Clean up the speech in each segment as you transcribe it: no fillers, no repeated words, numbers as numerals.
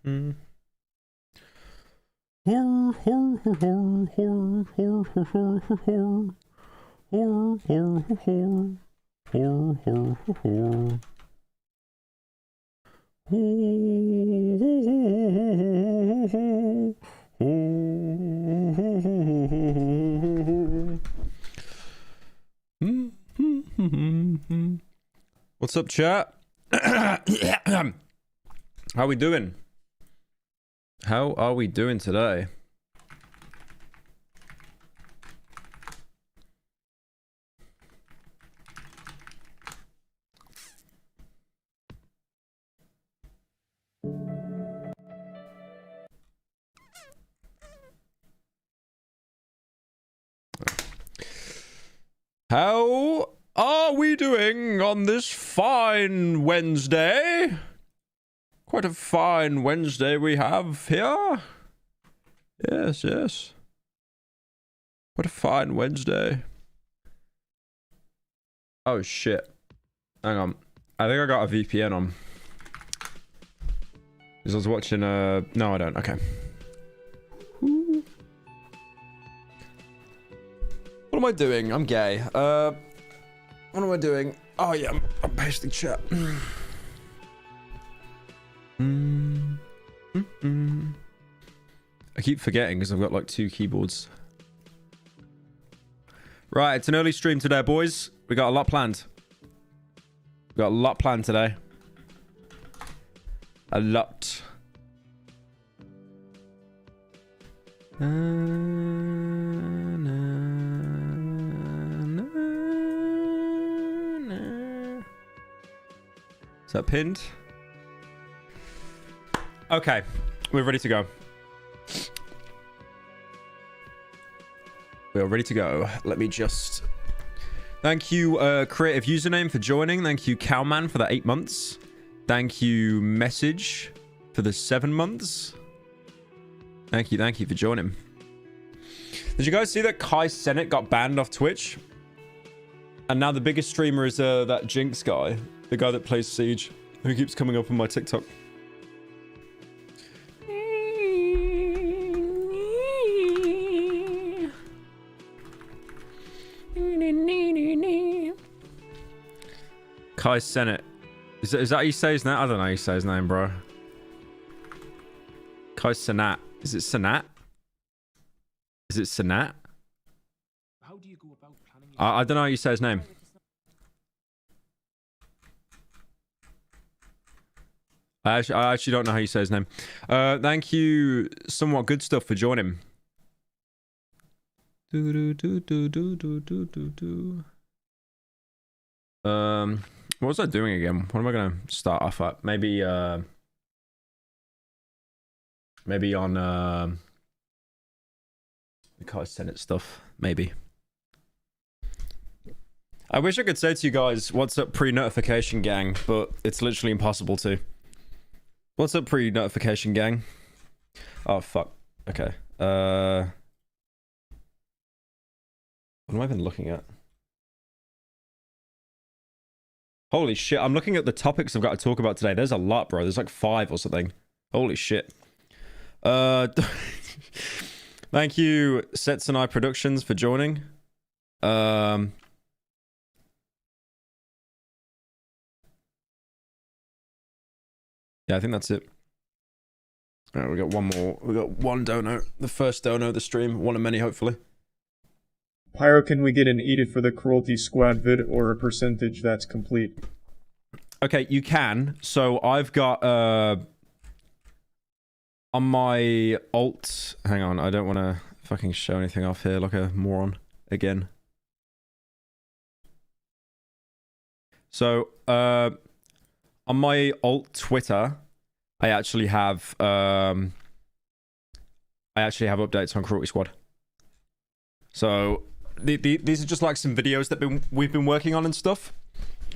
What's up, chat? How we doing? How are we doing today? How are we doing on this fine Wednesday? Quite a fine Wednesday we have here. Yes, yes. What a fine Wednesday. Oh shit. Hang on. I think I got a VPN on. Because I was watching no I don't. Okay. What am I doing? I'm gay. What am I doing? Oh yeah, I'm pasting chat. I keep forgetting because I've got like 2 keyboards. Right, it's an early stream today, boys. We got a lot planned. We got a lot planned today. A lot. Is that pinned? Okay, we're ready to go. We are ready to go. Let me just... Thank you, creative username, for joining. Thank you, Cowman, for the 8 months. Thank you, Message, for the 7 months. Thank you for joining. Did you guys see that Kai Cenat got banned off Twitch? And now the biggest streamer is that Jinx guy. The guy that plays Siege. Who keeps coming up on my TikTok. Kai Cenat. Is that how you say his name? I don't know how you say his name, bro. Kai Cenat. Is it Cenat? Is it Cenat? How do you go about planning? I don't know how you say his name. I actually don't know how you say his name. Thank you, Somewhat Good Stuff, for joining. What was I doing again? What am I gonna start off at? Maybe on the Kai Cenat stuff. Maybe. I wish I could say to you guys, what's up pre-notification gang, but it's literally impossible to. What's up pre-notification gang? Oh fuck. Okay. What am I even looking at? Holy shit, I'm looking at the topics I've got to talk about today. There's a lot, bro. There's like 5 or something. Holy shit. Thank you, Setsunai Productions, for joining. Yeah, I think that's it. Alright, we got one more. We got one dono. The first dono of the stream. One of many, hopefully. Pyro, can we get an eat it for the cruelty squad vid or a percentage that's complete? Okay, you can. So I've got on my alt. Hang on, I don't want to fucking show anything off here like a moron again. So on my alt Twitter, I actually have updates on Cruelty Squad. So these are just like some videos that we've been working on and stuff.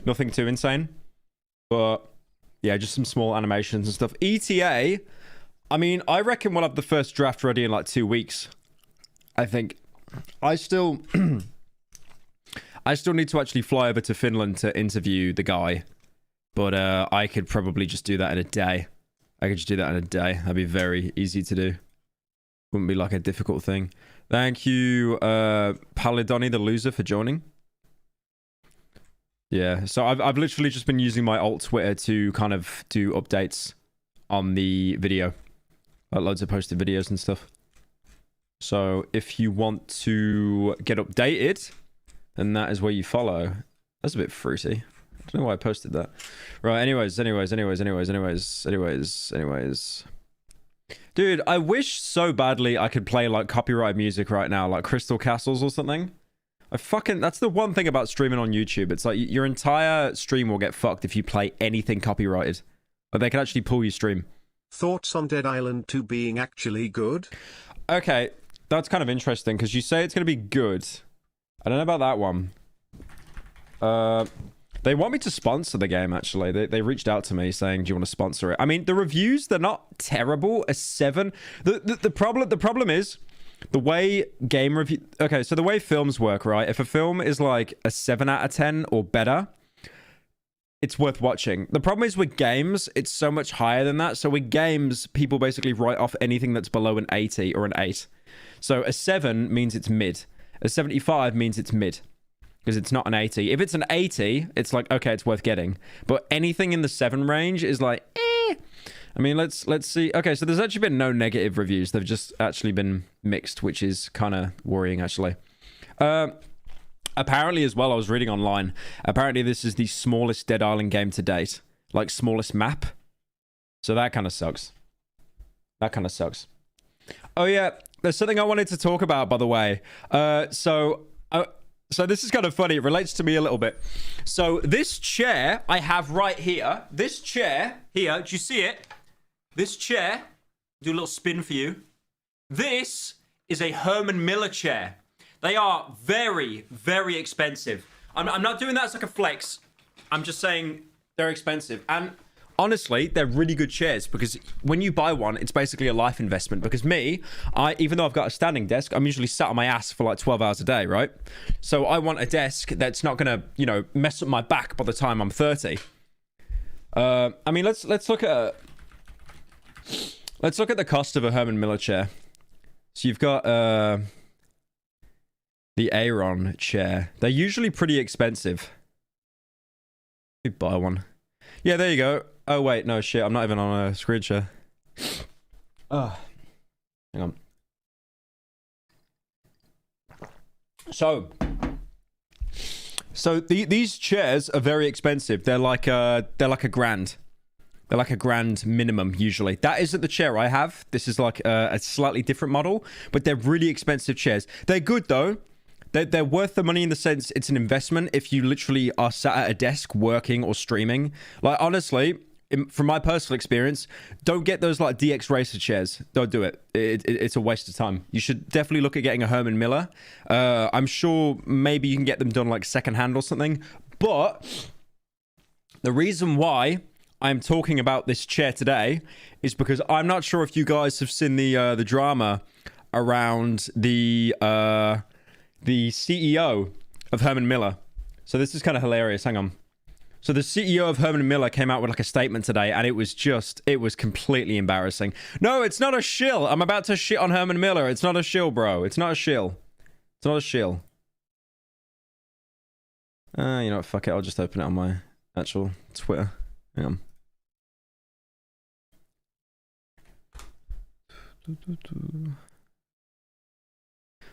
Nothing too insane, but yeah, just some small animations and stuff. ETA, I mean, I reckon we'll have the first draft ready in like 2 weeks. I think. I still need to actually fly over to Finland to interview the guy, but I could probably just do that in a day. I could just do that in a day. That'd be very easy to do. Wouldn't be like a difficult thing. Thank you, Palidoni the loser, for joining. Yeah, so I've literally just been using my alt Twitter to kind of do updates on the video. Like loads of posted videos and stuff. So if you want to get updated, then that is where you follow. That's a bit fruity. I don't know why I posted that. Right, anyways. Dude, I wish so badly I could play like copyright music right now, like Crystal Castles or something. That's the one thing about streaming on YouTube. It's like your entire stream will get fucked if you play anything copyrighted. Or they can actually pull your stream. Thoughts on Dead Island 2 being actually good? Okay, that's kind of interesting because you say it's going to be good. I don't know about that one. They want me to sponsor the game, actually. They reached out to me saying, do you want to sponsor it? I mean, the reviews, they're not terrible. A 7. The problem is the way game review... Okay, so the way films work, right? If a film is like a 7 out of 10 or better, it's worth watching. The problem is with games, it's so much higher than that. So with games, people basically write off anything that's below an 80 or an 8. So a 7 means it's mid. A 75 means it's mid. Because it's not an 80. If it's an 80, it's like, okay, it's worth getting. But anything in the 7 range is like, eh. I mean, let's see. Okay, so there's actually been no negative reviews. They've just actually been mixed, which is kind of worrying, actually. Apparently, as well, I was reading online. Apparently, this is the smallest Dead Island game to date. Like, smallest map. So that kind of sucks. That kind of sucks. Oh, yeah. There's something I wanted to talk about, by the way. So this is kind of funny. It relates to me a little bit. So this chair I have right here. This chair here. Do you see it? This chair. Do a little spin for you. This is a Herman Miller chair. They are very, very expensive. I'm not doing that as like a flex. I'm just saying they're expensive. And honestly, they're really good chairs because when you buy one, it's basically a life investment. Because me, even though I've got a standing desk, I'm usually sat on my ass for like 12 hours a day, right? So I want a desk that's not gonna, you know, mess up my back by the time I'm 30. I mean, let's look at the cost of a Herman Miller chair. So you've got the Aeron chair. They're usually pretty expensive. You buy one. Yeah, there you go. Oh, wait. No, shit. I'm not even on a screen share. Oh. Hang on. So these chairs are very expensive. They're like a grand. They're like a grand minimum, usually. That isn't the chair I have. This is like a slightly different model. But they're really expensive chairs. They're good, though. They're worth the money in the sense it's an investment if you literally are sat at a desk working or streaming. Like, honestly, from my personal experience, don't get those like DX Racer chairs. Don't do it. It's a waste of time. You should definitely look at getting a Herman Miller. I'm sure maybe you can get them done like secondhand or something. But the reason why I'm talking about this chair today is because I'm not sure if you guys have seen the drama around the CEO of Herman Miller. So this is kind of hilarious. Hang on. So the CEO of Herman Miller came out with like a statement today, and it was completely embarrassing. No, it's not a shill. I'm about to shit on Herman Miller. It's not a shill, bro. It's not a shill. It's not a shill. You know what? Fuck it. I'll just open it on my actual Twitter. Hang on.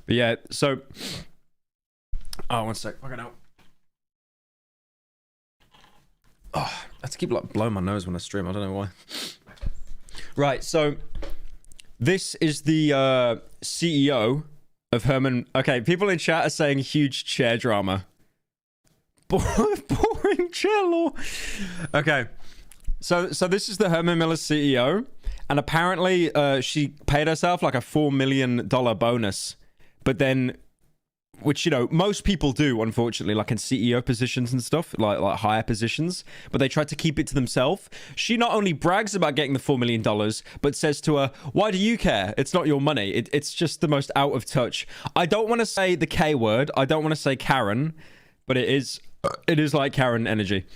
But yeah, so... Oh, one sec. Okay, now. Oh, I have to keep like blowing my nose when I stream. I don't know why. Right, so... This is the CEO of Herman... Okay, people in chat are saying huge chair drama. Boring chair law. Okay. So this is the Herman Miller CEO. And apparently she paid herself like a $4 million bonus. But then, which, you know, most people do, unfortunately, like in CEO positions and stuff, like higher positions, but they try to keep it to themselves. She not only brags about getting the $4 million, but says to her, why do you care? It's not your money. It's just the most out of touch. I don't want to say the K word. I don't want to say Karen, but it is like Karen energy.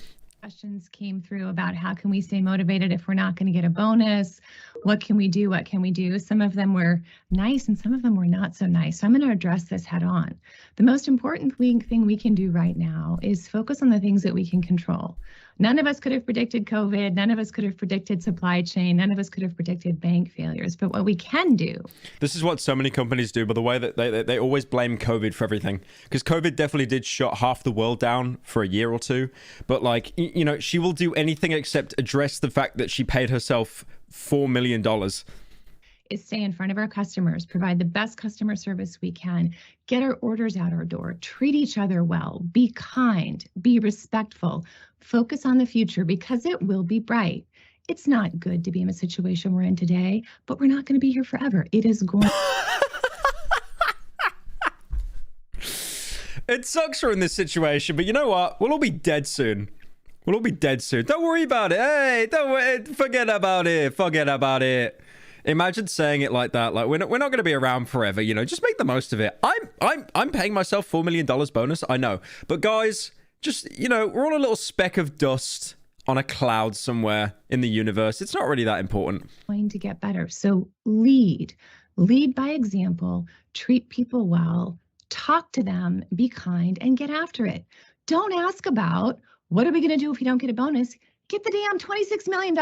Questions came through about how can we stay motivated if we're not going to get a bonus? What can we do? What can we do? Some of them were nice and some of them were not so nice. So I'm going to address this head on. The most important thing we can do right now is focus on the things that we can control. None of us could have predicted COVID. None of us could have predicted supply chain. None of us could have predicted bank failures. But what we can do. This is what so many companies do, by the way, that they always blame COVID for everything. Because COVID definitely did shut half the world down for a year or two. But like, you know, she will do anything except address the fact that she paid herself $4 million. Is stay in front of our customers, provide the best customer service we can, get our orders out our door, treat each other well, be kind, be respectful, focus on the future because it will be bright. It's not good to be in a situation we're in today, but we're not going to be here forever. It is going. It sucks we're in this situation, but you know what? We'll all be dead soon. We'll all be dead soon. Don't worry about it. Hey, don't worry. Forget about it. Forget about it. Imagine saying it like that. Like we're not going to be around forever. You know, just make the most of it. I'm paying myself $4 million bonus. I know, but guys, just you know, we're all a little speck of dust on a cloud somewhere in the universe. It's not really that important. Going to get better. So lead by example. Treat people well. Talk to them. Be kind and get after it. Don't ask about what are we going to do if we don't get a bonus. Get the damn $26 million.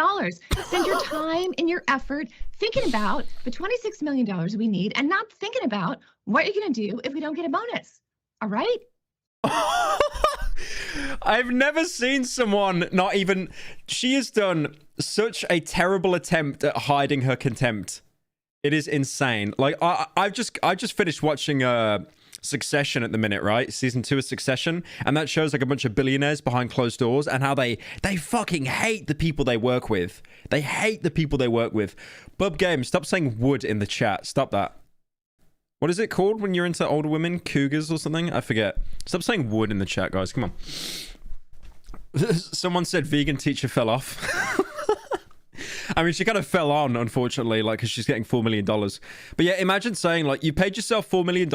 Spend your time and your effort thinking about the $26 million we need and not thinking about what you're going to do if we don't get a bonus. All right? I've never seen someone not even... She has done such a terrible attempt at hiding her contempt. It is insane. Like, I just finished watching... Succession at the minute, right? Season 2 of Succession, and that shows like a bunch of billionaires behind closed doors and how they fucking hate the people they work with. They hate the people they work with. Bub Game, stop saying wood in the chat. Stop that. What is it called when you're into older women? Cougars or something? I forget. Stop saying wood in the chat, guys. Come on. Someone said vegan teacher fell off. I mean, she kind of fell on, unfortunately, like, because she's getting $4 million. But yeah, imagine saying, like, you paid yourself $4 million,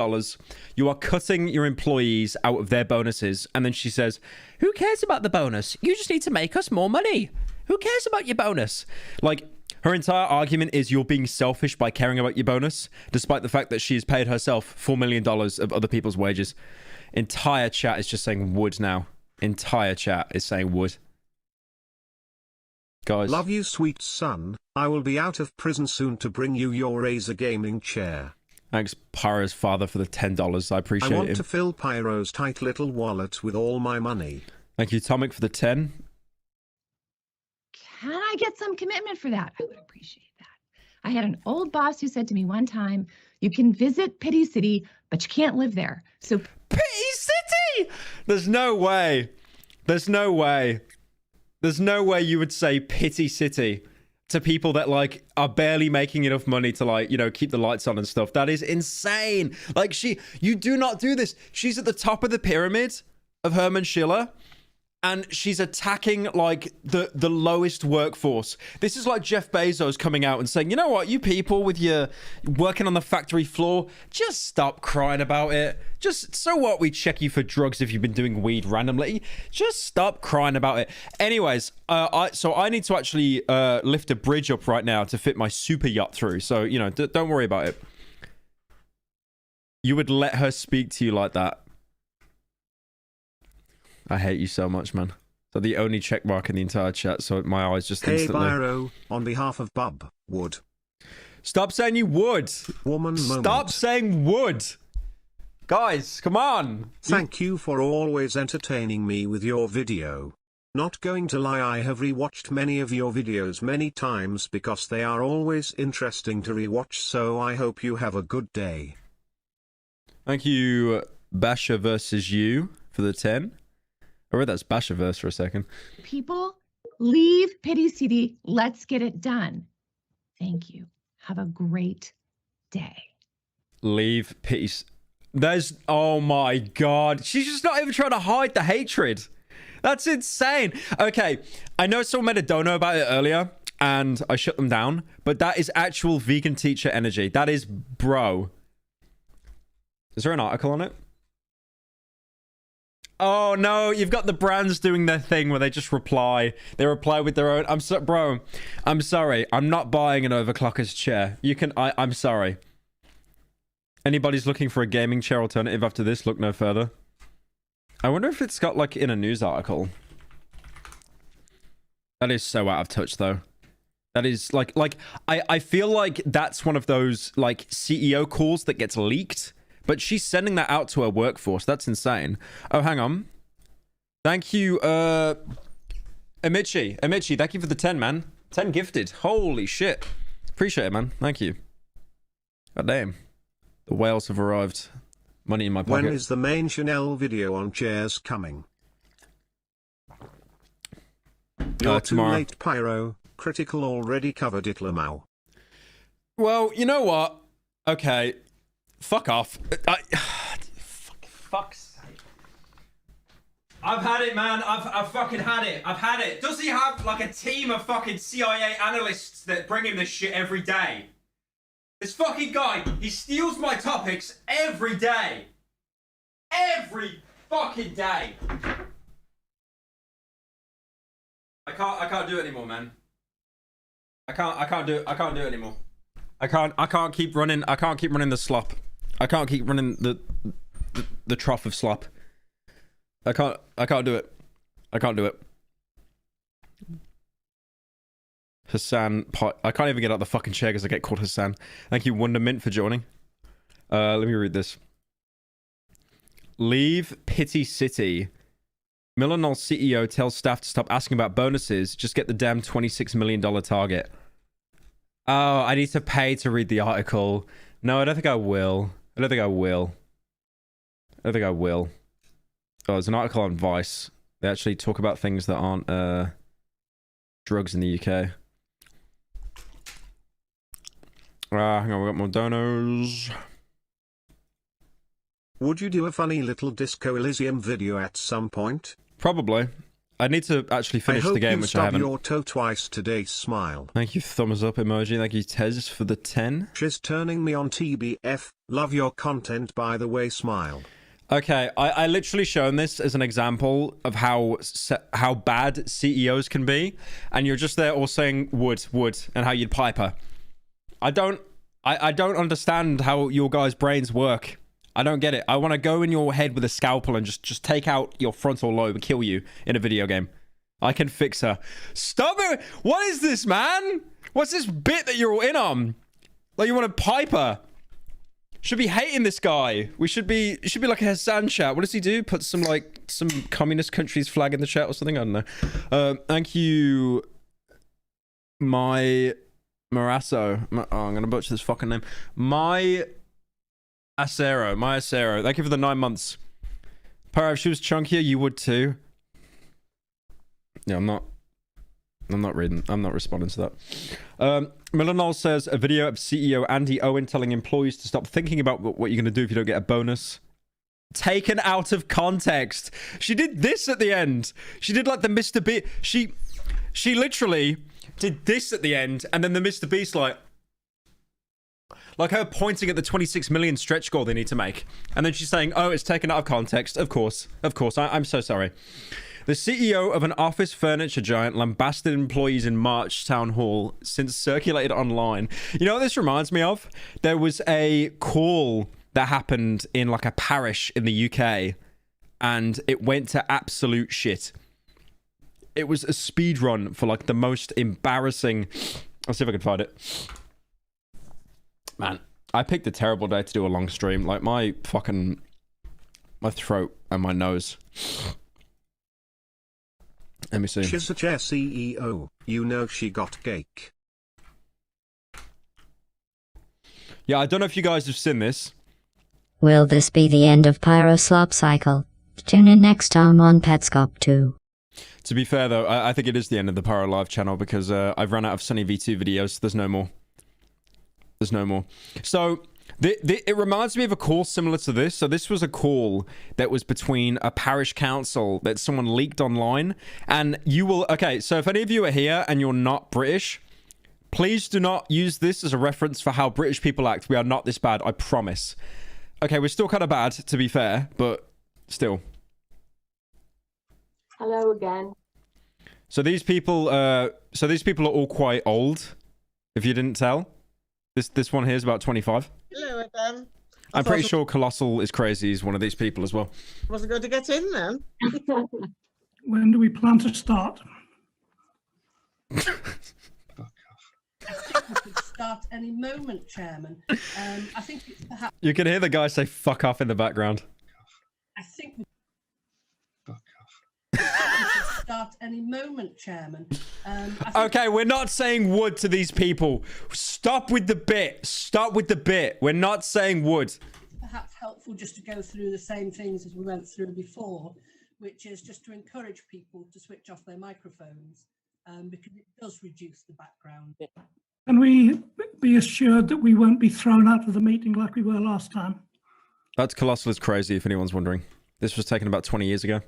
you are cutting your employees out of their bonuses, and then she says, who cares about the bonus? You just need to make us more money. Who cares about your bonus? Like, her entire argument is you're being selfish by caring about your bonus, despite the fact that she's paid herself $4 million of other people's wages. Entire chat is just saying wood now. Entire chat is saying wood. Guys. Love you, sweet son. I will be out of prison soon to bring you your Razer gaming chair. Thanks, Pyro's father, for the $10. I appreciate it. I want to fill Pyro's tight little wallet with all my money. Thank you, Tomic, for the 10. Can I get some commitment for that? I would appreciate that. I had an old boss who said to me one time, you can visit Pity City, but you can't live there. So Pity City? There's no way. There's no way. There's no way you would say Pity City to people that, like, are barely making enough money to, like, you know, keep the lights on and stuff. That is insane. Like, you do not do this. She's at the top of the pyramid of Herman Schiller, and she's attacking, like, the lowest workforce. This is like Jeff Bezos coming out and saying, you know what, you people with your working on the factory floor, just stop crying about it. Just, so what, we check you for drugs if you've been doing weed randomly. Just stop crying about it. Anyways, so I need to actually lift a bridge up right now to fit my super yacht through. So, you know, don't worry about it. You would let her speak to you like that? I hate you so much, man. So the only check mark in the entire chat, so my eyes just instantly... Hey, Byro, on behalf of Bub, would. Stop saying you would. Woman moment. Stop saying would. Guys, come on. Thank you for always entertaining me with your video. Not going to lie, I have rewatched many of your videos many times because they are always interesting to rewatch, so I hope you have a good day. Thank you, Basha versus you, for the 10. I read that's Bashaverse for a second. people, leave Pity City. Let's get it done. Thank you. Have a great day. Leave peace. There's... Oh my god. She's just not even trying to hide the hatred. That's insane. Okay. I know someone made a dono about it earlier, and I shut them down. But that is actual vegan teacher energy. That is bro. Is there an article on it? Oh no, you've got the brands doing their thing where they just reply. They reply with their own. Bro, I'm sorry. I'm not buying an overclocker's chair. You can. I'm sorry. Anybody's looking for a gaming chair alternative after this? Look no further. I wonder if it's got like in a news article. That is so out of touch though. That is like I feel like that's one of those like CEO calls that gets leaked. But she's sending that out to her workforce. That's insane. Oh, hang on. Thank you, Amici. Amici, thank you for the 10, man. 10 gifted. Holy shit. Appreciate it, man. Thank you. God damn. The whales have arrived. Money in my pocket. When is the main Chanel video on chairs coming? You're too tomorrow. late, Pyro. Critical already covered it, Lamau. Well, you know what? Okay. Fuck off. Fuck's sake. I've had it, man. I've fucking had it. I've had it. Does he have like a team of fucking CIA analysts that bring him this shit every day? This fucking guy, he steals my topics every day. Every fucking day. I can't do it anymore, man. I can't do it anymore. I can't keep running the slop. I can't keep running the trough of slop. I can't do it. I can't do it. Hassan, I can't even get out the fucking chair because I get called Hassan. Thank you, Wondermint, for joining. Let me read this. Leave Pity City. Millennial CEO tells staff to stop asking about bonuses. Just get the damn $26 million target. Oh, I need to pay to read the article. No, I don't think I will. I don't think I will. I don't think I will. Oh, there's an article on Vice. They actually talk about things that aren't drugs in the UK. Hang on, we got more donos. Would you do a funny little Disco Elysium video at some point? Probably. I need to actually finish the game, which I haven't. I hope you stub your toe twice today, smile. Thank you, thumbs up emoji. Thank you, Tez, for the 10. She's turning me on TBF. Love your content, by the way, smile. Okay, I literally shown this as an example of how bad CEOs can be, and you're just there all saying would, and how you'd pipe her. I don't understand how your guys' brains work. I don't get it. I want to go in your head with a scalpel and just take out your frontal lobe and kill you in a video game. I can fix her. Stop it! What is this, man? What's this bit that you're all in on? Like you want to pipe her? Should be hating this guy. It should be like a Hassan chat. What does he do? Put some communist country's flag in the chat or something? I don't know. Thank you, my Marasso. I'm gonna butcher this fucking name. My Acero. Thank you for the 9 months. Pyro, if she was chunkier, you would too. Yeah, I'm not responding to that. Millenol says a video of CEO Andy Owen telling employees to stop thinking about what you're going to do if you don't get a bonus. Taken out of context. She did this at the end. She did like the Mr. Beast. She literally did this at the end, and then the Mr. Beast like her pointing at the 26 million stretch goal they need to make. And then she's saying, oh, it's taken out of context. Of course. I'm so sorry. The CEO of an office furniture giant lambasted employees in March town hall since circulated online. You know what this reminds me of? There was a call that happened in like a parish in the UK, and it went to absolute shit. It was a speed run for like the most embarrassing... I'll see if I can find it. Man, I picked a terrible day to do a long stream. Like my throat and my nose. Let me see. She's a chair CEO. You know she got cake. Yeah, I don't know if you guys have seen this. Will this be the end of Pyro Slop Cycle? Tune in next time on Petscop 2. To be fair though, I think it is the end of the Pyro Live channel because I've run out of Sunny V2 videos. So there's no more. There's no more. So it reminds me of a call similar to this. So this was a call that was between a parish council that someone leaked online. And you will... Okay, so if any of you are here and you're not British, please do not use this as a reference for how British people act. We are not this bad, I promise. Okay, we're still kind of bad, to be fair, but still. Hello again. So these people are all quite old, if you didn't tell. This one here is about 25. Hello again. I'm pretty sure Colossal is crazy. He's one of these people as well. Wasn't going to get in then. When do we plan to start? I think we could start any moment, Chairman. I think it's perhaps. You can hear the guy say "fuck off" in the background. I think we could start any moment, Chairman. Okay, we're not saying wood to these people. Stop with the bit. Stop with the bit. We're not saying wood. It's perhaps helpful just to go through the same things as we went through before, which is just to encourage people to switch off their microphones, because it does reduce the background. Can we be assured that we won't be thrown out of the meeting like we were last time? That's Colossal is crazy, if anyone's wondering. This was taken about 20 years ago.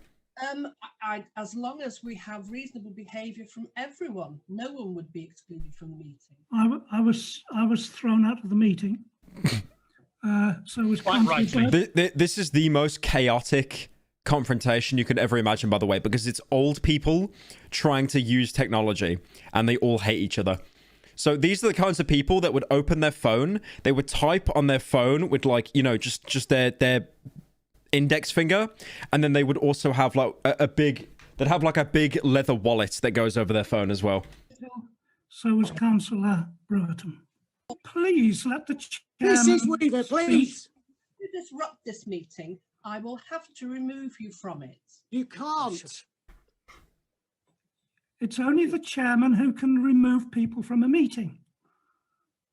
As long as we have reasonable behaviour from everyone, no one would be excluded from the meeting. I was thrown out of the meeting. So was This is the most chaotic confrontation you could ever imagine, by the way, because it's old people trying to use technology and they all hate each other. So these are the kinds of people that would open their phone, they would type on their phone with, like, you know, just their index finger, and then they would also have like a big leather wallet that goes over their phone as well. So was Councillor Brewerton. Please let the Mrs. Weaver, please. If you disrupt this meeting, I will have to remove you from it. You can't. It's only the chairman who can remove people from a meeting.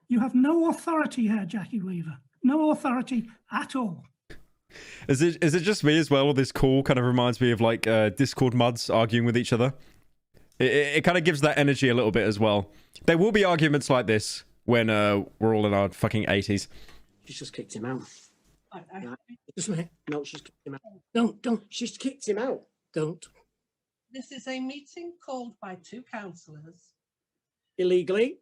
You have no authority here, Jackie Weaver. No authority at all. Is it just me as well, or this call kind of reminds me of like Discord mods arguing with each other? It kind of gives that energy a little bit as well. There will be arguments like this when we're all in our fucking 80s. She's just kicked him out. No. Just a minute. No, she's kicked him out. Don't. She's kicked him out. Don't. This is a meeting called by two councillors. Illegally?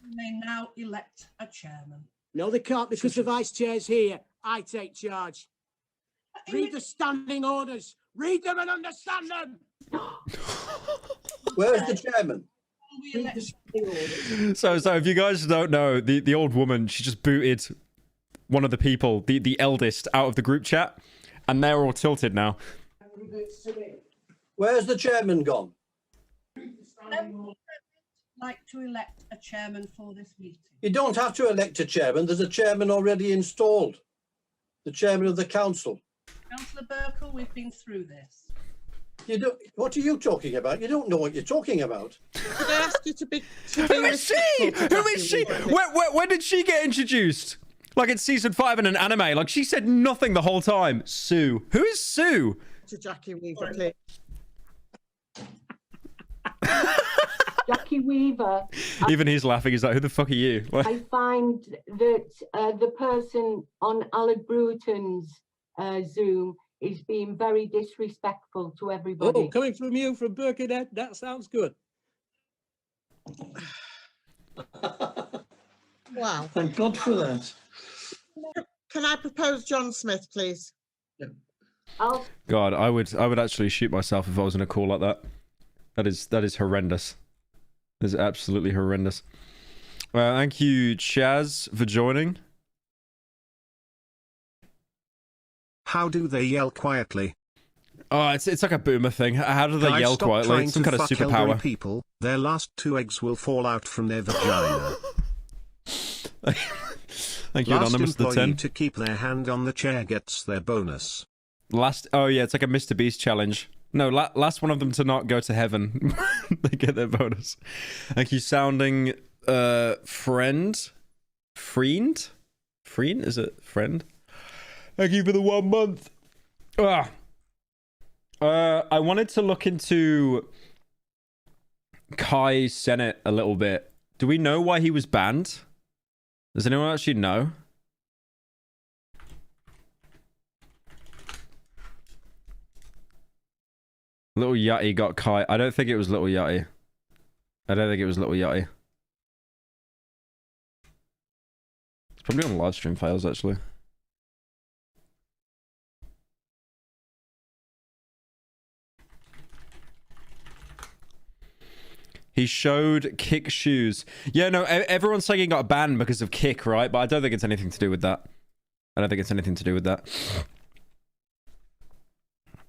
You may now elect a chairman. No, they can't, because the vice chair's here. I take charge. Read the standing orders. Read them and understand them. Where's the chairman? So if you guys don't know, the old woman, she just booted one of the people, the eldest, out of the group chat, and they're all tilted now. Where's the chairman gone? Like to elect a chairman for this meeting. You don't have to elect a chairman. There's a chairman already installed. The chairman of the council. Councillor Burkle, we've been through this. You don't. What are you talking about? You don't know what you're talking about. Could I ask you to be Who is she? Who is she? When did she get introduced? Like it's season 5 in an anime. Like she said nothing the whole time. Sue. Who is Sue? To Jackie Weaver, please. Jackie Weaver. Even he's laughing. He's like, who the fuck are you? I find that the person on Alec Brewerton's Zoom is being very disrespectful to everybody. Oh, coming from you, from Birkenhead, that sounds good. Wow. Thank God for that. Can I propose John Smith, please? God, I would actually shoot myself if I was in a call like that. That is horrendous. That is absolutely horrendous. Thank you, Chaz, for joining. How do they yell quietly? Oh, it's like a boomer thing. How do they yell quietly? It's some kind of superpower. People, their last 2 eggs will fall out from their vagina. Thank you, last Anonymous, the 10. To keep their hand on the chair gets their bonus. Oh yeah, it's like a Mr. Beast challenge. No, last one of them to not go to heaven. They get their bonus. Thank you, sounding friend? Friend? Is it friend? Thank you for the 1 month. I wanted to look into Kai Senate a little bit. Do we know why he was banned? Does anyone actually know? Little Yachty got Kai. I don't think it was Little Yachty. It's probably on live stream files, actually. He showed Kick shoes. Yeah, no, everyone's saying he got banned because of Kick, right? But I don't think it's anything to do with that. I don't think it's anything to do with that.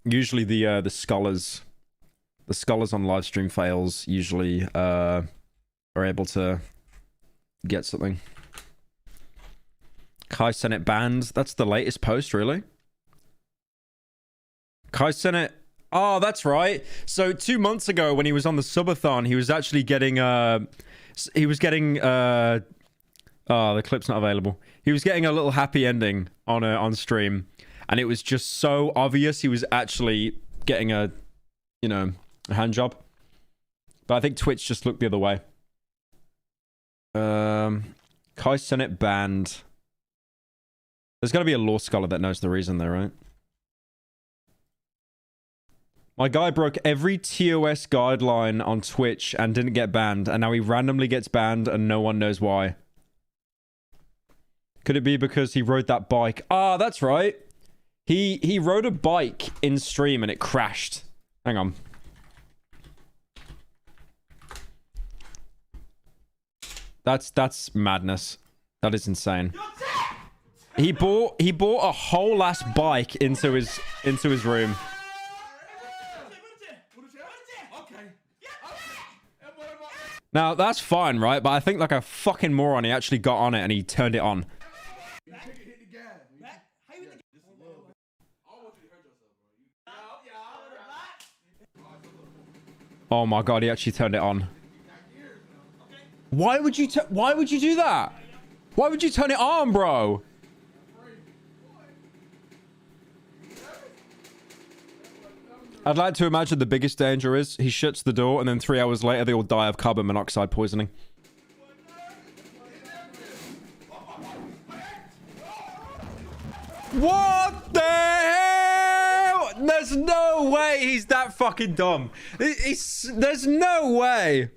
Usually the scholars on live stream fails usually are able to get something. Kai Senate banned. That's the latest post, really? Kai Senate. Oh, that's right. So 2 months ago when he was on the subathon, he was actually getting oh, the clip's not available. He was getting a little happy ending on stream, and it was just so obvious he was actually getting a, you know, a hand job. But I think Twitch just looked the other way. Kai Senate banned. There's got to be a law scholar that knows the reason there, right? My guy broke every TOS guideline on Twitch and didn't get banned, and now he randomly gets banned and no one knows why. Could it be because he rode that bike? Ah, that's right. He rode a bike in stream and it crashed. Hang on. That's madness. That is insane. He bought a whole ass bike into his room. Now, that's fine, right? But I think like a fucking moron, he actually got on it and he turned it on. Oh my god, he actually turned it on. Why would you do that? Why would you turn it on, bro? I'd like to imagine the biggest danger is he shuts the door and then 3 hours later they all die of carbon monoxide poisoning. What the hell? There's no way he's that fucking dumb. There's no way.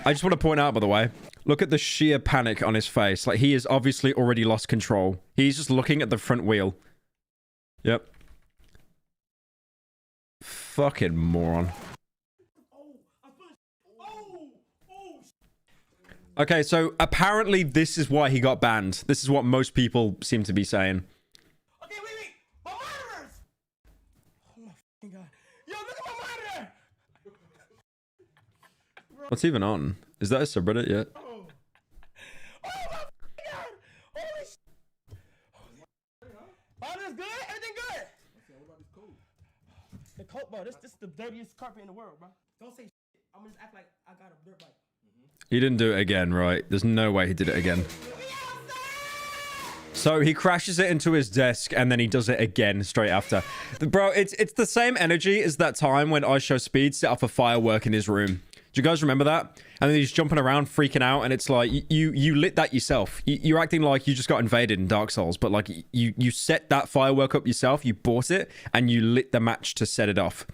I just want to point out, by the way, look at the sheer panic on his face. Like, he has obviously already lost control. He's just looking at the front wheel. Yep. Fucking moron. Okay, so apparently this is why he got banned. This is what most people seem to be saying. Okay, wait. My monitors! Oh my fucking god. Yo, look at my monitor! What's even on? Is that a subreddit yet? Oh my fucking god! Holy shit! Oh, this good? Everything good? What about this coat? The coat, bro. This is the dirtiest carpet in the world, bro. Don't say shit. I'm gonna just act like I got a dirt bike. He didn't do it again, right? There's no way he did it again. So he crashes it into his desk and then he does it again straight after. Bro, it's the same energy as that time when IShowSpeed set off a firework in his room. Do you guys remember that? And then he's jumping around freaking out and it's like you lit that yourself. You're acting like you just got invaded in Dark Souls, but like you set that firework up yourself, you bought it and you lit the match to set it off.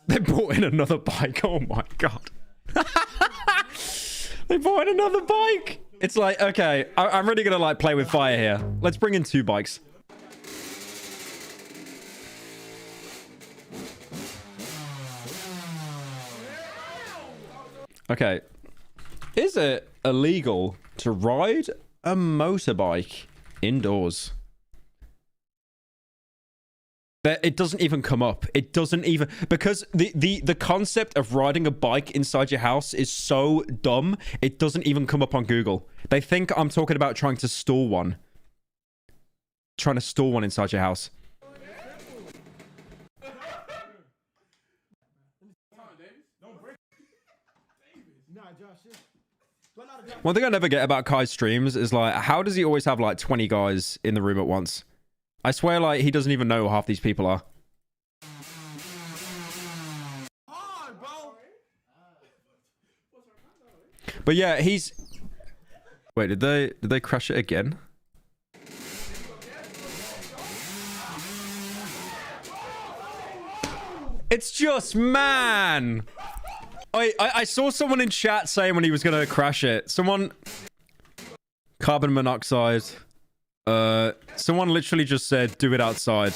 They bought in another bike. Oh my god. They bought in another bike. It's like, okay, I'm really gonna like play with fire here. Let's bring in 2 bikes. Okay. Is it illegal to ride a motorbike indoors? It doesn't even come up. It doesn't even, because the concept of riding a bike inside your house is so dumb. It doesn't even come up on Google. They think I'm talking about trying to store one. Trying to store one inside your house. One thing I never get about Kai's streams is like, how does he always have like 20 guys in the room at once? I swear, like, he doesn't even know who half these people are. But yeah, he's... Wait, did they crash it again? It's just, man! I saw someone in chat saying when he was gonna crash it. Someone... Carbon monoxide. Someone literally just said, do it outside.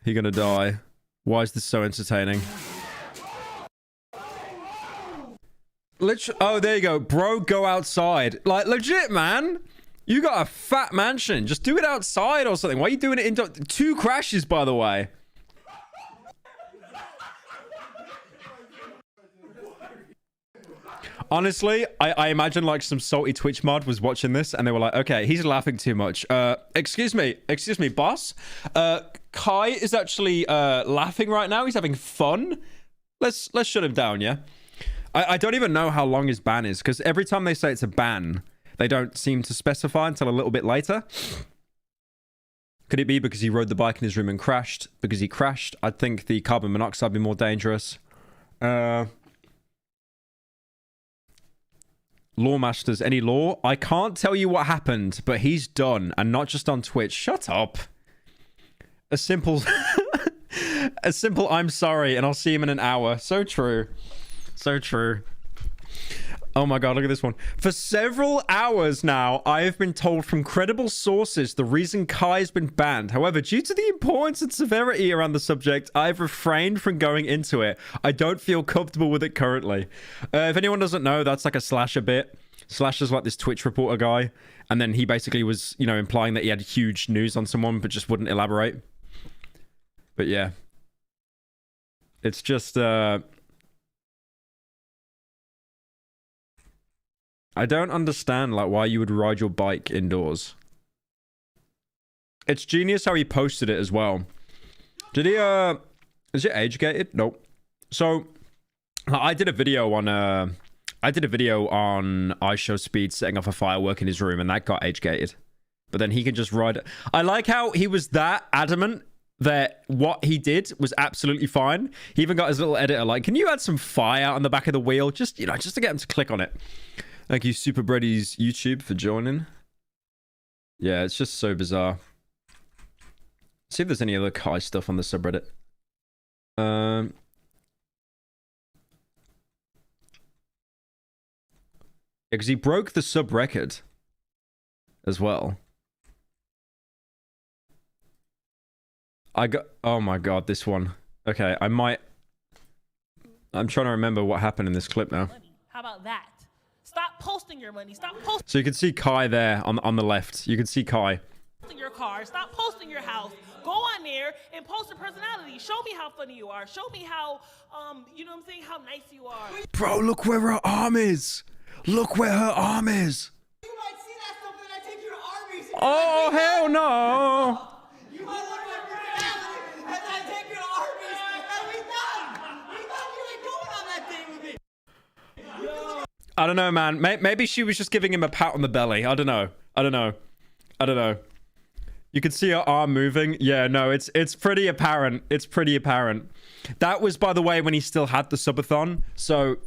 He gonna die. Why is this so entertaining? Oh, there you go. Bro, go outside. Like, legit, man. You got a fat mansion. Just do it outside or something. Why are you doing it indoor? 2 crashes, by the way. Honestly, I imagine like some salty Twitch mod was watching this and they were like, okay, he's laughing too much. Excuse me, boss. Kai is actually laughing right now. He's having fun. Let's shut him down, yeah? I don't even know how long his ban is, because every time they say it's a ban, they don't seem to specify until a little bit later. Could it be because he rode the bike in his room and crashed? Because he crashed, I'd think the carbon monoxide would be more dangerous. Lawmasters, any law? I can't tell you what happened, but he's done, and not just on Twitch. Shut up. A simple... a simple I'm sorry, and I'll see him in an hour. So true. So true. Oh my god, look at this one. For several hours now, I have been told from credible sources the reason Kai's been banned. However, due to the importance and severity around the subject, I've refrained from going into it. I don't feel comfortable with it currently. If anyone doesn't know, that's like a Slasher bit. Slasher's like this Twitch reporter guy, and then he basically was, you know, implying that he had huge news on someone, but just wouldn't elaborate. But yeah. It's just, I don't understand, like, why you would ride your bike indoors. It's genius how he posted it as well. Did he, is it age gated? Nope. So, I did a video on, iShowSpeed setting off a firework in his room, and that got age gated. But then he can just ride it. I like how he was that adamant that what he did was absolutely fine. He even got his little editor, like, can you add some fire on the back of the wheel? Just, you know, just to get him to click on it. Thank you, Super Breddy's YouTube, for joining. Yeah, it's just so bizarre. See if there's any other Kai stuff on the subreddit. Yeah, because he broke the sub record as well. Oh my god, this one. Okay, I'm trying to remember what happened in this clip now. How about that? Stop posting your money. Stop posting So you can see Kai there on the left. You can see Kai. your car. Stop posting your house. Go on there and post your personality. Show me how funny you are. Show me how, you know what I'm saying, how nice you are. Bro, look where her arm is. Look where her arm is. You might see that stuff when I take you to Arby's. Oh, hell no. You might look at my personality and then I take you to Arby's and we done. We thought you ain't going on that date with me. I don't know, man. Maybe she was just giving him a pat on the belly. I don't know. You can see her arm moving. Yeah, no, it's pretty apparent. It's pretty apparent. That was, by the way, when he still had the subathon. So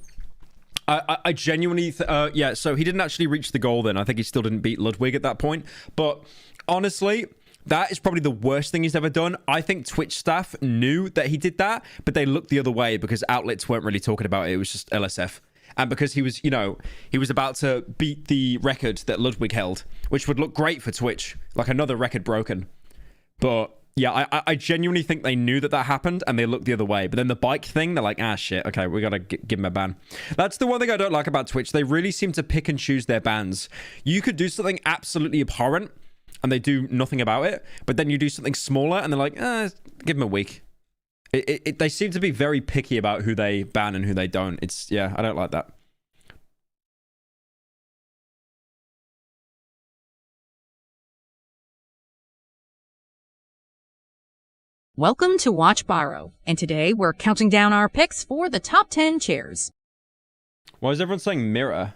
I genuinely, yeah, so he didn't actually reach the goal then. I think he still didn't beat Ludwig at that point. But honestly, that is probably the worst thing he's ever done. I think Twitch staff knew that he did that, but they looked the other way because outlets weren't really talking about it. It was just LSF. And because he was, you know, he was about to beat the record that Ludwig held, which would look great for Twitch, like another record broken. But yeah, I genuinely think they knew that happened and they looked the other way. But then the bike thing, they're like, ah, shit, okay, we gotta give him a ban. That's the one thing I don't like about Twitch. They really seem to pick and choose their bans. You could do something absolutely abhorrent and they do nothing about it, but then you do something smaller and they're like, give him a week. They seem to be very picky about who they ban and who they don't. It's, yeah, I don't like that. Welcome to Watch Borrow, and today we're counting down our picks for the top 10 chairs. Why is everyone saying mirror?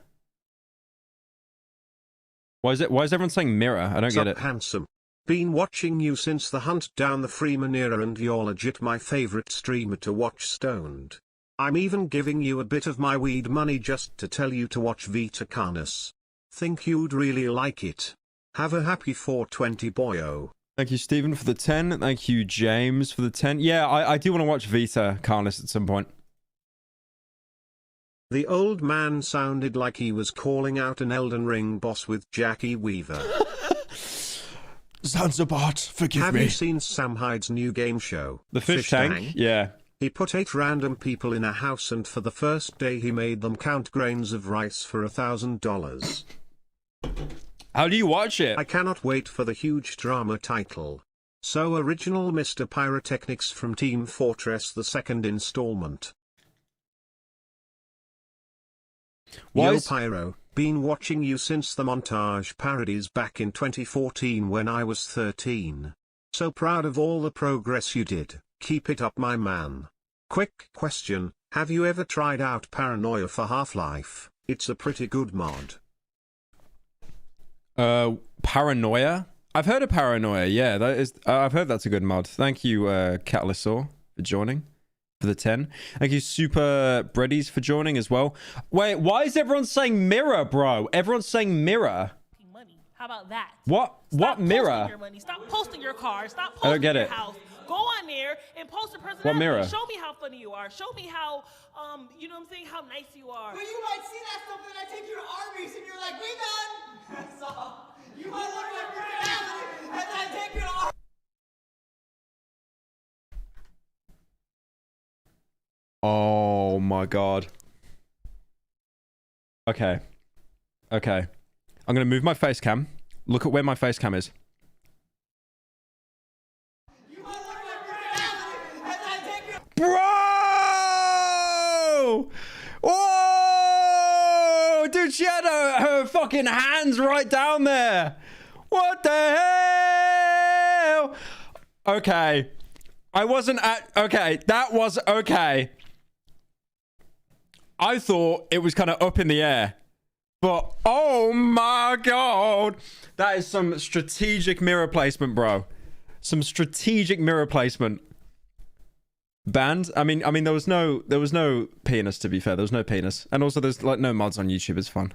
Why is everyone saying mirror? I don't get it. Handsome. Been watching you since the hunt down the Freeman era and you're legit my favorite streamer to watch stoned. I'm even giving you a bit of my weed money just to tell you to watch Vita Carnus. Think you'd really like it. Have a happy 420 boyo. Thank you, Stephen, for the 10. Thank you, James, for the 10. Yeah, I do want to watch Vita Carnus at some point. The old man sounded like he was calling out an Elden Ring boss with Jackie Weaver. Zanzibat, forgive Have me. you seen Sam Hyde's new game show? The fish tank? Yeah. He put 8 random people in a house and for the first day he made them count grains of rice for $1,000. How do you watch it? I cannot wait for the huge drama title. So original Mr. Pyrotechnics from Team Fortress, the second installment. Yo Pyro, been watching you since the montage parodies back in 2014 when I was 13. So proud of all the progress you did, keep it up my man. Quick question, have you ever tried out Paranoia for Half-Life? It's a pretty good mod. Paranoia? I've heard of Paranoia, yeah, that is, I've heard that's a good mod. Thank you, Catalysaur, for joining. For the 10. Thank you, Super Breadies, for joining as well. Wait, why is everyone saying mirror, bro? Everyone's saying mirror. Money. How about that? What? Stop what mirror? Your money. Stop posting your car. Stop I don't posting get your it. house. Go on there and post a personality. What mirror? Show me how funny you are. Show me how, you know what I'm saying, how nice you are. But you might see that stuff and I take you to Arby's and you're like, we done. That's all. You might look at my personality and then I take you to Arby's. Oh my god. Okay. Okay. I'm gonna move my face cam. Look at where my face cam is. Bro! Whoa! Dude, she had her fucking hands right down there. What the hell? Okay. I wasn't at... Okay, that was okay. I thought it was kind of up in the air. But, oh my god. That is some strategic mirror placement, bro. Some strategic mirror placement. Banned? I mean, there was no penis, to be fair. There was no penis. And also, there's, like, no mods on YouTube. It's fun.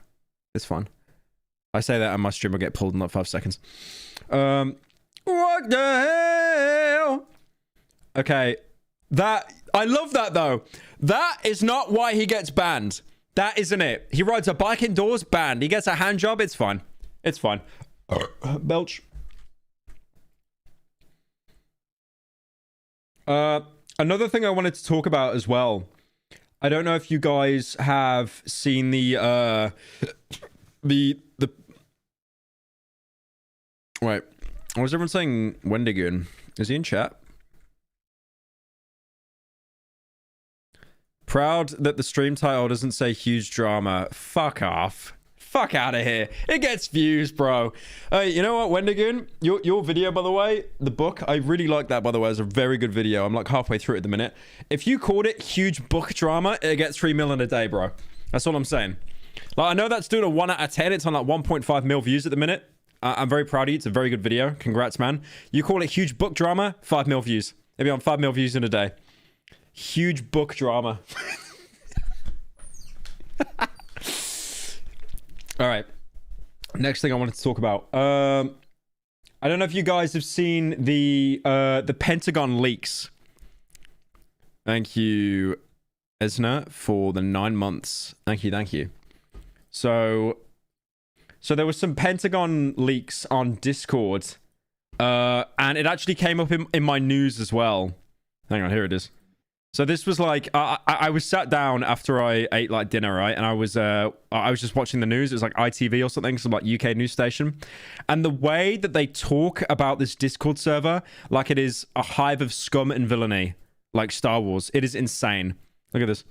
It's fun. I say that and my stream will get pulled in, like, 5 seconds. What the hell? Okay. That... I love that, though. That is not why he gets banned. That isn't it. He rides a bike indoors, banned. He gets a hand job, it's fine. It's fine. Belch. Another thing I wanted to talk about as well. I don't know if you guys have seen the Wait. What was everyone saying Wendigoon? Is he in chat? Proud that the stream title doesn't say huge drama. Fuck off. Fuck out of here. It gets views, bro. You know what, Wendigoon? Your video, by the way, the book, I really like that, by the way. It's a very good video. I'm like halfway through it at the minute. If you called it huge book drama, it gets 3 million a day, bro. That's all I'm saying. Like, I know that's doing a 1 out of 10. It's on like 1.5 mil views at the minute. I'm very proud of you. It's a very good video. Congrats, man. You call it huge book drama, 5 mil views. Maybe on 5 mil views in a day. Huge book drama. All right. Next thing I wanted to talk about. I don't know if you guys have seen the Pentagon leaks. Thank you, Esna, for the 9 months. Thank you, thank you. So there was some Pentagon leaks on Discord. And it actually came up in my news as well. Hang on, here it is. So this was like, I was sat down after I ate like dinner, right? And I was just watching the news. It was like ITV or something, some like UK news station. And the way that they talk about this Discord server, like it is a hive of scum and villainy, like Star Wars. It is insane. Look at this.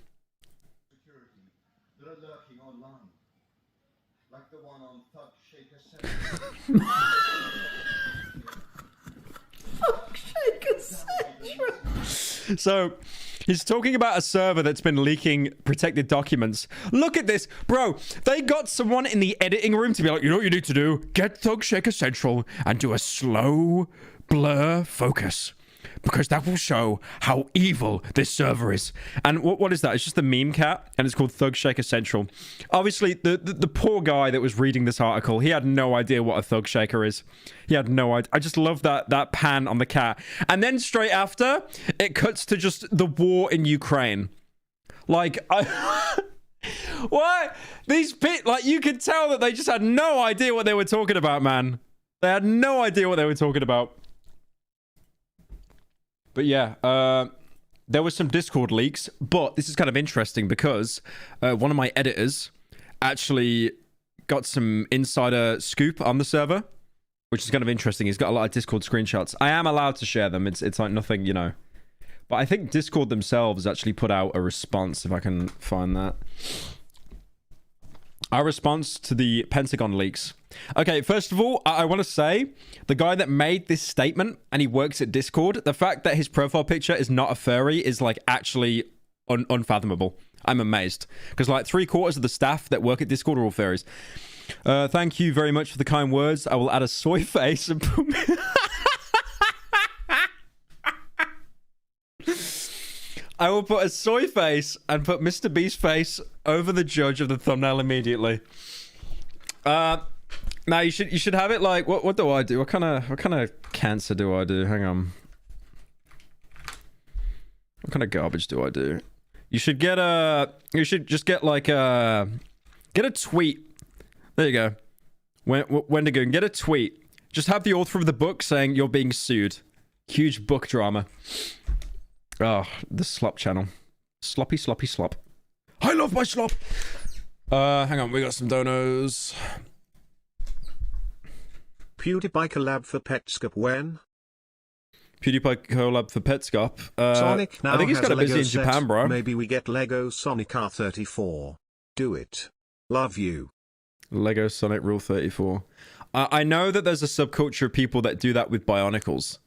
They're lurking online, like the one on Thug Shaker Central. So he's talking about a server that's been leaking protected documents. Look at this, bro. They got someone in the editing room to be like, you know what you need to do? Get Thug Shaker Central and do a slow blur focus, because that will show how evil this server is. And what is that? It's just a meme cat, and it's called Thug Shaker Central. Obviously, the poor guy that was reading this article, he had no idea what a Thug Shaker is. He had no idea. I just love that pan on the cat. And then straight after, it cuts to just the war in Ukraine. Like, What? These like, you could tell that they just had no idea what they were talking about, man. They had no idea what they were talking about. But yeah, there was some Discord leaks, but this is kind of interesting because one of my editors actually got some insider scoop on the server, which is kind of interesting. He's got a lot of Discord screenshots. I am allowed to share them. It's like nothing, you know. But I think Discord themselves actually put out a response, if I can find that. Our response to the Pentagon leaks. Okay, first of all, I want to say, the guy that made this statement, and he works at Discord, the fact that his profile picture is not a furry is, like, actually unfathomable. I'm amazed. Because, like, 3/4 of the staff that work at Discord are all furries. Thank you very much for the kind words. I will add a soy face and put me... I will put a soy face and put Mr. Beast's face over the judge of the thumbnail immediately. Now you should have it like what do I do? What kind of cancer do I do? Hang on. What kind of garbage do I do? You should get just get like get a tweet. There you go. Wendigo, get a tweet. Just have the author of the book saying you're being sued. Huge book drama. Oh, the slop channel. Sloppy, sloppy, slop. I love my slop! Hang on, we got some donos. PewDiePie collab for Petscop when? PewDiePie collab for Petscop. Sonic now I think he's has got a busy Lego in set. Japan, bro. Maybe we get Lego Sonic R34. Do it. Love you. Lego Sonic Rule 34. I know that there's a subculture of people that do that with Bionicles.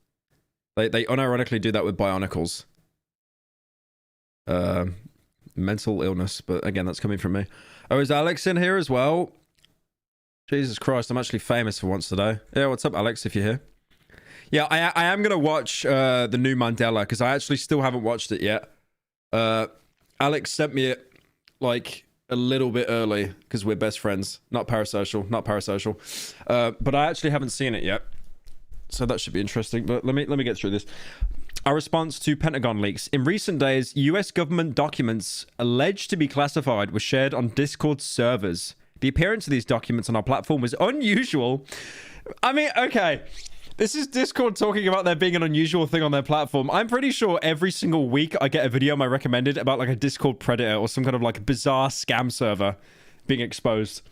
They unironically do that with Bionicles. Mental illness, but again, that's coming from me. Oh, is Alex in here as well? Jesus Christ, I'm actually famous for once today. Yeah, what's up, Alex, if you're here? Yeah, I am gonna watch the new Mandela, because I actually still haven't watched it yet. Alex sent me it, like, a little bit early, because we're best friends. Not parasocial, not parasocial. But I actually haven't seen it yet. So that should be interesting, but let me get through this. Our response to Pentagon leaks. In recent days, US government documents alleged to be classified were shared on Discord servers. The appearance of these documents on our platform was unusual. I mean, okay. This is Discord talking about there being an unusual thing on their platform. I'm pretty sure every single week I get a video on my recommended about like a Discord predator or some kind of like bizarre scam server being exposed.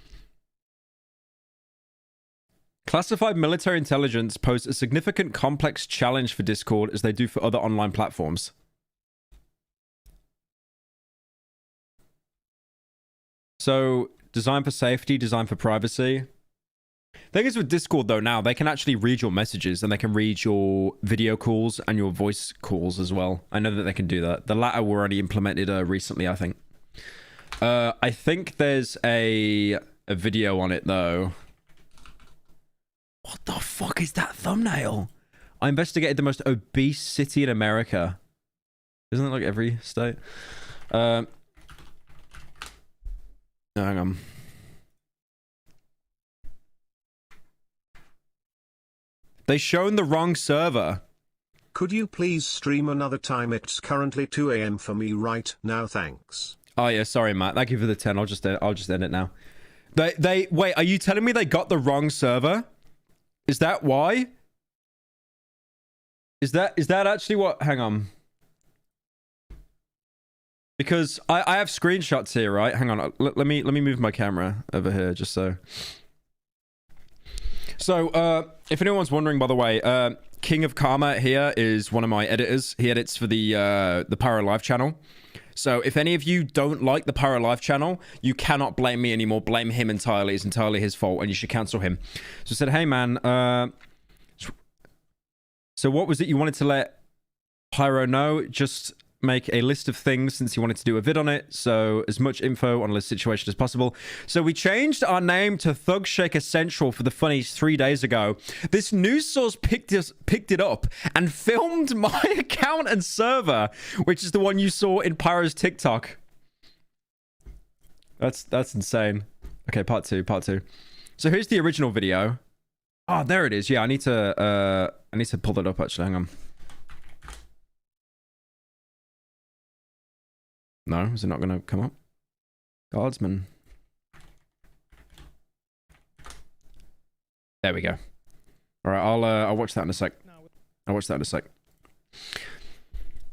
Classified military intelligence pose a significant complex challenge for Discord as they do for other online platforms. So, design for safety, design for privacy. Thing is with Discord though now, they can actually read your messages and they can read your video calls and your voice calls as well. I know that they can do that. The latter were already implemented recently, I think. I think there's a video on it though. What the fuck is that thumbnail? I investigated the most obese city in America. Isn't it like every state? No, hang on. They shown the wrong server. Could you please stream another time? It's currently 2 AM for me right now, thanks. Oh yeah, sorry Matt. Thank you for the 10. I'll just end it now. They wait, are you telling me they got the wrong server? Is that why? Is that actually what? Hang on. Because I have screenshots here, right? Hang on. Let me move my camera over here just so. So, if anyone's wondering, by the way, King of Karma here is one of my editors. He edits for the Pyro Live channel. So, if any of you don't like the Pyro Live channel, you cannot blame me anymore. Blame him entirely. It's entirely his fault, and you should cancel him. So, I said, hey, man, so what was it you wanted to let Pyro know? Just make a list of things since you wanted to do a vid on it. So, as much info on the situation as possible. So, we changed our name to Thug Shaker Central for the funnies 3 days ago. This news source picked it up and filmed my account and server, which is the one you saw in Pyro's TikTok. That's insane. Okay, part two. So here's the original video. Oh, there it is. Yeah, I need to pull that up actually. Hang on. No, is it not going to come up? Guardsman. There we go. All right, I'll watch that in a sec. I'll watch that in a sec.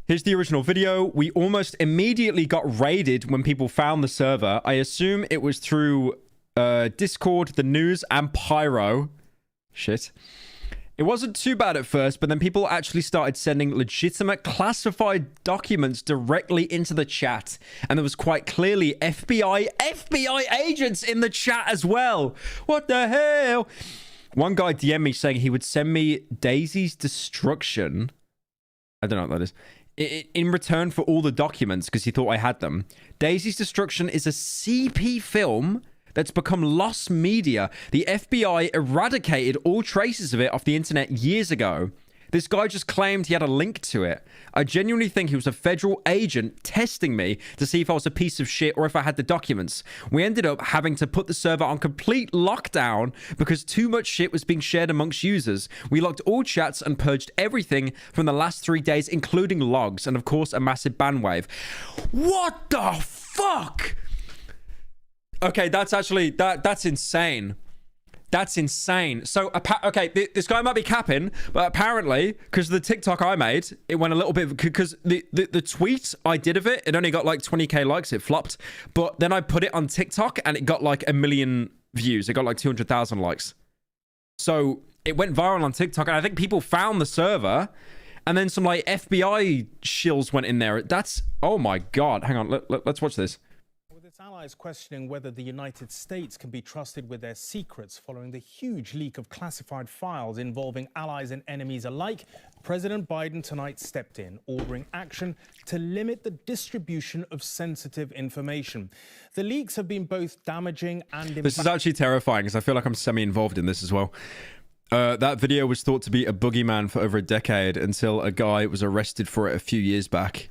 Here's the original video. We almost immediately got raided when people found the server. I assume it was through Discord, the news, and Pyro. Shit. It wasn't too bad at first, but then people actually started sending legitimate classified documents directly into the chat. And there was quite clearly FBI agents in the chat as well. What the hell? One guy DM'd me saying he would send me Daisy's Destruction. I don't know what that is. In return for all the documents, because he thought I had them. Daisy's Destruction is a CP film that's become lost media. The FBI eradicated all traces of it off the internet years ago. This guy just claimed he had a link to it. I genuinely think he was a federal agent testing me to see if I was a piece of shit or if I had the documents. We ended up having to put the server on complete lockdown because too much shit was being shared amongst users. We locked all chats and purged everything from the last 3 days, including logs, and of course a massive ban wave. What the fuck? Okay, that's actually, that's insane. That's insane. So, okay, this guy might be capping, but apparently, because of the TikTok I made, it went a little bit, because the tweet I did of it, it only got like 20k likes, it flopped. But then I put it on TikTok and it got like 1 million views. It got like 200,000 likes. So it went viral on TikTok, and I think people found the server, and then some like FBI shills went in there. That's, oh my God. Hang on, let's watch this. Allies questioning whether the United States can be trusted with their secrets following the huge leak of classified files involving allies and enemies alike. President Biden tonight stepped in, ordering action to limit the distribution of sensitive information. The leaks have been both damaging and... This is actually terrifying, because I feel like I'm semi-involved in this as well. That video was thought to be a boogeyman for over a decade until a guy was arrested for it a few years back.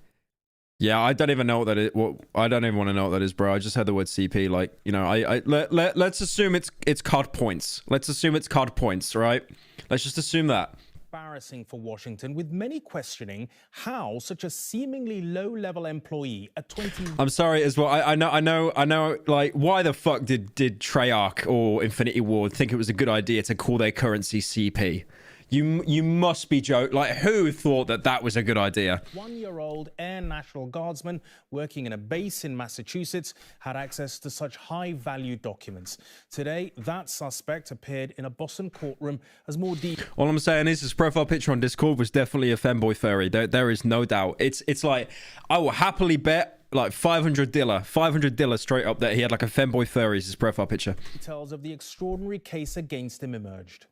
Yeah, I don't even know what that is. I don't even want to know what that is, bro. I just heard the word CP. Like, you know, let's assume it's COD points. Let's assume it's COD points, right? Let's just assume that. Embarrassing for Washington, with many questioning how such a seemingly low-level employee at 20... I'm sorry as well. I know. Like, why the fuck did Treyarch or Infinity Ward think it was a good idea to call their currency CP? You must be joking. Like, who thought that was a good idea? 1-year-old Air National Guardsman working in a base in Massachusetts had access to such high-value documents. Today, that suspect appeared in a Boston courtroom as more deep. All I'm saying is his profile picture on Discord was definitely a femboy furry. There is no doubt. It's like, I will happily bet like $500 straight up that he had like a femboy furry as his profile picture. Details of the extraordinary case against him emerged.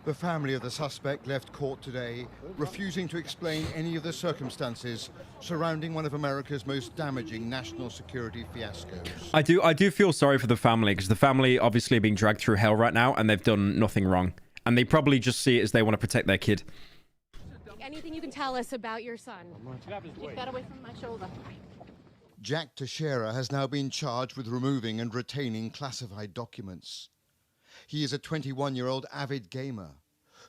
The family of the suspect left court today, refusing to explain any of the circumstances surrounding one of America's most damaging national security fiascos. I do feel sorry for the family, because the family obviously are being dragged through hell right now, and they've done nothing wrong. And they probably just see it as they want to protect their kid. Anything you can tell us about your son? Keep that away from my shoulder. Jack Teixeira has now been charged with removing and retaining classified documents. He is a 21-year-old avid gamer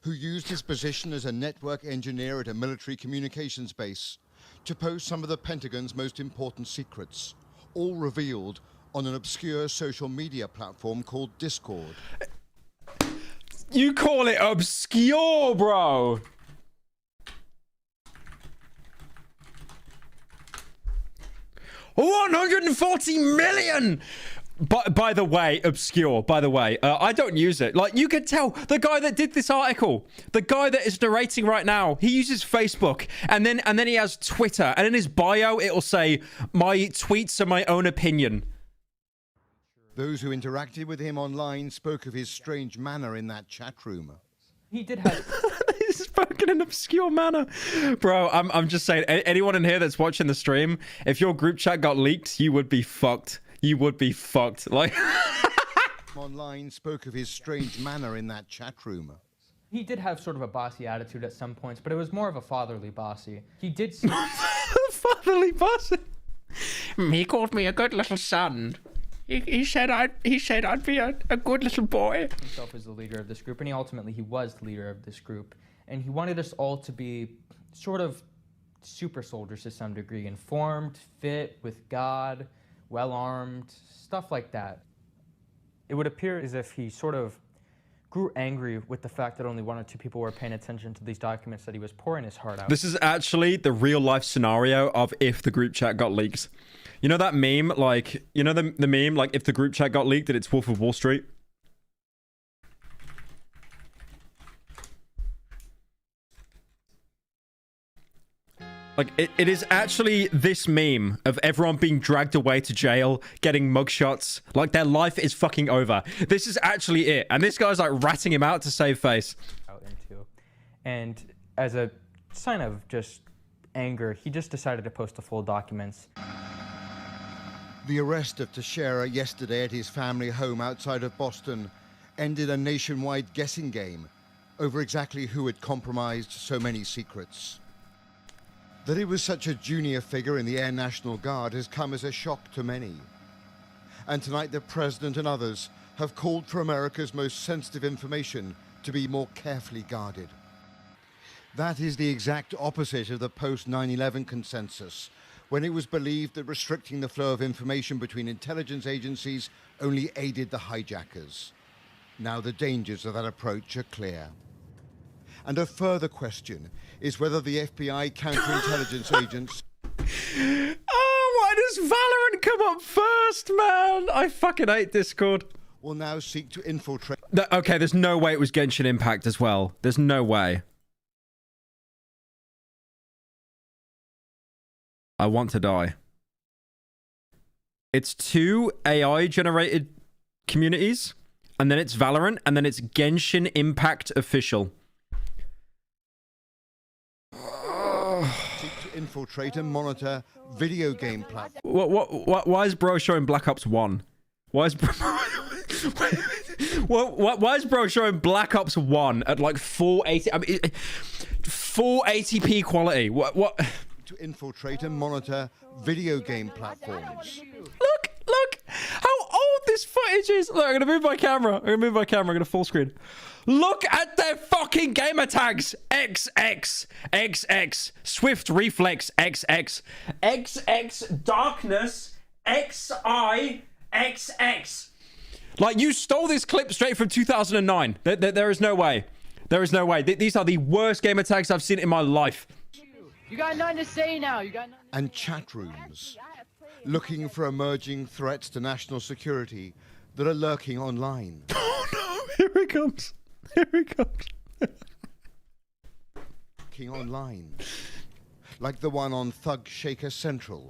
who used his position as a network engineer at a military communications base to post some of the Pentagon's most important secrets, all revealed on an obscure social media platform called Discord. You call it obscure, bro? $140 million! By the way, obscure, by the way, I don't use it. Like, you could tell the guy that did this article, the guy that is narrating right now, he uses Facebook, and then he has Twitter, and in his bio, it'll say, my tweets are my own opinion. Those who interacted with him online spoke of his strange manner in that chat room. He did have... He spoke in an obscure manner. Bro, I'm just saying, anyone in here that's watching the stream, if your group chat got leaked, you would be fucked. You would be fucked. Like, online spoke of his strange manner in that chat room. He did have sort of a bossy attitude at some points, but it was more of a fatherly bossy. He did see fatherly bossy. He called me a good little son. He said I'd be a good little boy. Himself as the leader of this group, and he was the leader of this group, and he wanted us all to be sort of super soldiers to some degree, informed, fit with God, well armed, stuff like that. It would appear as if he sort of grew angry with the fact that only 1 or 2 people were paying attention to these documents that he was pouring his heart out. This is actually the real life scenario of if the group chat got leaked. You know that meme, like, you know the meme, like if the group chat got leaked and it's Wolf of Wall Street? Like, it is actually this meme of everyone being dragged away to jail, getting mugshots, like their life is fucking over. This is actually it. And this guy's like ratting him out to save face. And as a sign of just anger, he just decided to post the full documents. The arrest of Teixeira yesterday at his family home outside of Boston ended a nationwide guessing game over exactly who had compromised so many secrets. That he was such a junior figure in the Air National Guard has come as a shock to many. And tonight the President and others have called for America's most sensitive information to be more carefully guarded. That is the exact opposite of the post-9/11 consensus, when it was believed that restricting the flow of information between intelligence agencies only aided the hijackers. Now the dangers of that approach are clear. And a further question is whether the FBI counterintelligence agents... Oh, why does Valorant come up first, man? I fucking hate Discord. ...will now seek to infiltrate... Okay, there's no way it was Genshin Impact as well. There's no way. I want to die. It's 2 AI-generated communities, and then it's Valorant, and then it's Genshin Impact official. Seek to infiltrate and monitor video game platforms. Why is bro showing Black Ops 1? Why is bro... why is bro showing Black Ops 1 at like 480... I mean, 480p quality? What? To infiltrate and monitor video game platforms. Look how old this footage is. Look, I'm gonna move my camera. I'm gonna full screen. Look at their fucking gamer tags. XX, XX, Swift Reflex, XX, XX, Darkness, XI, XX. Like, you stole this clip straight from 2009. There is no way. There is no way. These are the worst gamer tags I've seen in my life. You got nothing to say now. You got nothing. And chat rooms, looking for emerging threats to national security that are lurking online. Oh no! Here he comes. Here he comes. Lurking online, like the one on Thug Shaker Central.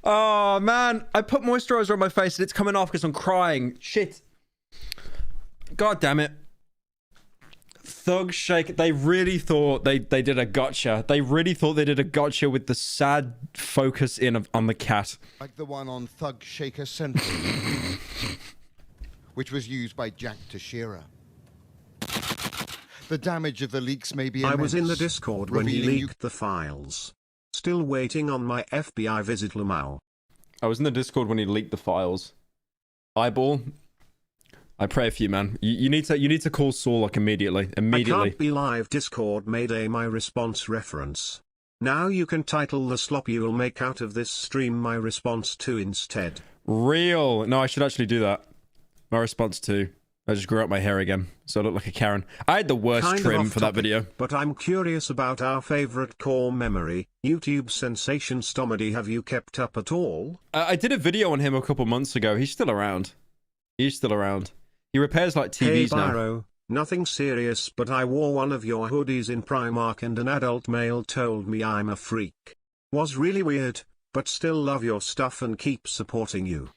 Oh man, I put moisturizer on my face and it's coming off because I'm crying. Shit. God damn it. Thug Shake, they really thought they did a gotcha. They really thought they did a gotcha with the sad focus in on the cat. Like the one on Thug Shaker Central, which was used by Jack Teixeira. The damage of the leaks may be immense. I was in the Discord when he leaked the files. Still waiting on my FBI visit Lamau. I was in the Discord when he leaked the files. Eyeball, I pray for you, man. You need to call Saul like immediately. I can't be live. Discord made a my response reference. Now you can title the slop you'll make out of this stream my response to instead. Real. No, I should actually do that. My response to. I just grew up my hair again, so I look like a Karen. I had the worst trim for that video. But I'm curious about our favorite core memory, YouTube sensation Stomedy. Have you kept up at all? I did a video on him a couple months ago. He's still around. He's still around. He repairs like TVs hey, Byro, now. Nothing serious, but I wore one of your hoodies in Primark and an adult male told me I'm a freak. Was really weird, but still love your stuff and keep supporting you.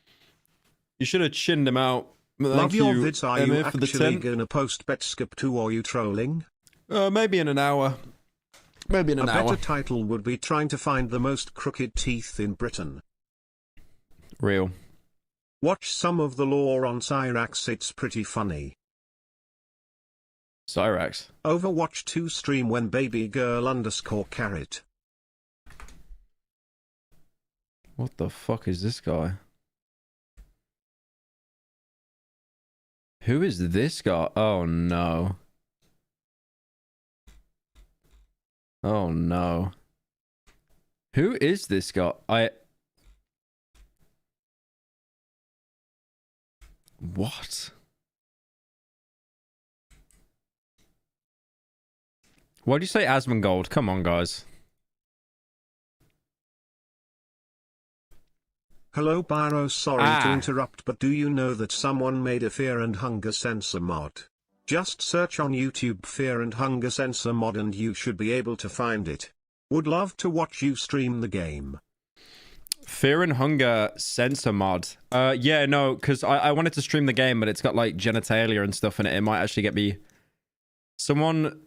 You should have chinned him out. Love your vids. Are you actually gonna post Betscape 2 or are you trolling? Maybe in an hour. Maybe in an hour. A better title would be trying to find the most crooked teeth in Britain. Real. Watch some of the lore on Cyrax, it's pretty funny. Cyrax? Overwatch 2 stream when baby girl _ carrot. What the fuck is this guy? Who is this guy? Oh no. Oh no. Who is this guy? What? Why'd you say Asmongold? Come on, guys. Hello Pyro, sorry to interrupt, but do you know that someone made a fear and hunger sensor mod? Just search on YouTube fear and hunger sensor mod and you should be able to find it. Would love to watch you stream the game. Fear and hunger sensor mod. Yeah, no, because I wanted to stream the game, but it's got like genitalia and stuff in it. It might actually get me... Someone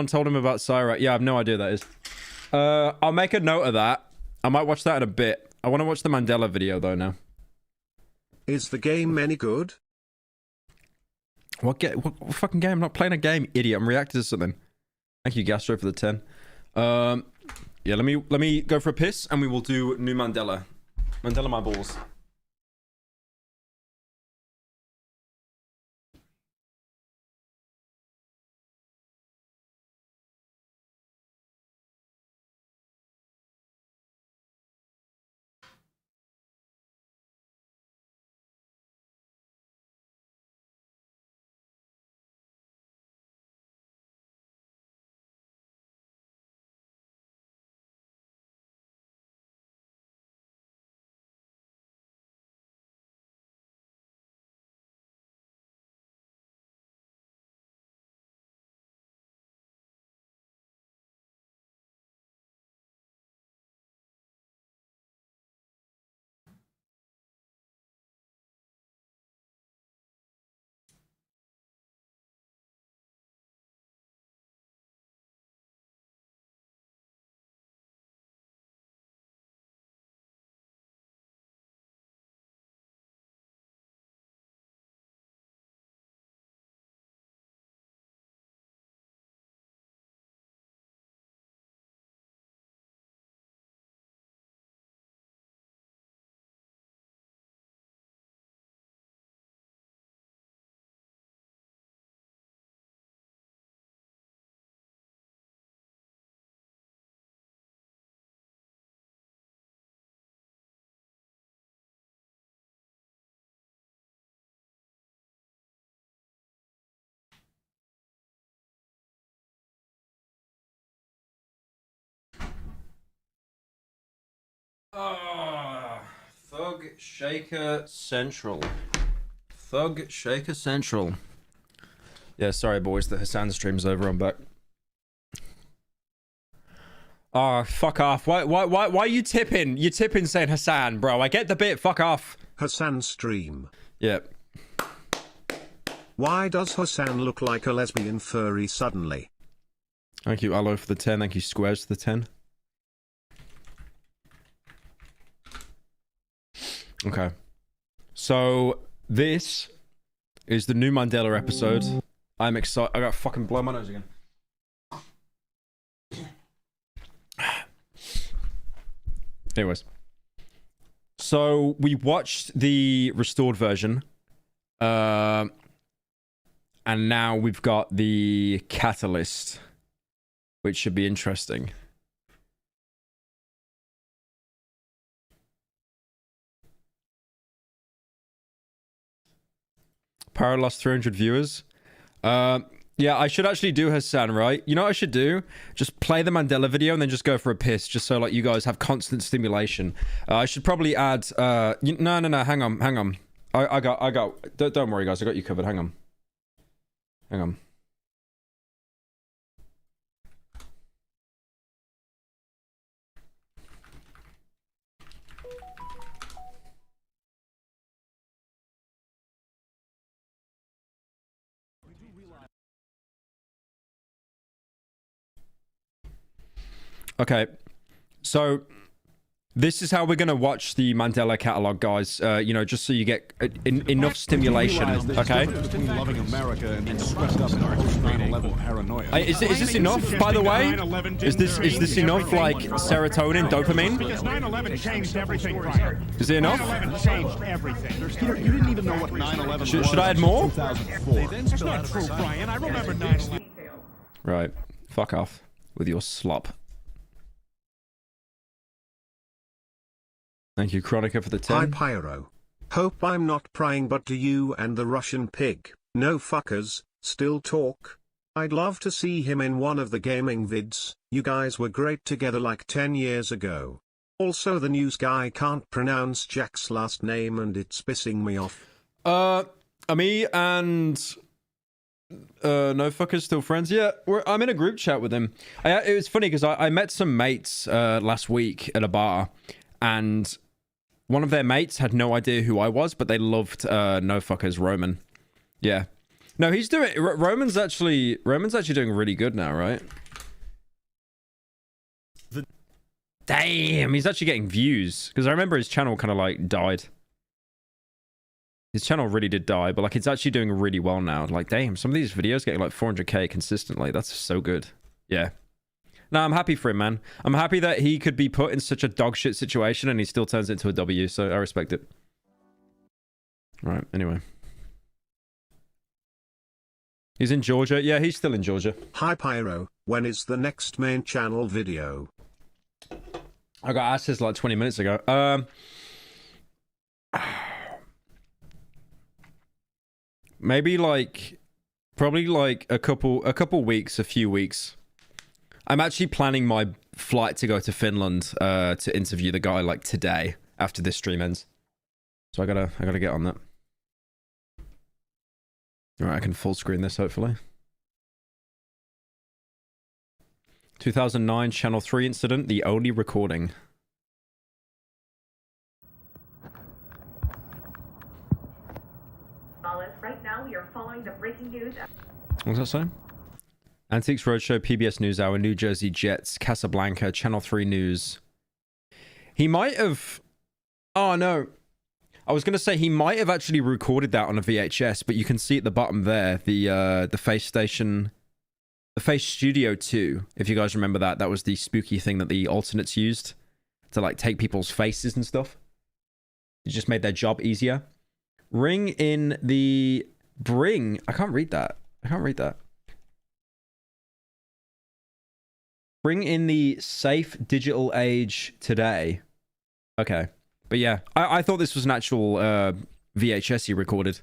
told him about Syra. Yeah, I have no idea who that is. I'll make a note of that. I might watch that in a bit. I want to watch the Mandela video though now. Is the game any good? What fucking game? I'm not playing a game, idiot. I'm reacting to something. Thank you, Gastro, for the 10. Yeah, let me go for a piss and we will do new Mandela. Mandela my balls. Thug Shaker Central. Thug Shaker Central. Yeah, sorry boys, the Hassan stream's over, I'm back. Oh, fuck off. Why are you tipping? You're tipping saying Hassan, bro. I get the bit, fuck off. Hassan stream. Yep. Why does Hassan look like a lesbian furry suddenly? Thank you, Aloe, for the 10. Thank you, Squares, for the 10. Okay. So, this is the new Mandela episode. I'm excited. I got fucking blow my nose again. Anyways. So, we watched the restored version. And now we've got the catalyst, which should be interesting. Pyro lost 300 viewers. Yeah, I should actually do Hassan, right? You know what I should do? Just play the Mandela video and then just go for a piss, just so like you guys have constant stimulation. I should probably add. No, hang on. I got. Don't worry, guys. I got you covered. Hang on. Okay, so This is how we're going to watch the Mandela catalog, guys. You know, just so you get enough stimulation, okay? Between loving America and being swept up in our 9/11 paranoia. Is this enough, by the way? Is this enough, like, serotonin, dopamine? Because 9/11 changed everything, Brian. Is it enough? 9/11 changed everything. Peter, you didn't even know what 9/11 was. Should I add more? 2004. That's not true, Brian. I remember 9/11. Right. Fuck off with your slop. Thank you, Chronica, for the 10. Hi, Pyro. Hope I'm not prying, but do you and the Russian pig, no fuckers, still talk? I'd love to see him in one of the gaming vids. You guys were great together like 10 years ago. Also, the news guy can't pronounce Jack's last name and it's pissing me off. Me and no fuckers still friends. Yeah, I'm in a group chat with him. It was funny because I met some mates last week at a bar, and one of their mates had no idea who I was, but they loved no fuckers Roman. Yeah, no, he's doing. Roman's actually doing really good now, right? Damn, he's actually getting views, because I remember his channel kind of like died. His channel really did die, but like it's actually doing really well now. Like, damn, some of these videos getting like 400k consistently. That's so good. Yeah. No, I'm happy for him, man. I'm happy that he could be put in such a dog shit situation and he still turns it into a W, so I respect it. Right, anyway. He's in Georgia. Yeah, he's still in Georgia. Hi, Pyro. When is the next main channel video? I got asked this like 20 minutes ago. Maybe like, probably like a couple weeks, a few weeks. I'm actually planning my flight to go to Finland to interview the guy like today after this stream ends. So I gotta get on that. All right, I can full screen this hopefully. 2009 Channel 3 incident, the only recording. Right now, we are following the breaking news. What's that saying? Antiques Roadshow, PBS NewsHour, New Jersey Jets, Casablanca, Channel 3 News. He might have... Oh, no. I was going to say he might have actually recorded that on a VHS, but you can see at the bottom there, the Face Station... The Face Studio 2, if you guys remember that. That was the spooky thing that the alternates used to, like, take people's faces and stuff. It just made their job easier. Ring in the... Bring... I can't read that. Bring in the safe digital age today. Okay. But yeah, I thought this was an actual VHS he recorded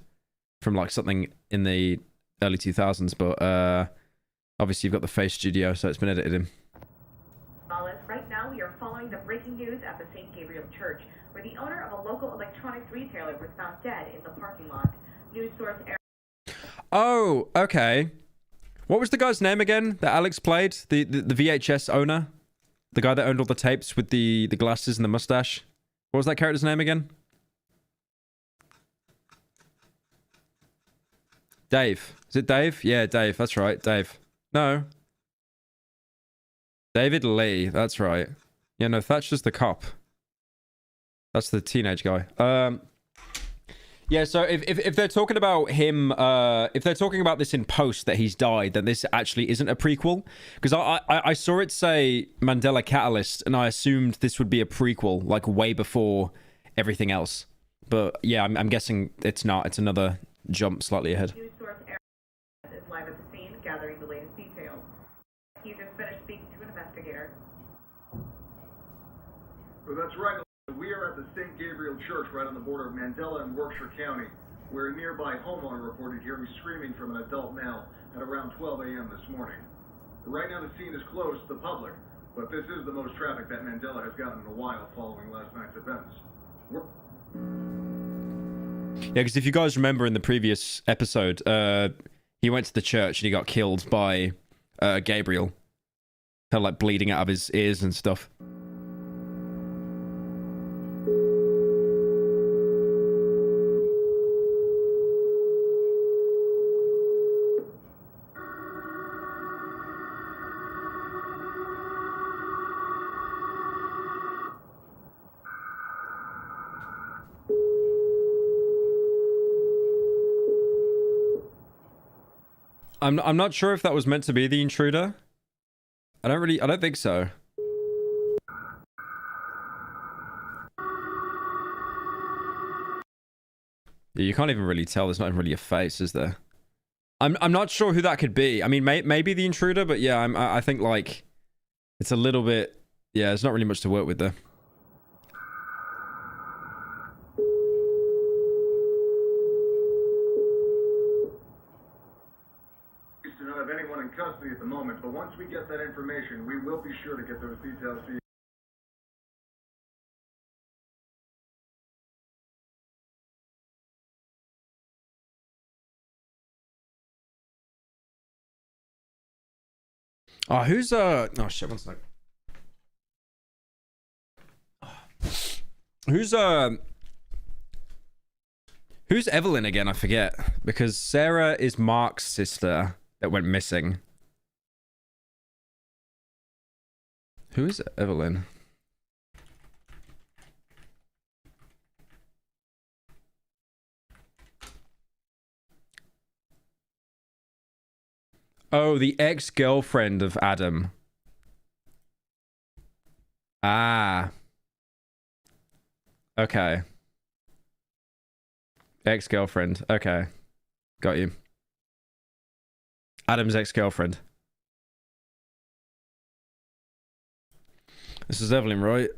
from like something in the early 2000s, but obviously you've got the Face Studio, so it's been edited in. Right now, we are following the breaking news at the St. Gabriel Church, where the owner of a local electronics retailer was found dead in the parking lot. News source... Oh, okay. What was the guy's name again that Alex played? The VHS owner? The guy that owned all the tapes with the glasses and the mustache? What was that character's name again? Dave. Is it Dave? Yeah, Dave. That's right. Dave. No. David Lee. That's right. Yeah, no, Thatcher's the cop. That's the teenage guy. Yeah, so if they're talking about him, if they're talking about this in post that he's died, then this actually isn't a prequel. Because I saw it say Mandela Catalyst, and I assumed this would be a prequel, like way before everything else. But yeah, I'm guessing it's not. It's another jump slightly ahead. News source is live at the scene, gathering the latest details. He just finished speaking to an investigator. Well, that's right. We are at the St. Gabriel Church right on the border of Mandela and Berkshire County, where a nearby homeowner reported hearing screaming from an adult male at around 12 a.m. this morning. Right now the scene is closed to the public, but this is the most traffic that Mandela has gotten in a while following last night's events. Yeah, because if you guys remember in the previous episode, he went to the church and he got killed by Gabriel. Kind of like bleeding out of his ears and stuff. I'm not sure if that was meant to be the intruder. I don't think so. Yeah, you can't even really tell. There's not even really a face, is there? I'm not sure who that could be. I mean, maybe the intruder, but yeah, I think like it's a little bit. Yeah, there's not really much to work with there. We do not have anyone in custody at the moment, but once we get that information, we will be sure to get those details to you. Oh, who's oh shit, one sec. Who's Evelyn again? I forget, because Sarah is Mark's sister that went missing. Who is Evelyn? Oh, the ex-girlfriend of Adam. Ah. Okay. Ex-girlfriend. Okay. Got you. Adam's ex-girlfriend. This is Evelyn, right?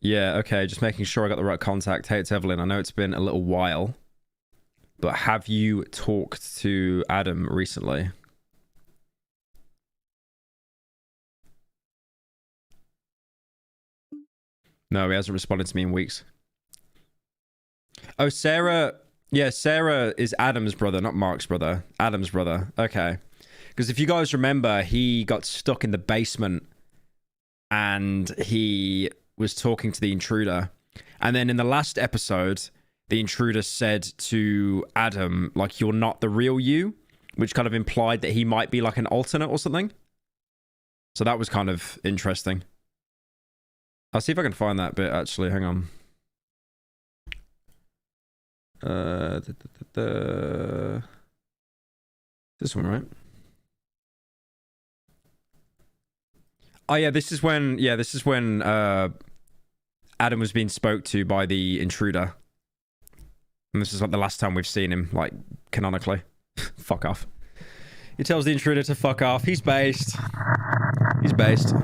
Yeah, okay. Just making sure I got the right contact. Hey, it's Evelyn. I know it's been a little while, but have you talked to Adam recently? No, he hasn't responded to me in weeks. Oh, Sarah. Yeah, Sarah is Adam's brother, not Mark's brother. Adam's brother. Okay. Because if you guys remember, he got stuck in the basement and he was talking to the intruder. And then in the last episode, the intruder said to Adam, like, you're not the real you, which kind of implied that he might be like an alternate or something. So that was kind of interesting. I'll see if I can find that bit, actually. Hang on. This one, right? Oh, yeah, this is when... Yeah, this is when Adam was being spoke to by the intruder. And this is like the last time we've seen him, like, canonically. Fuck off. He tells the intruder to fuck off. He's based. He's based.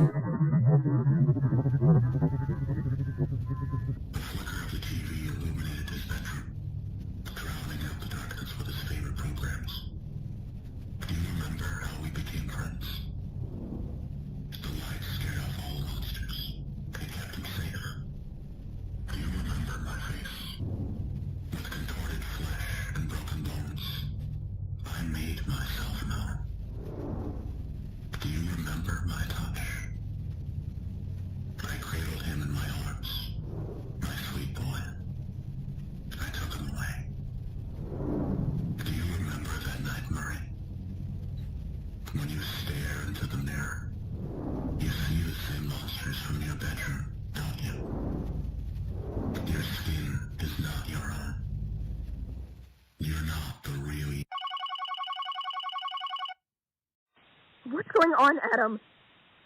What's going on, Adam?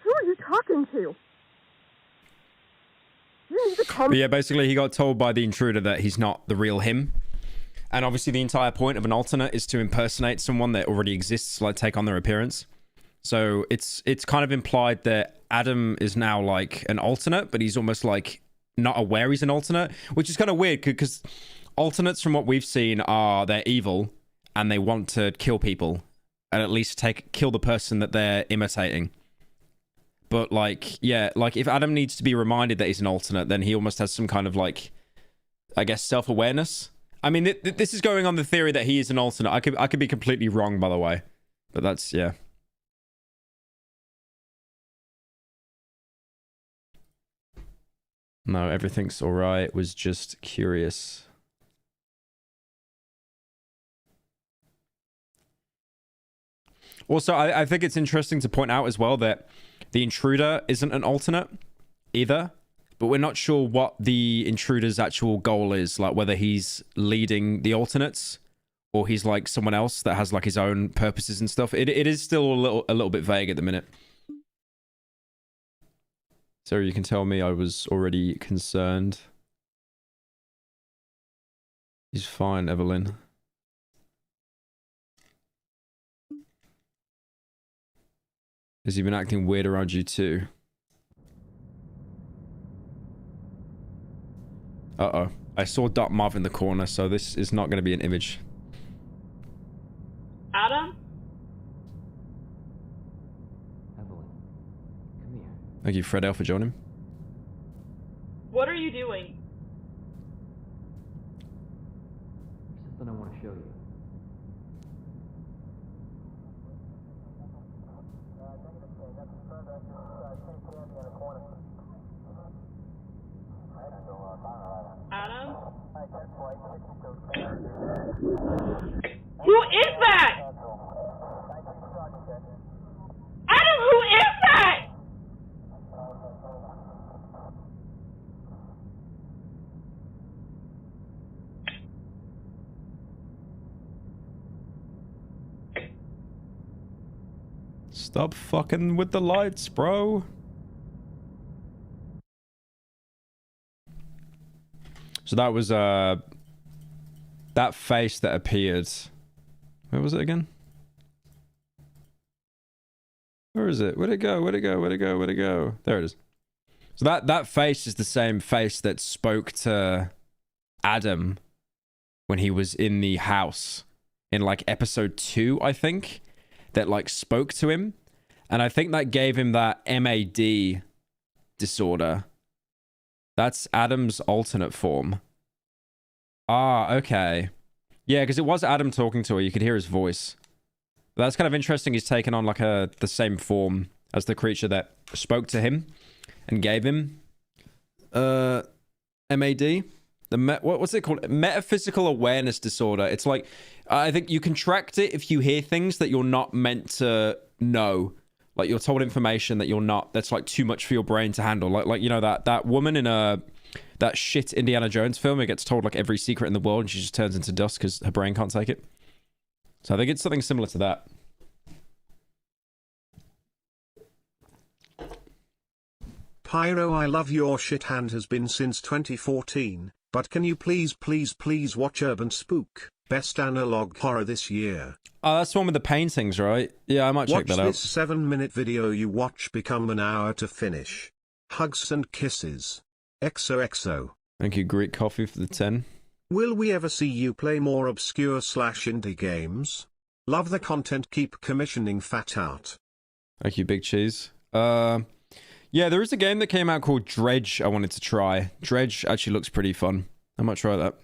Who are you talking to? You need to calm. But yeah, basically he got told by the intruder that he's not the real him. And obviously the entire point of an alternate is to impersonate someone that already exists, like take on their appearance. So it's kind of implied that Adam is now like an alternate, but he's almost like not aware he's an alternate, which is kind of weird because alternates from what we've seen are they're evil and they want to kill people. And at least kill the person that they're imitating. But like, yeah, like if Adam needs to be reminded that he's an alternate, then he almost has some kind of like, I guess, self-awareness. I mean, this is going on the theory that he is an alternate. I could be completely wrong, by the way. But that's, yeah. No, everything's all right. Was just curious. Also, I think it's interesting to point out as well that the intruder isn't an alternate either, but we're not sure what the intruder's actual goal is, like whether he's leading the alternates or he's like someone else that has like his own purposes and stuff. It is still a little bit vague at the minute. So you can tell me I was already concerned. He's fine, Evelyn. Has he been acting weird around you too? Uh-oh. I saw Dot Marv in the corner, so this is not going to be an image. Adam? Evelyn, come here. Thank you, Fred L, for joining. What are you doing? Something I want to show you. Adam? Who is that? Adam, who is that? Stop fucking with the lights, bro. So that was that face that appeared. Where was it again? Where is it? Where'd it go? Where'd it go? Where'd it go? Where'd it go? There it is. So that face is the same face that spoke to Adam when he was in the house in like episode 2, I think, that like spoke to him. And I think that gave him that MAD disorder. That's Adam's alternate form. Ah, okay. Yeah, because it was Adam talking to her. You could hear his voice. But that's kind of interesting. He's taken on like the same form as the creature that spoke to him and gave him MAD. What's it called? Metaphysical awareness disorder. It's like, I think you contract it if you hear things that you're not meant to know. Like you're told information that you're not, that's like too much for your brain to handle. Like you know, that woman in that shit Indiana Jones film who gets told like every secret in the world and she just turns into dust because her brain can't take it. So I think it's something similar to that. Pyro, I love your shit hand has been since 2014, but can you please watch Urban Spook, best analog horror this year? Oh, that's the one with the paintings, right? Yeah, I might check that out. Watch this 7-minute video you watch become an hour to finish. Hugs and kisses. XOXO. Thank you, Greek Coffee, for the 10. Will we ever see you play more obscure/indie games? Love the content, keep commissioning fat art. Thank you, Big Cheese. Yeah, there is a game that came out called Dredge I wanted to try. Dredge actually looks pretty fun. I might try that.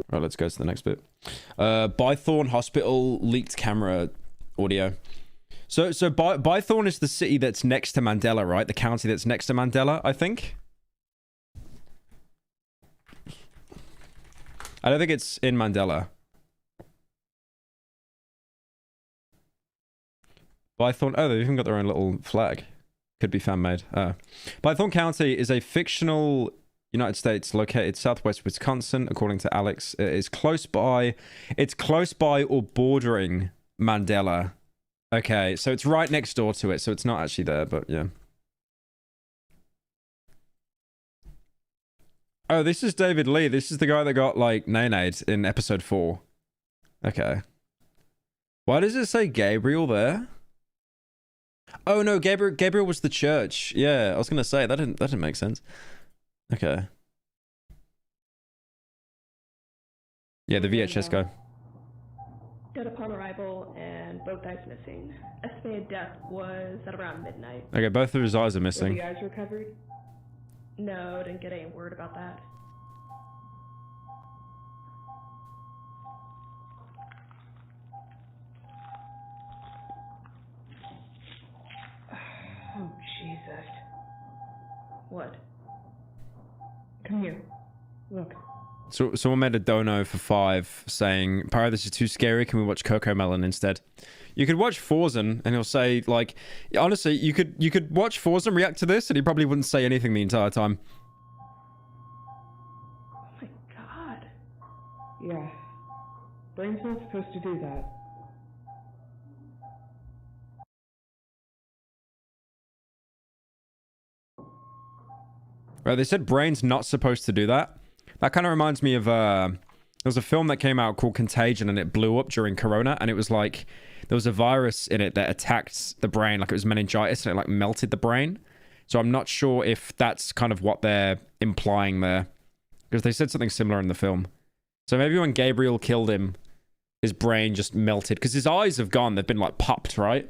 Right, let's go to the next bit. Bythorn Hospital leaked camera audio. So Bythorn is the city that's next to Mandela, right? The county that's next to Mandela, I think. I don't think it's in Mandela. Bythorn, oh, they've even got their own little flag. Could be fan-made. Bythorn County is a fictional United States located southwest Wisconsin, according to Alex. It is close by. It's close by or bordering Mandela. Okay, so it's right next door to it, so it's not actually there, but yeah. Oh, this is David Lee. This is the guy that got, like, nay-nayed in episode 4. Okay. Why does it say Gabriel there? Oh, no, Gabriel was the church. Yeah, I was going to say, that didn't make sense. Okay. Yeah, the VHS guy. Dead upon arrival, and both eyes missing. Estimated death was at around midnight. Okay, both of his eyes are Were missing. the eyes recovered? No, didn't get any word about that. Oh, Jesus. What? Come here. Look. So someone made a dono for 5 saying, Pyro, this is too scary. Can we watch Coco Melon instead? You could watch Forzen and he'll say, like, honestly, you could watch Forzen react to this and he probably wouldn't say anything the entire time. Oh my God. Yeah. Brain's not supposed to do that. Right, they said brain's not supposed to do that. That kind of reminds me of there was a film that came out called Contagion, and it blew up during Corona, and it was like there was a virus in it that attacked the brain, like it was meningitis, and it like melted the brain. So I'm not sure if that's kind of what they're implying there, because they said something similar in the film. So maybe when Gabriel killed him, his brain just melted, because his eyes have gone. They've been like popped, right?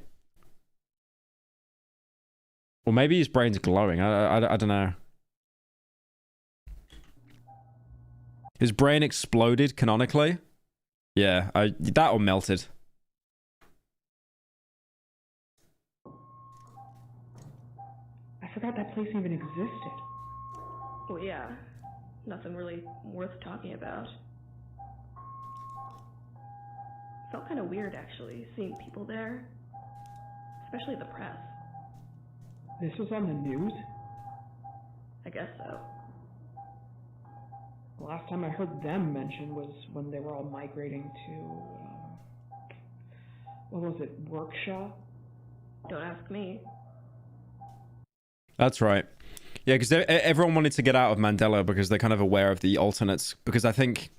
Or maybe his brain's glowing. I don't know. His brain exploded canonically. Yeah, that or melted. I forgot that place even existed. Well, yeah. Nothing really worth talking about. Felt kind of weird, actually, seeing people there. Especially the press. This was on the news? I guess so. The last time I heard them mentioned was when they were all migrating to, what was it, Workshop? Don't ask me. That's right. Yeah, because everyone wanted to get out of Mandela because they're kind of aware of the alternates. Because I think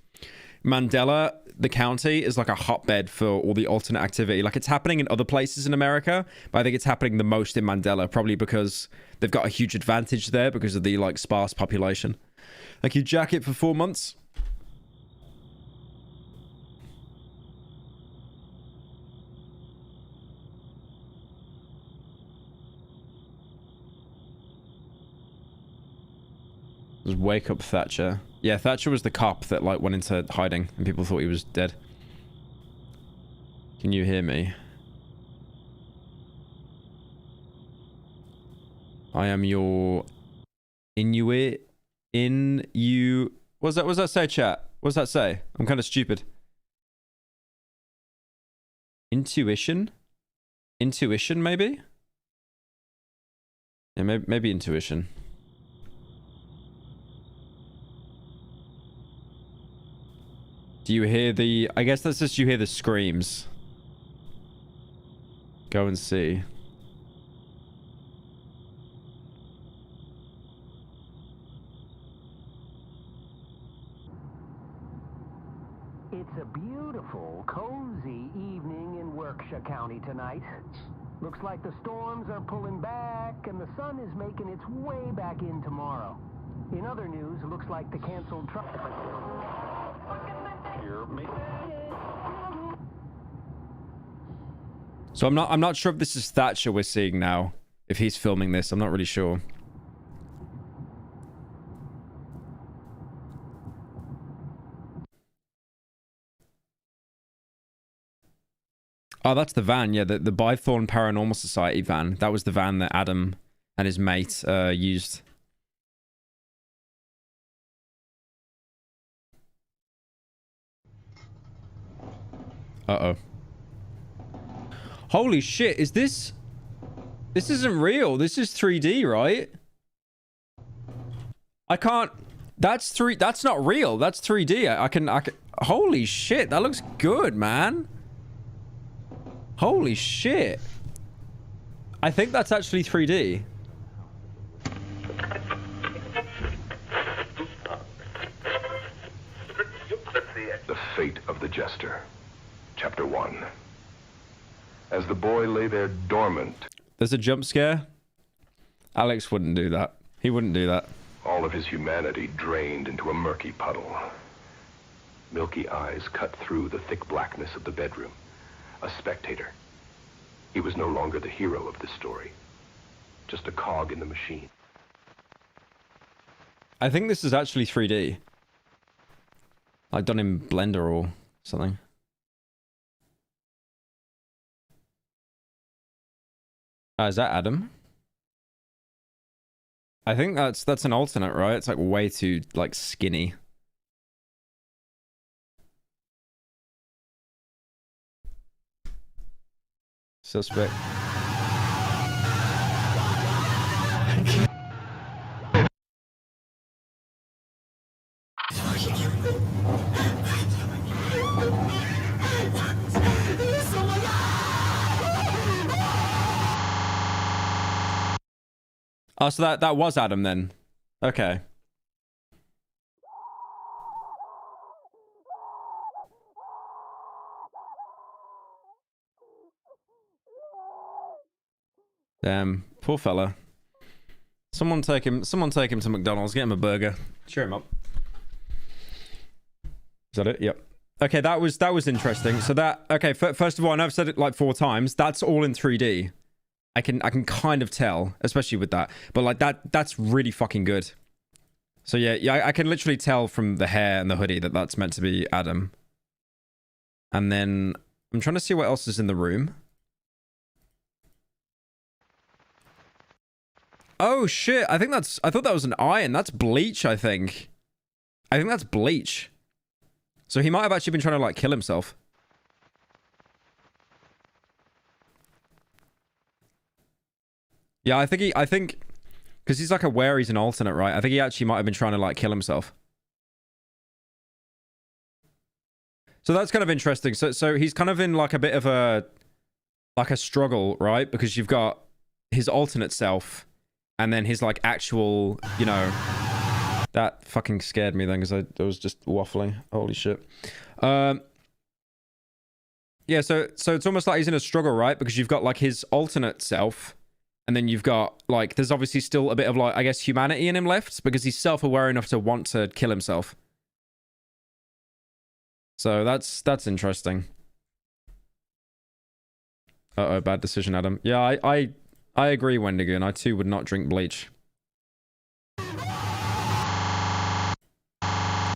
Mandela, the county, is like a hotbed for all the alternate activity. Like, it's happening in other places in America, but I think it's happening the most in Mandela, probably because they've got a huge advantage there because of the, like, sparse population. Like, you jack it for 4 months. Just wake up Thatcher. Yeah, Thatcher was the cop that, like, went into hiding and people thought he was dead. Can you hear me? I am your Inuit. What's that say, chat? What's that say? I'm kind of stupid. Intuition? Intuition, maybe? Yeah, maybe intuition. Do you hear the... I guess that's just you hear the screams. Go and see. It's a beautiful, cozy evening in Workshire County tonight. Looks like the storms are pulling back and the sun is making its way back in tomorrow. In other news, it looks like the canceled truck... So I'm not sure if this is Thatcher we're seeing now. If he's filming this, I'm not really sure. Oh, that's the van. Yeah, the Bythorn Paranormal Society van. That was the van that Adam and his mate used. Uh-oh. Holy shit, is this... This isn't real. This is 3D, right? I can't... That's not real. That's 3D. I can... Holy shit, that looks good, man. Holy shit. I think that's actually 3D. The Fate of the Jester. Chapter 1. As the boy lay there dormant... There's a jump scare? Alex wouldn't do that. He wouldn't do that. All of his humanity drained into a murky puddle. Milky eyes cut through the thick blackness of the bedroom. A spectator. He was no longer the hero of this story. Just a cog in the machine. I think this is actually 3D. Like done in Blender or something. Is that Adam? I think that's an alternate, right? It's like way too like skinny. Suspect. Oh, so that was Adam then. Okay. Damn, poor fella. Someone take him to McDonald's, get him a burger. Cheer him up. Is that it? Yep. Okay, that was interesting. So that, okay, first of all, I know I've said it like 4 times. That's all in 3D. I can kind of tell, especially with that. But like that's really fucking good. So yeah, I can literally tell from the hair and the hoodie that that's meant to be Adam. And then I'm trying to see what else is in the room. Oh shit, I thought that was an iron. That's bleach, I think. I think that's bleach. So he might have actually been trying to like kill himself. Yeah, I think because he's like aware he's an alternate, right? I think he actually might have been trying to like kill himself. So that's kind of interesting. So he's kind of in like a bit of a struggle, right? Because you've got his alternate self and then his like actual, you know, that fucking scared me then because I was just waffling. Holy shit. Yeah, so it's almost like he's in a struggle, right? Because you've got like his alternate self and then you've got like, there's obviously still a bit of like, I guess, humanity in him left because he's self-aware enough to want to kill himself. So that's interesting. Uh-oh, bad decision, Adam. Yeah, I agree, Wendigo, and I too would not drink bleach.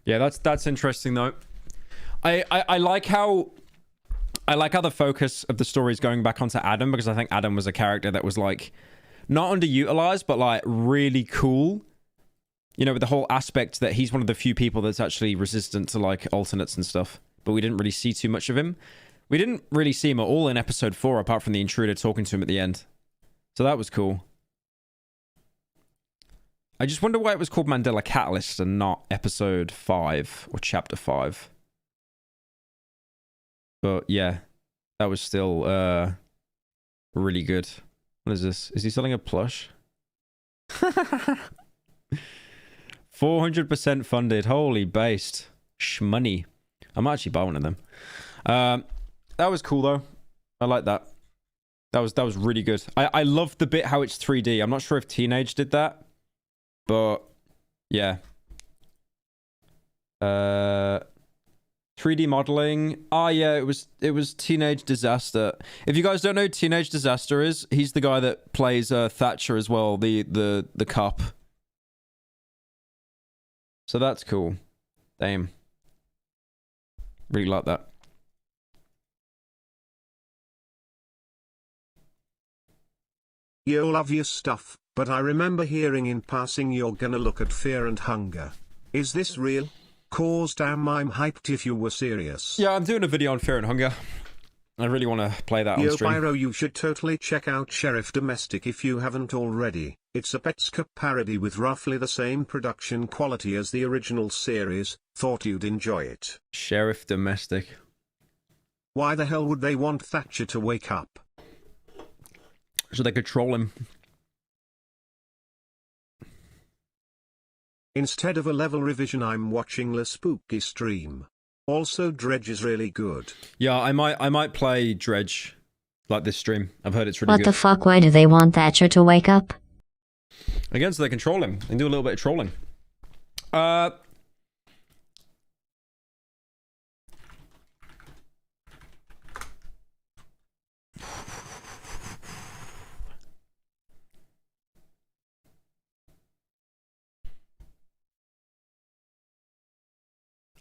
Yeah, that's interesting though. I like how the focus of the story is going back onto Adam because I think Adam was a character that was like not underutilized but like really cool. You know, with the whole aspect that he's one of the few people that's actually resistant to like alternates and stuff. But we didn't really see too much of him. We didn't really see him at all in episode 4 apart from the intruder talking to him at the end. So that was cool. I just wonder why it was called Mandela Catalyst and not episode 5 or chapter 5. But yeah, that was still really good. What is this? Is he selling a plush? 400% funded. Holy based. Shmoney. I might actually buy one of them. That was cool though. I like that. That was really good. I love the bit how it's 3D. I'm not sure if Teenage did that. But yeah. 3D modeling. Oh yeah, it was Teenage Disaster. If you guys don't know who Teenage Disaster is, he's the guy that plays Thatcher as well, the cop. So that's cool. Damn. Really like that. Yo, love your stuff, but I remember hearing in passing you're gonna look at Fear and Hunger. Is this real? Cause damn, I'm hyped if you were serious. Yeah, I'm doing a video on Fear and Hunger. I really want to play that on stream. Yo, Pyro, you should totally check out Sheriff Domestic if you haven't already. It's a Petscop parody with roughly the same production quality as the original series. Thought you'd enjoy it. Sheriff Domestic. Why the hell would they want Thatcher to wake up? So they could troll him. Instead of a level revision, I'm watching the spooky stream. Also, Dredge is really good. Yeah, I might play Dredge like this stream. I've heard it's really good. What the fuck? Why do they want Thatcher to wake up? Again, so they can troll him and do a little bit of trolling.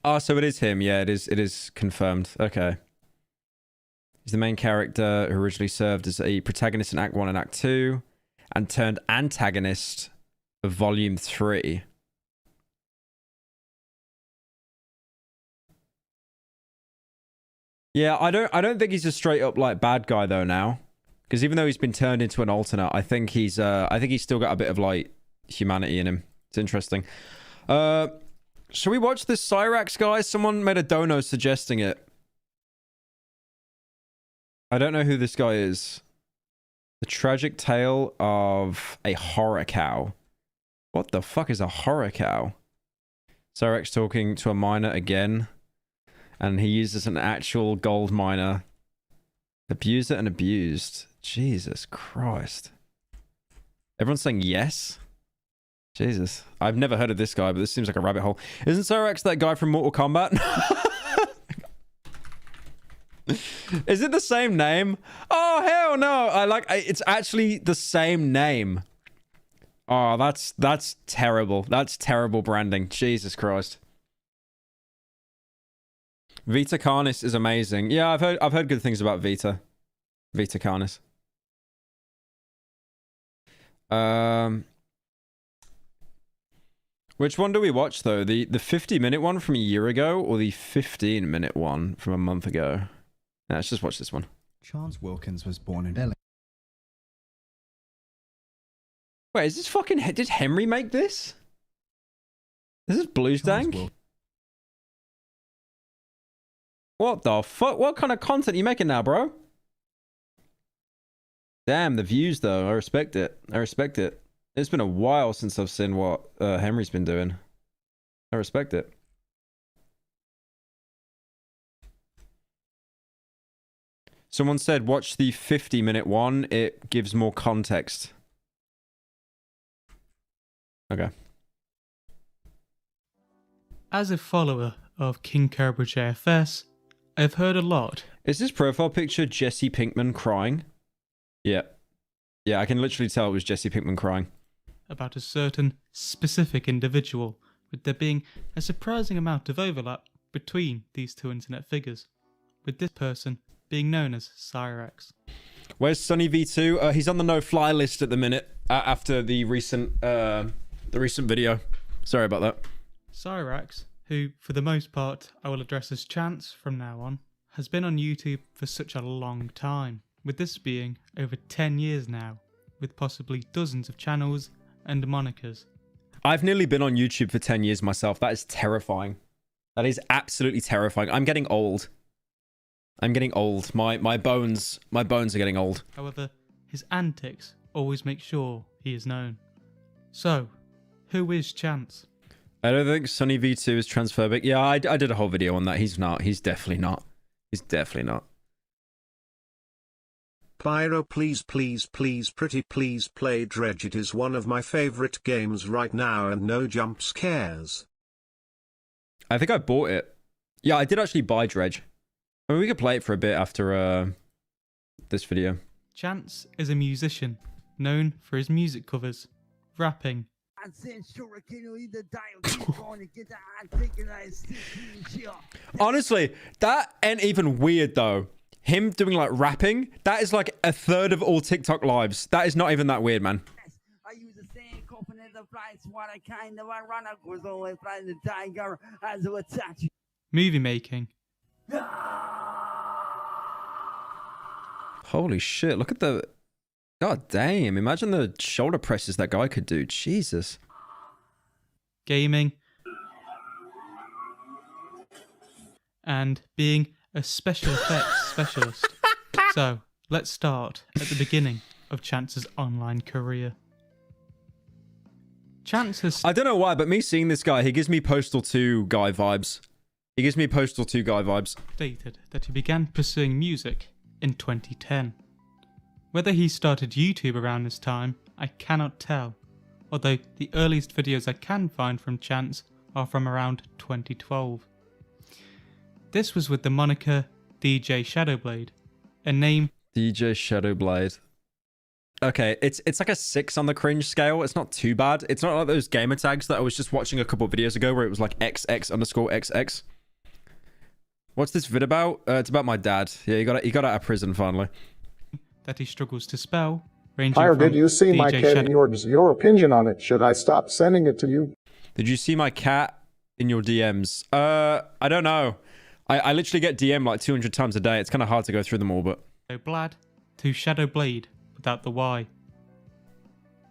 Oh, so it is him. Yeah, it is confirmed. Okay. He's the main character who originally served as a protagonist in Act 1 and Act 2 and turned antagonist of Volume 3. Yeah, I don't think he's a straight up like bad guy though now. Because even though he's been turned into an alternate, I think he's still got a bit of like humanity in him. It's interesting. Should we watch this Cyrax, guys? Someone made a dono suggesting it. I don't know who this guy is. The tragic tale of a horror cow. What the fuck is a horror cow? Cyrex talking to a miner again. And he uses an actual gold miner. Abuser and abused. Jesus Christ. Everyone's saying yes? Jesus. I've never heard of this guy, but this seems like a rabbit hole. Isn't Cyrex that guy from Mortal Kombat? Is it the same name? Oh, hell no. It's actually the same name. Oh, that's terrible. That's terrible branding. Jesus Christ. Vita Carnis is amazing. Yeah, I've heard good things about Vita Carnis. Which one do we watch though? The 50-minute one from a year ago or the 15-minute one from a month ago? Nah, let's just watch this one. Charles Wilkins was born in LA. Wait, is this fucking... Did Henry make this? This is Blues Dank? What the fuck? What kind of content are you making now, bro? Damn, the views though. I respect it. I respect it. It's been a while since I've seen what Henry's been doing. I respect it. Someone said watch the 50-minute one. It gives more context. Okay. As a follower of King Cobra JFS, I've heard a lot. Is this profile picture Jesse Pinkman crying? Yeah. Yeah, I can literally tell it was Jesse Pinkman crying. About a certain specific individual, with there being a surprising amount of overlap between these two internet figures, with this person being known as Cyrex. Where's Sonny V2? He's on the no-fly list at the minute after the recent video. Sorry about that. Cyrex, who for the most part I will address as Chance from now on, has been on YouTube for such a long time, with this being over 10 years now, with possibly dozens of channels and monikers. I've nearly been on YouTube for 10 years myself. That is terrifying. That is absolutely terrifying. I'm getting old. I'm getting old. My bones are getting old. However, his antics always make sure he is known. So, who is Chance? I don't think Sonny V2 is transphobic. Yeah, I did a whole video on that. He's not. He's definitely not. He's definitely not. Pyro, please pretty please play Dredge. It is one of my favorite games right now and no jump scares. I think I bought it. Yeah, I did actually buy Dredge. I mean, we could play it for a bit after this video. Chance is a musician, known for his music covers, rapping, honestly, that ain't even weird though. Him doing like rapping, that is like a third of all TikTok lives. That is not even that weird, man. movie making. Holy shit, look at the... God damn, imagine the shoulder presses that guy could do. Jesus. Gaming. And being a special effects specialist. So, let's start at the beginning of Chance's online career. Chance has... I don't know why, but me seeing this guy, he gives me Postal 2 guy vibes. He gives me Postal 2 guy vibes. Stated that he began pursuing music in 2010. Whether he started YouTube around this time, I cannot tell, although the earliest videos I can find from Chance are from around 2012. This was with the moniker DJ Shadowblade, a name... DJ Shadowblade. Okay, it's like a 6 on the cringe scale. It's not too bad. It's not like those gamer tags that I was just watching a couple of videos ago where it was like XX_XX. What's this vid about? It's about my dad. Yeah, he got out of prison finally. That he struggles to spell. Ranging Pyro, from did you see my cat in your opinion on it? Should I stop sending it to you? Did you see my cat in your DMs? I don't know. I literally get DM like 200 times a day. It's kind of hard to go through them all, but... Blad to Shadowblade without the Y.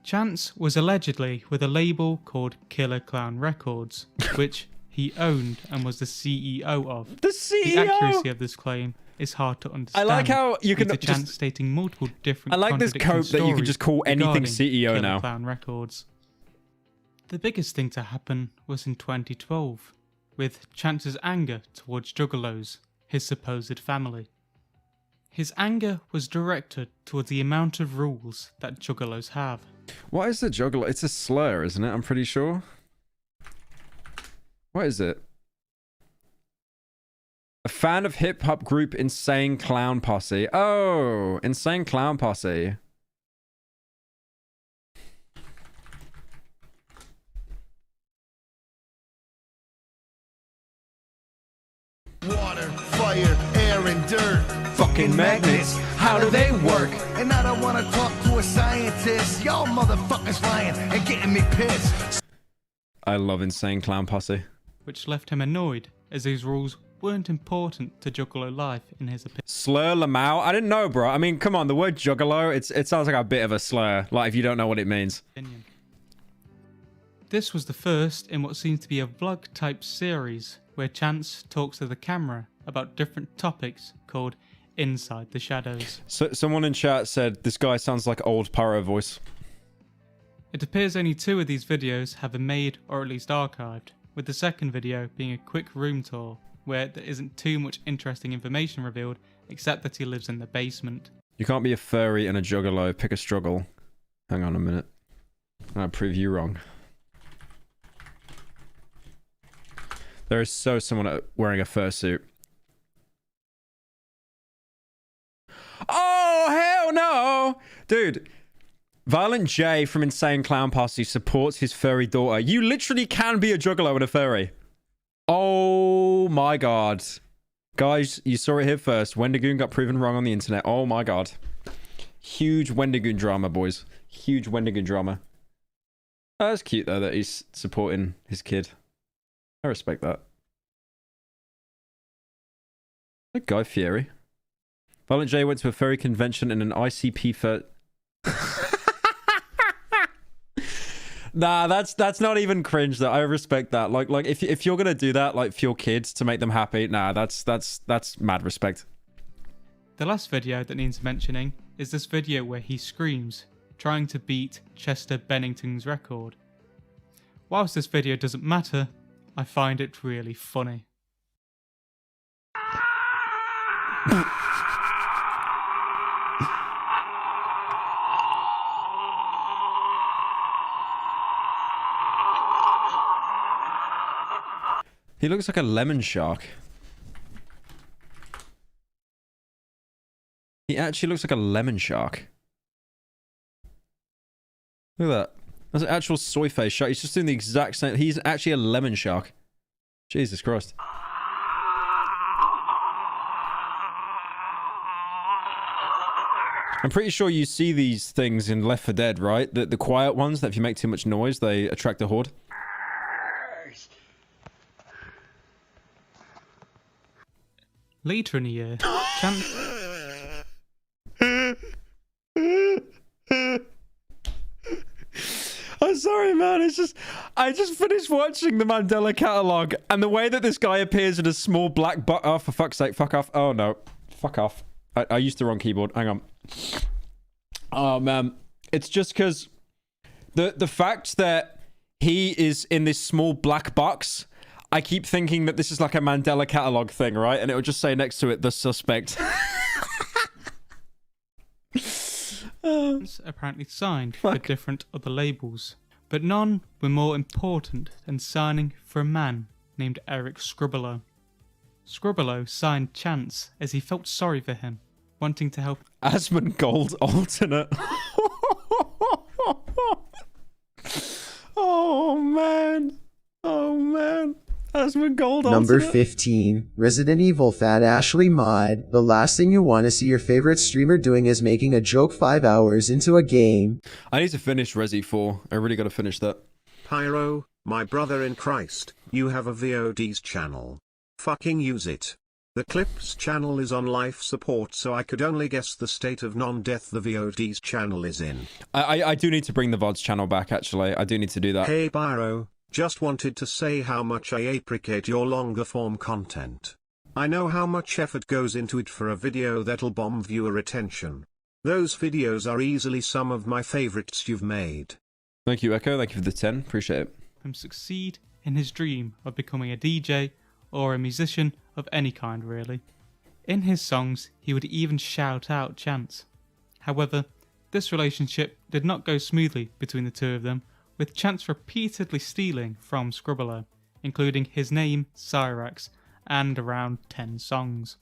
Chance was allegedly with a label called Killer Clown Records, which he owned and was the CEO of. The CEO? The accuracy of this claim is hard to understand. I like how you can due to Chance just stating multiple different I like this cope that you can just call anything CEO now. Clown Records. The biggest thing to happen was in 2012, with Chance's anger towards Juggalos, his supposed family. His anger was directed towards the amount of rules that Juggalos have. What is the Juggalo? It's a slur, isn't it? I'm pretty sure. What is it? A fan of hip-hop group Insane Clown Posse. Oh, Insane Clown Posse. Water, fire, air, and dirt. Fucking magnets, how do they work? And I don't want to talk to a scientist. Y'all motherfuckers lying and getting me pissed. I love Insane Clown Posse. Which left him annoyed, as these rules weren't important to Juggalo life in his opinion. Slur Lamau? I didn't know, bro. I mean, come on, the word Juggalo, it sounds like a bit of a slur, like if you don't know what it means. This was the first in what seems to be a vlog-type series, where Chance talks to the camera about different topics called Inside the Shadows. So, someone in chat said, this guy sounds like old Pyro voice. It appears only 2 of these videos have been made or at least archived, with the second video being a quick room tour, where there isn't too much interesting information revealed, except that he lives in the basement. You can't be a furry and a Juggalo, pick a struggle. Hang on a minute. I'll prove you wrong. There is someone wearing a fursuit. Oh, hell no! Dude, Violent J from Insane Clown Posse supports his furry daughter. You literally can be a Juggalo and a furry. Oh my god. Guys, you saw it here first. Wendigoon got proven wrong on the internet. Oh my god. Huge Wendigoon drama, boys. Huge Wendigoon drama. Oh, that's cute, though, that he's supporting his kid. I respect that. That Guy Fieri. Violent J went to a furry convention in an ICP for... Nah, that's not even cringe, though. I respect that. Like if you're gonna do that, like, for your kids to make them happy, nah, that's mad respect. The last video that needs mentioning is this video where he screams, trying to beat Chester Bennington's record. Whilst this video doesn't matter, I find it really funny. He looks like a lemon shark. He actually looks like a lemon shark. Look at that. That's an actual soy face shark. He's just doing the exact same. He's actually a lemon shark. Jesus Christ. I'm pretty sure you see these things in Left 4 Dead, right? The quiet ones, that if you make too much noise, they attract a horde. Later in the year, Chance... I'm sorry, man. It's just... I just finished watching the Mandela catalogue, and the way that this guy appears in a small black box... Oh, for fuck's sake. Fuck off. Oh, no. Fuck off. I used the wrong keyboard. Hang on. Oh, man. It's just because... The fact that he is in this small black box... I keep thinking that this is like a Mandela catalogue thing, right? And it would just say next to it, the suspect. apparently signed for different other labels, but none were more important than signing for a man named Eric Scribbalo. Scribbalo signed Chance as he felt sorry for him, wanting to help. Asmongold alternate. Oh man. Oh man. Asmongold Number alternate. 15, Resident Evil Fat Ashley Mod. The last thing you want to see your favorite streamer doing is making a joke 5 hours into a game. I need to finish Resi 4. I really got to finish that. Pyro, my brother in Christ, you have a VODs channel. Fucking use it. The Clips channel is on life support, so I could only guess the state of non-death the VODs channel is in. I do need to bring the VODs channel back, actually. I do need to do that. Hey Pyro, just wanted to say how much I appreciate your longer form content. I know how much effort goes into it for a video that'll bomb viewer attention. Those videos are easily some of my favorites you've made. Thank you, Echo. Thank you for the 10. Appreciate it. Him succeed in his dream of becoming a DJ or a musician of any kind, really. In his songs, he would even shout out Chance. However, this relationship did not go smoothly between the two of them, with Chance repeatedly stealing from Scribbler, including his name, Cyrax, and around 10 songs.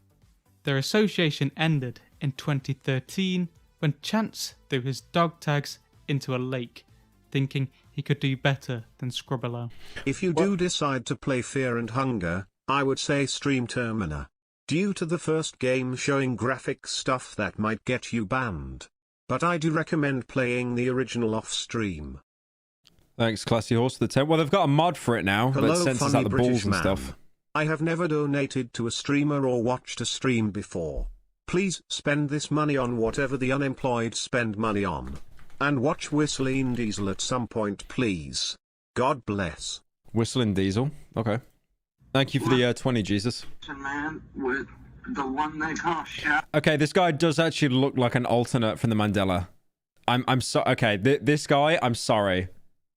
Their association ended in 2013 when Chance threw his dog tags into a lake, thinking he could do better than Scribbler. If you do decide to play Fear and Hunger, I would say stream Termina. Due to the first game showing graphic stuff that might get you banned. But I do recommend playing the original off stream. Thanks, Classy Horse, for the 10. Well, they've got a mod for it now that censors out the balls and stuff. I have never donated to a streamer or watched a stream before. Please spend this money on whatever the unemployed spend money on. And watch Whistling Diesel at some point, please. God bless. Whistling Diesel? Okay. Thank you for the 20, Jesus. Man with the one they call Shaq. Okay, this guy does actually look like an alternate from the Mandela. I'm so okay. This guy, I'm sorry.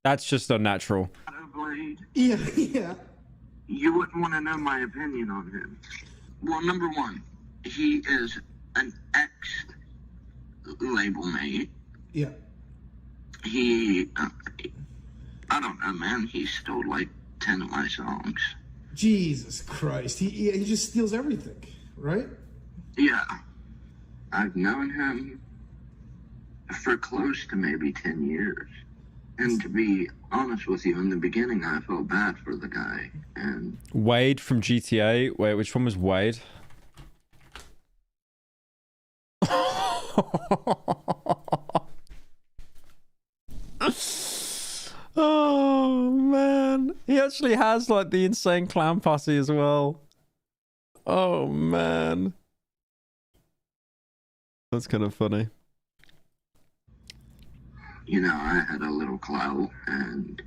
That's just unnatural. Yeah. You wouldn't want to know my opinion on him. Well, number one, he is an ex-label mate. Yeah. He, I don't know, man. He stole like 10 of my songs. Jesus Christ. He just steals everything, right? Yeah. I've known him for close to maybe 10 years. And to be honest with you, in the beginning, I felt bad for the guy. And Wade from GTA. Wait, which one was Wade? Oh, man. He actually has, like, the insane clown posse as well. Oh, man. That's kind of funny. you know, I had a little clout, and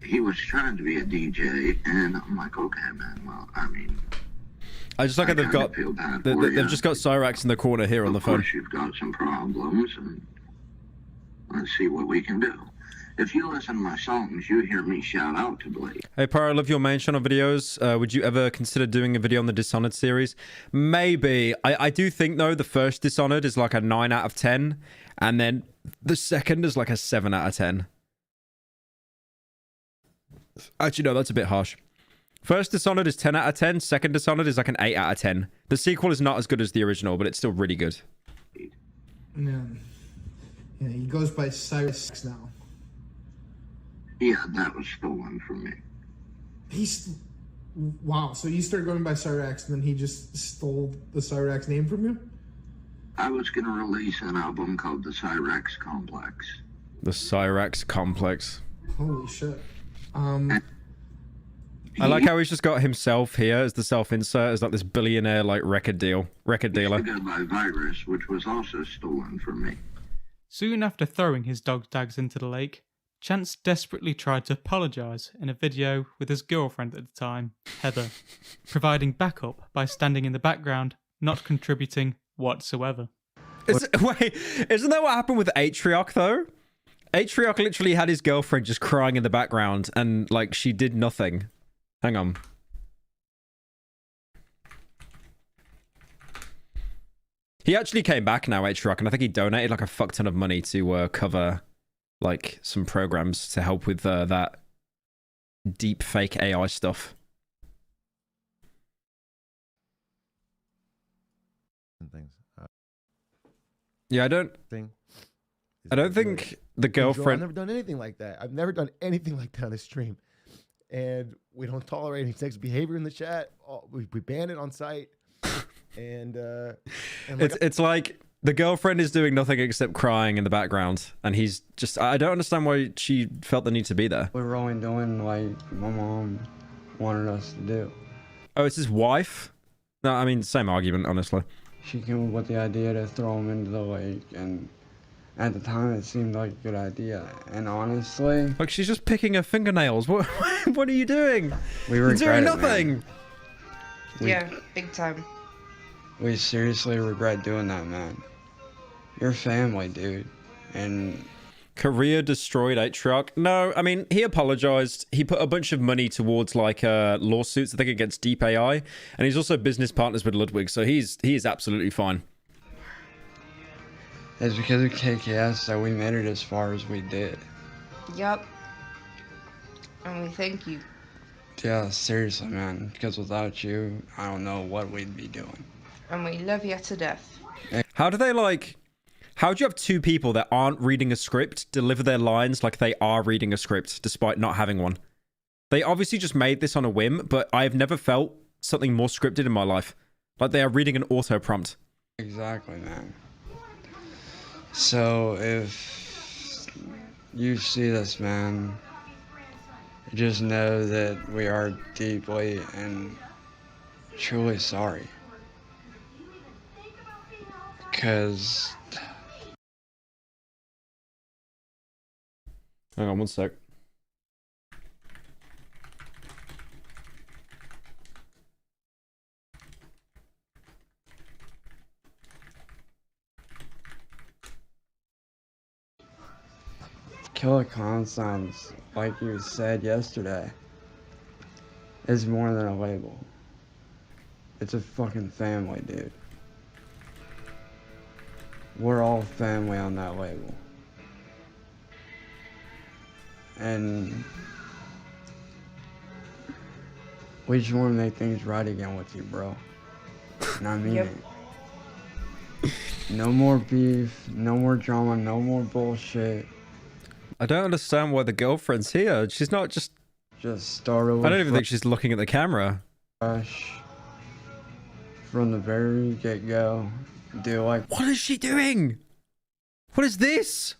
he was trying to be a DJ, and I'm like, okay, man, well, I mean, I just like how they've got, they've just got Cyrax in the corner here on the phone. of course you've got some problems, and let's see what we can do. If you listen to my songs, you hear me shout out to Blake. Hey, Pyro, I love your main channel videos. Would you ever consider doing a video on the Dishonored series? Maybe. I do think, though, the first Dishonored is like a 9 out of 10, and then the second is like a 7 out of 10. Actually, no, that's a bit harsh. First Dishonored is 10 out of 10. Second Dishonored is like an 8 out of 10. The sequel is not as good as the original, but it's still really good. Yeah, he goes by Cyrus now. Yeah, that was the one for me. Wow, so you started going by Cyrax, and then he just stole the Cyrax name from you? I was going to release an album called The Cyrax Complex. The Cyrax Complex. Holy shit. I like how he's just got himself here as the self-insert, as like this billionaire like record dealer. Go by Virus, which was also stolen from me. Soon after throwing his dog tags into the lake, Chance desperately tried to apologise in a video with his girlfriend at the time, Heather, providing backup by standing in the background, not contributing whatsoever. Wait, isn't that what happened with Atrioc, though? Atrioc literally had his girlfriend just crying in the background, and, like, she did nothing. Hang on. He actually came back now, Atrioc, and I think he donated, like, a fuck ton of money to cover, like, some programs to help with that deep fake AI stuff. Things. Yeah, I don't think the girlfriend... I've never done anything like that. I've never done anything like that on a stream. And we don't tolerate any sex behavior in the chat. We ban it on site. And it's like the girlfriend is doing nothing except crying in the background, and he's just... I don't understand why she felt the need to be there. We were only doing like my mom wanted us to do. Oh, it's his wife? No, I mean, same argument, honestly. She came up with the idea to throw him into the lake, and at the time it seemed like a good idea. And honestly... Like, she's just picking her fingernails. What are you doing? We You're doing regret it, nothing. man. Yeah, big time. We seriously regret doing that, man. You're family, dude. And Korea destroyed 8-Truck. No, I mean, he apologized. He put a bunch of money towards like lawsuits, I think, against Deep AI, and he's also business partners with Ludwig, so he is absolutely fine. it's because of KKS that we made it as far as we did. Yup. And we thank you. Yeah, seriously, man. Because without you, I don't know what we'd be doing. And we love you to death. How do they like... How do you have two people that aren't reading a script deliver their lines like they are reading a script despite not having one? They obviously just made this on a whim, but I have never felt something more scripted in my life. Like they are reading an auto prompt. Exactly, man. So if you see this, man, just know that we are deeply and truly sorry. Because... Hang on one sec. Killer Khan sounds, like you said yesterday, is more than a label. It's a fucking family, dude. We're all family on that label. And we just want to make things right again with you, bro. And I mean it. No more beef, no more drama, no more bullshit. I don't understand why the girlfriend's here. She's not just... Just start over. I don't even think she's looking at the camera. Fresh. From the very get-go. Do like... What is she doing? What is this?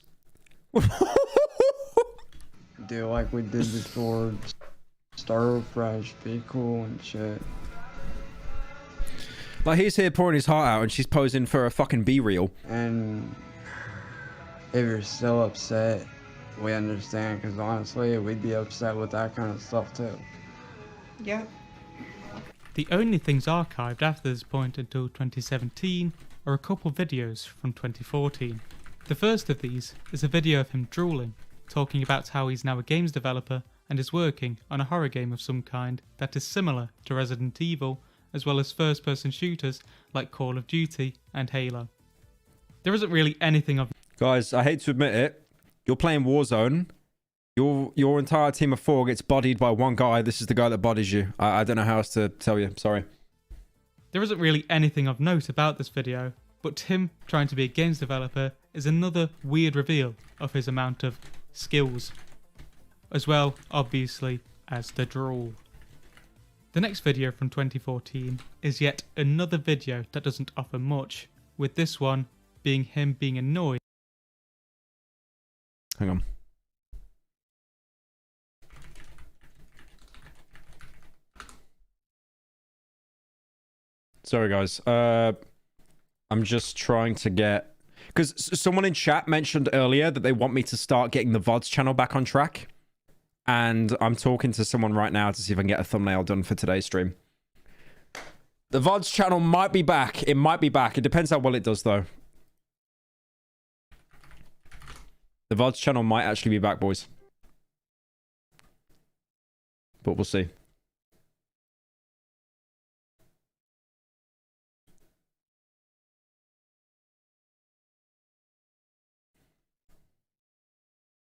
Do like we did before. Start over fresh, be cool and shit. Like he's here pouring his heart out and she's posing for a fucking B-reel. And if you're still upset, we understand, because honestly, we'd be upset with that kind of stuff too. Yeah. The only things archived after this point until 2017 are a couple videos from 2014. The first of these is a video of him drooling, talking about how he's now a games developer and is working on a horror game of some kind that is similar to Resident Evil, as well as first-person shooters like Call of Duty and Halo. There isn't really anything of... Guys, I hate to admit it, you're playing Warzone. Your entire team of 4 gets bodied by one guy. This is the guy that bodies you. I don't know how else to tell you. Sorry. There isn't really anything of note about this video, but him trying to be a games developer is another weird reveal of his amount of skills. As well, obviously, as the drool. The next video from 2014 is yet another video that doesn't offer much, with this one being him being annoyed. Hang on. Sorry, guys. I'm just trying to get... Because someone in chat mentioned earlier that they want me to start getting the VODs channel back on track. And I'm talking to someone right now to see if I can get a thumbnail done for today's stream. The VODs channel might be back. It might be back. It depends how well it does, though. The VODs channel might actually be back, boys. But we'll see.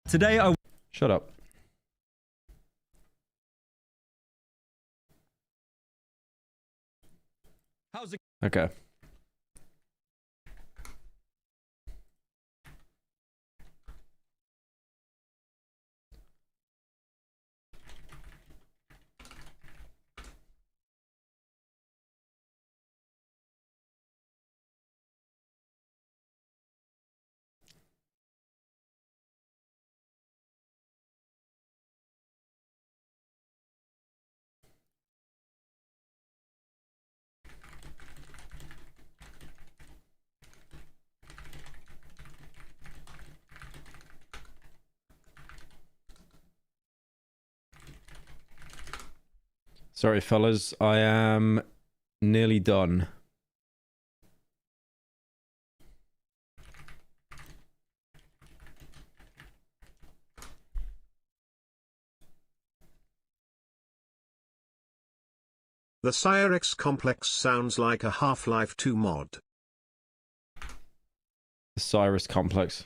Today I... Shut up. How's it... Okay. Sorry, fellas. I am Nearly done. The Cyrex complex sounds like a Half-Life 2 mod. The Cyrus complex.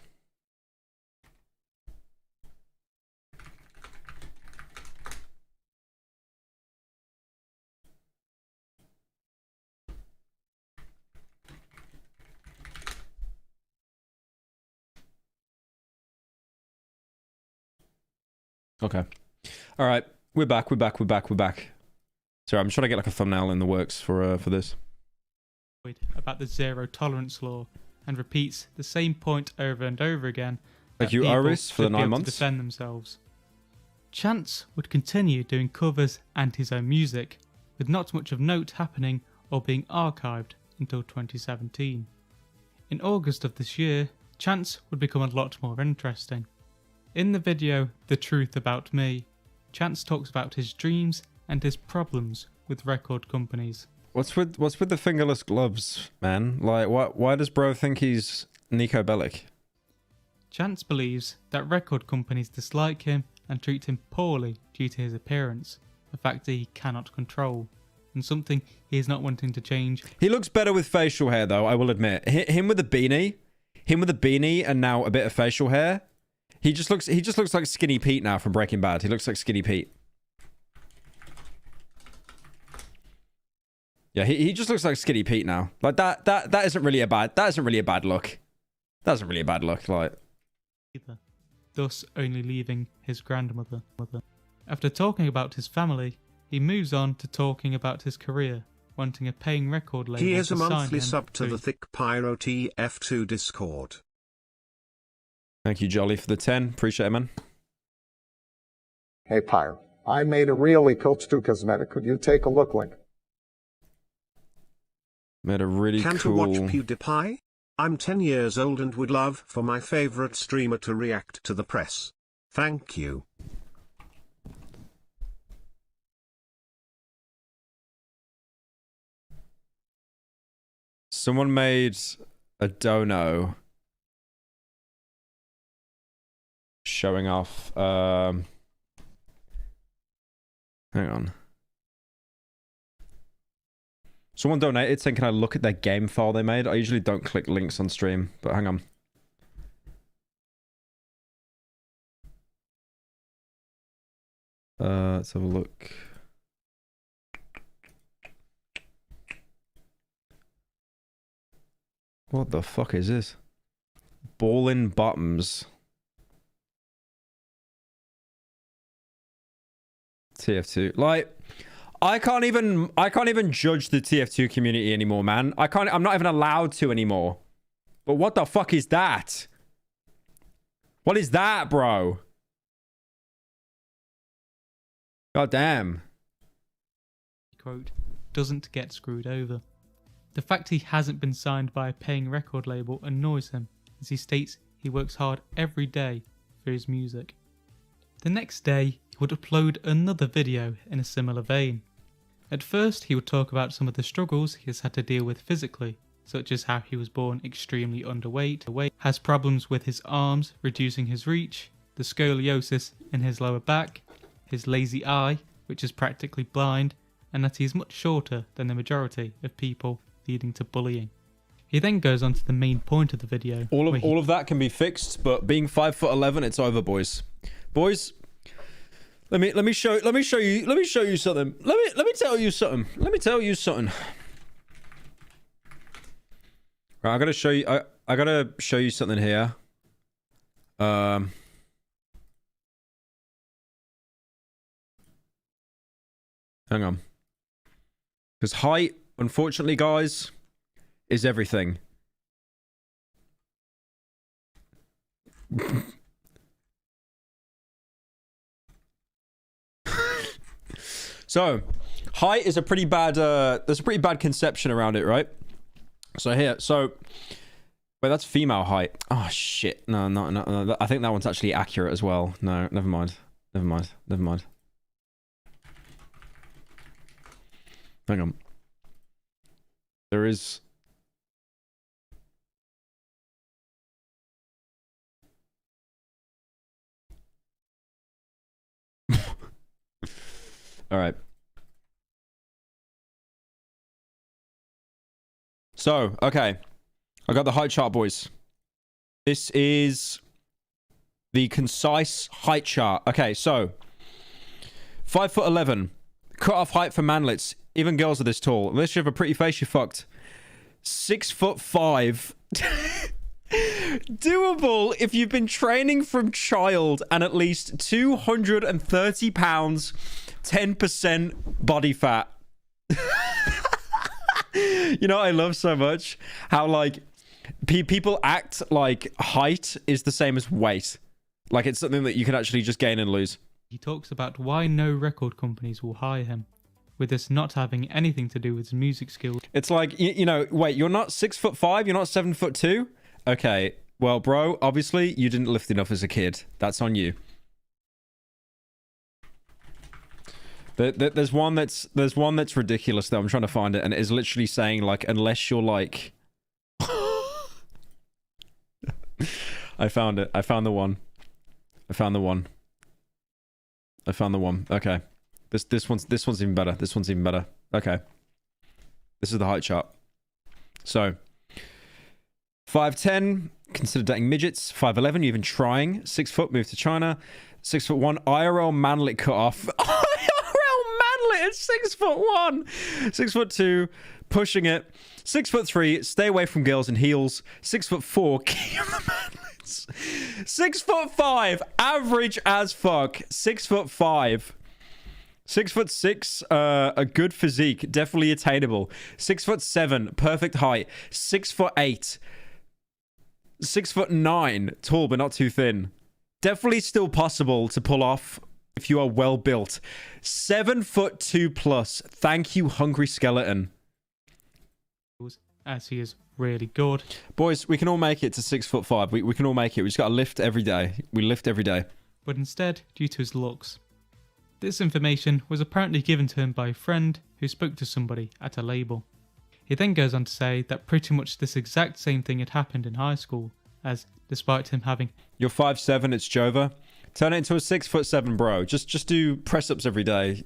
Okay. All right. We're back. Sorry, I'm trying to get like a thumbnail in the works for this. About the zero tolerance law and repeats the same point over and over again. Thank you, Iris, for the 9 months. To defend themselves. Chance would continue doing covers and his own music, with not much of note happening or being archived until 2017. In August of this year, Chance would become a lot more interesting. In the video, The Truth About Me, Chance talks about his dreams and his problems with record companies. What's with the fingerless gloves, man? Like, why does bro think he's Nico Bellic? Chance believes that record companies dislike him and treat him poorly due to his appearance, a factor he cannot control, and something he is not wanting to change. He looks better with facial hair, though, I will admit. Him with a beanie, and now a bit of facial hair. He just looks like Skinny Pete now from Breaking Bad. He looks like Skinny Pete. Yeah, he just looks like Skinny Pete now. Like that isn't really a bad look. That isn't really a bad look, like. Thus only leaving his grandmother. After talking about his family, he moves on to talking about his career, wanting a paying record label. He is to a sign monthly him sub to to. the Thick Pyro TF2 Discord. Thank you, Jolly, for the 10. Appreciate it, man. Hey, Pyro. I made a really cool Stu cosmetic. Could you take a look, Link? Made a really Can cool... to watch PewDiePie? I'm 10 years old and would love for my favorite streamer to react to the press. Thank you. Someone made a dono showing off. Hang on. Someone donated saying, can I look at their game file they made? I usually don't click links on stream, but hang on. Let's have a look. What the fuck is this? Ballin' Bottoms. TF2. Like, I can't even judge the TF2 community anymore, man. I'm not even allowed to anymore. But what the fuck is that? What is that, bro? God damn. Quote, doesn't get screwed over. The fact he hasn't been signed by a paying record label annoys him, as he states he works hard every day for his music. The next day, he would upload another video in a similar vein. At first, he would talk about some of the struggles he has had to deal with physically, such as how he was born extremely underweight, has problems with his arms, reducing his reach, the scoliosis in his lower back, his lazy eye, which is practically blind, and that he is much shorter than the majority of people, leading to bullying. He then goes on to the main point of the video. All of that can be fixed, but being 5'11", it's over, boys. Boys, let me show you something. Let me tell you something. Right, I gotta show you something here. Hang on. Because height, unfortunately, guys, is everything. So, height is a pretty bad, there's a pretty bad conception around it, right? So here, wait, that's female height. Oh, shit. No, I think that one's actually accurate as well. No, never mind. Hang on. There is... All right. So, okay. I got the height chart, boys. This is the concise height chart. Okay, so 5'11". Cut-off height for manlets. Even girls are this tall. Unless you have a pretty face, you're fucked. 6'5". Doable if you've been training from child and at least 230 pounds, 10% body fat. You know what I love so much? How, like, people act like height is the same as weight. Like, it's something that you can actually just gain and lose. He talks about why no record companies will hire him, with this not having anything to do with his music skills. It's like, you know, wait, you're not 6'5", you're not 7'2"? Okay, well, bro, obviously you didn't lift enough as a kid. That's on you. There's one that's ridiculous though. I'm trying to find it, and it is literally saying, like, unless you're like... I found it. I found the one. I found the one. I found the one. Okay. This one's even better. This one's even better. Okay. This is the height chart. So 5'10", consider dating midgets. 5'11", you're even trying. 6 foot, move to China. 6'1", IRL manlet cut off. IRL manlet at 6'1". 6'2", pushing it. 6'3", stay away from girls in heels. 6'4", keep the manlets. 6'5", average as fuck. 6'5". 6'6", a good physique, definitely attainable. 6'7", perfect height. 6'8", 6'9", tall but not too thin. Definitely still possible to pull off if you are well built. 7'2" plus. Thank you, hungry skeleton. As he is really good. Boys, we can all make it to 6'5". We can all make it. We just got to lift every day. We lift every day. But instead, due to his looks. This information was apparently given to him by a friend who spoke to somebody at a label. He then goes on to say that pretty much this exact same thing had happened in high school, as despite him having... You're 5'7", it's Jova. Turn it into a 6'7", bro. Just do press-ups every day.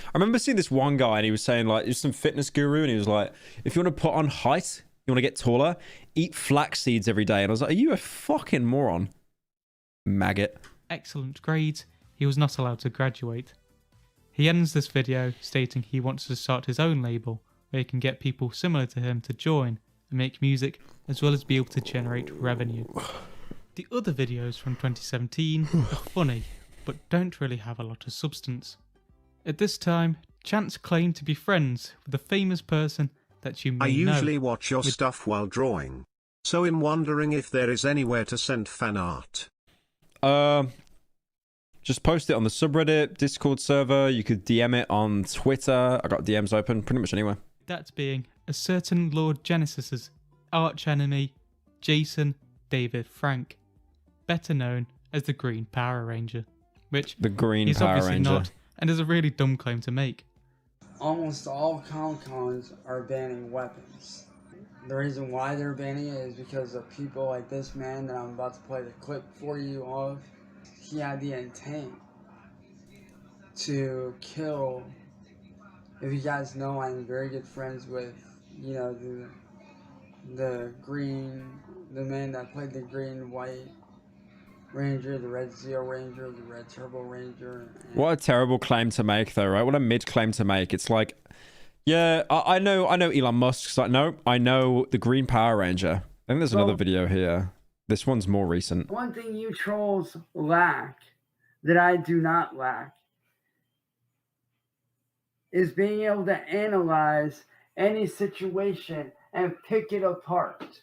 I remember seeing this one guy and he was saying, like, he was some fitness guru, and he was like, if you want to put on height, you want to get taller, eat flax seeds every day. And I was like, are you a fucking moron? Maggot. Excellent grades, he was not allowed to graduate. He ends this video stating he wants to start his own label, where he can get people similar to him to join and make music, as well as be able to generate revenue. The other videos from 2017 are funny, but don't really have a lot of substance. At this time, Chance claimed to be friends with a famous person that you may know. I usually watch your stuff while drawing, so I'm wondering if there is anywhere to send fan art. Just post it on the subreddit, Discord server. You could DM it on Twitter. I got DMs open pretty much anywhere. That being a certain Lord Genesis's arch enemy, Jason David Frank, better known as the Green Power Ranger, which the Green he's Power obviously Ranger. not, and is a really dumb claim to make. Almost all Comic-Cons are banning weapons. The reason why they're banning it is because of people like this man that I'm about to play the clip for you of. He had the intent to kill. If you guys know, I'm very good friends with, you know, the man that played the Green White Ranger, the Red Zeo Ranger, the Red Turbo Ranger. What a terrible claim to make, though, right? What a mid claim to make. It's like, yeah, I know Elon Musk's like, no, I know the Green Power Ranger. I think there's another video here. This one's more recent. One thing you trolls lack that I do not lack is being able to analyze any situation and pick it apart.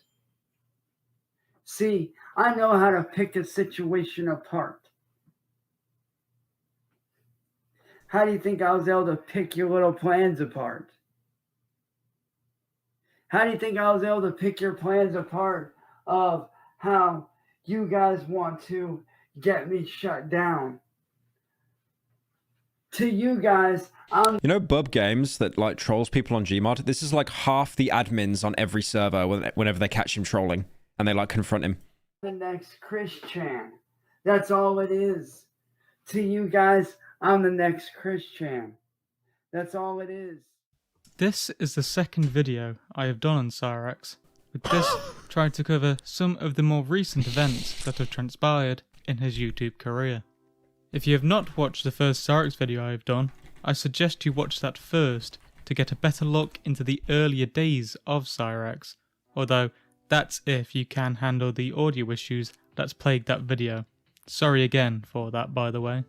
See, I know how to pick a situation apart. How do you think I was able to pick your little plans apart? How do you think I was able to pick your plans apart of how you guys want to get me shut down? To you guys, You know Bub Games that like trolls people on Gmod? This is like half the admins on every server whenever they catch him trolling and they like confront him. the next Christian. That's all it is. To you guys, I'm the next Christian. That's all it is. This is the second video I have done on Cyrax, with this trying to cover some of the more recent events that have transpired in his YouTube career. If you have not watched the first Cyrax video I have done, I suggest you watch that first to get a better look into the earlier days of Cyrax, although that's if you can handle the audio issues that's plagued that video. Sorry again for that, by the way.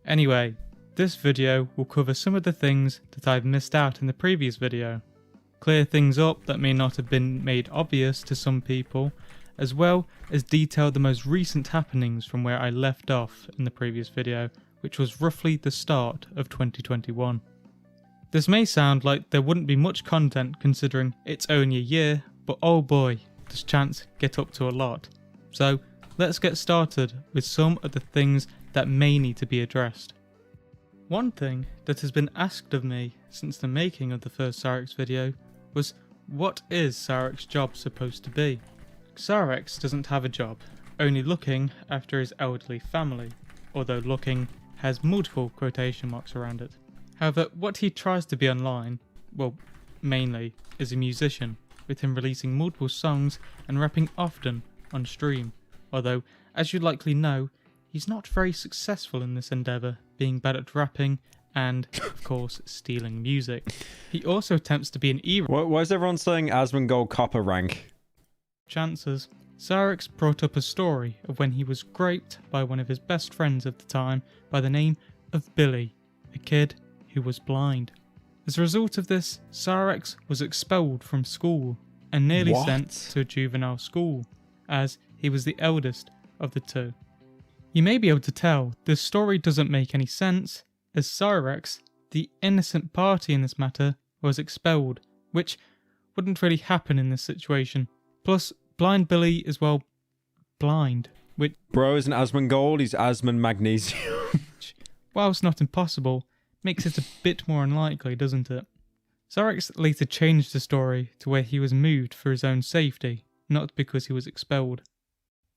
Anyway, this video will cover some of the things that I've missed out in the previous video, clear things up that may not have been made obvious to some people, as well as detail the most recent happenings from where I left off in the previous video, which was roughly the start of 2021. This may sound like there wouldn't be much content considering it's only a year, but oh boy, does Chance get up to a lot. So let's get started with some of the things that may need to be addressed. One thing that has been asked of me since the making of the first Cyrax video was, what is Cyrax's job supposed to be? Cyrax doesn't have a job, only looking after his elderly family, although looking has multiple quotation marks around it. However, what he tries to be online, well, mainly, is a musician, with him releasing multiple songs and rapping often on stream, although, as you likely know, he's not very successful in this endeavour, being bad at rapping and, of course, stealing music. He also attempts to be an Why is everyone saying Asmongold Copper rank? Chances. Cyrax brought up a story of when he was graped by one of his best friends of the time by the name of Billy, a kid who was blind. As a result of this, Cyrax was expelled from school and nearly sent to a juvenile school, as he was the eldest of the two. You may be able to tell this story doesn't make any sense, as Cyrax, the innocent party in this matter, was expelled, which wouldn't really happen in this situation. Plus, blind Billy is, well, blind, which... Bro isn't Asmongold, he's Asmon Magnesium. which, whilst not impossible, makes it a bit more unlikely, doesn't it? Cyrax later changed the story to where he was moved for his own safety, not because he was expelled.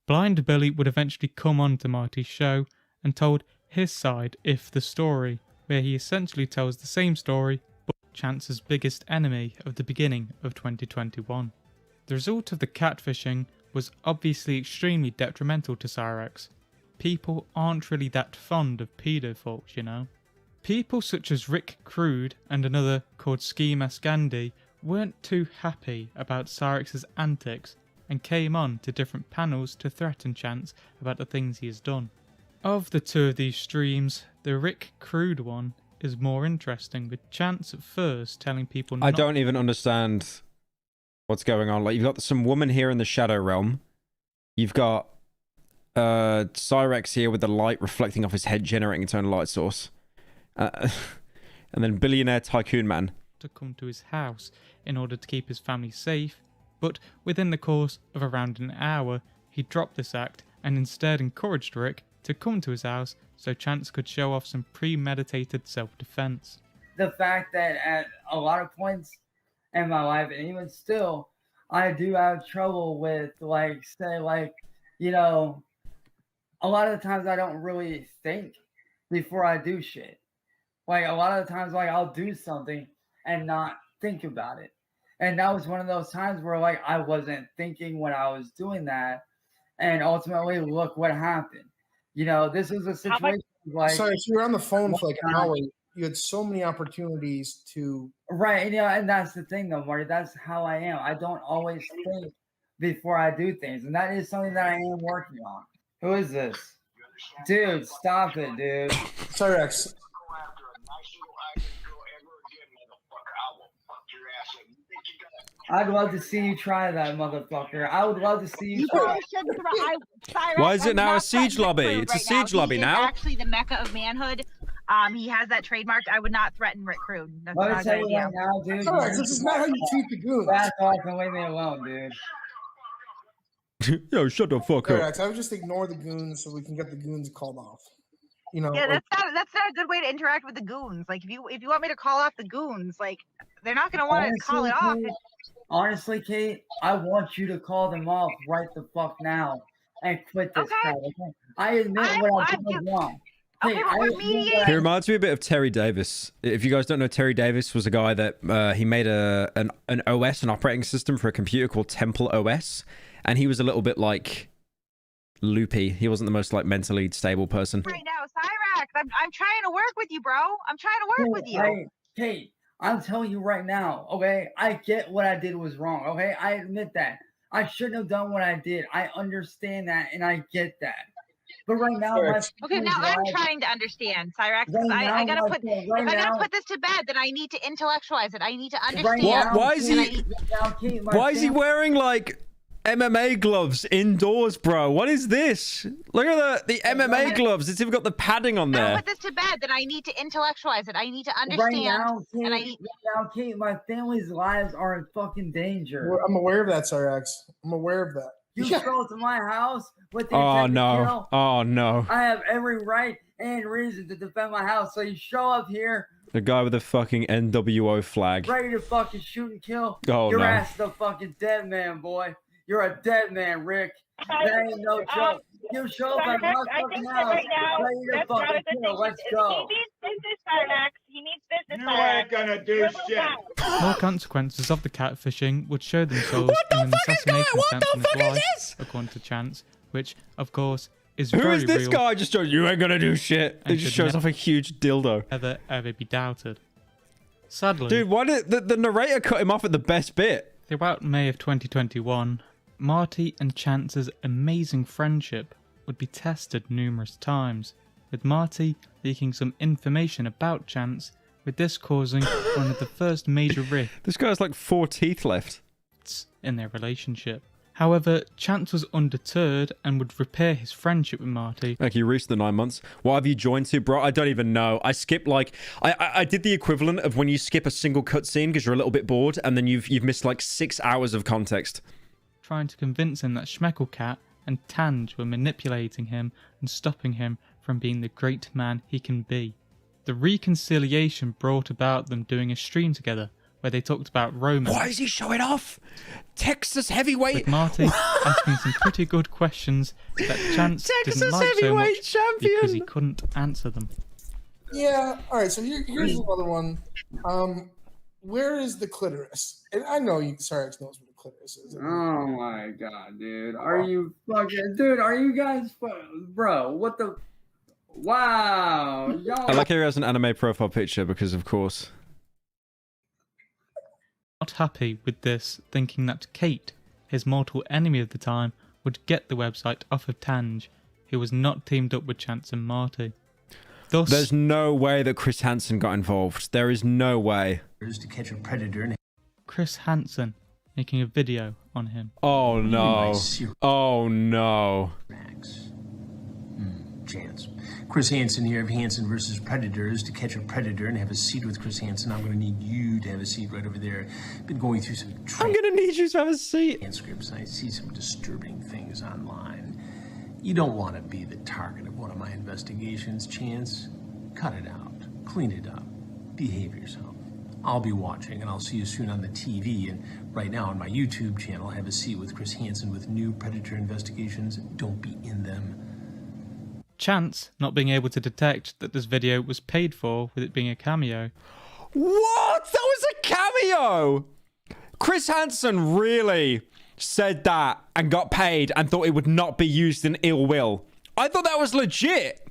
Blind Billy would eventually come on to Marty's show and told his side if the story, where he essentially tells the same story but Chance's biggest enemy of the beginning of 2021. The result of the catfishing was obviously extremely detrimental to Cyrax. People aren't really that fond of pedo folks, you know. People such as Rick Crude and another called Ski Mask Andy weren't too happy about Cyrax's antics and came on to different panels to threaten Chance about the things he has done. Of the two of these streams, the Rick Crude one is more interesting, with Chance at first telling people I don't even understand what's going on. Like, you've got some woman here in the Shadow Realm. You've got Cyrax here with the light reflecting off his head, generating its own light source. And then Billionaire Tycoon Man to come to his house in order to keep his family safe, but within the course of around an hour, he dropped this act and instead encouraged Rick to come to his house so Chance could show off some premeditated self-defense. The fact that at a lot of points in my life, and even still, I do have trouble with, like, say, like, you know, a lot of the times I don't really think before I do shit. Like, a lot of the times, like, I'll do something and not think about it. And that was one of those times where, like, I wasn't thinking when I was doing that. And ultimately, look what happened. You know, this is a situation like... Sorry, so you were on the phone for like an hour. You had so many opportunities to... Right, and, you know, and that's the thing, though, Marty. That's how I am. I don't always think before I do things. And that is something that I am working on. Who is this? Dude, stop it, dude. Cyrax. I'd love to see you try that, motherfucker. I would love to see you try. Why is it now a siege lobby? It's a siege lobby now. Actually, the mecca of manhood. He has that trademarked. I would not threaten Rick Crude. That's not a good idea. Now, dude. Cyrax, this is not how you treat the goons. Back off and leave me alone, dude. Yo, shut the fuck up. Cyrax, I would just ignore the goons so we can get the goons called off. you know. Yeah, like- that's not a good way to interact with the goons. Like if you want me to call off the goons, like they're not gonna want to call it off. Honestly, Kate, I want you to call them off right the fuck now and quit this crap. Okay? I admit what I did was wrong. Okay, Kate, but we're I admit what mediating. He reminds me a bit of Terry Davis. If you guys don't know, Terry Davis was a guy that he made an OS, an operating system for a computer called Temple OS, and he was a little bit like loopy. He wasn't the most like mentally stable person. Right now, Cyrax, I'm trying to work with you, bro. I'm trying to work with you. Kate, I'm telling you right now, okay? I get what I did was wrong, okay? I admit that. I shouldn't have done what I did. I understand that, and I get that. But right now, okay, now I'm trying to understand, Cyrax. Because I gotta put if I gotta put this to bed, then I need to intellectualize it. I need to understand. Why is he wearing like MMA gloves indoors, bro? What is this? Look at the MMA gloves. It's even got the padding on there. If I put this to bed, then I need to intellectualize it. I need to understand. Right now, Kate, my family's lives are in fucking danger. I'm aware of that, Cyrax. I'm aware of that. You go to my house with the Oh intent to no! kill. Oh no! I have every right and reason to defend my house. So you show up here, The guy with the fucking NWO flag. ready to fucking shoot and kill. Oh, Your no. ass is a fucking dead man, boy. You're a dead man, Rick. That ain't no joke. You show up at my fucking house, ready to fucking kill. Let's go. He needs business, Cyrax. He needs business. You ain't gonna do shit. More consequences of the catfishing would show themselves in an assassination attempt on his life, according to Chance, which, of course, is Who very is this real guy? Just shows you ain't gonna do shit. It and just should shows off a huge dildo. ever be doubted. Sadly, Dude, why did the narrator cut him off at the best bit? throughout May of 2021, Marty and Chance's amazing friendship would be tested numerous times, with Marty leaking some information about Chance, with this causing one of the first major rifts This guy has like 4 teeth left in their relationship. However, Chance was undeterred and would repair his friendship with Marty. Like, you reached the 9 months. What have you joined to, bro? I don't even know. I skipped like I did the equivalent of when you skip a single cutscene because you're a little bit bored, and then you've missed like 6 hours of context. Trying to convince him that Schmecklecat and Tange were manipulating him and stopping him from being the great man he can be. The reconciliation brought about them doing a stream together where they talked about romance. Why is he showing off? Texas heavyweight. With Marty asking some pretty good questions that Chance didn't like so much champion. because he couldn't answer them. Yeah. All right. So here's another one. Where is the clitoris? And I know Cyrax knows where the clitoris is. Oh my god, dude. Are you fucking... Dude, are you guys... Bro, what the... Wow. Y'all... I like how he has an anime profile picture because, of course. Not happy with this, thinking that Kate, his mortal enemy of the time, would get the website off of Tange, who was not teamed up with Chance and Marty. Thus, There's no way that Chris Hansen got involved. There is no way. To catch a predator. Chris Hansen making a video on him. Oh no. Oh no. Chance. Chris Hansen here of Hansen versus Predators. To catch a predator and have a seat with Chris Hansen, I'm going to need you to have a seat right over there. Been going through some I'm going to need you to have a seat. transcripts, and I see some disturbing things online. You don't want to be the target of one of my investigations, Chance. Cut it out. Clean it up. Behave yourself. I'll be watching, and I'll see you soon on the TV. And right now on my YouTube channel, have a seat with Chris Hansen with new Predator investigations. Don't be in them. Chance not being able to detect that this video was paid for with it being a cameo. What? That was a cameo! Chris Hansen really said that and got paid and thought it would not be used in ill will. I thought that was legit.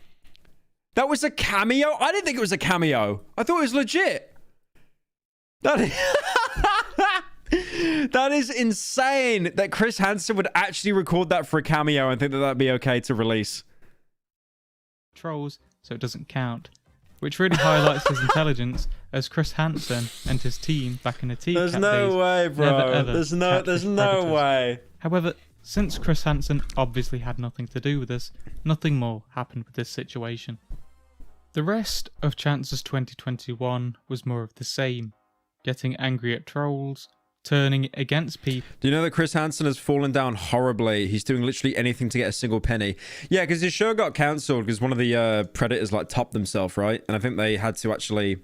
That was a cameo? I didn't think it was a cameo. I thought it was legit. That is insane that Chris Hansen would actually record that for a cameo and think that that'd be okay to release. Trolls, so it doesn't count. Which really highlights his intelligence, as Chris Hansen and his team back in the T-Cat There's no days way, bro. never, ever There's no predators. way. However, since Chris Hansen obviously had nothing to do with this, nothing more happened with this situation. The rest of Chance's 2021 was more of the same, getting angry at trolls, turning against people. Do you know that Chris Hansen has fallen down horribly? He's doing literally anything to get a single penny. Yeah, because his show got cancelled because one of the Predators like topped themselves, right? And I think they had to actually...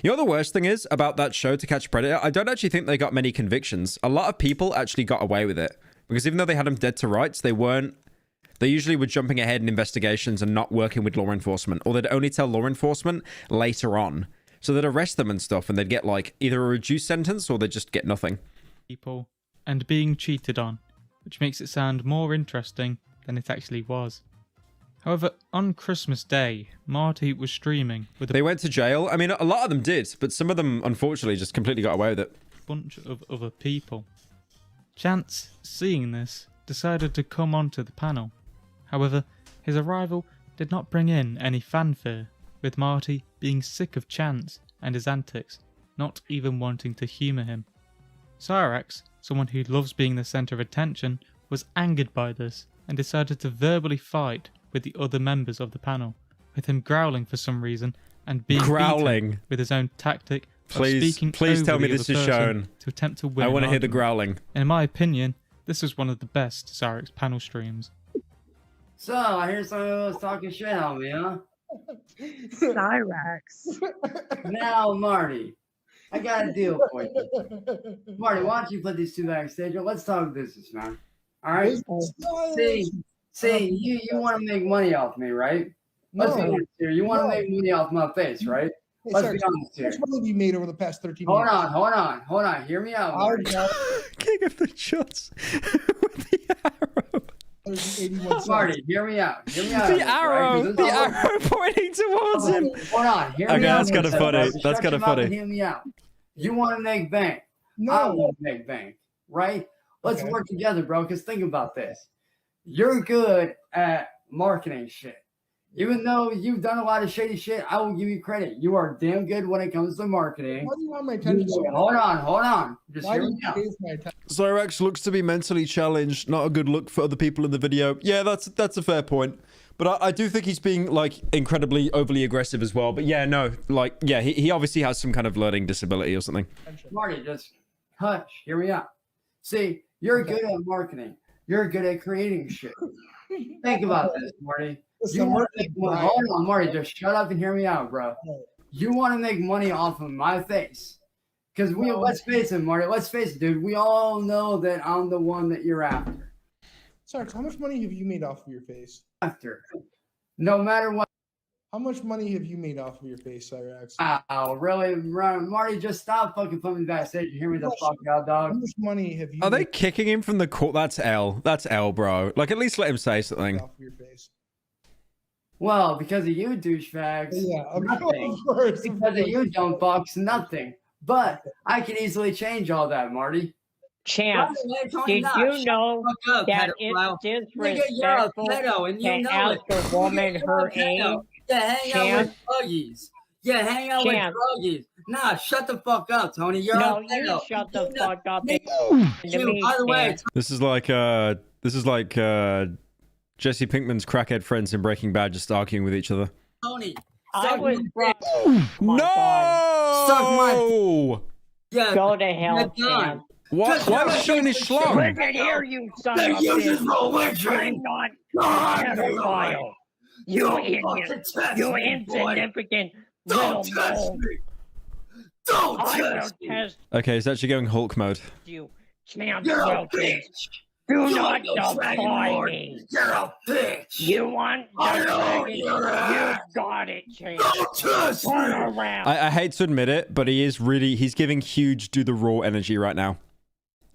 You know what the worst thing is about that show, To Catch a Predator? I don't actually think they got many convictions. A lot of people actually got away with it. Because even though they had them dead to rights, they weren't... They usually were jumping ahead in investigations and not working with law enforcement. Or they'd only tell law enforcement later on. So they'd arrest them and stuff, and they'd get like either a reduced sentence or they'd just get nothing. People and being cheated on, which makes it sound more interesting than it actually was. However, on Christmas Day, Marty was streaming with a They went to jail. I mean, a lot of them did, but some of them, unfortunately, just completely got away with it. bunch of other people. Chance, seeing this, decided to come onto the panel. However, his arrival did not bring in any fanfare, with Marty being sick of Chance and his antics, not even wanting to humour him. Cyrax, someone who loves being the centre of attention, was angered by this and decided to verbally fight with the other members of the panel, with him growling for some reason and being beaten with his own tactic of speaking please tell over me the this other is person shown. to attempt to win. I want an to hear the argument. growling. In my opinion, this was one of the best Cyrax panel streams. So, I hear someone was talking shit on me, huh? Cyrax. Now, Marty, I got a deal for you. Marty, why don't you put these two backstage? Let's talk business, man. All right? See, you want to make money off me, right? Let's be honest here. You want to make money off my face, right? Hey, Let's sir, be honest here. how much money have you made over the past 13 Hold years? on. Hear me out, Marty. King of the shots. Marty, hear me out. Hear me out. The arrow pointing towards him. Hold on. Hear Okay, me out. that's kind of funny. That's kind of funny. Hear me out. You want to make bank. No. I want to make bank, right? Let's work together, bro, because think about this. You're good at marketing shit. Even though you've done a lot of shady shit, I will give you credit. You are damn good when it comes to marketing. Why do you want my attention? Hold on. Just Why hear do me you out. chase my attention? Cyrax looks to be mentally challenged. Not a good look for other people in the video. Yeah, that's a fair point. But I do think he's being, like, incredibly overly aggressive as well. But yeah, no, like, yeah, he obviously has some kind of learning disability or something. Marty, just hush. Hear me out. See, you're good at marketing. You're good at creating shit. Think about this, Marty. You want to make money. Hold on, Marty. Just shut up and hear me out, bro. You want to make money off of my face. Because let's face it, Marty. Let's face it, dude. We all know that I'm the one that you're after. Sorry, how much money have you made off of your face? After. No matter what. How much money have you made off of your face, Cyrax? Oh, really? Marty, just stop fucking putting me backstage and hear me the fuck out, dog. How much money have you Are they kicking him from the court? That's L. That's L, bro. Like, at least let him say something. off of your face? Well, because of you, douchebags. Yeah, nothing. of course. Because of you, dumb fucks, nothing. But I can easily change all that, Marty. Chance, did you know that it's disrespectful to ask a woman her age? Yeah, hang out with druggies. Yeah, hang out with druggies. Nah, shut the fuck up, Tony. You're no, a you shut the fuck up. By the way, This is like Jesse Pinkman's crackhead friends in Breaking Bad just arguing with each other. Tony, I was No! Suck my. Yeah, go to hell, Chance. What? Why is he showing his schlong? Look at here, you son of a bitch. I'm not a pedophile. You idiot. You insignificant little mole. I will test Okay, he's actually going Hulk mode. you, Chance Wilkins. Do not defy me. You're a bitch. You want the dragon? You got it, Chance. Turn around. I hate to admit it, but he's giving huge do the roar energy right now.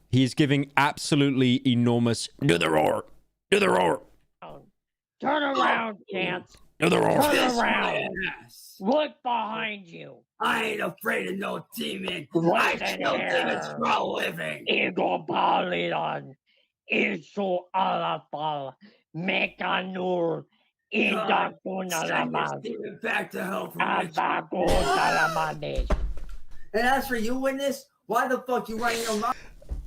He's giving absolutely enormous do the roar. Do the roar. Turn around, Chance. Do the roar. Turn around. Look behind you. I ain't afraid of no demon. Listen I kill demons for a living. Ego Palidon. Isu alapal. Mekanur. Indakuna Back to hell for Abaku Salamandis. And as for you, witness, why the fuck you running your mouth?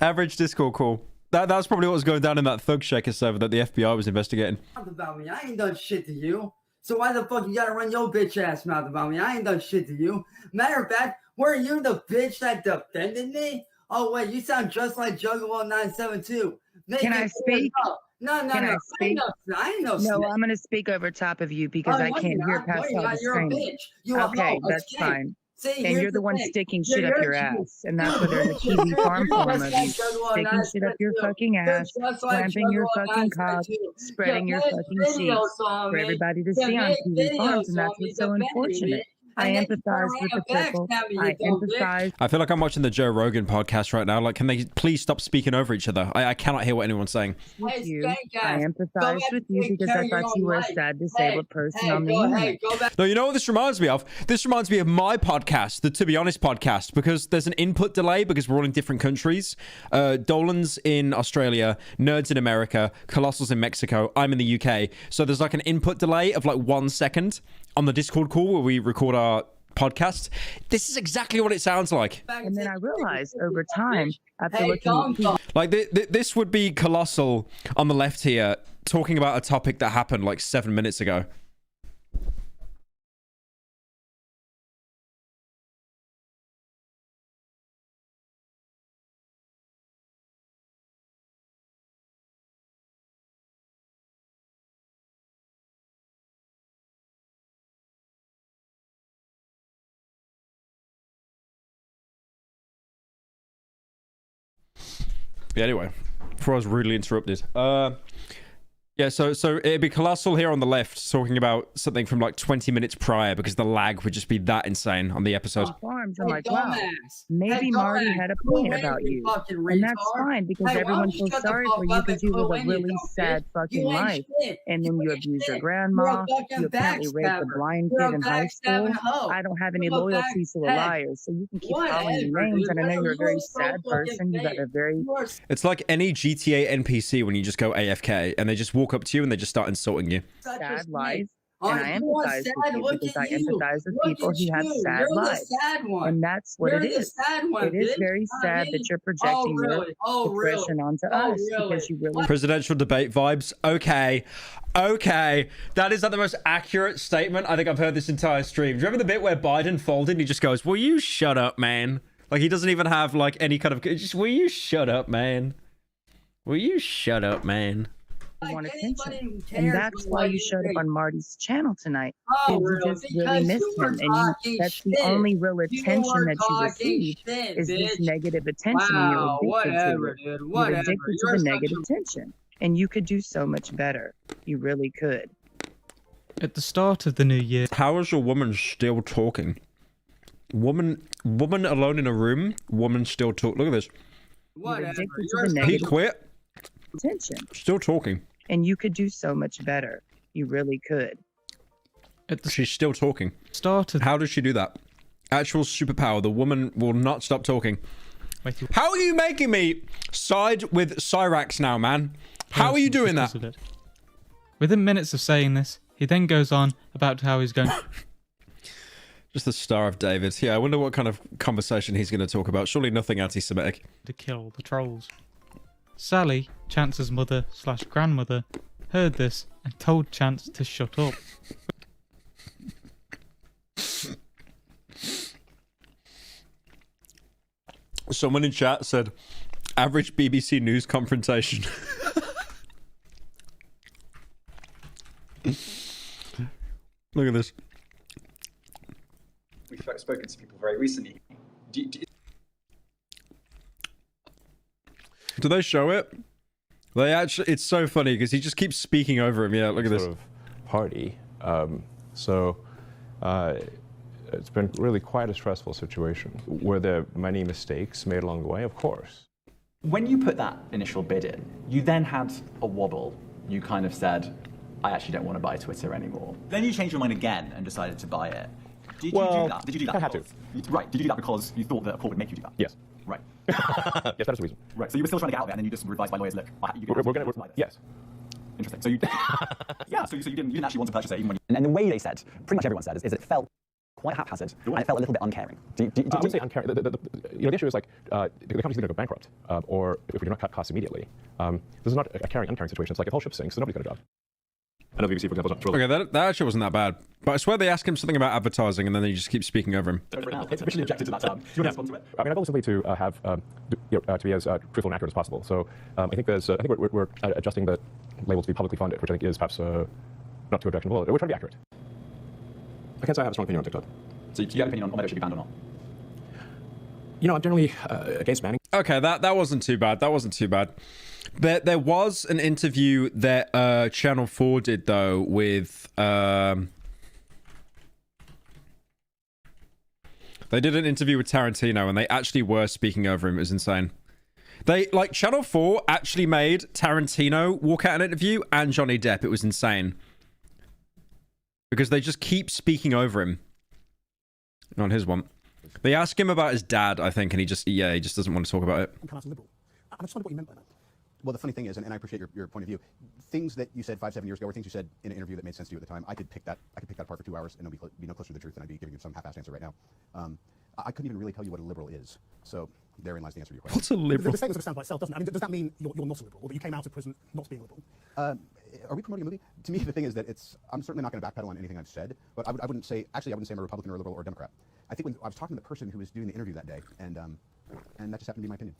Average Discord call. That's probably what was going down in that Thug Shaker server that the FBI was investigating. About me, I ain't done shit to you. So why the fuck you gotta run your bitch ass mouth about me? I ain't done shit to you. Matter of fact, were you the bitch that defended me? Oh wait, you sound just like Juggalo 972. Can I speak? No. Can I speak? I ain't no No, snitch. I'm going to speak over top of you because I can't hear past all the You're a screaming. bitch. You a Okay, hoe, a that's skank. fine. See, And here's you're the one thing. sticking shit up your ass. And that's Dude, where there's a you're TV farm just form of like you Juggalo sticking shit up your 972. fucking You're ass, just like clamping your Juggalo fucking cock, 972. spreading You your make fucking videos cheeks on for me. everybody to You see on make TV farms, videos and that's on me what's so defending unfortunate. me, I and then you turn empathize around with the and people. backstab me, I you dumb bitch. empathize. I feel like I'm watching the Joe Rogan podcast right now. Like, can they please stop speaking over each other? I cannot hear what anyone's saying. With you. skank I ass. empathize Go back with and you take because care I of your thought own you were a life. sad disabled person on the Go internet. back. No, you know what this reminds me of? This reminds me of my podcast, the To Be Honest podcast, because there's an input delay because we're all in different countries. Dolan's in Australia, Nerds in America, Colossal's in Mexico, I'm in the UK. So there's like an input delay of like 1 second on the Discord call where we record our podcast. This is exactly what it sounds like. And then I realized over time, after looking at TV, Like this would be Colossal on the left here talking about a topic that happened like 7 minutes ago. Yeah, anyway, before I was rudely interrupted. Yeah, so it'd be Colossal here on the left talking about something from like 20 minutes prior because the lag would just be that insane on the episode. farms, I'm like, wow, maybe Marty had a point about you. And that's fine because everyone feels sorry for you because you live a really sad fucking life. And then you abuse your grandma, you apparently raped a blind kid in high school. I don't have any loyalty to a liar, so you can keep calling me names. And I know you're a very sad person. You got a very... It's like any GTA NPC when you just go AFK and they just walk up to you and they just start insulting you. sad life. And I empathize with you because I empathize with people who have sad lives. And that's what it is. It is very sad that you're projecting your depression onto us because you really... Presidential debate vibes. Okay. That is like the most accurate statement I think I've heard this entire stream. Do you remember the bit where Biden folded and he just goes, will you shut up, man? Like he doesn't even have like any kind of... Just, will you shut up, man? Will you shut up, man? Want attention, and that's why you showed up on Marty's channel tonight. You just really missed him, and that's the only real attention that you receive is this negative attention. And you're addicted to it. You're addicted to the negative attention, and you could do so much better. You really could. At the start of the new year, how is your woman still talking? Woman alone in a room. Woman still talk. Look at this. You're addicted to the negative He quit. attention. Still talking. And you could do so much better. You really could. She's still talking. How does she do that? Actual superpower. The woman will not stop talking. How are you making me side with Cyrax now, man? How are you doing that? Within minutes of saying this, he then goes on about how he's going... Just the Star of David. Yeah, I wonder what kind of conversation he's going to talk about. Surely nothing anti-Semitic. ...to kill the trolls. Sally, Chance's mother/grandmother, heard this and told Chance to shut up. Someone in chat said, average BBC News confrontation. Look at this. We've spoken to people very recently. Do they show it? They actually, it's so funny because he just keeps speaking over him. Yeah, look at this. Sort of party. It's been really quite a stressful situation. Were there many mistakes made along the way? Of course. When you put that initial bid in, you then had a wobble. You kind of said, I actually don't want to buy Twitter anymore. Then you changed your mind again and decided to buy it. Did you do that? Did you do that? I had to. Right. Did you do that because you thought that a court would make you do that? Yes. Right. Yes, that is the reason. Right. So you were still trying to get out of it, and then you just were advised by lawyers, look, We're going to. Yes. Interesting. So you, yeah. So you didn't actually want to purchase it, even when you. And the way they said, pretty much everyone said, is it felt quite haphazard, and it felt a little bit uncaring. I wouldn't say uncaring. The issue is like the company's going to go bankrupt, or if we do not cut costs immediately. This is not a caring, uncaring situation. It's like if the whole ship sinks, then nobody's got a job. I know BBC, for example, is not Okay, that actually wasn't that bad. But I swear they asked him something about advertising and then they just keep speaking over him. It's officially objected to that term. Do you want to respond to it? I mean, I've always simply to have to be as truthful and accurate as possible. So I think I think we're adjusting the label to be publicly funded, which I think is perhaps not too objectionable. We're trying to be accurate. I can't say I have a strong opinion on TikTok. So do you have an opinion on whether it should be banned or not? You know, I'm generally against banning. Okay, that wasn't too bad. That wasn't too bad. There was an interview that Channel 4 did though with they did an interview with Tarantino and they actually were speaking over him. It was insane. They like Channel 4 actually made Tarantino walk out an interview and Johnny Depp. It was insane because they just keep speaking over him on his one. They ask him about his dad, I think, and he just doesn't want to talk about it. I'm kind of liberal. I just wonder what you meant by that. Well, the funny thing is, and I appreciate your point of view, things that you said 5-7 years ago, or things you said in an interview that made sense to you at the time, I could pick that apart for 2 hours, and it'll be no closer to the truth than I'd be giving you some half-assed answer right now. I couldn't even really tell you what a liberal is. So therein lies the answer to your question. What's a liberal? The statement sort of stands by itself, doesn't it? I mean, does that mean you're not a liberal, or that you came out of prison not being a liberal? Are we promoting a movie? To me, the thing is that I'm certainly not going to backpedal on anything I've said, but I wouldn't say I'm a Republican or a liberal or a Democrat. I think when I was talking to the person who was doing the interview that day, and that just happened to be my opinion.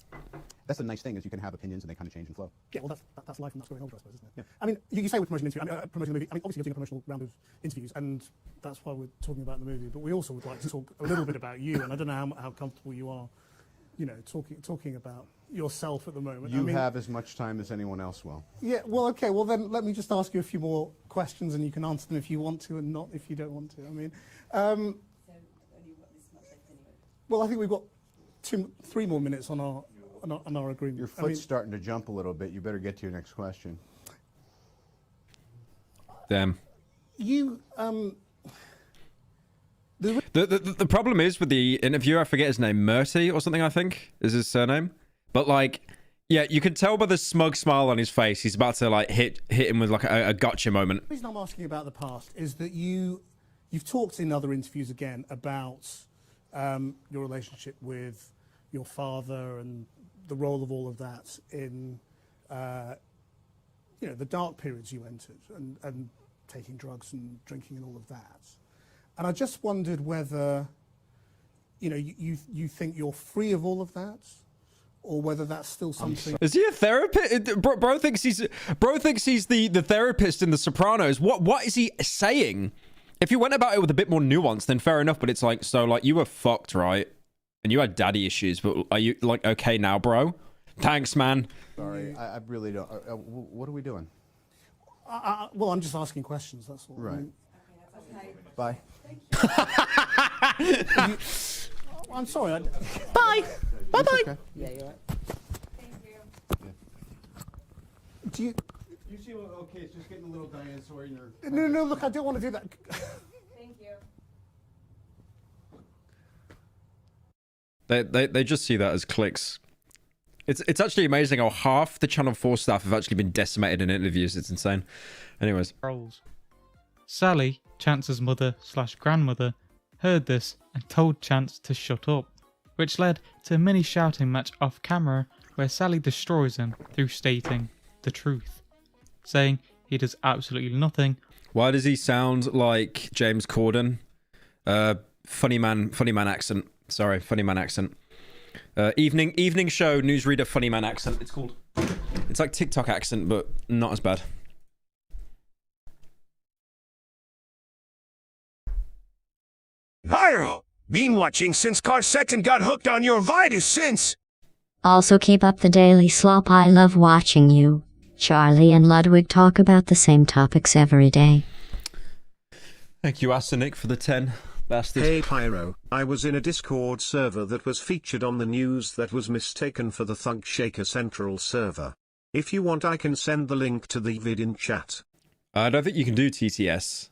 That's the nice thing, is you can have opinions and they kind of change and flow. Yeah, well, that's life and that's growing older, I suppose, isn't it? Yeah. I mean, you say we're promoting an interview, promoting the movie. I mean, obviously you're doing a promotional round of interviews, and that's why we're talking about the movie. But we also would like to talk a little bit about you, and I don't know how comfortable you are, you know, talking about yourself at the moment. You have as much time as anyone else will. Yeah, well, okay, well then let me just ask you a few more questions, and you can answer them if you want to, and not if you don't want to. I mean, well, I think we've got 3 more minutes on our agreement. Your foot's starting to jump a little bit. You better get to your next question. Damn. You The problem is with the interviewer, I forget his name, Murty or something, I think is his surname. But like, yeah, you can tell by the smug smile on his face, he's about to like hit him with like a gotcha moment. The reason I'm asking about the past is that you've talked in other interviews again about your relationship with your father and the role of all of that in you know, the dark periods you entered and taking drugs and drinking and all of that. And I just wondered whether, you know, you think you're free of all of that, or whether that's still something. Is he a therapist? Bro thinks he's the therapist in The Sopranos. What is he saying? If you went about it with a bit more nuance, then fair enough. But it's like, so like you were fucked, right? And you had daddy issues, but are you like okay now, bro? Thanks, man. Sorry, I really don't. What are we doing? Well, I'm just asking questions. That's all. Right. I mean, okay. Bye. I'm sorry. Bye. Bye. Bye. Okay. Yeah, you're right. Thank you. Do you? You see, okay, it's just getting a little dinosaur in your. No. Look, I don't want to do that. Thank you. They just see that as clicks. It's actually amazing how half the Channel 4 staff have actually been decimated in interviews. It's insane. Anyways. Sally, Chance's mother/grandmother, heard this and told Chance to shut up, which led to a mini shouting match off camera where Sally destroys him through stating the truth, saying he does absolutely nothing. Why does he sound like James Corden? Funny man accent. Sorry, funny man accent. Evening show newsreader funny man accent. It's called. It's like TikTok accent, but not as bad. Pyro! Been watching since Carsect and got hooked on your Vitus since. Also keep up the daily slop. I love watching you. Charlie and Ludwig talk about the same topics every day. Thank you, Arsenic, for the 10. Bastard. Hey Pyro, I was in a Discord server that was featured on the news that was mistaken for the Thug Shaker Central server. If you want, I can send the link to the vid in chat. I don't think you can do TTS.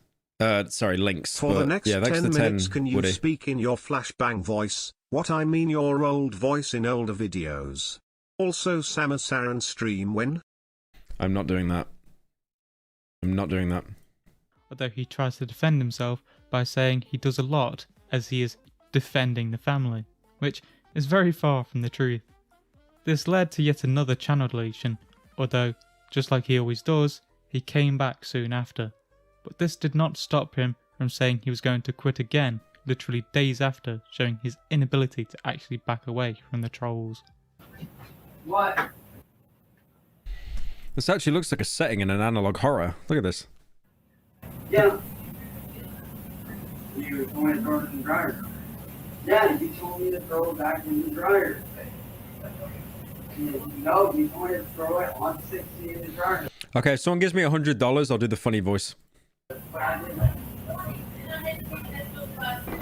Sorry, links. For the next 10 minutes, can you speak in your flashbang voice? What I mean your old voice in older videos. Also Samus Aran stream when? I'm not doing that. I'm not doing that. Although he tries to defend himself by saying he does a lot as he is defending the family, which is very far from the truth. This led to yet another channel deletion, although, just like he always does, he came back soon after, but this did not stop him from saying he was going to quit again literally days after, showing his inability to actually back away from the trolls. What? This actually looks like a setting in an analog horror. Look at this. Yeah. You told me to throw it in the dryer. Yeah, you told me to throw it back in the dryer. No, you told me to throw it on 60 in the dryer. Okay, if someone gives me $100, I'll do the funny voice.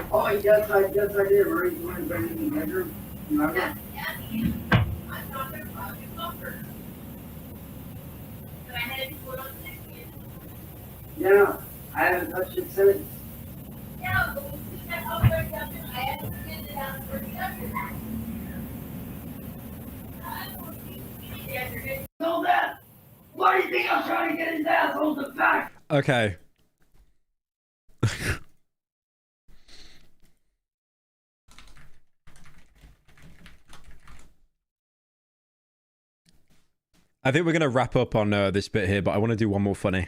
Oh, yes, I did. Were you going to bring it in the bedroom? Remember? Yeah, I haven't touched it since. Know that? Why do you think I'm trying to get his asshole to back? Okay. I think we're going to wrap up on this bit here, but I want to do one more funny.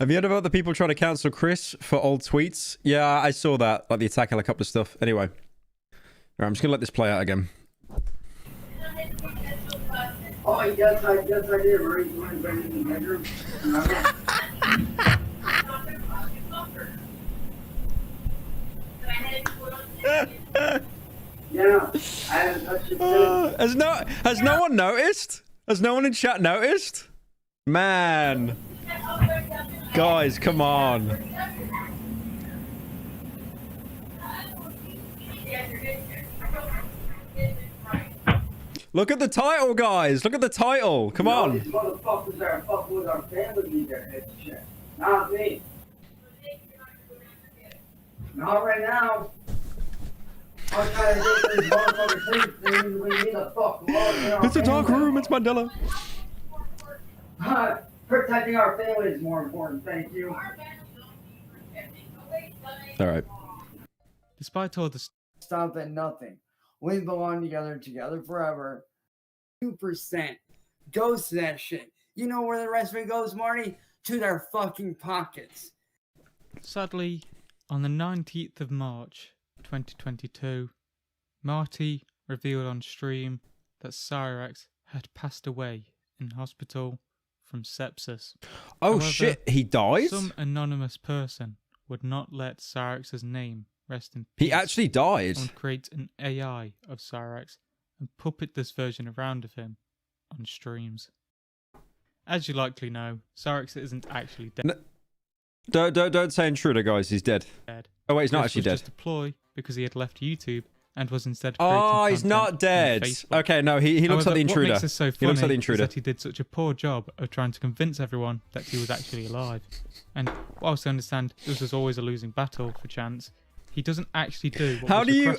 Have you heard about the people trying to cancel Chris for old tweets? Yeah, I saw that, like the attack helicopter stuff. Anyway. Alright, I'm just gonna let this play out again. Oh, yes, I did. Were you going to bring it in the bedroom? Remember? Yeah, I haven't touched it since. Has no one noticed? Has no one in chat noticed? Man. Guys, come on. Look at the title, guys. Look at the title. Come on. These motherfuckers are fucking with our family need their heads checked. Not me. Not right now. I'm trying to get these motherfuckers sleep. We need a fuck. It's a dark room. It's Mandela. Protecting our family is more important. Thank you. All right. Despite all the Stop at nothing. We belong together forever. 2% goes to that shit. You know where the rest of it goes, Marty? To their fucking pockets. Sadly, on the 19th of March, 2022, Marty revealed on stream that Cyrax had passed away in hospital from sepsis. Oh, However, shit, he died? Some anonymous person would not let Cyrax's name rest in peace. He actually died. And create an AI of Cyrax and puppet this version around of him on streams. As you likely know, Cyrax isn't actually dead. Don't say intruder, guys. He's dead. Oh wait, he's not actually dead. Just a ploy because he had left YouTube and was instead. Oh, he's not dead. Okay, no, he looks like the intruder. What makes this so funny he looks like the intruder. Is that he did such a poor job of trying to convince everyone that he was actually alive. And whilst I understand this was always a losing battle for Chance, he doesn't actually do. What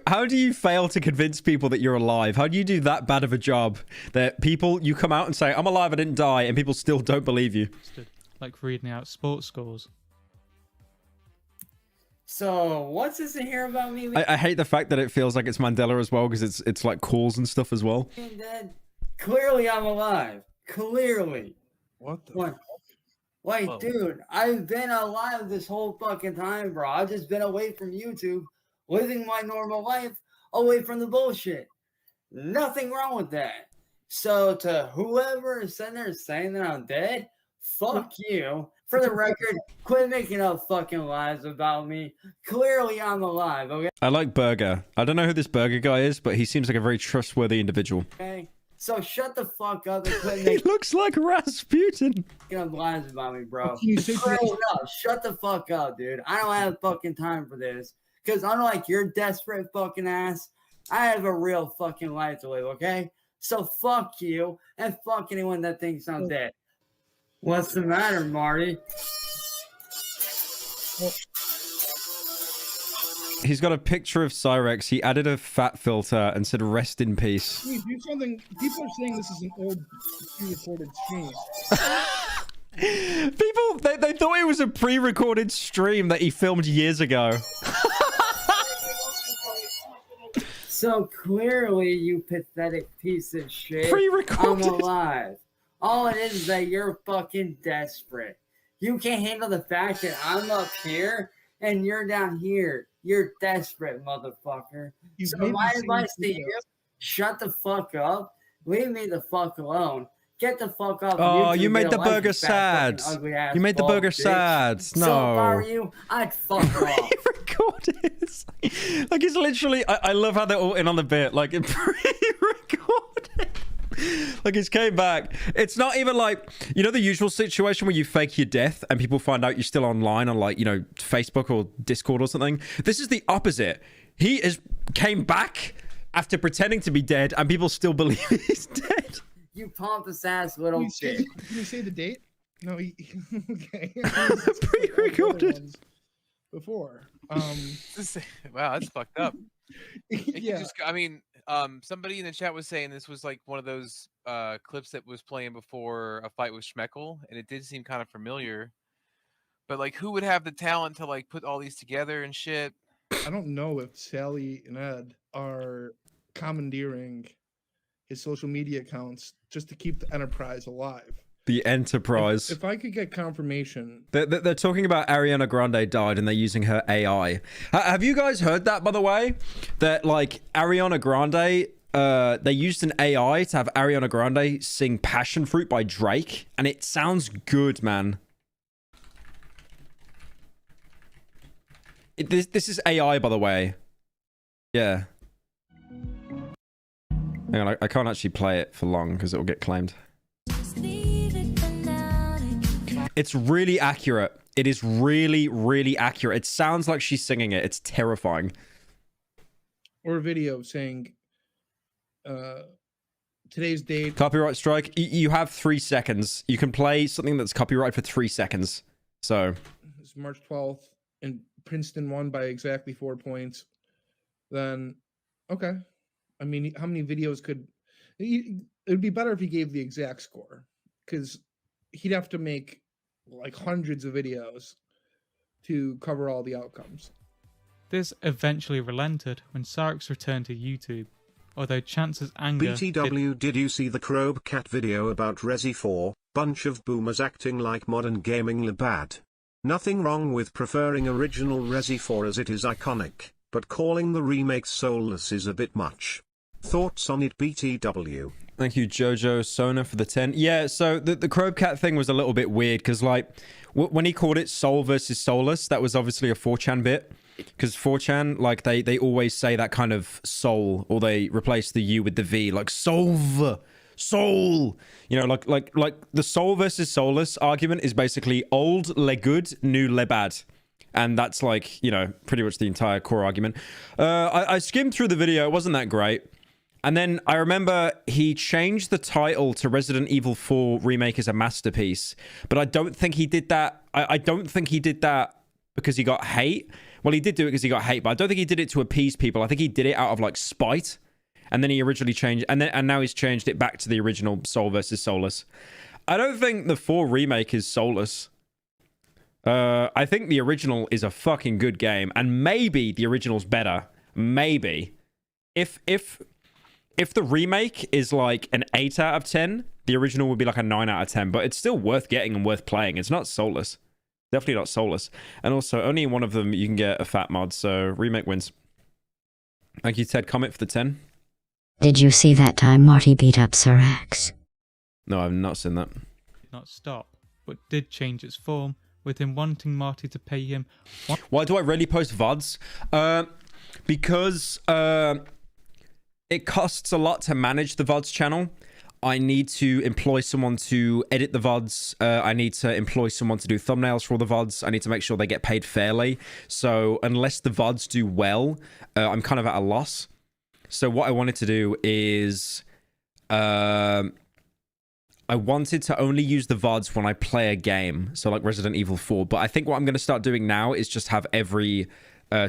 How do you fail to convince people that you're alive? How do you do that bad of a job that you come out and say I'm alive, I didn't die, and people still don't believe you? Like reading out sports scores. So what's this in here about me? I hate the fact that it feels like it's Mandela as well, because it's like calls and stuff as well. Dead. Clearly I'm alive. Clearly. What the? What? Like, Whoa. dude, I've been alive this whole fucking time, bro. I've just been away from YouTube, living my normal life, away from the bullshit. Nothing wrong with that. So to whoever is sitting there saying that I'm dead, fuck you. For the record, quit making up fucking lies about me. Clearly I'm alive, okay? I like Burger. I don't know who this Burger guy is, but he seems like a very trustworthy individual. Okay? So shut the fuck up and quit He making looks like Rasputin. up lies about me, bro. You say Straight up, shut the fuck up, dude. I don't have fucking time for this. Because unlike your desperate fucking ass, I have a real fucking life to live, okay? So fuck you and fuck anyone that thinks I'm dead. What's the matter, Marty? He's got a picture of Cyrex. He added a fat filter and said "rest in peace." Do something. People are saying this is an old pre-recorded stream. People, they thought it was a pre-recorded stream that he filmed years ago. So clearly, you pathetic piece of shit. Pre-recorded. I'm alive. All it is that you're fucking desperate. You can't handle the fact that I'm up here and you're down here. You're desperate, motherfucker. So my advice to you, shut the fuck up. Leave me the fuck alone. Get the fuck up. Oh, you made the burger sad. You made the burger sad. No. So if I were you, I'd fuck off. Pre-recorded. Like, it's literally... I love how they're all in on the bit. Like, it pre-recorded. Like, it's came back. It's not even like... You know the usual situation where you fake your death and people find out you're still online on, like, you know, Facebook or Discord or something? This is the opposite. He came back after pretending to be dead and people still believe he's dead. You pompous ass little shit. Can you say the date? No, okay. Pre-recorded. Before. Wow, that's fucked up. Yeah. I mean, somebody in the chat was saying this was like one of those clips that was playing before a fight with Schmeckel, and it did seem kind of familiar. But like, who would have the talent to like put all these together and shit? I don't know if Sally and Ed are commandeering his social media accounts just to keep the Enterprise alive. The Enterprise. If I could get confirmation. They're talking about Ariana Grande died and they're using her AI. Have you guys heard that, by the way? That, like, Ariana Grande, they used an AI to have Ariana Grande sing Passion Fruit by Drake. And it sounds good, man. This is AI, by the way. Yeah. Hang on, I can't actually play it for long because it will get claimed. It's really accurate. It is really, really accurate. It sounds like she's singing it. It's terrifying. Or a video saying, today's date. Copyright strike. You have 3 seconds. You can play something that's copyright for 3 seconds. So. It's March 12th, and Princeton won by exactly 4 points. Then, okay. I mean, how many videos could... It would be better if he gave the exact score. Because he'd have to make like hundreds of videos to cover all the outcomes. This eventually relented when Sarx returned to YouTube, although Chance's anger... BTW, did you see the Crobe Cat video about Resi 4? Bunch of boomers acting like modern gaming bad. Nothing wrong with preferring original Resi 4 as it is iconic, but calling the remake soulless is a bit much. Thoughts on it, BTW? Thank you, Jojo Sona, for the 10. Yeah, so the Crobe Cat thing was a little bit weird because, like, when he called it Soul versus Soulless, that was obviously a 4chan bit. Because 4chan, like, they always say that kind of soul, or they replace the U with the V, like soul. You know, like the Soul versus Soulless argument is basically old le good, new le bad. And that's, like, you know, pretty much the entire core argument. I skimmed through the video. It wasn't that great. And then I remember he changed the title to Resident Evil 4 Remake as a Masterpiece. But I don't think he did that. I don't think he did that because he got hate. Well, he did do it because he got hate, but I don't think he did it to appease people. I think he did it out of, like, spite. And then he originally changed... And now he's changed it back to the original Soul versus Soulless. I don't think the 4 Remake is soulless. I think the original is a fucking good game. And maybe the original's better. Maybe. If the remake is like an 8 out of 10, the original would be like a 9 out of 10, but it's still worth getting and worth playing. It's not soulless. Definitely not soulless. And also, only in one of them you can get a fat mod, so remake wins. Thank you, Ted Comet, for the 10. Did you see that time Marty beat up Sir X? No, I've not seen that. Did not stop, but did change its form, with him wanting Marty to pay him... Why do I rarely post VODs? Because... it costs a lot to manage the VODs channel. I need to employ someone to edit the VODs. I need to employ someone to do thumbnails for all the VODs. I need to make sure they get paid fairly. So unless the VODs do well, I'm kind of at a loss. So what I wanted to do is... I I wanted to only use the VODs when I play a game, so like Resident Evil 4. But I think what I'm going to start doing now is just have every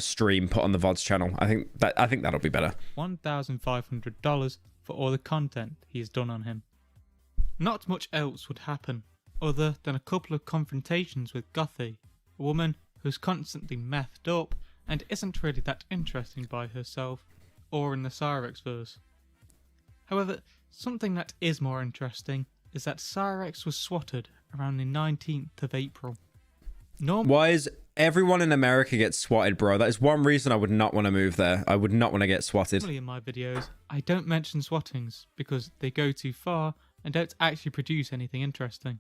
stream put on the VODs channel. I think that'll be better. $1,500 for all the content he's done on him. Not much else would happen, other than a couple of confrontations with Gothy, a woman who's constantly methed up and isn't really that interesting by herself or in the Cyrex verse. However, something that is more interesting is that Cyrex was swatted around the 19th of April. Why is everyone in America get swatted, bro? That is one reason I would not want to move there. I would not want to get swatted. Normally in my videos, I don't mention swattings because they go too far and don't actually produce anything interesting.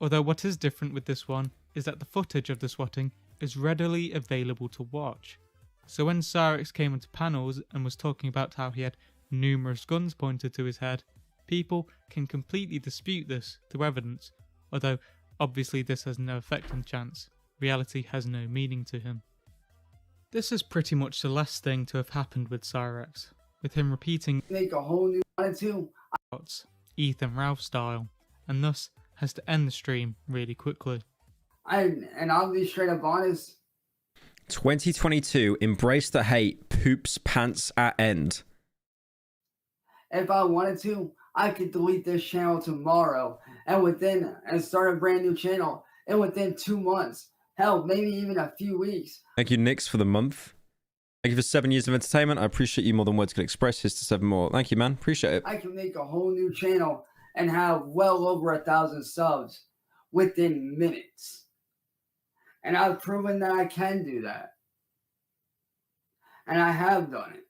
Although what is different with this one is that the footage of the swatting is readily available to watch. So when Cyrex came onto panels and was talking about how he had numerous guns pointed to his head, people can completely dispute this through evidence, although obviously this has no effect on Chance. Reality has no meaning to him. This is pretty much the last thing to have happened with Cyrex, with him repeating Make a whole new attitude. Ethan Ralph style, and thus has to end the stream really quickly. And I'll be straight up honest. 2022, embrace the hate, poops pants at end. If I wanted to, I could delete this channel tomorrow and start a brand new channel. And within 2 months, hell, maybe even a few weeks. Thank you, Nix, for the month. Thank you for 7 years of entertainment. I appreciate you more than words can express. Here's to 7 more. Thank you, man. Appreciate it. I can make a whole new channel and have well over 1,000 subs within minutes. And I've proven that I can do that. And I have done it.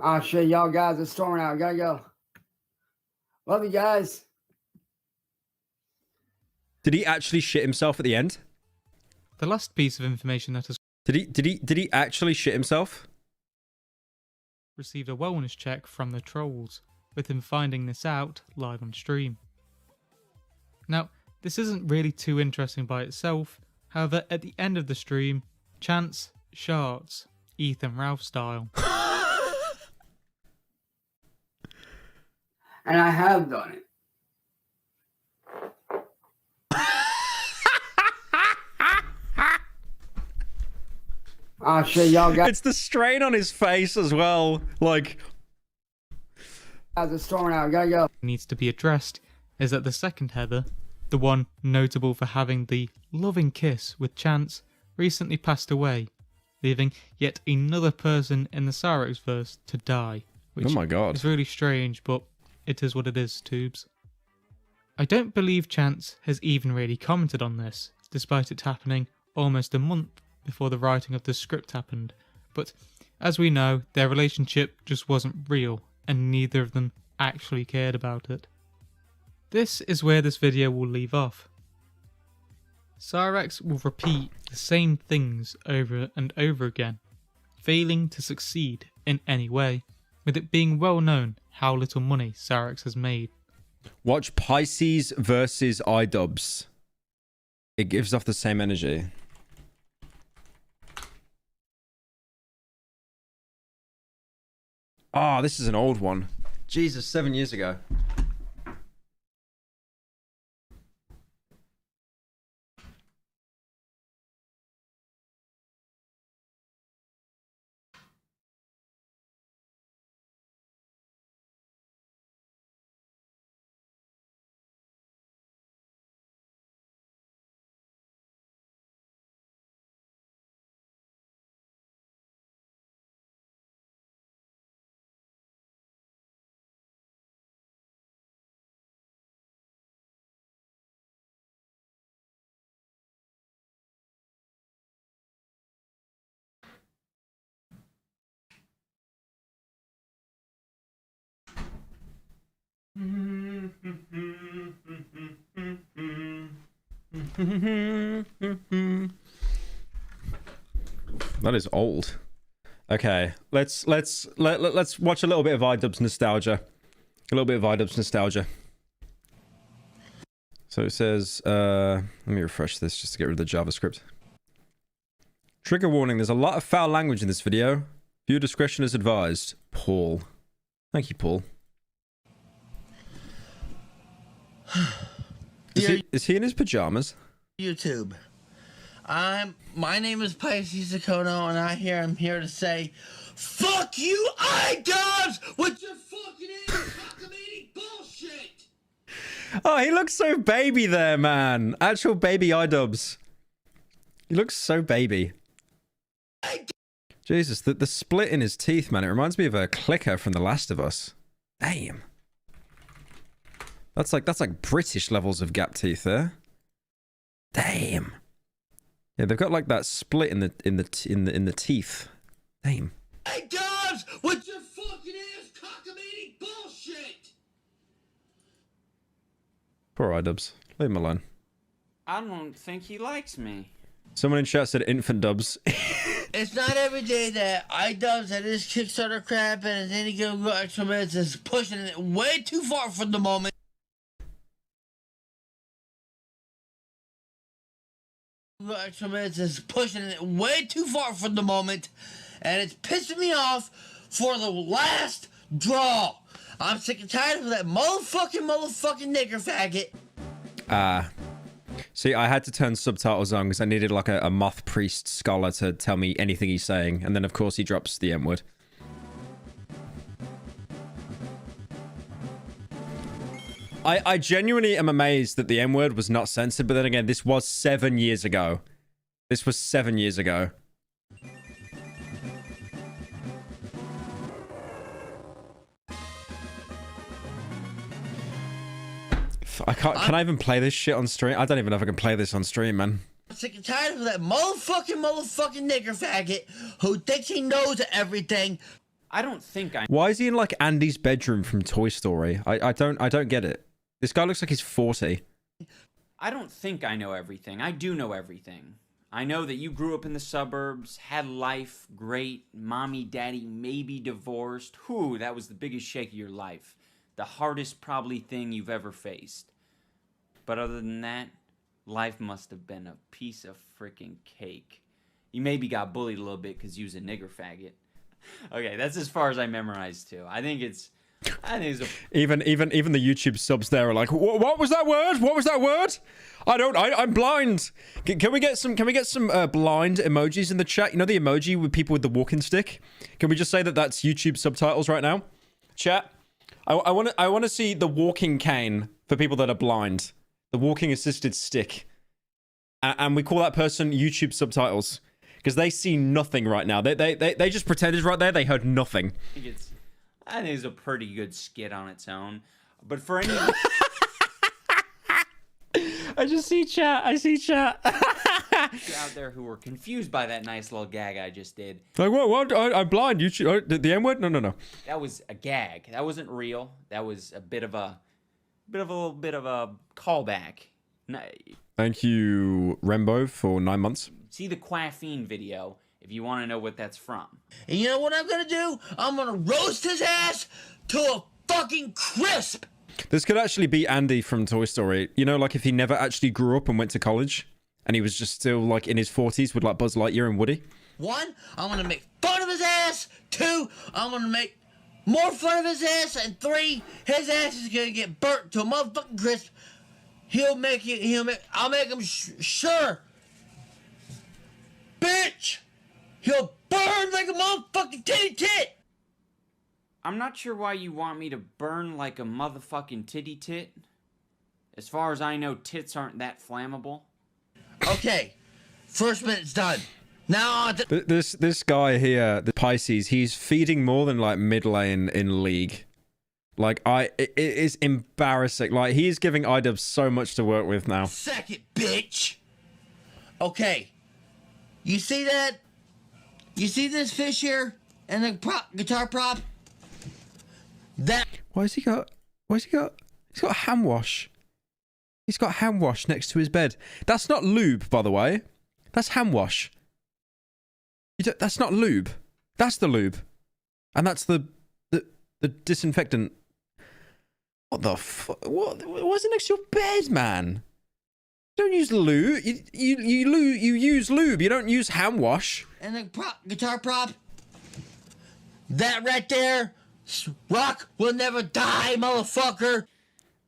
Oh shit, y'all guys are storming out. Gotta go. Love you guys. Did he actually shit himself at the end? The last piece of information that has Did he actually shit himself? Received a wellness check from the trolls, with him finding this out live on stream. Now, this isn't really too interesting by itself, however, at the end of the stream, Chance sharts, Ethan Ralph style. And I have done it. Oh shit, y'all got. It's the strain on his face as well. Like, guys are storming out. Gotta go. Needs to be addressed is that the second Heather, the one notable for having the loving kiss with Chance, recently passed away, leaving yet another person in the Cyrex verse to die. Which oh my god. is really strange, but it is what it is, Tubes. I don't believe Chance has even really commented on this, despite it happening almost a month before the writing of the script happened, but as we know, their relationship just wasn't real, and neither of them actually cared about it. This is where this video will leave off. Cyrex will repeat the same things over and over again, failing to succeed in any way, with it being well known how little money Cyrex has made. Watch Pisces versus iDubbbz. It gives off the same energy. Oh, this is an old one. Jesus, 7 years ago. That is old. Okay, let's watch a little bit of iDubbbz nostalgia. A little bit of iDubbbz nostalgia. So it says, let me refresh this just to get rid of the JavaScript. Trigger warning, there's a lot of foul language in this video. Viewer discretion is advised. Paul. Thank you, Paul. Is he in his pajamas? YouTube. My name is pyrocynical, and I'm here to say, fuck you, iDubbbz, with your fucking cockamamie bullshit. Oh, he looks so baby there, man. Actual baby iDubbbz. He looks so baby. Jesus, the split in his teeth, man. It reminds me of a clicker from The Last of Us. Damn. That's like British levels of gap teeth there. Damn. Yeah, they've got like that split in the teeth. Damn. iDubbbz, with your fucking ass cockamamie bullshit. Poor iDubbbz. Leave him alone. I don't think he likes me. Someone in chat said infant dubs. It's not every day that iDubbbz at his Kickstarter crap and his any given extra minutes is pushing it way too far from the moment. Extra minutes is pushing it way too far from the moment, and it's pissing me off for the last draw. I'm sick and tired of that motherfucking nigger faggot. See, I had to turn subtitles on because I needed like a moth priest scholar to tell me anything he's saying, and then of course he drops the M word. I genuinely am amazed that the M word was not censored, but then again, this was 7 years ago. This was 7 years ago. Can I even play this shit on stream? I don't even know if I can play this on stream, man. I'm sick and tired of that motherfucking nigger faggot who thinks he knows everything. I don't think I... Why is he in like Andy's bedroom from Toy Story? I don't get it. This guy looks like he's 40. I don't think I know everything. I do know everything. I know that you grew up in the suburbs, had life, great, mommy, daddy, maybe divorced. Whew, that was the biggest shake of your life. The hardest probably thing you've ever faced. But other than that, life must have been a piece of freaking cake. You maybe got bullied a little bit because you was a nigger faggot. Okay, that's as far as I memorized too. I think it's even the YouTube subs there are like, what was that word? What was that word? I'm blind. Can we get some blind emojis in the chat? You know the emoji with people with the walking stick? Can we just say that that's YouTube subtitles right now? Chat. I want to see the walking cane for people that are blind. The walking assisted stick. And we call that person YouTube subtitles. Because they see nothing right now. They just pretended right there they heard nothing. I think it's a pretty good skit on its own. But for any... I just see chat. I see chat. out there who were confused by that nice little gag I just did. Like, what? I'm blind. You the M word? No. That was a gag. That wasn't real. That was a bit of a callback. Thank you, Rembo, for 9 months. See the Quaffine video if you want to know what that's from. And you know what I'm gonna do? I'm gonna roast his ass to a fucking crisp. This could actually be Andy from Toy Story. You know, like if he never actually grew up and went to college, and he was just still like in his 40s with like Buzz Lightyear and Woody. 1, I'm gonna make fun of his ass. 2, I'm gonna make more fun of his ass. And 3, his ass is gonna get burnt to a motherfucking crisp. I'll make him sure. Bitch! He'll burn like a motherfucking titty tit! I'm not sure why you want me to burn like a motherfucking titty tit. As far as I know, tits aren't that flammable. Okay, first minute's done. Now this guy here, the Pisces, he's feeding more than like mid lane in League. Like it is embarrassing. Like he's giving iDubbbz so much to work with now. Second, bitch. Okay, you see that? You see this fish here and the guitar prop? That. Why's he got? He's got hand wash. He's got hand wash next to his bed. That's not lube, by the way. That's hand wash. That's not lube. That's the lube, and that's the disinfectant. What the fuck? What's it next to your bed, man? don't use lube. You use lube. You don't use hand wash. And the guitar prop. That right there. Rock will never die, motherfucker.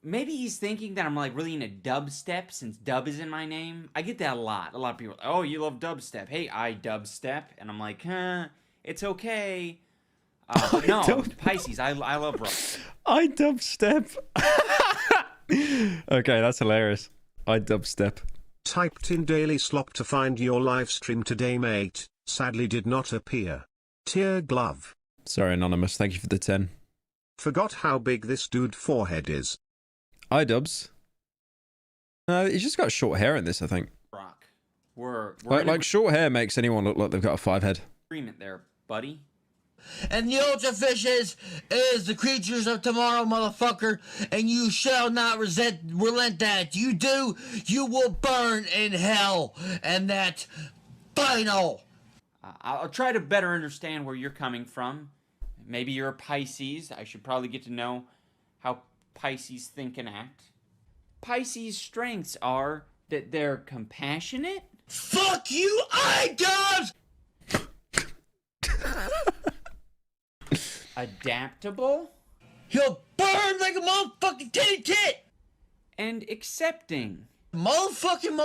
Maybe he's thinking that I'm like really into dubstep since dub is in my name. I get that a lot. A lot of people are like, oh, you love dubstep. Hey, I dubstep. And I'm like, it's okay. But no, Pisces, I love rock. I dubstep. Okay, that's hilarious. I dubstep. Typed in Daily Slop to find your live stream today, mate. Sadly did not appear. Tear glove. Sorry, Anonymous. Thank you for the 10. Forgot how big this dude forehead is. iDubbbz. No, he's just got short hair in this, I think. Rock. We're like short hair makes anyone look like they've got a 5 head. agreement there, buddy. And the ultra fishes is the creatures of tomorrow, motherfucker, and you shall not relent that. You do, you will burn in hell, and that's final. I'll try to better understand where you're coming from. Maybe you're a Pisces. I should probably get to know how Pisces think and act. Pisces' strengths are that they're compassionate. Fuck you, iDubbbz! Adaptable. He'll burn like a motherfucking titty tit. And accepting. Motherfucking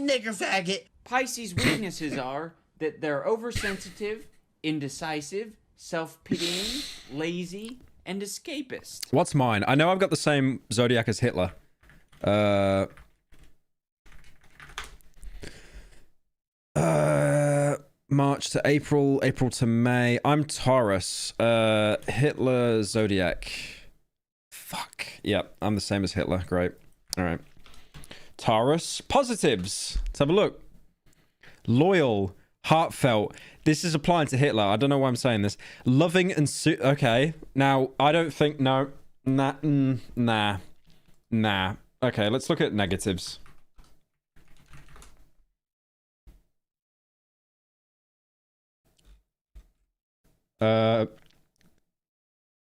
nigger faggot. Pisces' weaknesses are that they're oversensitive, indecisive, self-pitying, lazy, and escapist. What's mine? I know I've got the same zodiac as Hitler. March to April, April to May. I'm Taurus. Hitler zodiac. Fuck. Yep, I'm the same as Hitler. Great. All right. Taurus. Positives. Let's have a look. Loyal. Heartfelt. This is applying to Hitler. I don't know why I'm saying this. Loving and okay. Now, I don't think... No. Nah. Okay, let's look at negatives.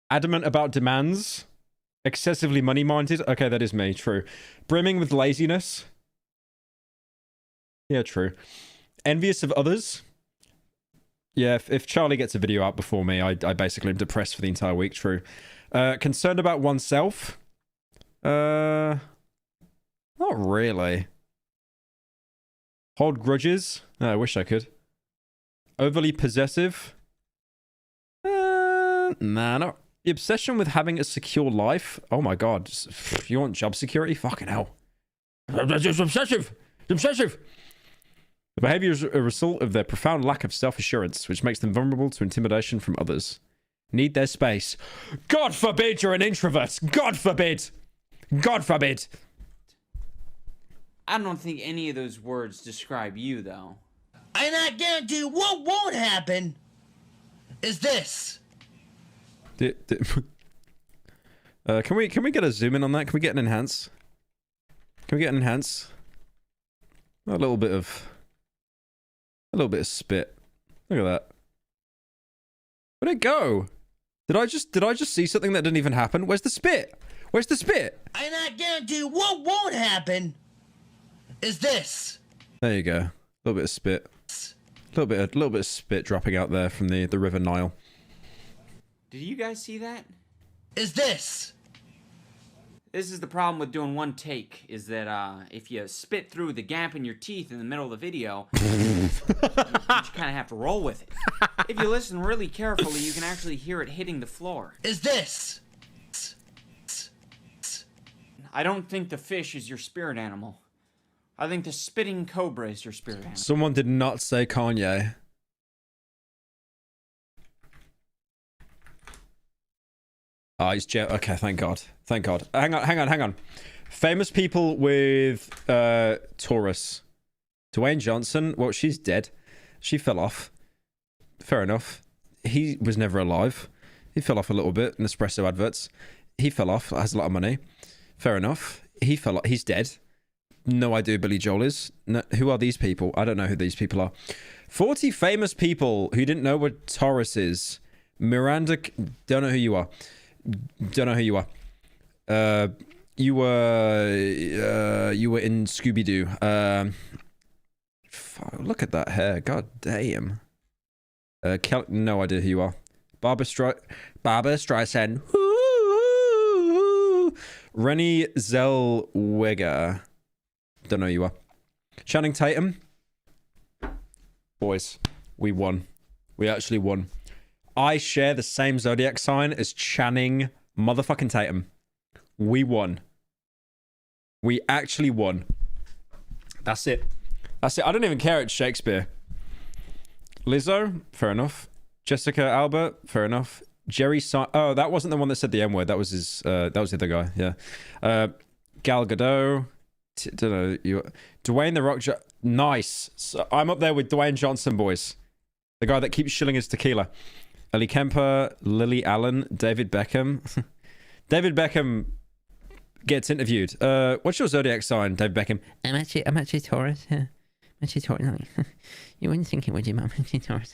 Adamant about demands. Excessively money-minded. Okay, that is me. True. Brimming with laziness. Yeah, true. Envious of others. Yeah, if Charlie gets a video out before me, I basically am depressed for the entire week. True. Concerned about oneself. Not really. Hold grudges. I wish I could. Overly possessive. Nah, not. The obsession with having a secure life. Oh my god. You want job security? Fucking hell. It's obsessive. It's obsessive. The behavior is a result of their profound lack of self-assurance, which makes them vulnerable to intimidation from others. Need their space. God forbid you're an introvert. God forbid. God forbid. I don't think any of those words describe you, though. And I guarantee you what won't happen is this. Can we get a zoom in on that? Can we get an enhance? Can we get an enhance? A little bit of spit. Look at that. Where'd it go? Did I just see something that didn't even happen? Where's the spit? Where's the spit? And I guarantee you what won't happen is this. There you go. A little bit of spit. A little bit of spit dropping out there from the River Nile. Did you guys see that? Is this. This is the problem with doing one take, is that if you spit through the gap in your teeth in the middle of the video, you just kind of have to roll with it. If you listen really carefully, you can actually hear it hitting the floor. Is this. I don't think the fish is your spirit animal. I think the spitting cobra is your spirit animal. Someone did not say Kanye. Oh, he's okay, thank God. Thank God. Hang on. Famous people with Taurus. Dwayne Johnson. Well, she's dead. She fell off. Fair enough. He was never alive. He fell off a little bit in Nespresso adverts. He fell off. Has a lot of money. Fair enough. He fell off. He's dead. No idea who Billy Joel is. No, who are these people? I don't know who these people are. 40 famous people who didn't know what Taurus is. Miranda... Don't know who you are. Don't know who you are. You were in Scooby-Doo. Look at that hair. God damn. No idea who you are. Barbara Streisand. Rennie Zellweger. Don't know who you are. Channing Tatum. Boys, we won. We actually won. I share the same zodiac sign as Channing motherfucking Tatum. We won. We actually won. That's it. That's it. I don't even care. It's Shakespeare. Lizzo, fair enough. Jessica Alba, fair enough. Oh, that wasn't the one that said the N-word. That was his. That was the other guy. Yeah. Gal Gadot. Don't know you. Dwayne the Rock. Nice. So I'm up there with Dwayne Johnson, boys. The guy that keeps shilling his tequila. Ellie Kemper, Lily Allen, David Beckham. David Beckham gets interviewed. What's your zodiac sign, David Beckham? I'm actually Taurus. Yeah. I'm actually Taurus. You wouldn't think it, would you, Mum? I'm actually Taurus.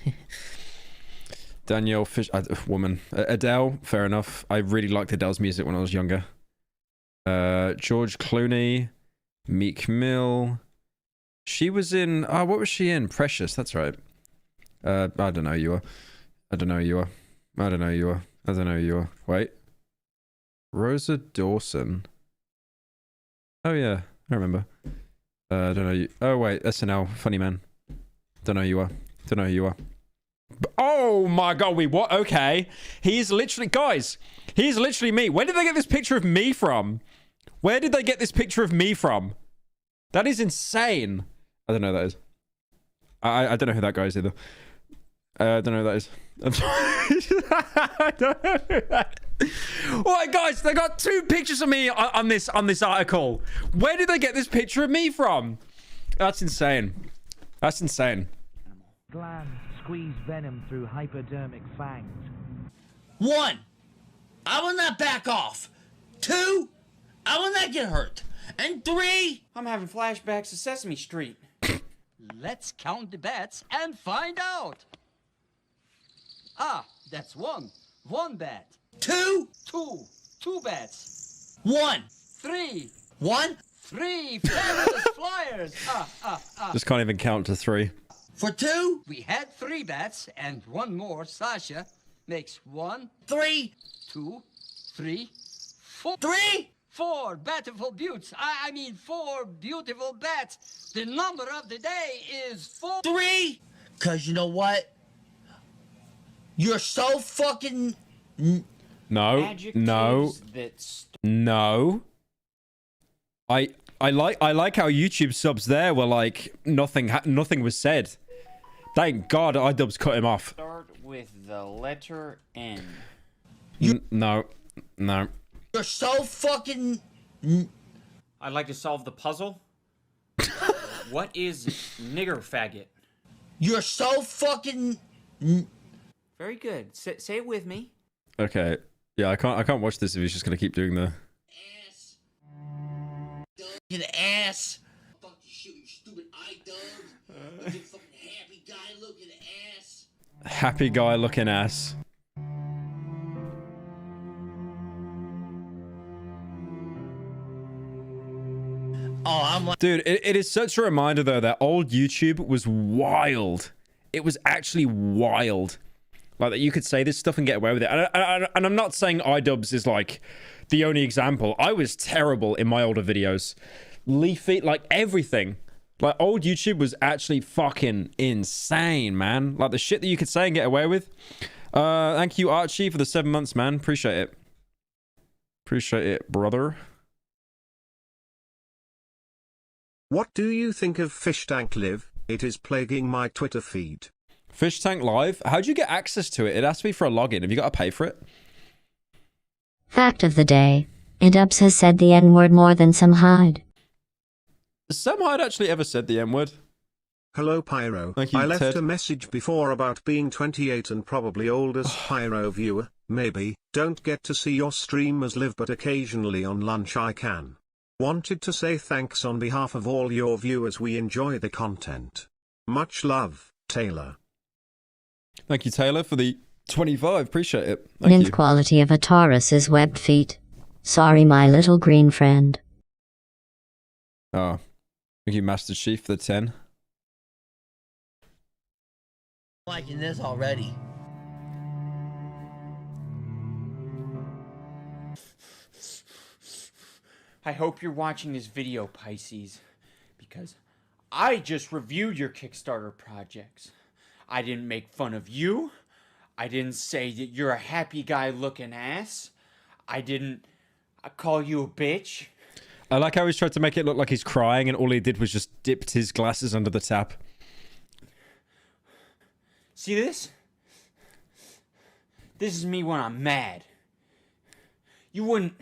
Danielle Fish, woman. Adele, fair enough. I really liked Adele's music when I was younger. George Clooney, Meek Mill. She was in. Oh, what was she in? Precious. That's right. I don't know who you are. I don't know who you are. I don't know who you are. I don't know who you are. Wait. Rosa Dawson. Oh yeah, I remember. I don't know you. Oh wait, SNL. Funny man. Don't know who you are. Don't know who you are. Oh my god, what? Okay. He's literally, guys, he's literally me. Where did they get this picture of me from? Where did they get this picture of me from? That is insane. I don't know who that is. I don't know who that guy is either. I don't know who that is. I'm sorry. I don't know who that is. Alright guys, they got 2 pictures of me on this article. Where did they get this picture of me from? That's insane. That's insane. Glands squeeze venom through hypodermic fangs. 1, I will not back off. 2, I will not get hurt. And 3, I'm having flashbacks to Sesame Street. Let's count the bats and find out. Ah, that's 1. 1 bat. 2, 2 bats. 1, 3. 1, 3 fabulous flyers. Just can't even count to 3. For 2, we had 3 bats and 1 more. Sasha makes 1, 3, 2, 3, 4. 3. 4 beautiful buttes. I mean 4 beautiful bats. The number of the day is 4. 3. Cause you know what? You're so fucking. No. I like how YouTube subs there were like nothing was said. Thank God iDubbbz cut him off. Start with the letter N. No. You're so fucking. I'd like to solve the puzzle. What is nigger faggot? You're so fucking. Very good. Say it with me. Okay. Yeah, I can't watch this if he's just gonna keep doing the An ass. Fuck you, shoot, you stupid iDubbbz. Look at fucking happy guy looking ass. happy guy looking ass. Oh, I'm like, dude, it is such a reminder though that old YouTube was wild. It was actually wild. Like that you could say this stuff and get away with it. And I'm not saying iDubbbz is like the only example. I was terrible in my older videos. Leafy, like everything. Like old YouTube was actually fucking insane, man. Like the shit that you could say and get away with. Thank you, Archie, for the 7 months, man. Appreciate it. Appreciate it, brother. What do you think of Fish Tank Live? It is plaguing my Twitter feed. Fish Tank Live? How'd you get access to it? It has to be for a login. Have you got to pay for it? Fact of the day. iDubbbz has said the N-word more than some hide. Has Sam Hyde actually ever said the N-word? Hello, Pyro. Thank you, I left Ted. a message before about being 28 and probably old as Pyro viewer. Maybe. Don't get to see your streamers live, but occasionally on lunch I can. Wanted to say thanks on behalf of all your viewers. We enjoy the content. Much love, Taylor. Thank you, Taylor, for the 25. Appreciate it. Thank Ninth you. quality of a Taurus is webbed feet. Sorry, my little green friend. Oh. Thank you, Master Chief, for the 10. Liking this already. I hope you're watching this video, Pisces, because I just reviewed your Kickstarter projects. I didn't make fun of you. I didn't say that you're a happy guy looking ass. I didn't call you a bitch. I like how he's tried to make it look like he's crying and all he did was just dipped his glasses under the tap. See this? This is me when I'm mad. You wouldn't...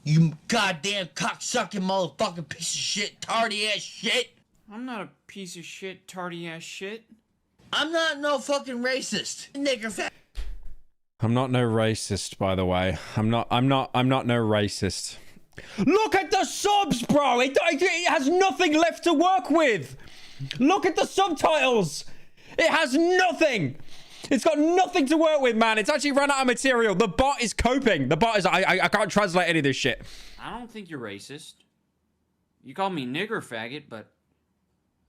You goddamn cocksucking motherfucking piece of shit, tardy ass shit. I'm not a piece of shit, tardy ass shit. I'm not no fucking racist, nigger fat. I'm not no racist, by the way. I'm not no racist. Look at the subs, bro! It has nothing left to work with! Look at the subtitles! It has nothing! It's got nothing to work with, man. It's actually run out of material. The bot is coping. The bot is... I can't translate any of this shit. I don't think you're racist. You call me nigger faggot, but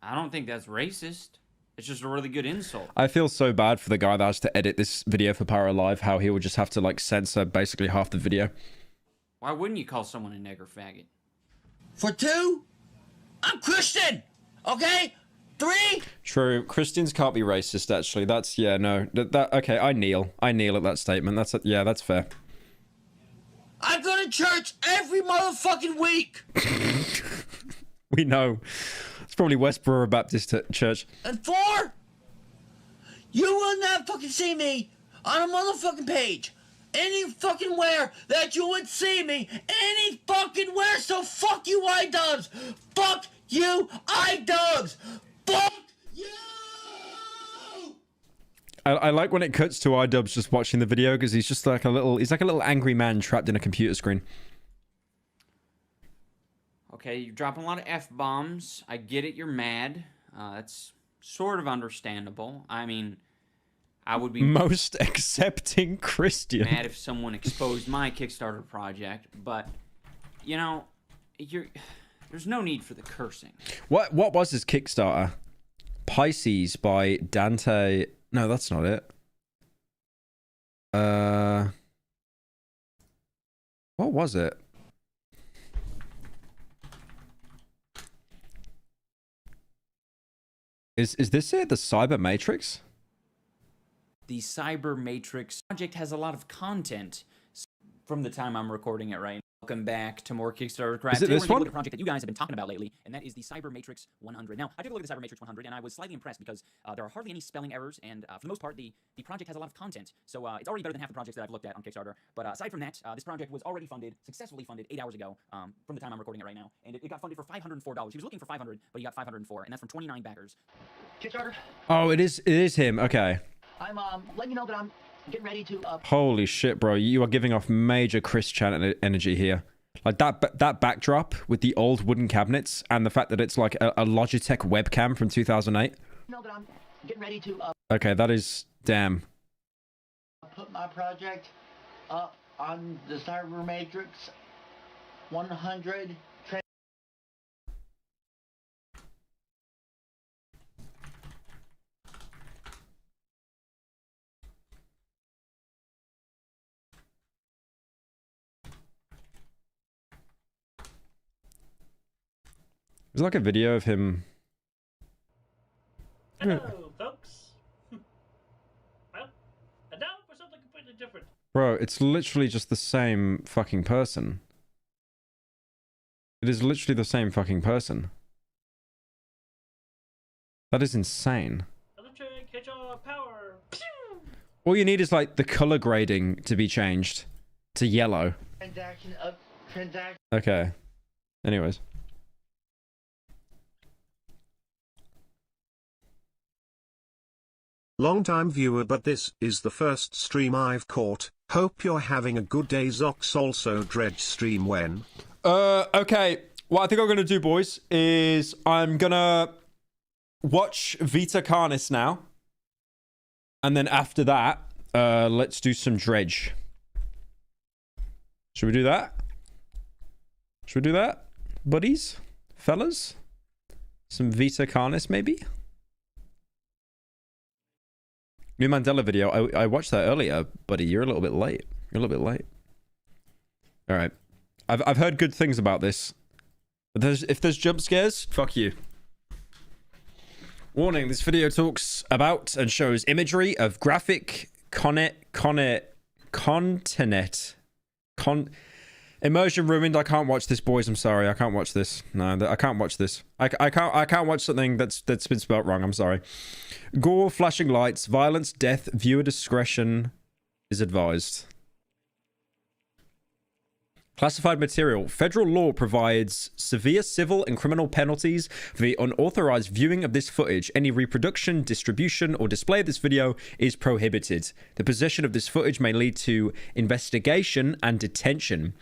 I don't think that's racist. It's just a really good insult. I feel so bad for the guy that has to edit this video for Pyro Live, how he would just have to, like, censor basically half the video. Why wouldn't you call someone a nigger faggot? For 2, I'm Christian, okay? 3. True. Christians can't be racist, actually. That's... Yeah, no. Okay, I kneel. I kneel at that statement. Yeah, that's fair. I go to church every motherfucking week. We know. It's probably Westboro Baptist Church. And 4, you will not fucking see me on a motherfucking page. Any fucking where that you would see me. Any fucking where. So fuck you, iDubbbz. Fuck you, iDubbbz. Fuck you! I like when it cuts to iDubbbz just watching the video because he's just like a little... He's like a little angry man trapped in a computer screen. Okay, you're dropping a lot of F-bombs. I get it, you're mad. That's sort of understandable. I mean, I would be... Most accepting Christian. Mad if someone exposed my Kickstarter project, but, you know, there's no need for the cursing. What was his Kickstarter? Pisces by Dante... No, that's not it. What was it? Is this it? The Cyber Matrix? The Cyber Matrix project has a lot of content from the time I'm recording it right now. Welcome back to more Kickstarter crap. Is it this one? A project that you guys have been talking about lately, and that is the Cyber Matrix 100. Now, I took a look at the Cyber Matrix 100, and I was slightly impressed because there are hardly any spelling errors, and for the most part, the project has a lot of content. So it's already better than half the projects that I've looked at on Kickstarter. But aside from that, this project was already successfully funded 8 hours ago from the time I'm recording it right now, and it got funded for $504. He was looking for $500, but he got $504, and that's from 29 backers. Kickstarter. Oh, it is him. Okay. I'm letting you know that I'm getting ready to. Holy shit, bro! You are giving off major Christian energy here. Like that backdrop with the old wooden cabinets and the fact that it's like a Logitech webcam from 2008. Know that I'm getting ready to. Okay, that is damn. Put my project up on the Cyber Matrix 100. There's like a video of him. Hello, folks. Well, and now for something completely different. Bro, it's literally just the same fucking person. It is literally the same fucking person. That is insane. Electric, catch all power. All you need is like the color grading to be changed to yellow. Transaction. Okay. Anyways. Long-time viewer, but this is the first stream I've caught. Hope you're having a good day. Zox also dredge stream when? Okay. What I think I'm gonna do, boys, is I'm gonna watch Vita Carnis now. And then after that, let's do some dredge. Should we do that? Should we do that? Buddies? Fellas? Some Vita Carnis, maybe? New Mandela video. I watched that earlier, buddy. You're a little bit late. You're a little bit late. All right. I've heard good things about this. But if there's jump scares, fuck you. Warning, this video talks about and shows imagery of graphic immersion ruined. I can't watch this, boys. I'm sorry. I can't watch this. No, I can't watch this. I can't watch something that's been spelt wrong. I'm sorry. Gore, flashing lights, violence, death, viewer discretion is advised. Classified material. Federal law provides severe civil and criminal penalties for the unauthorized viewing of this footage. Any reproduction, distribution, or display of this video is prohibited. The possession of this footage may lead to investigation and detention.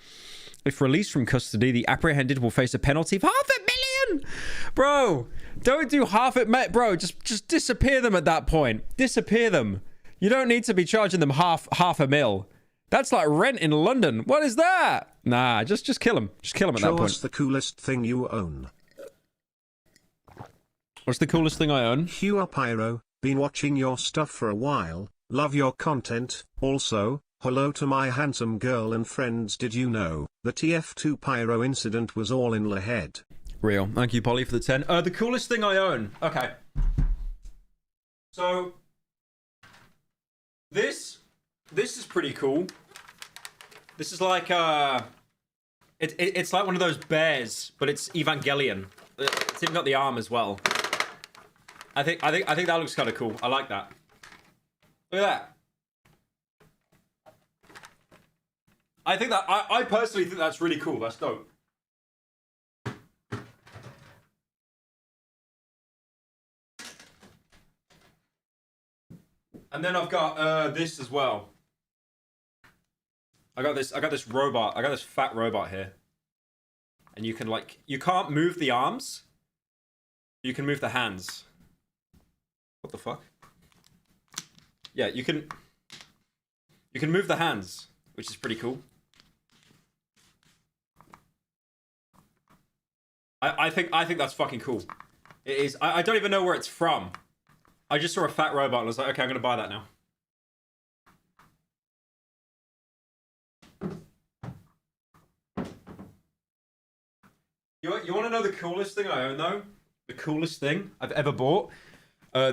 If released from custody, the apprehended will face a penalty of $500,000! Bro, don't do bro, just disappear them at that point. Disappear them. You don't need to be charging them half a mil. That's like rent in London. What is that? Nah, just kill him. Just kill him at that point. Show us the coolest thing you own. What's the coolest thing I own? Hua Pyro, been watching your stuff for a while. Love your content. Also, hello to my handsome girl and friends. Did you know the TF2 Pyro incident was all in the head? Real. Thank you, Polly, for the 10. The coolest thing I own. Okay. So this is pretty cool. This is like it's like one of those bears, but it's Evangelion. It's even got the arm as well. I think that looks kind of cool. I like that. Look at that. I personally think that's really cool. That's dope. And then I've got this as well. I got this robot. I got this fat robot here. And you can you can't move the arms. You can move the hands. What the fuck? Yeah, you can move the hands, which is pretty cool. I think that's fucking cool. It is. I don't even know where it's from. I just saw a fat robot and I was like, okay, I'm gonna buy that now. You want to know the coolest thing I own, though? The coolest thing I've ever bought? The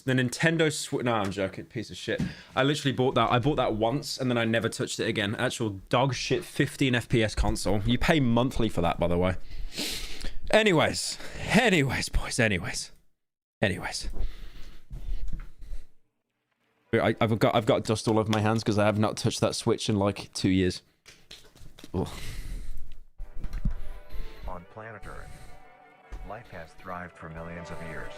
Nintendo Switch. No, I'm joking. Piece of shit. I literally bought that. I bought that once, and then I never touched it again. Actual dog shit 15 FPS console. You pay monthly for that, by the way. Anyways, boys. Anyways. I've got dust all over my hands because I have not touched that Switch in like 2 years. Ugh. On planet Earth, life has thrived for millions of years.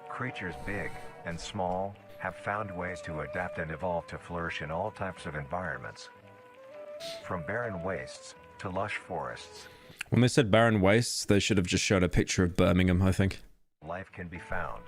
Creatures big and small have found ways to adapt and evolve to flourish in all types of environments. From barren wastes to lush forests, When they said barren wastes, they should have just shown a picture of Birmingham, I think. life can be found.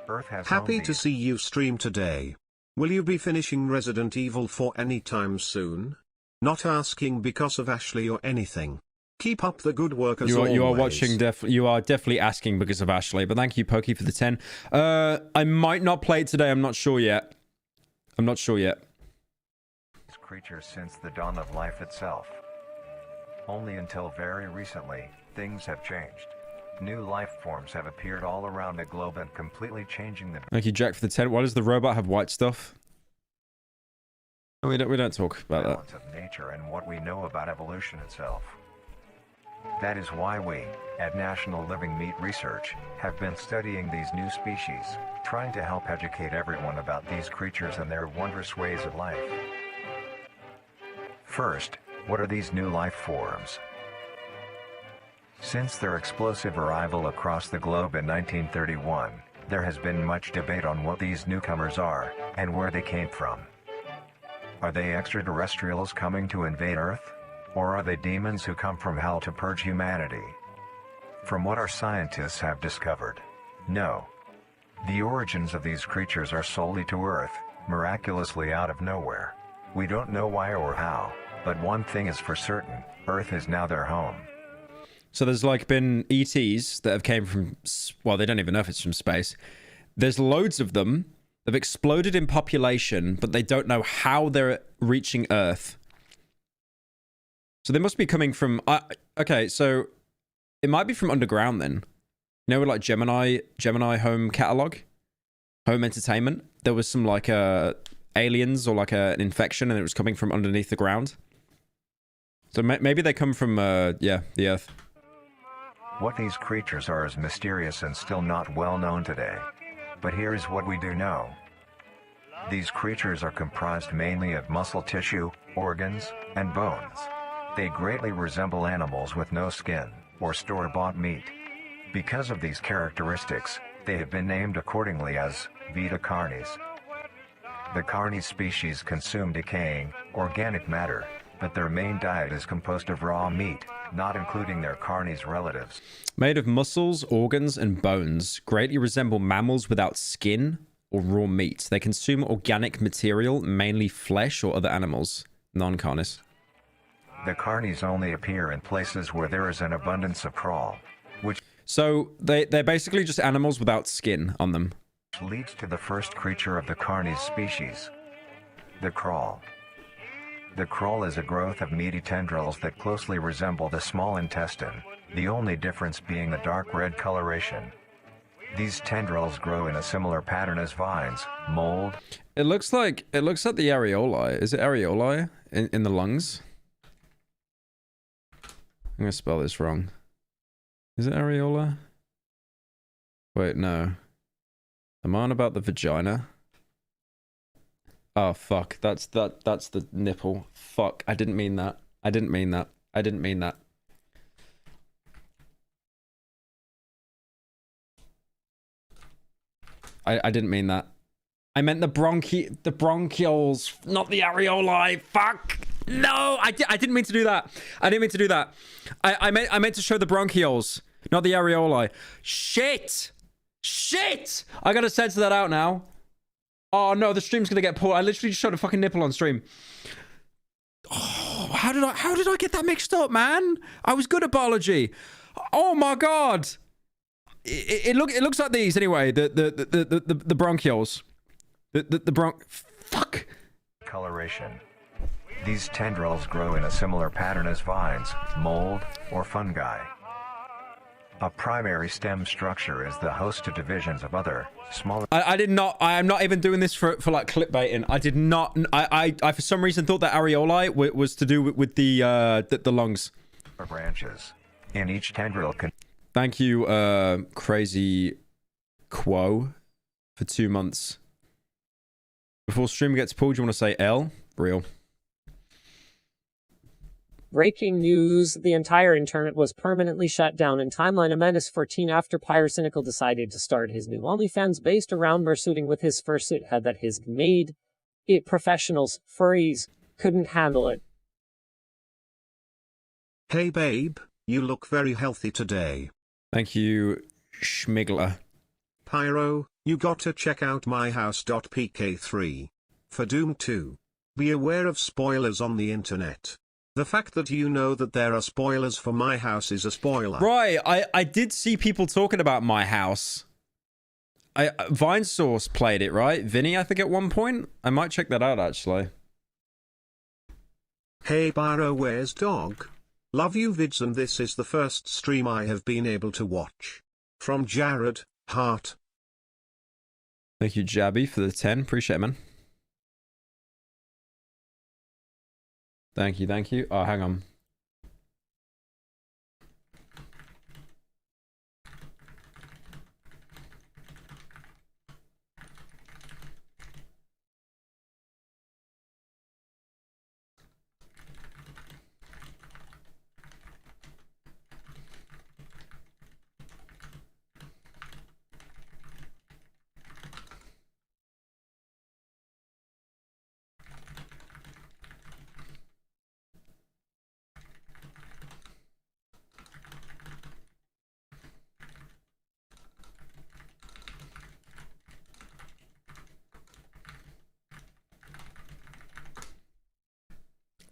Earth has Happy homed to see you stream today. Will you be finishing Resident Evil 4 anytime soon? Not asking because of Ashley or anything. Keep up the good work as always. You are watching, you are definitely asking because of Ashley, but thank you, Pokey, for the 10. I might not play it today, I'm not sure yet. These creatures since the dawn of life itself. Only until very recently, things have changed. New life forms have appeared all around the globe and completely changing the... Thank you, Jack, for the 10. Why does the robot have white stuff? No, we don't talk about that. balance of nature and what we know about evolution itself. That is why we, at National Living Meat Research, have been studying these new species, trying to help educate everyone about these creatures and their wondrous ways of life. First, what are these new life forms? Since their explosive arrival across the globe in 1931, there has been much debate on what these newcomers are, and where they came from. Are they extraterrestrials coming to invade Earth? Or are they demons who come from hell to purge humanity? From what our scientists have discovered, no. The origins of these creatures are solely to Earth, miraculously out of nowhere. We don't know why or how, but one thing is for certain, Earth is now their home. So there's like been ETs that have came from, well, they don't even know if it's from space. There's loads of them. They've exploded in population, but they don't know how they're reaching Earth. So they must be coming from, okay, so it might be from underground then. You know, with like Gemini home catalog, home entertainment. There was some like aliens or like an infection, and it was coming from underneath the ground. So maybe they come from, yeah, the Earth. What these creatures are is mysterious and still not well known today. But here is what we do know. These creatures are comprised mainly of muscle tissue, organs, and bones. They greatly resemble animals with no skin, or store-bought meat. Because of these characteristics, they have been named accordingly as Vita carnis. The carnis species consume decaying, organic matter, but their main diet is composed of raw meat, not including their carnis relatives. Made of muscles, organs, and bones, greatly resemble mammals without skin or raw meat. They consume organic material, mainly flesh or other animals, non-carnis. The carnis only appear in places where there is an abundance of crawl, which so they're basically just animals without skin on them. Leads to the first creature of the carnis species, the crawl. The crawl is a growth of meaty tendrils that closely resemble the small intestine, the only difference being the dark red coloration. These tendrils grow in a similar pattern as vines, mold. It looks like the areoli. Is it areoli in the lungs? I'm gonna spell this wrong. Is it areola? Wait, no. Am I on about the vagina? Oh fuck, that's the nipple. Fuck, I didn't mean that. I didn't mean that. I didn't mean that. I didn't mean that. I meant the bronchioles, not the areoli. Fuck. No, I didn't mean to do that. I didn't mean to do that. I meant to show the bronchioles, not the areoli. Shit. Shit. I gotta censor that out now. Oh no, the stream's gonna get pulled. I literally just showed a fucking nipple on stream. Oh, how did I get that mixed up, man? I was good at biology. Oh my god. It looks like these anyway. The bronchioles. Fuck. Coloration. These tendrils grow in a similar pattern as vines, mold, or fungi. A primary stem structure is the host to divisions of other, smaller... I am not even doing this for like clickbaiting. I did not... I for some reason thought that areoli was to do with the lungs. Branches. In each tendril can... Thank you, Crazy Quo, for 2 months. Before stream gets pulled, you want to say L? Real. Breaking news, the entire internet was permanently shut down in Timeline a Menace 14 after Pyrocynical decided to start his new OnlyFans based around mersuiting with his fursuit head that his made it professionals, furries, couldn't handle it. Hey babe, you look very healthy today. Thank you, Schmigler. Pyro, you gotta check out myhouse.pk3. For Doom 2. Be aware of spoilers on the internet. The fact that you know that there are spoilers for My House is a spoiler. Right, I did see people talking about My House. VineSource played it, right? Vinny, I think at one point. I might check that out, actually. Hey Pyro, where's dog? Love you vids, and this is the first stream I have been able to watch. From Jared, Heart. Thank you, Jabby, for the 10. Appreciate it, man. Thank you, thank you. Oh, hang on.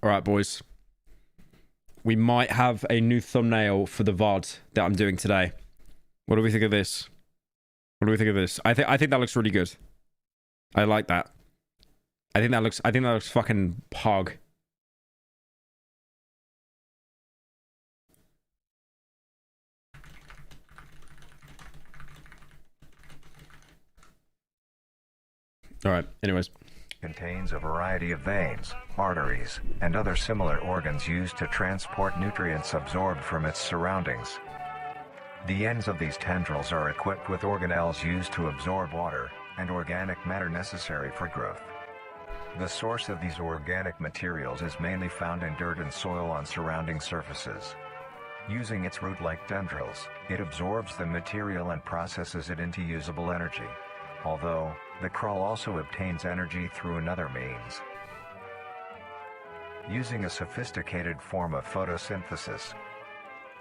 All right, boys. We might have a new thumbnail for the VOD that I'm doing today. What do we think of this? What do we think of this? I think that looks really good. I like that. I think that looks fucking pog. All right, anyways. Contains a variety of veins, arteries, and other similar organs used to transport nutrients absorbed from its surroundings. The ends of these tendrils are equipped with organelles used to absorb water and organic matter necessary for growth. The source of these organic materials is mainly found in dirt and soil on surrounding surfaces. Using its root-like tendrils, it absorbs the material and processes it into usable energy. Although, the crawl also obtains energy through another means. Using a sophisticated form of photosynthesis,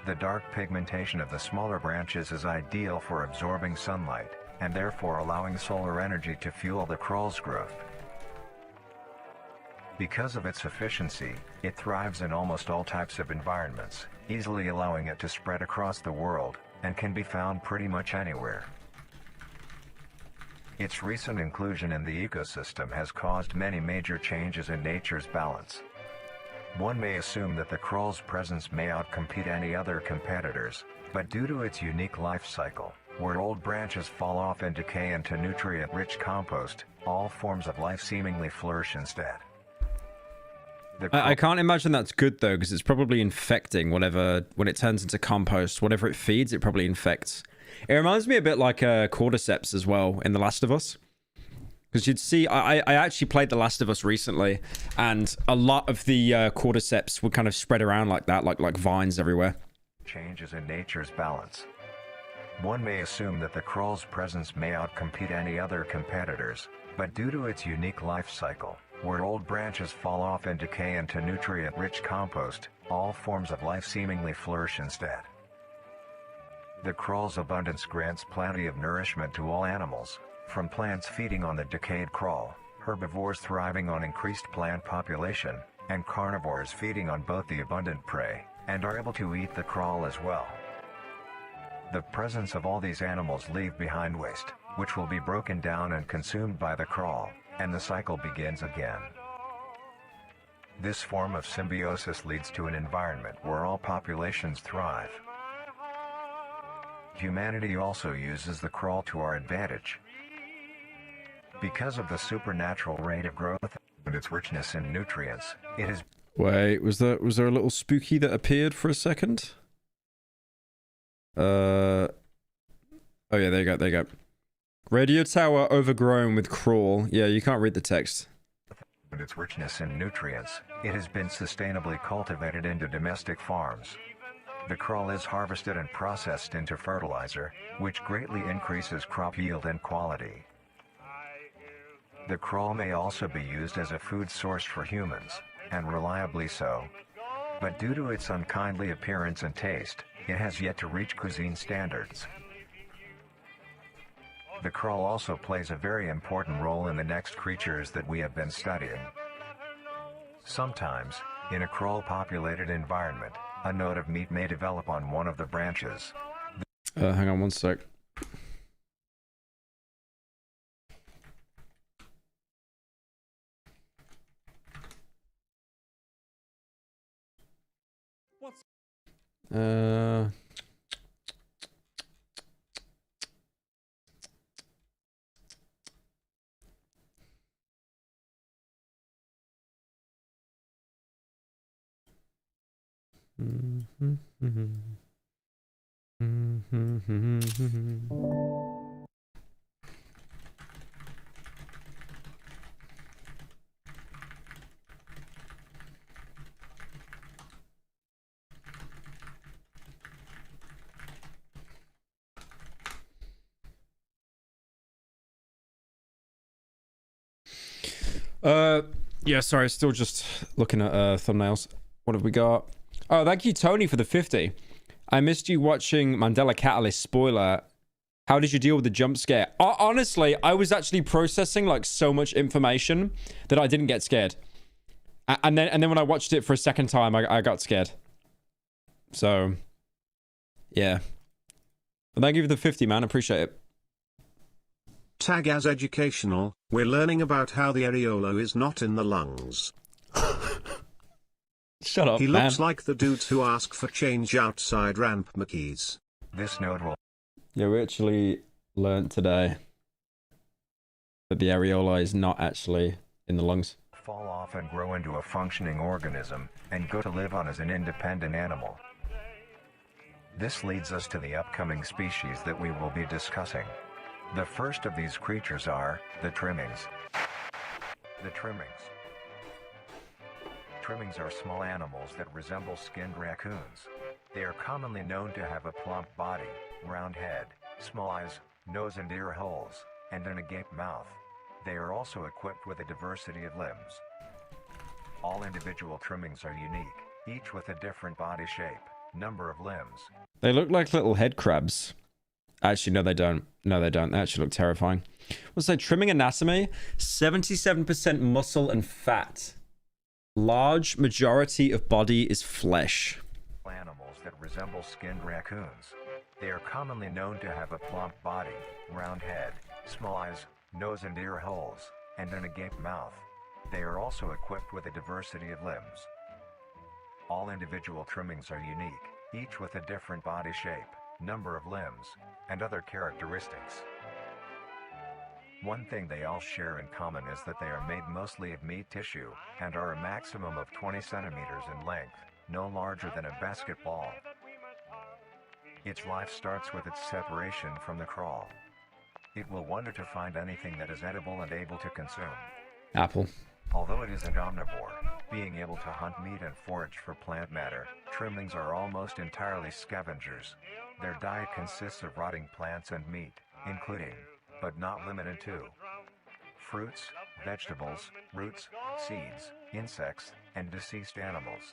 the dark pigmentation of the smaller branches is ideal for absorbing sunlight, and therefore allowing solar energy to fuel the crawl's growth. Because of its efficiency, it thrives in almost all types of environments, easily allowing it to spread across the world, and can be found pretty much anywhere. Its recent inclusion in the ecosystem has caused many major changes in nature's balance. One may assume that the crawl's presence may outcompete any other competitors, but due to its unique life cycle, where old branches fall off and decay into nutrient-rich compost, all forms of life seemingly flourish instead. I can't imagine that's good though, because it's probably infecting whatever, when it turns into compost, whatever it feeds, it probably infects. It reminds me a bit like cordyceps as well in The Last of Us. Because you'd see, I actually played The Last of Us recently, and a lot of the cordyceps would kind of spread around like that, like vines everywhere. Changes in nature's balance. One may assume that the crawl's presence may outcompete any other competitors, but due to its unique life cycle, where old branches fall off and decay into nutrient-rich compost, all forms of life seemingly flourish instead. The crawl's abundance grants plenty of nourishment to all animals, from plants feeding on the decayed crawl, herbivores thriving on increased plant population, and carnivores feeding on both the abundant prey, and are able to eat the crawl as well. The presence of all these animals leave behind waste, which will be broken down and consumed by the crawl, and the cycle begins again. This form of symbiosis leads to an environment where all populations thrive. Humanity also uses the crawl to our advantage. Because of the supernatural rate of growth and its richness in nutrients, it is... Wait, was there a little spooky that appeared for a second? Oh yeah, there you go. Radio tower overgrown with crawl. Yeah, you can't read the text. And its richness in nutrients, it has been sustainably cultivated into domestic farms. The crawl is harvested and processed into fertilizer, which greatly increases crop yield and quality. The crawl may also be used as a food source for humans, and reliably so. But due to its unkindly appearance and taste, it has yet to reach cuisine standards. The crawl also plays a very important role in the next creatures that we have been studying. Sometimes, in a crawl-populated environment, a node of meat may develop on one of the branches. Hang on one sec. Yeah, sorry, still just looking at thumbnails. What have we got? Oh, thank you, Tony, for the 50. I missed you watching Mandela Catalyst. Spoiler. How did you deal with the jump scare? Honestly, I was actually processing like so much information that I didn't get scared. And then when I watched it for a second time, I got scared. So, yeah. But thank you for the 50, man. Appreciate it. Tag as educational, we're learning about how the areola is not in the lungs. Shut up, He man. looks like the dudes who ask for change outside ramp McKees. This node will... Yeah, we actually learned today that the areola is not actually in the lungs. fall off and grow into a functioning organism, and go to live on as an independent animal. This leads us to the upcoming species that we will be discussing. The first of these creatures are the trimmings. The trimmings. Trimmings are small animals that resemble skinned raccoons. They are commonly known to have a plump body, round head, small eyes, nose and ear holes, and an agape mouth. They are also equipped with a diversity of limbs. All individual trimmings are unique, each with a different body shape, number of limbs. They look like little head crabs. Actually, no, they don't. No, they don't. They actually look terrifying. What's that? Trimming anatomy? 77% muscle and fat. Large majority of body is flesh. Animals that resemble skinned raccoons. They are commonly known to have a plump body, round head, small eyes, nose and ear holes, and an agape mouth. They are also equipped with a diversity of limbs. All individual trimmings are unique, each with a different body shape, number of limbs, and other characteristics. One thing they all share in common is that they are made mostly of meat tissue, and are a maximum of 20 centimeters in length, no larger than a basketball. Its life starts with its separation from the crawl. It will wonder to find anything that is edible and able to consume. Apple. Although it is an omnivore, being able to hunt meat and forage for plant matter, trimmings are almost entirely scavengers. Their diet consists of rotting plants and meat, including, but not limited to, fruits, vegetables, roots, seeds, insects, and deceased animals.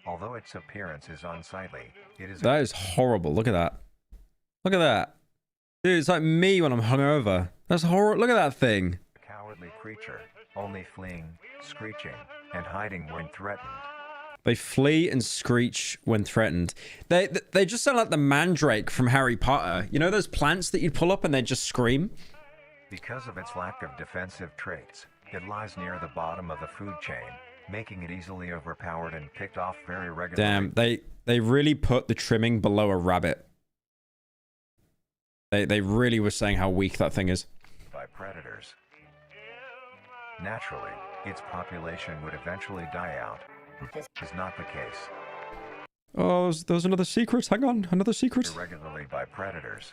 Although its appearance is unsightly, it is... That is horrible. Look at that. Look at that. Dude, it's like me when I'm hungover. That's horrible. Look at that thing. A cowardly creature, only fleeing, screeching, and hiding when threatened. They flee and screech when threatened. They just sound like the mandrake from Harry Potter. You know those plants that you pull up and they just scream? Because of its lack of defensive traits, it lies near the bottom of the food chain, making it easily overpowered and picked off very regularly. Damn, they really put the trimming below a rabbit. They really were saying how weak that thing is. By predators. Naturally, its population would eventually die out. This is not the case. Oh, there's another secret. Hang on, another secret. Irregularly by predators.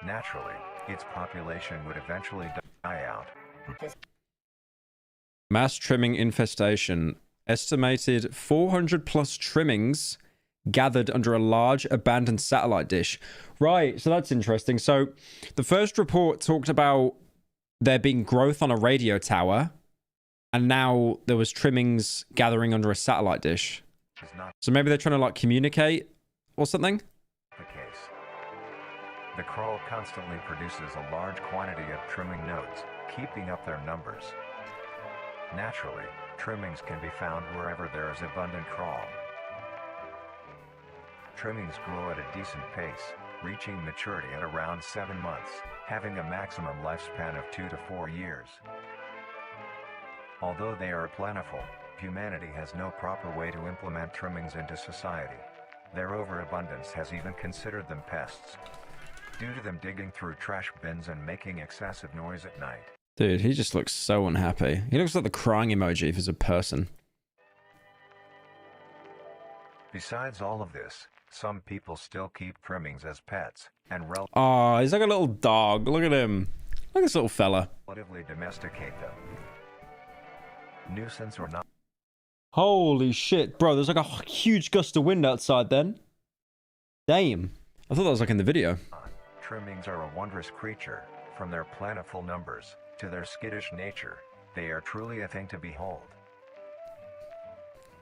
Naturally, its population would eventually die out. Mass trimming infestation. Estimated 400 plus trimmings gathered under a large abandoned satellite dish. Right, so that's interesting. So the first report talked about there being growth on a radio tower, and now there was trimmings gathering under a satellite dish. So maybe they're trying to like communicate or something? The case. The crawl constantly produces a large quantity of trimming nodes, keeping up their numbers. Naturally, trimmings can be found wherever there is abundant crawl. Trimmings grow at a decent pace, reaching maturity at around 7 months, having a maximum lifespan of 2 to 4 years. Although they are plentiful, humanity has no proper way to implement trimmings into society. Their overabundance has even considered them pests, due to them digging through trash bins and making excessive noise at night. Dude, he just looks so unhappy. He looks like the crying emoji if he's a person. Besides all of this, some people still keep trimmings as pets and Oh, he's like a little dog. Look at him. Look at this little fella. relatively domesticate them. Nuisance or not. Holy shit, bro. There's like a huge gust of wind outside then. Damn. I thought that was like in the video. Trimmings are a wondrous creature. From their plentiful numbers to their skittish nature, they are truly a thing to behold.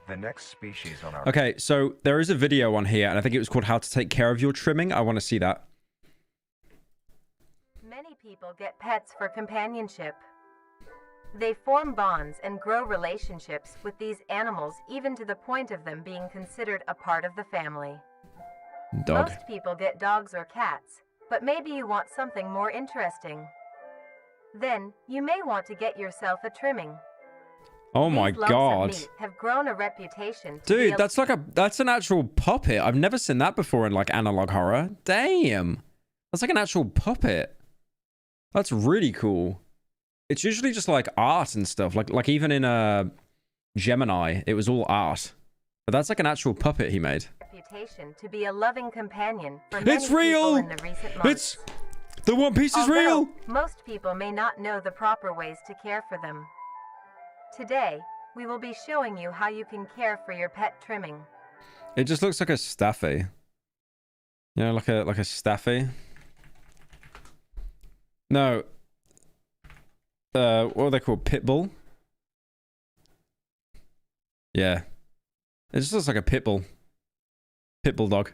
The next species on our... Okay, so there is a video on here, and I think it was called How to Take Care of Your Trimming. I want to see that. Many people get pets for companionship. They form bonds and grow relationships with these animals, even to the point of them being considered a part of the family. Dog. Most people get dogs or cats, but maybe you want something more interesting. Then, you may want to get yourself a trimming. Oh my These lumps of god. meat have grown a reputation to Dude, be that's an actual puppet. I've never seen that before in like analog horror. Damn. That's like an actual puppet. That's really cool. It's usually just like art and stuff. Like even in Gemini, it was all art. But that's like an actual puppet he made. reputation to be a loving companion for many It's real! people in the recent months. The One Piece is real! Most people may not know the proper ways to care for them. Today, we will be showing you how you can care for your pet trimming. It just looks like a staffy. You know, like a staffy. No. What are they called? Pitbull? Yeah. It just looks like a pitbull. Pitbull dog.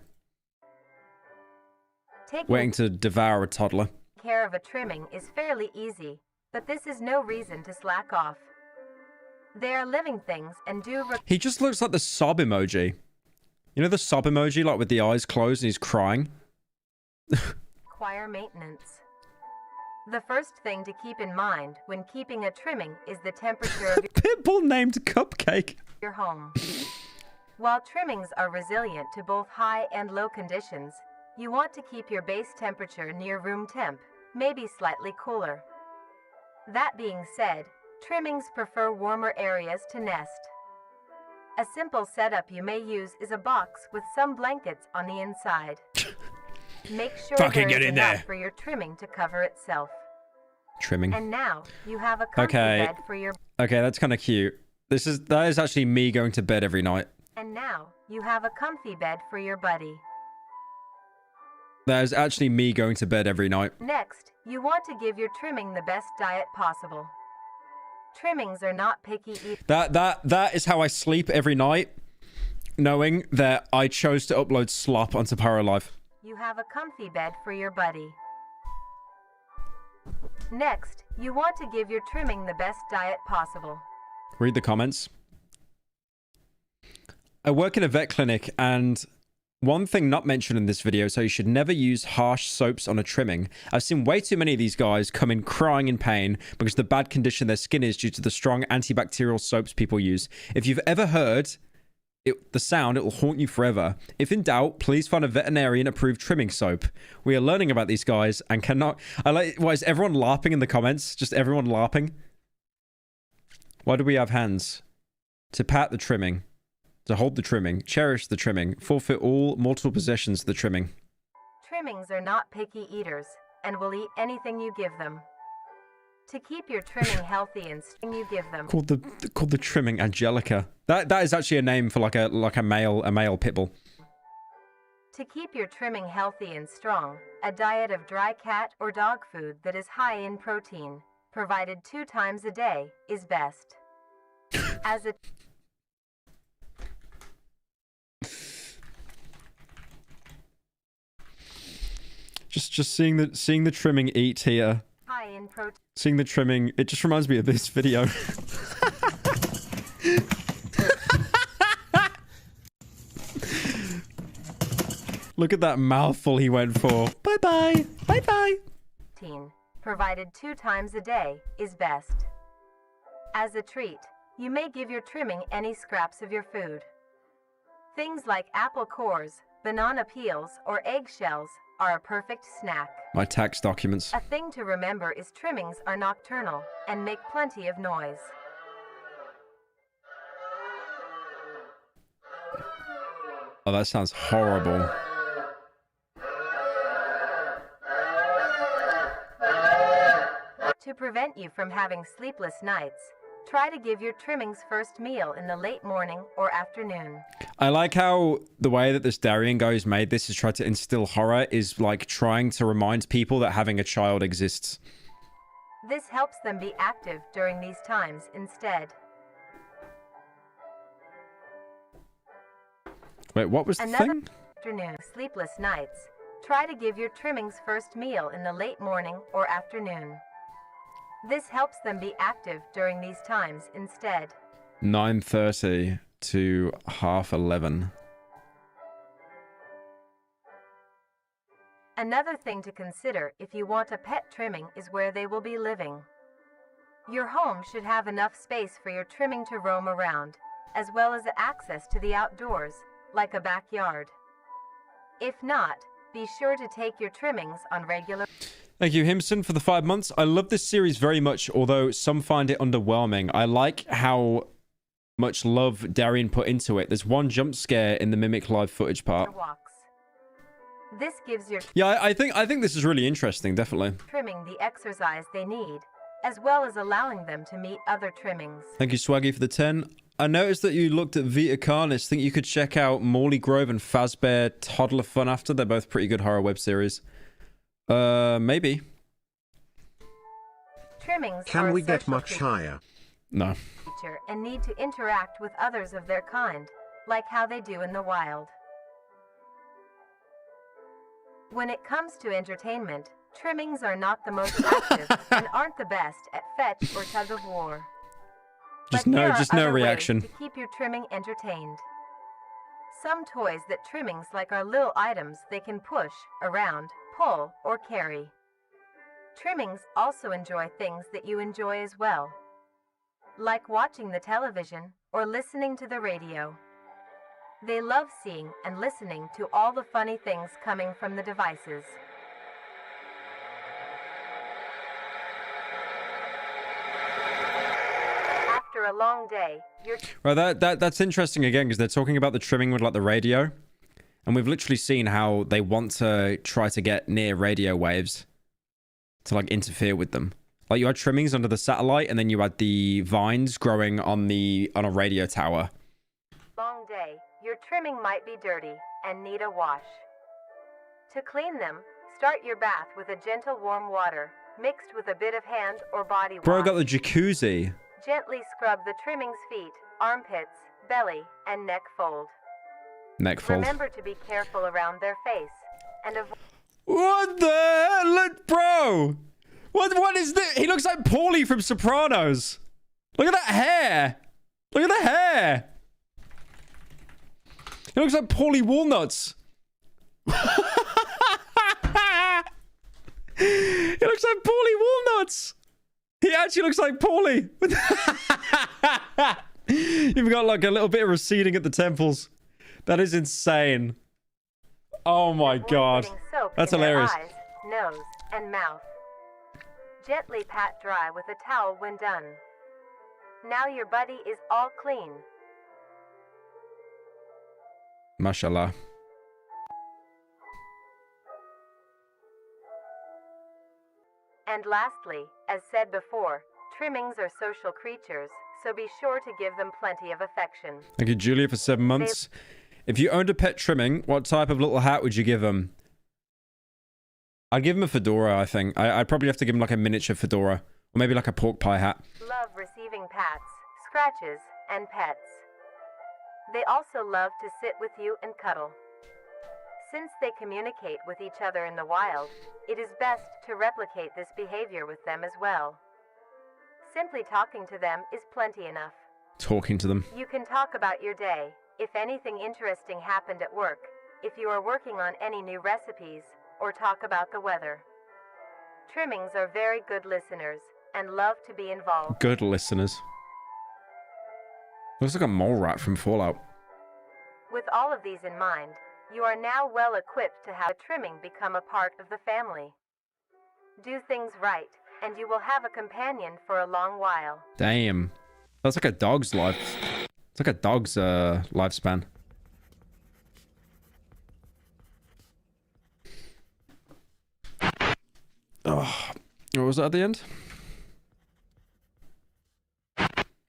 Waiting to devour a toddler. Care of a trimming is fairly easy, but this is no reason to slack off. They are living things and do He just looks like the sob emoji. You know the sob emoji, like with the eyes closed and he's crying? require maintenance. The first thing to keep in mind when keeping a trimming is the temperature of Pitbull named Cupcake. your home. While trimmings are resilient to both high and low conditions, you want to keep your base temperature near room temp, maybe slightly cooler. That being said, trimmings prefer warmer areas to nest. A simple setup you may use is a box with some blankets on the inside. Make sure Fucking there get is in enough there. for your trimming to cover itself. Trimming. And now, you have a comfy Okay. bed for your Okay, that's kind of cute. That is actually me going to bed every night. And now, you have a comfy bed for your buddy. That is actually me going to bed every night. Next, you want to give your trimming the best diet possible. Trimmings are not picky eaters. That is how I sleep every night, knowing that I chose to upload slop onto Paralive. You have a comfy bed for your buddy. Next, you want to give your trimming the best diet possible. Read the comments. I work in a vet clinic, and one thing not mentioned in this video, so you should never use harsh soaps on a trimming. I've seen way too many of these guys come in crying in pain because of the bad condition their skin is due to the strong antibacterial soaps people use. If you've ever heard the sound, it will haunt you forever. If in doubt, please find a veterinarian-approved trimming soap. We are learning about these guys and cannot... Why is everyone LARPing in the comments? Just everyone LARPing? Why do we have hands? To pat the trimming. To hold the trimming. Cherish the trimming. Forfeit all mortal possessions to the trimming. Trimmings are not picky eaters and will eat anything you give them. To keep your trimming healthy and strong, you give them. Called the trimming Angelica. That is actually a name for like a male pit bull. To keep your trimming healthy and strong, a diet of dry cat or dog food that is high in protein, provided 2 times a day, is best. As a Just seeing the trimming eat here. high in protein. Seeing the trimming, it just reminds me of this video. Look at that mouthful he went for. Bye bye. Bye bye. Provided 2 times a day, is best. As a treat, you may give your trimming any scraps of your food. Things like apple cores, banana peels, or eggshells are a perfect snack. My tax documents. A thing to remember is trimmings are nocturnal and make plenty of noise. Oh, that sounds horrible. To prevent you from having sleepless nights, try to give your trimmings first meal in the late morning or afternoon. I like how the way that this Darien guy who's made this is trying to instill horror is like trying to remind people that having a child exists. This helps them be active during these times instead. Wait, what was the thing? Afternoon, sleepless nights. Try to give your trimmings first meal in the late morning or afternoon. This helps them be active during these times instead. 9:30 to 11:30. Another thing to consider if you want a pet trimming is where they will be living. Your home should have enough space for your trimming to roam around, as well as access to the outdoors, like a backyard. If not, be sure to take your trimmings on regular... Thank you, Himson, for the 5 months. I love this series very much, although some find it underwhelming. I like how much love Darian put into it. There's one jump scare in the Mimic live footage part. This gives your Yeah, I think this is really interesting, definitely. trimming the exercise they need, as well as allowing them to meet other trimmings. Thank you, Swaggy, for the 10. I noticed that you looked at Vita Carnis. Think you could check out Morley Grove and Fazbear Toddler Fun After. They're both pretty good horror web series. Maybe. Trimmings Can are we a get social much higher? No. creature and need to interact with others of their kind, like how they do in the wild. When it comes to entertainment, trimmings are not the most active and aren't the best at fetch or tug of war. Just But there no, are just no other ways reaction. to keep your trimming entertained. Some toys that trimmings like are little items they can push, around, pull, or carry. Trimmings also enjoy things that you enjoy as well, like watching the television or listening to the radio. They love seeing and listening to all the funny things coming from the devices. After a long day, you're Right, that's interesting again, because they're talking about the trimming with like the radio. And we've literally seen how they want to try to get near radio waves to like interfere with them. Like you had trimmings under the satellite, and then you had the vines growing on a radio tower. long day, your trimming might be dirty and need a wash. To clean them, start your bath with a gentle warm water, mixed with a bit of hand or body wash. Bro got the jacuzzi. Gently scrub the trimming's feet, armpits, belly, and neck fold. Neck fold. Remember to be careful around their face and avoid... What the hell? Look, bro! What is this? He looks like Paulie from Sopranos. Look at that hair. Look at the hair. He looks like Paulie Walnuts. He looks like Paulie Walnuts. He actually looks like Paulie. You've got like a little bit of receding at the temples. That is insane. Oh my god. soap That's in their hilarious. eyes, nose, and mouth. Gently pat dry with a towel when done. Now your buddy is all clean. Mashallah. And lastly, as said before, trimmings are social creatures, so be sure to give them plenty of affection. Thank you, Julia, for 7 months. If you owned a pet trimming, what type of little hat would you give him? I'd give him a fedora, I think. I'd probably have to give him like a miniature fedora. Or maybe like a pork pie hat. Love receiving pats, scratches, and pets. They also love to sit with you and cuddle. Since they communicate with each other in the wild, it is best to replicate this behavior with them as well. Simply talking to them is plenty enough. Talking to them. You can talk about your day, if anything interesting happened at work, if you are working on any new recipes, or talk about the weather. Trimmings are very good listeners and love to be involved. Good listeners. Looks like a mole rat from Fallout. With all of these in mind, you are now well equipped to have trimming become a part of the family. Do things right, and you will have a companion for a long while. Damn. That's like a dog's life. It's like a dog's lifespan. Oh, what was that at the end?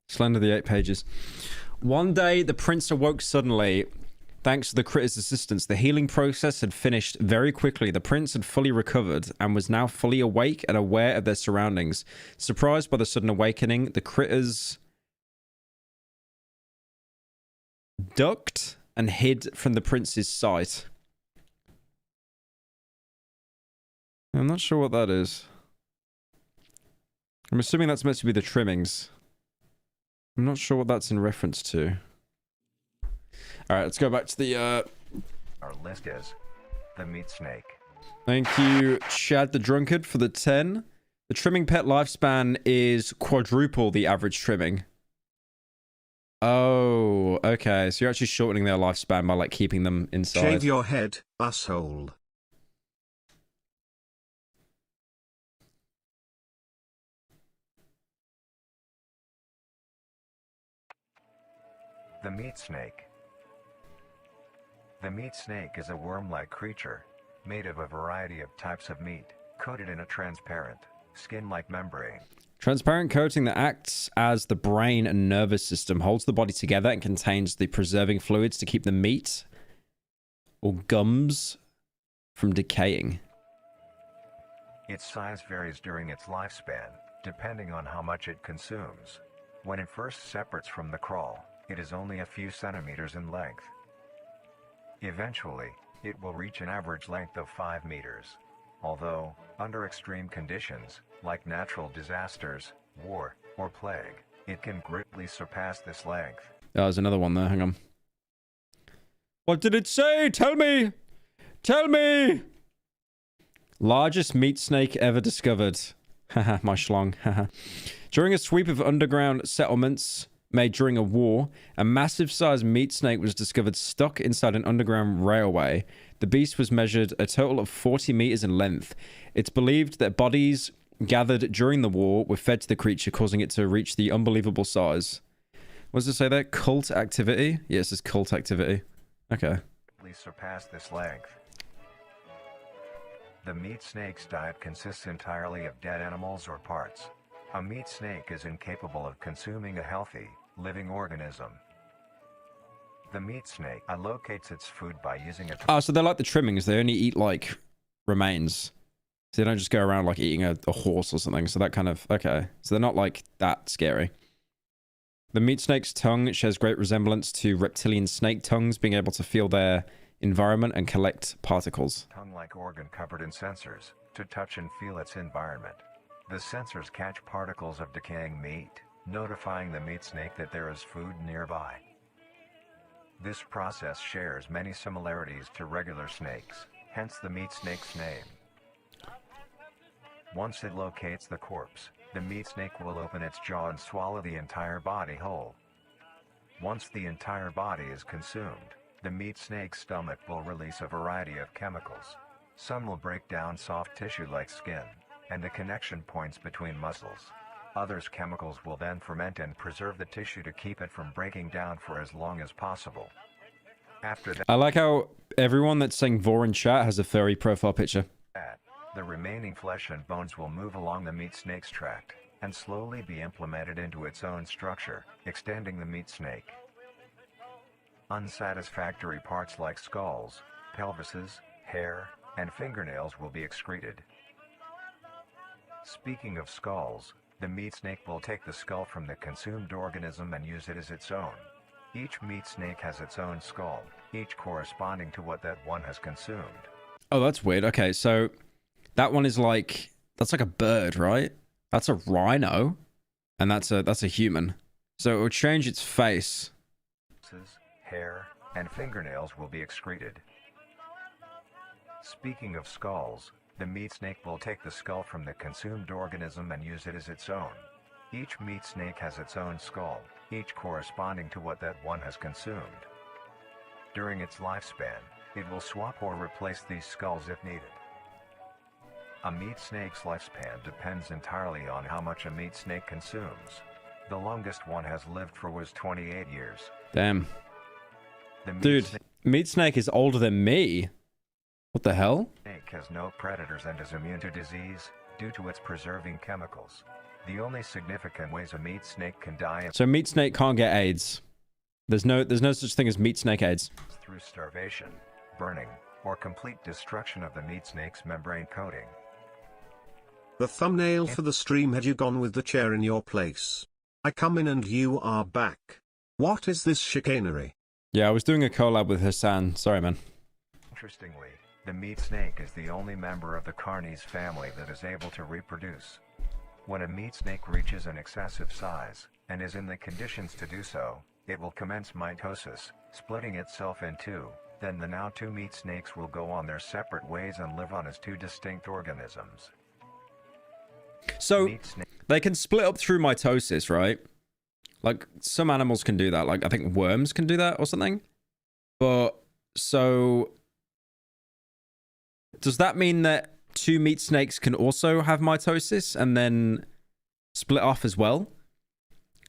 Slender the 8 pages. One day, the prince awoke suddenly. Thanks to the critter's assistance, the healing process had finished very quickly. The prince had fully recovered and was now fully awake and aware of their surroundings. Surprised by the sudden awakening, the critters ducked and hid from the prince's sight. I'm not sure what that is. I'm assuming that's meant to be the trimmings. I'm not sure what that's in reference to. Alright, let's go back to the Our list is the meat snake. Thank you, Chad the Drunkard, for the 10. The trimming pet lifespan is quadruple the average trimming. Oh, okay. So you're actually shortening their lifespan by, like, keeping them inside. Shave your head, asshole. The meat snake. The meat snake is a worm-like creature, made of a variety of types of meat, coated in a transparent, skin-like membrane. Transparent coating that acts as the brain and nervous system, holds the body together, and contains the preserving fluids to keep the meat or gums from decaying. Its size varies during its lifespan, depending on how much it consumes. When it first separates from the crawl, it is only a few centimeters in length. Eventually, it will reach an average length of 5 meters. Although, under extreme conditions, like natural disasters, war, or plague, it can greatly surpass this length. Oh, there's another one there. Hang on. What did it say? Tell me! Tell me! Largest meat snake ever discovered. Haha, my schlong. Haha. During a sweep of underground settlements made during a war, a massive-sized meat snake was discovered stuck inside an underground railway. The beast was measured a total of 40 meters in length. It's believed that bodies gathered during the war were fed to the creature, causing it to reach the unbelievable size. What does it say there? Cult activity? Yeah, it says cult activity. Okay. Please surpass this length. The meat snake's diet consists entirely of dead animals or parts. A meat snake is incapable of consuming a healthy, living organism. The meat snake allocates its food by using a... Oh, so they're like the trimmings. They only eat, like, remains. So they don't just go around, like, eating a horse or something. So that kind of... Okay. So they're not, like, that scary. The meat snake's tongue shares great resemblance to reptilian snake tongues, being able to feel their environment and collect particles. Tongue-like organ covered in sensors to touch and feel its environment. The sensors catch particles of decaying meat, notifying the meat snake that there is food nearby. This process shares many similarities to regular snakes, hence the meat snake's name. Once it locates the corpse, the meat snake will open its jaw and swallow the entire body whole. Once the entire body is consumed, the meat snake's stomach will release a variety of chemicals. Some will break down soft tissue like skin and the connection points between muscles. Others chemicals will then ferment and preserve the tissue to keep it from breaking down for as long as possible. After that, I like how everyone that's saying Vor in chat has a furry profile picture. the remaining flesh and bones will move along the meat snake's tract and slowly be implemented into its own structure, extending the meat snake. Unsatisfactory parts like skulls, pelvises, hair, and fingernails will be excreted. Speaking of skulls, the meat snake will take the skull from the consumed organism and use it as its own. Each meat snake has its own skull, each corresponding to what that one has consumed. Oh, that's weird. Okay, so that one is like... That's like a bird, right? That's a rhino. And that's a human. So it will change its face. Hair, and fingernails will be excreted. Speaking of skulls, the meat snake will take the skull from the consumed organism and use it as its own. Each meat snake has its own skull, each corresponding to what that one has consumed. During its lifespan, it will swap or replace these skulls if needed. A meat snake's lifespan depends entirely on how much a meat snake consumes. The longest one has lived for was 28 years. Damn. Dude, meat snake is older than me. What the hell? Snake has no predators and is immune to disease due to its preserving chemicals. The only significant ways a meat snake can die So meat snake can't get AIDS. There's no such thing as meat snake AIDS. Through starvation, burning, or complete destruction of the meat snake's membrane coating. The thumbnail for the stream had you gone with the chair in your place. I come in and you are back. What is this chicanery? Yeah, I was doing a collab with Hassan. Sorry, man. Interestingly, the meat snake is the only member of the Carnies family that is able to reproduce. When a meat snake reaches an excessive size, and is in the conditions to do so, it will commence mitosis, splitting itself in two. Then the now two meat snakes will go on their separate ways and live on as two distinct organisms. So, they can split up through mitosis, right? Like, some animals can do that. Like, I think worms can do that or something. But, so... does that mean that two meat snakes can also have mitosis and then split off as well?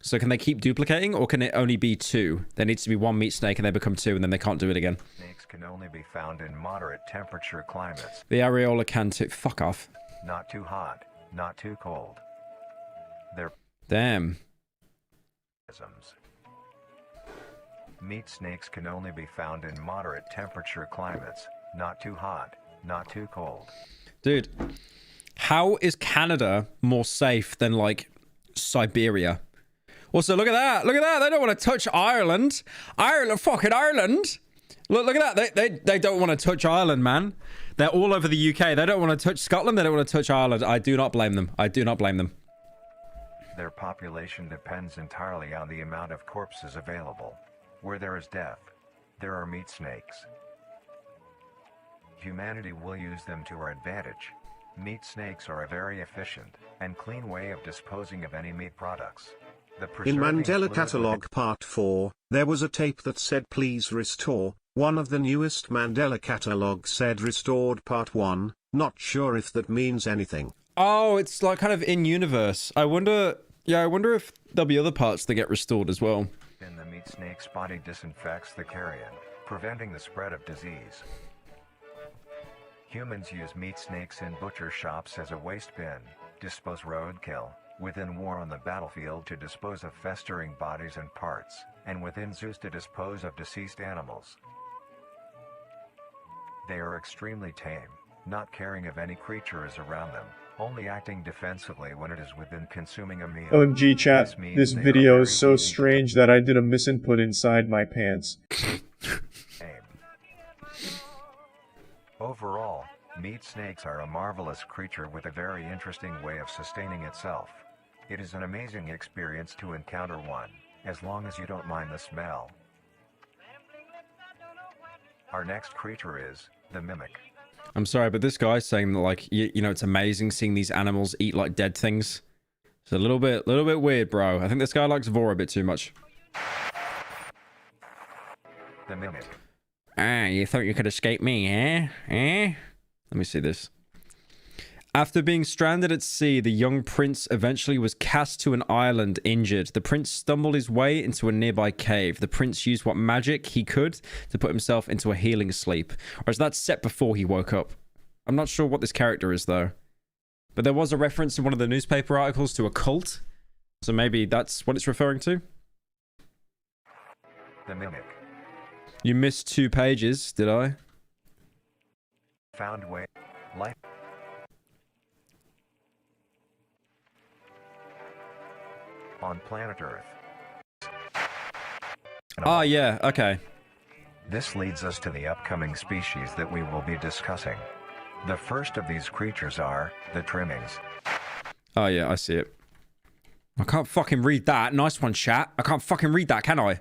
So can they keep duplicating, or can it only be two? There needs to be one meat snake and they become two and then they can't do it again. Snakes can only be found in moderate temperature climates. The areola can too. Fuck off. Not too hot, not too cold. They're Damn. Meat snakes can only be found in moderate temperature climates, not too hot, not too cold. Dude, how is Canada more safe than, like, Siberia? Also, look at that. Look at that. They don't want to touch Ireland. Fucking Ireland. Look at that. They don't want to touch Ireland, man. They're all over the UK. They don't want to touch Scotland. They don't want to touch Ireland. I do not blame them. I do not blame them. Their population depends entirely on the amount of corpses available. Where there is death, there are meat snakes. Humanity will use them to our advantage. Meat snakes are a very efficient and clean way of disposing of any meat products. In Mandela Catalog Part 4, there was a tape that said please restore. One of the newest Mandela Catalog said restored Part 1, not sure if that means anything. Oh, it's like kind of in universe. I wonder if there'll be other parts that get restored as well. In the meat snake's body disinfects the carrion, preventing the spread of disease. Humans use meat snakes in butcher shops as a waste bin, dispose roadkill, within war on the battlefield to dispose of festering bodies and parts, and within zoos to dispose of deceased animals. They are extremely tame, not caring if any creature is around them, only acting defensively when it is within consuming a meal. OMG chat, this video is so strange that I did a misinput inside my pants. Overall, meat snakes are a marvelous creature with a very interesting way of sustaining itself. It is an amazing experience to encounter one, as long as you don't mind the smell. Our next creature is the mimic. I'm sorry, but this guy's saying that, like, you know, it's amazing seeing these animals eat like dead things. It's a little bit weird, bro. I think this guy likes Vor a bit too much. The mimic. Ah, you thought you could escape me, eh? Eh? Let me see this. After being stranded at sea, the young prince eventually was cast to an island injured. The prince stumbled his way into a nearby cave. The prince used what magic he could to put himself into a healing sleep. Or is that set before he woke up? I'm not sure what this character is, though. But there was a reference in one of the newspaper articles to a cult. So maybe that's what it's referring to? The mimic. You missed 2 pages, did I? Found way. Life. On planet Earth. Oh, yeah, okay. This leads us to the upcoming species that we will be discussing. The first of these creatures are the trimmings. Oh, yeah, I see it. I can't fucking read that. Nice one, chat. I can't fucking read that, can I?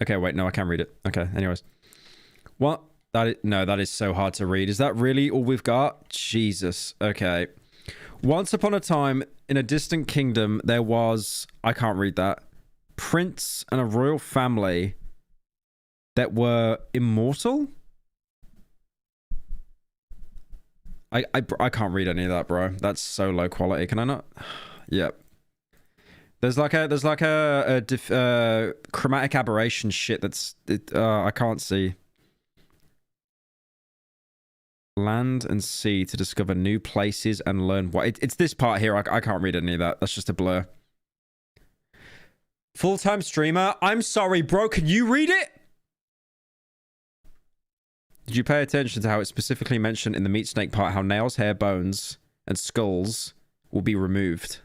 Okay, wait, no, I can read it. Okay, anyways. What? No, that is so hard to read. Is that really all we've got? Jesus. Okay. Once upon a time, in a distant kingdom, there was... I can't read that. Prince and a royal family that were immortal? I can't read any of that, bro. That's so low quality. Can I not? Yep. There's like a chromatic aberration shit that's... I can't see. Land and sea to discover new places and learn what... It's this part here. I can't read any of that. That's just a blur. Full-time streamer. I'm sorry, bro. Can you read it? Did you pay attention to how it specifically mentioned in the meat snake part how nails, hair, bones, and skulls will be removed?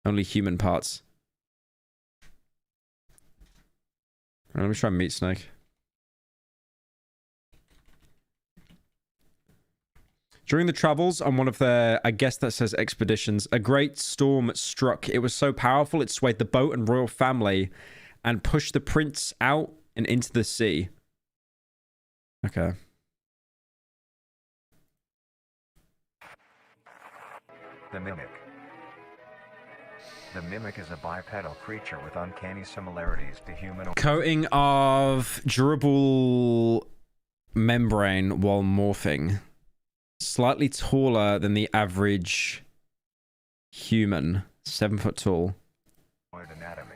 Only human parts. Right, let me try meat snake. Do During the travels on one of their, I guess that says expeditions, a great storm struck. It was so powerful it swayed the boat and royal family and pushed the prince out and into the sea. Okay. The Mimic. The Mimic is a bipedal creature with uncanny similarities to human. Coating of durable membrane while morphing. Slightly taller than the average human. 7 foot tall. Anatomy.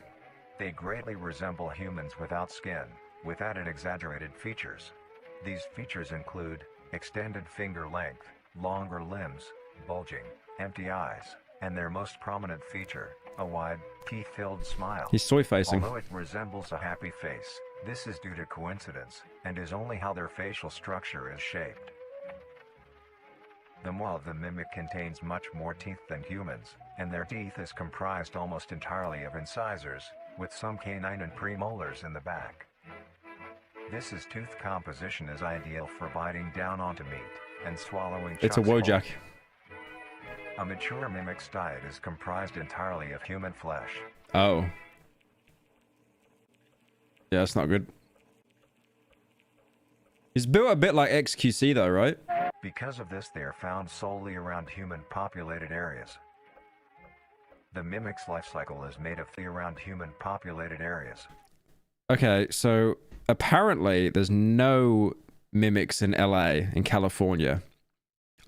They greatly resemble humans without skin, with added exaggerated features. These features include extended finger length, longer limbs, bulging, empty eyes, and their most prominent feature, a wide, teeth-filled smile. He's soy-facing. Although it resembles a happy face, this is due to coincidence, and is only how their facial structure is shaped. The maw of the mimic contains much more teeth than humans, and their teeth is comprised almost entirely of incisors, with some canine and premolars in the back. This tooth composition is ideal for biting down onto meat and swallowing. It's a Wojak. A mature mimic's diet is comprised entirely of human flesh. Oh. Yeah, that's not good. He's built a bit like XQC though, right? Because of this, they are found solely around human-populated areas. The mimic's life cycle is made of around human-populated areas. Okay, so apparently there's no mimics in LA, in California.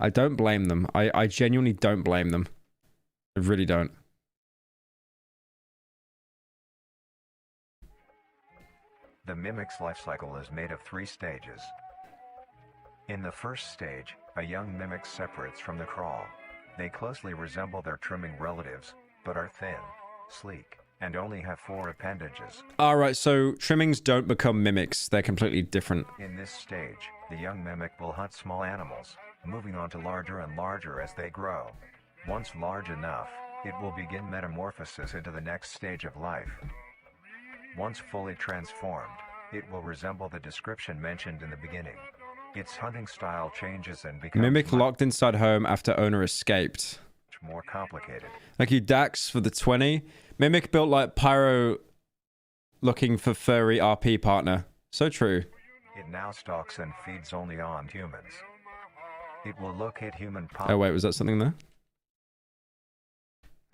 I don't blame them. I genuinely don't blame them. I really don't. The mimic's life cycle is made of 3 stages. In the first stage, a young mimic separates from the crawl. They closely resemble their trimming relatives, but are thin, sleek, and only have 4 appendages. Alright, so trimmings don't become mimics. They're completely different. In this stage, the young mimic will hunt small animals, moving on to larger and larger as they grow. Once large enough, it will begin metamorphosis into the next stage of life. Once fully transformed, it will resemble the description mentioned in the beginning. Its hunting style changes and becomes Mimic locked inside home after owner escaped. much more complicated. Thank you, Dax, for the 20. Mimic built like Pyro looking for furry RP partner. So true. It now stalks and feeds only on humans. It will locate human Oh wait, was that something there?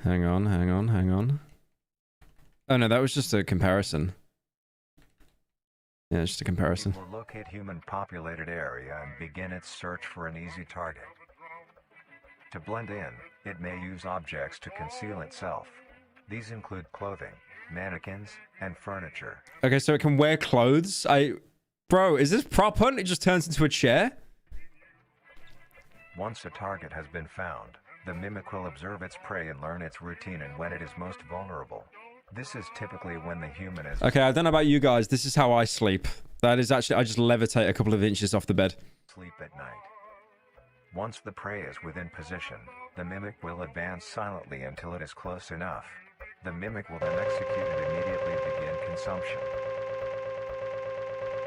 Hang on, hang on, hang on. Oh no, that was just a comparison. Yeah, it's just a comparison. It will locate human populated area and begin its search for an easy target. To blend in, it may use objects to conceal itself. These include clothing, mannequins, and furniture. Okay, so it can wear clothes. Bro, is this prop hunt? It just turns into a chair? Once a target has been found, the mimic will observe its prey and learn its routine and when it is most vulnerable. This is typically when the human is... Okay, I don't know about you guys. This is how I sleep. That is actually... I just levitate a couple of inches off the bed. Sleep at night. Once the prey is within position, the mimic will advance silently until it is close enough. The mimic will then execute and immediately begin consumption.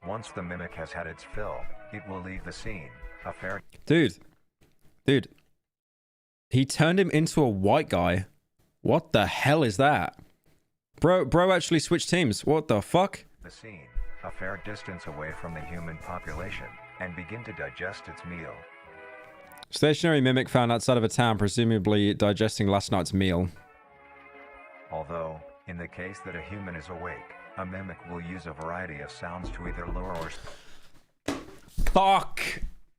Once the mimic has had its fill, it will leave the scene. A fair... Dude. He turned him into a white guy. What the hell is that? Bro actually switched teams. What the fuck? The scene, a fair distance away from the human population, and begin to digest its meal. Stationary mimic found outside of a town, presumably digesting last night's meal. Although, in the case that a human is awake, a mimic will use a variety of sounds to either lure or... Fuck!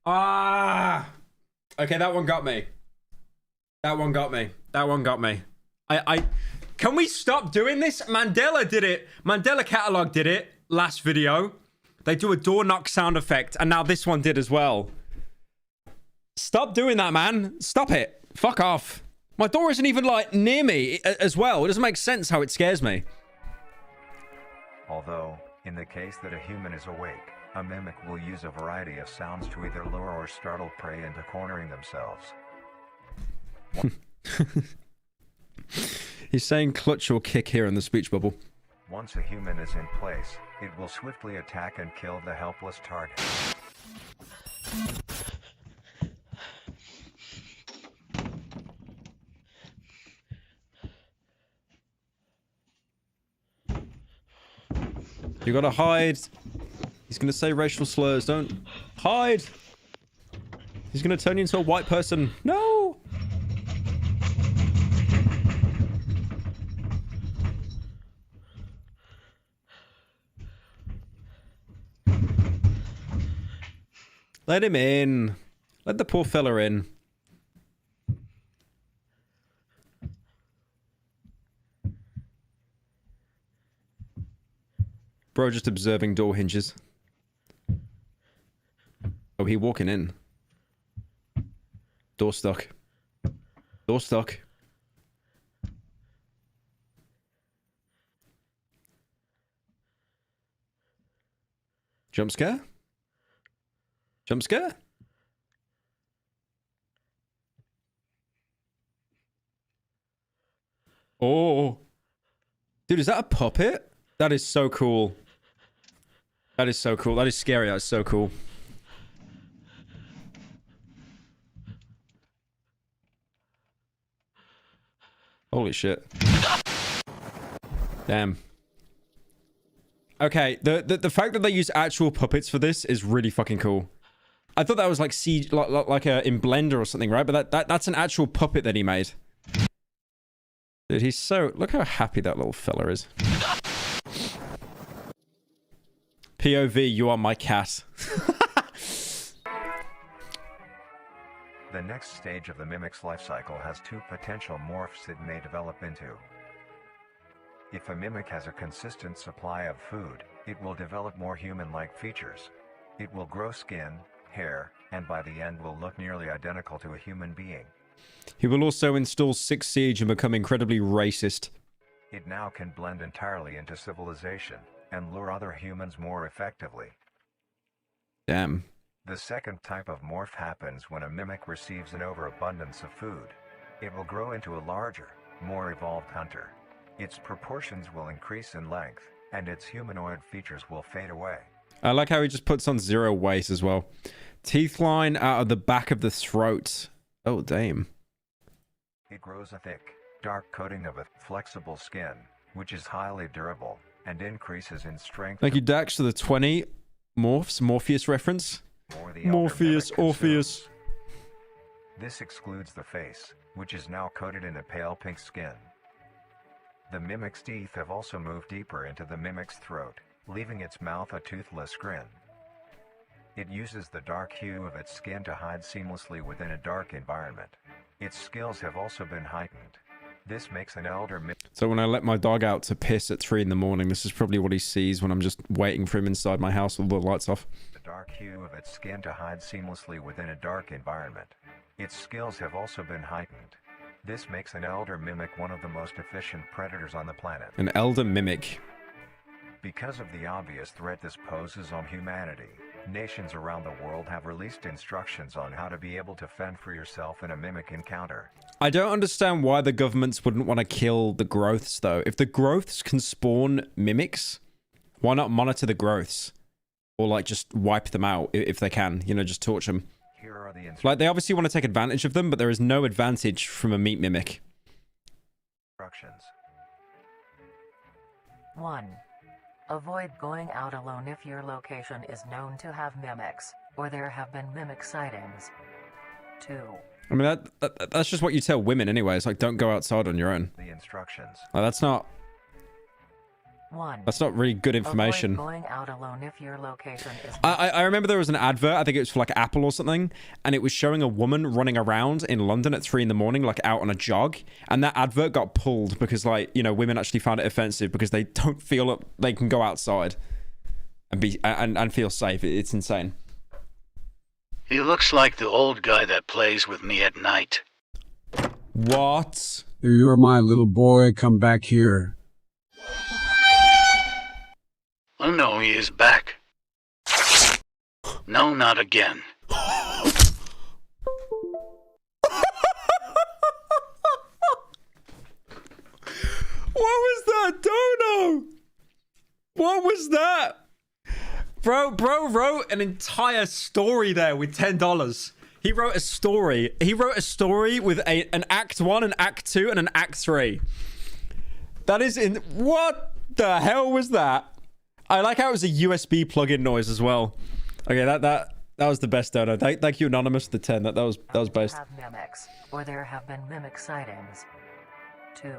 Ah! Okay, that one got me. That one got me. That one got me. Can we stop doing this? Mandela did it. Mandela Catalog did it last video. They do a door knock sound effect, and now this one did as well. Stop doing that, man. Stop it. Fuck off. My door isn't even, like, near me as well. It doesn't make sense how it scares me. Although, in the case that a human is awake, a mimic will use a variety of sounds to either lure or startle prey into cornering themselves. He's saying clutch or kick here in the speech bubble. Once a human is in place, it will swiftly attack and kill the helpless target. You gotta hide. He's gonna say racial slurs. Don't hide. He's gonna turn you into a white person. No. Let him in. Let the poor fella in. Bro, just observing door hinges. Oh, he walking in. Door stuck. Door stuck. Jump scare? Jump scare? Oh. Dude, is that a puppet? That is so cool. That is so cool. That is scary. That's so cool. Holy shit. Damn. Okay, the fact that they use actual puppets for this is really fucking cool. I thought that was like CG, like in Blender or something, right? But that's an actual puppet that he made. Dude, he's so... Look how happy that little fella is. POV, you are my cat. The next stage of the mimic's life cycle has two potential morphs it may develop into. If a mimic has a consistent supply of food, it will develop more human-like features. It will grow skin, hair, and by the end will look nearly identical to a human being. He will also install 6 Siege and become incredibly racist. It now can blend entirely into civilization and lure other humans more effectively. Damn. The second type of morph happens when a mimic receives an overabundance of food. It will grow into a larger, more evolved hunter. Its proportions will increase in length, and its humanoid features will fade away. I like how he just puts on 0 weight as well. Teeth line out of the back of the throat. Oh, damn. It grows a thick, dark coating of a flexible skin, which is highly durable, and increases in strength. Thank you, Dax, for the 20 morphs. Morpheus reference. Morpheus, Orpheus. This excludes the face, which is now coated in a pale pink skin. The mimic's teeth have also moved deeper into the mimic's throat, leaving its mouth a toothless grin. It uses the dark hue of its skin to hide seamlessly within a dark environment. Its skills have also been heightened. This makes an elder mimic. So when I let my dog out to piss at 3 in the morning, this is probably what he sees when I'm just waiting for him inside my house with all the lights off. The dark hue of its skin to hide seamlessly within a dark environment. Its skills have also been heightened. This makes an elder mimic one of the most efficient predators on the planet. An elder mimic. Because of the obvious threat this poses on humanity, nations around the world have released instructions on how to be able to fend for yourself in a mimic encounter. I don't understand why the governments wouldn't want to kill the growths, though. If the growths can spawn mimics, why not monitor the growths? Or, like, just wipe them out if they can. You know, just torch them. Here are the like, they obviously want to take advantage of them, but there is no advantage from a meat mimic. Instructions. 1. Avoid going out alone if your location is known to have mimics, or there have been mimic sightings. 2. I mean, that's just what you tell women anyway. It's like, don't go outside on your own. The instructions. Like, that's not... 1. That's not really good information. Avoid going out alone if your location is... I remember there was an advert, I think it was for like Apple or something, and it was showing a woman running around in London at 3 in the morning, like out on a jog, and that advert got pulled because, like, you know, women actually found it offensive because they don't feel that they can go outside and be and feel safe. It's insane. He looks like the old guy that plays with me at night. What? You're my little boy, come back here. Oh no, he is back. No, not again. What was that, Dono? What was that? Bro wrote an entire story there with $10. He wrote a story. He wrote a story with an Act 1, an Act 2, and an Act 3. That is in... What the hell was that? I like how it was a USB plug-in noise as well. Okay, that was the best donor. Thank you, Anonymous, the 10. That was based. Have mimics, or there have been mimic sightings. 2.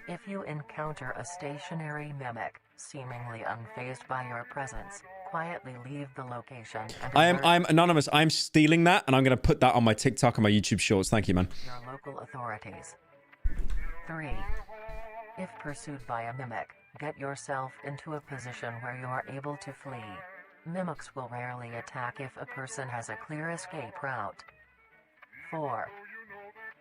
If you encounter a stationary mimic, seemingly unfazed by your presence, quietly leave the location and I'm Anonymous. I'm stealing that, and I'm gonna put that on my TikTok and my YouTube shorts. Thank you, man. your local authorities. 3. If pursued by a mimic, get yourself into a position where you are able to flee. Mimics will rarely attack if a person has a clear escape route. 4.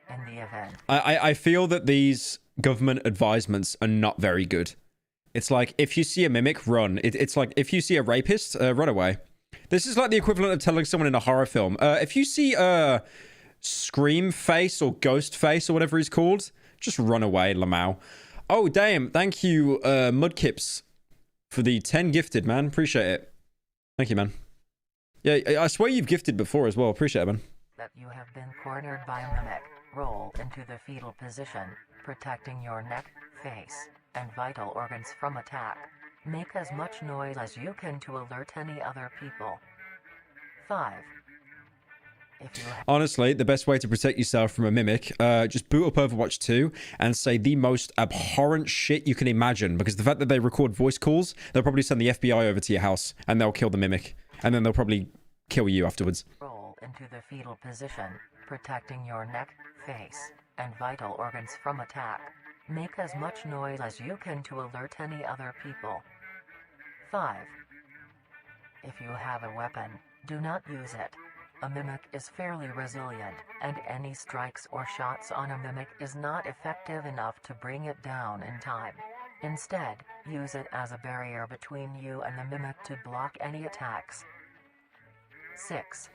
In the event. I feel that these government advisements are not very good. It's like, if you see a mimic, run. It's like, if you see a rapist, run away. This is like the equivalent of telling someone in a horror film. If you see a scream face or ghost face or whatever he's called, just run away, Lamau. Oh, damn. Thank you, Mudkips, for the 10 gifted, man. Appreciate it. Thank you, man. Yeah, I swear you've gifted before as well. Appreciate it, man. That you have been cornered by a mimic, roll into the fetal position, protecting your neck, face, and vital organs from attack. Make as much noise as you can to alert any other people. 5. Honestly, the best way to protect yourself from a mimic, just boot up Overwatch 2 and say the most abhorrent shit you can imagine, because the fact that they record voice calls, they'll probably send the FBI over to your house and they'll kill the mimic, and then they'll probably kill you afterwards. Roll into the fetal position, protecting your neck, face, and vital organs from attack. Make as much noise as you can to alert any other people. 5. If you have a weapon, do not use it. A mimic is fairly resilient, and any strikes or shots on a mimic is not effective enough to bring it down in time. Instead, use it as a barrier between you and the mimic to block any attacks. 6.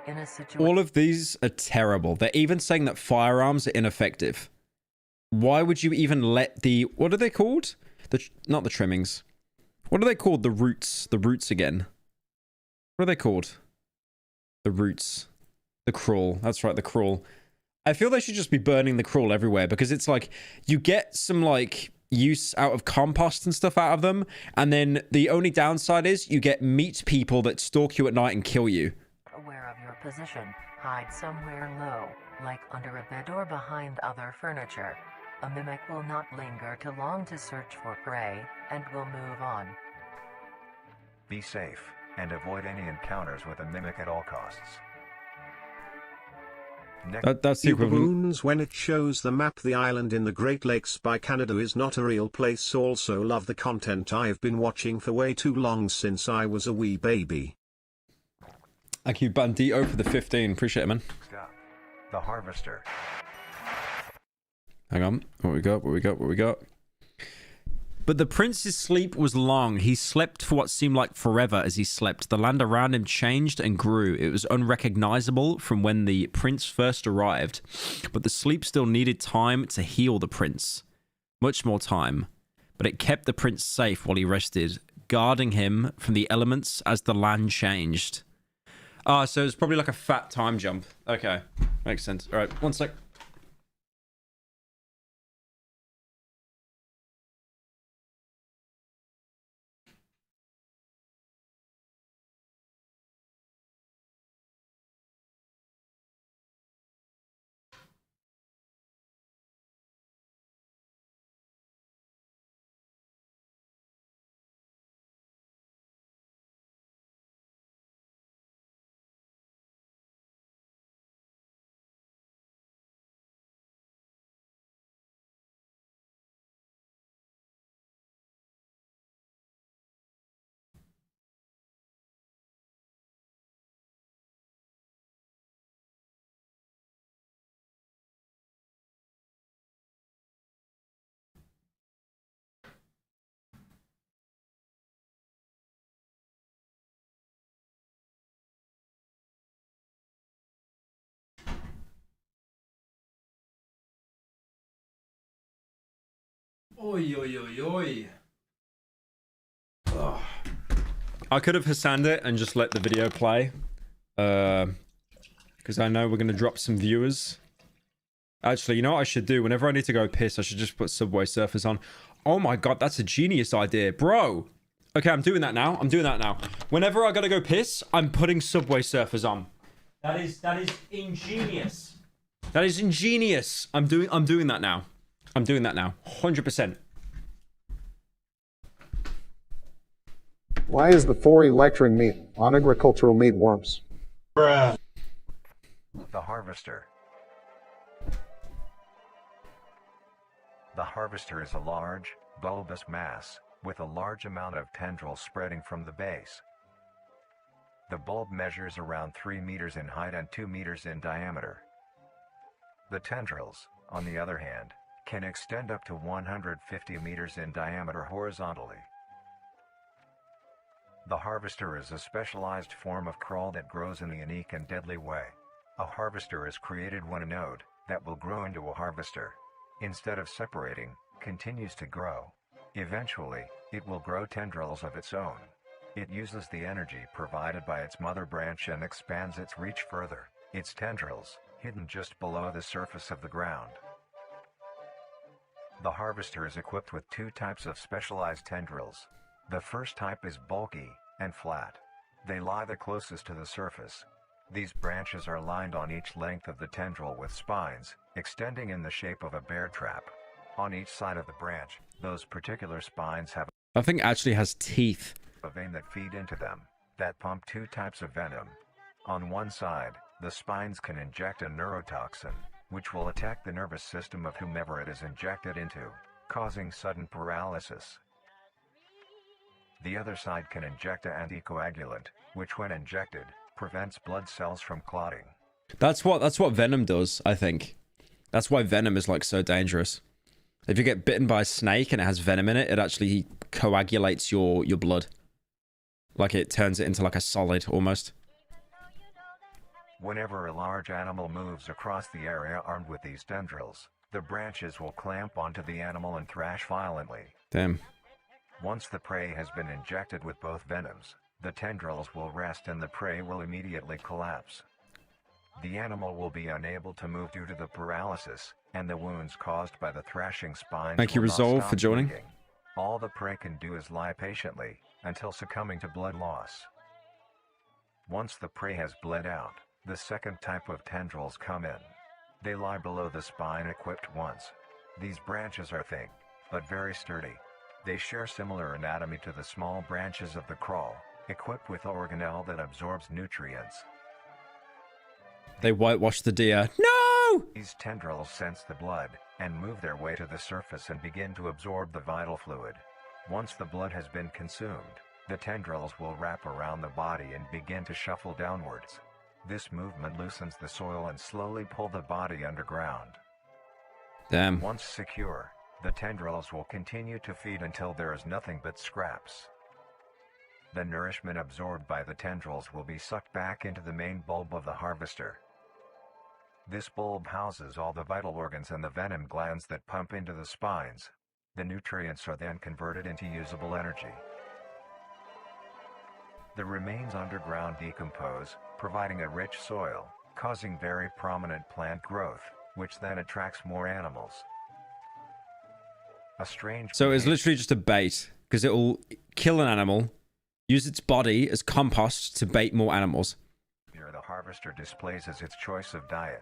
In a situation... All of these are terrible. They're even saying that firearms are ineffective. Why would you even let the... What are they called? Not the trimmings. What are they called? The roots. The roots again. What are they called? The roots. The crawl. That's right, the crawl. I feel they should just be burning the crawl everywhere, because it's like, you get some like use out of compost and stuff out of them, and then the only downside is you get meat people that stalk you at night and kill you. Aware of your position, hide somewhere low, like under a bed or behind other furniture. A mimic will not linger too long to search for prey, and will move on. Be safe, and avoid any encounters with a mimic at all costs. That's the equivalent. Baboons, when it shows the map, the island in the Great Lakes by Canada is not a real place. Also love the content. I've been watching for way too long, since I was a wee baby. Thank you, Bandito, for the 15. Appreciate it, man. The Harvester. Hang on. What we got? What we got? What we got? But the prince's sleep was long. He slept for what seemed like forever as he slept. The land around him changed and grew. It was unrecognizable from when the prince first arrived. But the sleep still needed time to heal the prince. Much more time. But it kept the prince safe while he rested, guarding him from the elements as the land changed. Ah, so it's probably like a fat time jump. Okay. Makes sense. All right, one sec. Oi, oi, oi, oi. Oh. I could have Hassanned it and just let the video play. Because I know we're going to drop some viewers. Actually, you know what I should do? Whenever I need to go piss, I should just put Subway Surfers on. Oh my god, that's a genius idea, bro. Okay, I'm doing that now. I'm doing that now. Whenever I gotta go piss, I'm putting Subway Surfers on. That is ingenious. That is ingenious. I'm doing that now. I'm doing that now. 100%. Why is the 4E lecturing me on agricultural meatworms? Bruh. The harvester. The harvester is a large, bulbous mass, with a large amount of tendrils spreading from the base. The bulb measures around 3 meters in height and 2 meters in diameter. The tendrils, on the other hand, can extend up to 150 meters in diameter horizontally. The harvester is a specialized form of crawl that grows in a unique and deadly way. A harvester is created when a node, that will grow into a harvester, instead of separating, continues to grow. Eventually, it will grow tendrils of its own. It uses the energy provided by its mother branch and expands its reach further. Its tendrils, hidden just below the surface of the ground. The harvester is equipped with 2 types of specialized tendrils. The first type is bulky and flat. They lie the closest to the surface. These branches are lined on each length of the tendril with spines, extending in the shape of a bear trap. On each side of the branch, those particular spines have I think it actually has teeth. a vein that feed into them, that pump 2 types of venom. On one side, the spines can inject a neurotoxin, which will attack the nervous system of whomever it is injected into, causing sudden paralysis. The other side can inject an anticoagulant, which when injected, prevents blood cells from clotting. That's what Venom does, I think. That's why Venom is like so dangerous. If you get bitten by a snake and it has venom in it, it actually coagulates your blood. Like it turns it into like a solid almost. Whenever a large animal moves across the area armed with these tendrils, the branches will clamp onto the animal and thrash violently. Damn. Once the prey has been injected with both venoms, the tendrils will rest and the prey will immediately collapse. The animal will be unable to move due to the paralysis, and the wounds caused by the thrashing spines. Thank you, will not Resolve, stop for joining. bleeding. All the prey can do is lie patiently, until succumbing to blood loss. Once the prey has bled out, the second type of tendrils come in. They lie below the spine equipped once. These branches are thick, but very sturdy. They share similar anatomy to the small branches of the crawl, equipped with organelle that absorbs nutrients. They whitewash the deer. No! These tendrils sense the blood, and move their way to the surface and begin to absorb the vital fluid. Once the blood has been consumed, the tendrils will wrap around the body and begin to shuffle downwards. This movement loosens the soil and slowly pull the body underground. Damn. Once secure, the tendrils will continue to feed until there is nothing but scraps. The nourishment absorbed by the tendrils will be sucked back into the main bulb of the harvester. This bulb houses all the vital organs and the venom glands that pump into the spines. The nutrients are then converted into usable energy. The remains underground decompose, providing a rich soil, causing very prominent plant growth, which then attracts more animals. A strange So it's literally just a bait, because it will kill an animal, use its body as compost to bait more animals. behavior the harvester displays as its choice of diet.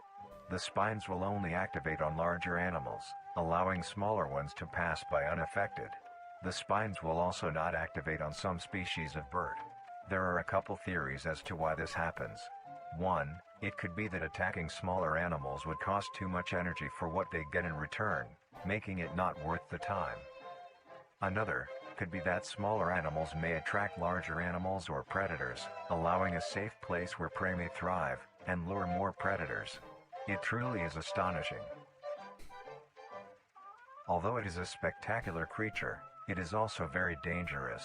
The spines will only activate on larger animals, allowing smaller ones to pass by unaffected. The spines will also not activate on some species of bird. There are a couple theories as to why this happens. One, it could be that attacking smaller animals would cost too much energy for what they get in return, making it not worth the time. Another, could be that smaller animals may attract larger animals or predators, allowing a safe place where prey may thrive, and lure more predators. It truly is astonishing. Although it is a spectacular creature, it is also very dangerous.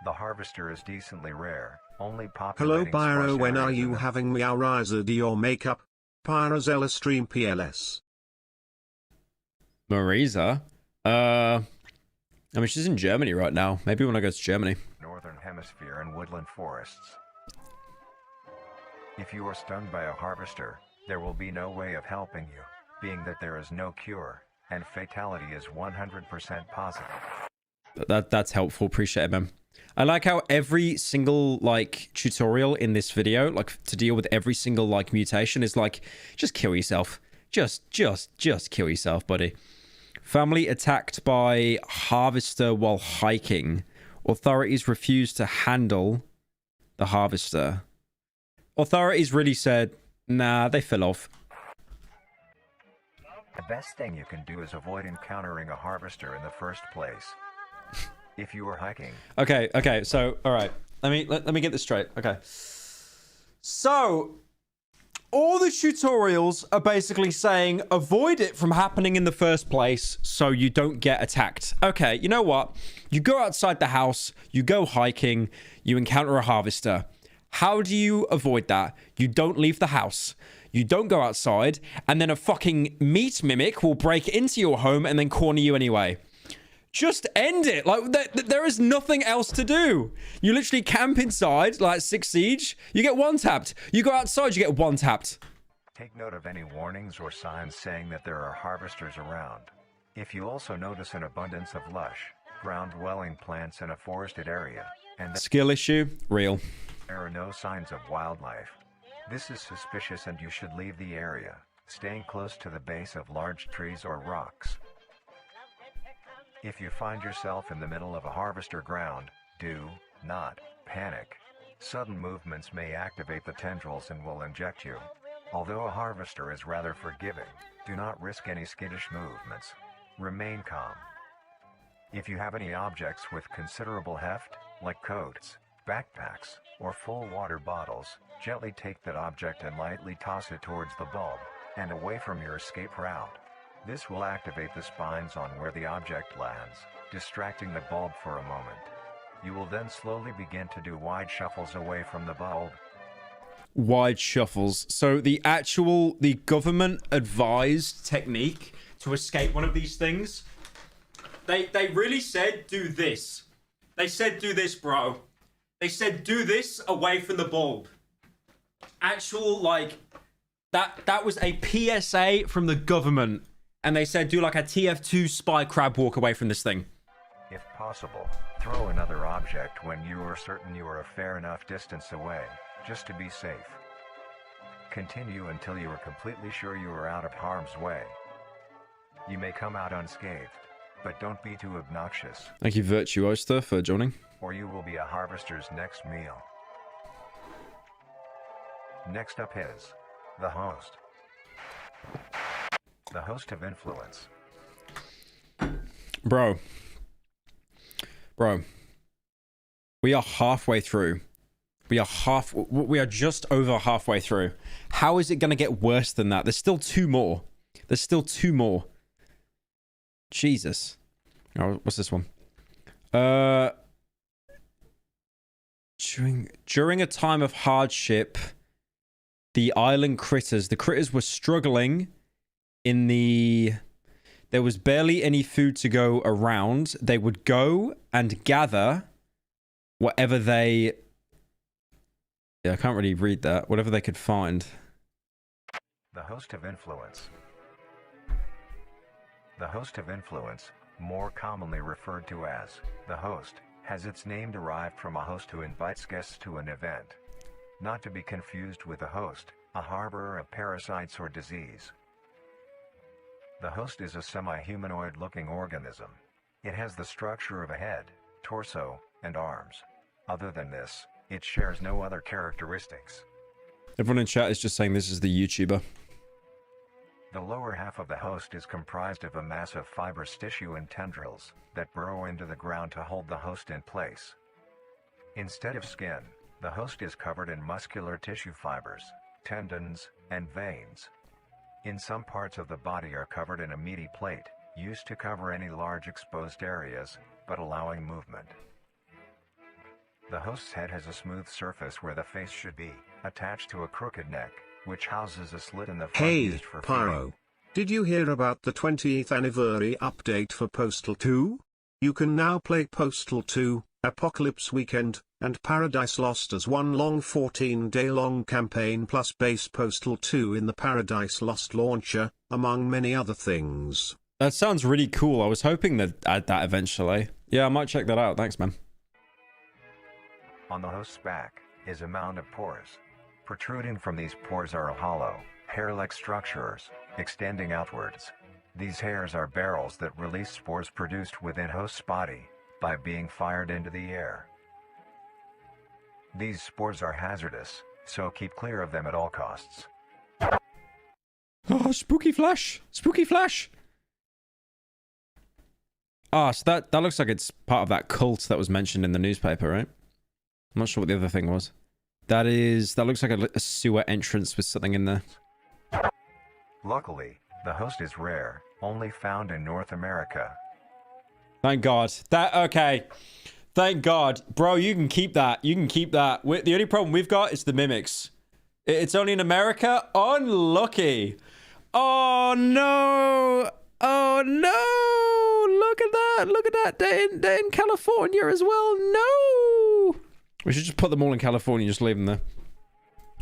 The harvester is decently rare, only Hello populating Pyro, sparse when are areas in you the having Meow Riser do your makeup? Pyrozella stream PLS. Marisa? I mean, she's in Germany right now. Maybe when I go to Germany. Northern Hemisphere and woodland forests. If you are stung by a harvester, there will be no way of helping you, being that there is no cure. and fatality is 100% positive. That's helpful. Appreciate it, man. I like how every single like tutorial in this video, like to deal with every single like mutation, is like just kill yourself. Just kill yourself, buddy. Family attacked by harvester while hiking. Authorities refuse to handle the harvester. Authorities really said, nah, they fell off. The best thing you can do is avoid encountering a harvester in the first place. If you were hiking. Okay, so, all right. Let me get this straight. Okay. So, all the tutorials are basically saying avoid it from happening in the first place so you don't get attacked. Okay, you know what? You go outside the house, you go hiking, you encounter a harvester. How do you avoid that? You don't leave the house. You don't go outside, and then a fucking meat mimic will break into your home and then corner you anyway. Just end it. Like, there is nothing else to do. You literally camp inside, like 6 Siege. You get one-tapped. You go outside, you get one-tapped. Take note of any warnings or signs saying that there are harvesters around. If you also notice an abundance of lush, ground-dwelling plants in a forested area, and Skill issue, real. there are no signs of wildlife, this is suspicious and you should leave the area, staying close to the base of large trees or rocks. If you find yourself in the middle of a harvester ground, do not panic. Sudden movements may activate the tendrils and will inject you. Although a harvester is rather forgiving, do not risk any skittish movements. Remain calm. If you have any objects with considerable heft, like coats, backpacks, or full water bottles, gently take that object and lightly toss it towards the bulb, and away from your escape route. This will activate the spines on where the object lands, distracting the bulb for a moment. You will then slowly begin to do wide shuffles away from the bulb. Wide shuffles. So the government advised technique to escape one of these things, they really said do this. They said do this, bro. They said do this away from the bulb. Actual, like, that was a PSA from the government. And they said do like a TF2 spy crab walk away from this thing. If possible, throw another object when you are certain you are a fair enough distance away, just to be safe. Continue until you are completely sure you are out of harm's way. You may come out unscathed, but don't be too obnoxious. Thank you, Virtuosta, for joining. Or you will be a harvester's next meal. Next up is the host. The host of influence. Bro. We are halfway through. We are just over halfway through. How is it going to get worse than that? There's still two more. Jesus. Oh, what's this one? During a time of hardship, the critters were struggling there was barely any food to go around. They would go and gather whatever I can't really read that. Whatever they could find. The host of influence. The host of influence, more commonly referred to as the host, has its name derived from a host who invites guests to an event. Not to be confused with a host, a harborer of parasites or disease. The host is a semi-humanoid looking organism. It has the structure of a head, torso, and arms. Other than this, it shares no other characteristics. Everyone in chat is just saying this is the YouTuber. The lower half of the host is comprised of a mass of fibrous tissue and tendrils that burrow into the ground to hold the host in place. Instead of skin, the host is covered in muscular tissue fibers, tendons, and veins. In some parts of the body are covered in a meaty plate, used to cover any large exposed areas, but allowing movement. The host's head has a smooth surface where the face should be, attached to a crooked neck, which houses a slit in the front used for Pyro. feeding. Did you hear about the 20th anniversary update for Postal 2? You can now play Postal 2, Apocalypse Weekend, and Paradise Lost as one long 14-day-long campaign plus base Postal 2 in the Paradise Lost launcher, among many other things. That sounds really cool. I was hoping that add that eventually. Yeah, I might check that out. Thanks, man. On the host's back is a mound of pores. Protruding from these pores are hollow, hair-like structures, extending outwards. These hairs are barrels that release spores produced within host's body by being fired into the air. These spores are hazardous, so keep clear of them at all costs. Oh, spooky flash! Spooky flash! Ah, so that looks like it's part of that cult that was mentioned in the newspaper, right? I'm not sure what the other thing was. That looks like a sewer entrance with something in there. Luckily, the host is rare, only found in North America. Thank God. Okay. Thank God. Bro, you can keep that. You can keep that. The only problem we've got is the mimics. It's only in America? Unlucky. Oh, no. Oh, no. Look at that. Look at that. They're in California as well. No. We should just put them all in California and just leave them there.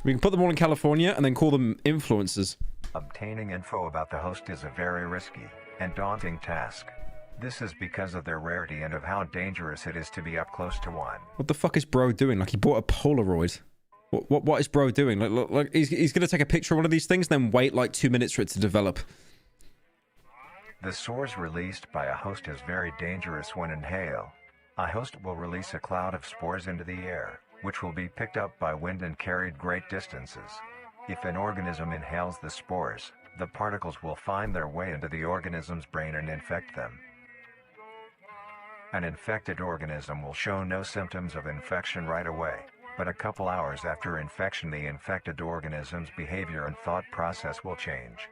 We can put them all in California and then call them influencers. Obtaining info about the host is a very risky and daunting task. This is because of their rarity and of how dangerous it is to be up close to one. What the fuck is bro doing? Like he bought a Polaroid. What is bro doing? Like he's gonna take a picture of one of these things, then wait like 2 minutes for it to develop. The spores released by a host is very dangerous when inhaled. A host will release a cloud of spores into the air, which will be picked up by wind and carried great distances. If an organism inhales the spores, the particles will find their way into the organism's brain and infect them. An infected organism will show no symptoms of infection right away, but a couple hours after infection the infected organism's behavior and thought process will change.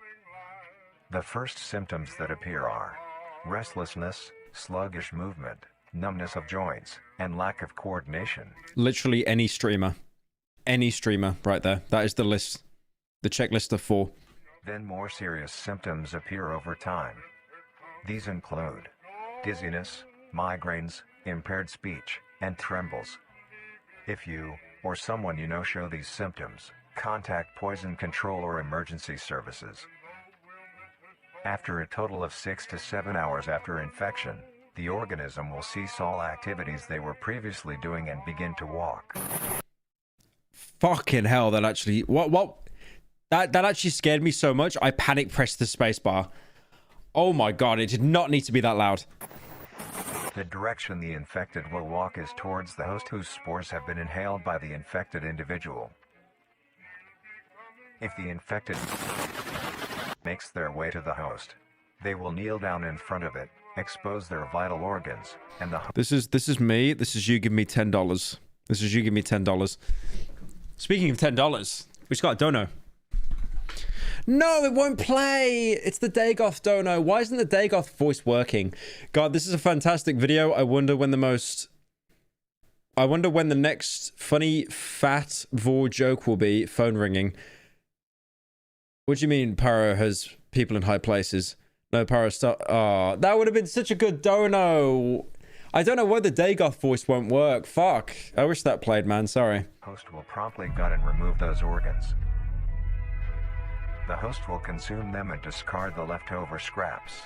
The first symptoms that appear are restlessness, sluggish movement, numbness of joints, and lack of coordination. Literally any streamer. Any streamer right there. That is the list. The checklist of 4. Then more serious symptoms appear over time. These include dizziness, migraines, impaired speech, and trembles. If you, or someone you know show these symptoms, contact poison control or emergency services. After a total of 6 to 7 hours after infection, the organism will cease all activities they were previously doing and begin to walk. Fucking hell, that actually... What? That actually scared me so much, I panic pressed the spacebar. Oh my god, it did not need to be that loud. The direction the infected will walk is towards the host whose spores have been inhaled by the infected individual. If the infected makes their way to the host, they will kneel down in front of it, expose their vital organs, and the... This is me. This is you give me $10. This is you give me $10. Speaking of $10, we just got a dono. No, it won't play. It's the Dagoth dono. Why isn't the Dagoth voice working? God, this is a fantastic video. I wonder when the next funny fat vor joke will be. Phone ringing. What do you mean Pyro has people in high places? No, Pyro stop. Oh, that would have been such a good dono. I don't know why the Dagoth voice won't work. Fuck. I wish that played, man. Sorry. Host will promptly gut and remove those organs. The host will consume them and discard the leftover scraps.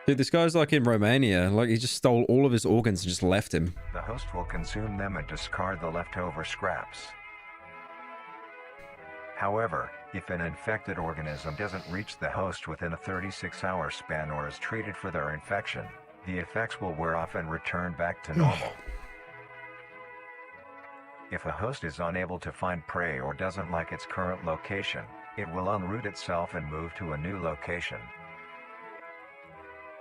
Dude, this guy's like in Romania. Like, he just stole all of his organs and just left him. The host will consume them and discard the leftover scraps. However, if an infected organism doesn't reach the host within a 36-hour span or is treated for their infection, the effects will wear off and return back to normal. If a host is unable to find prey or doesn't like its current location, it will unroot itself and move to a new location.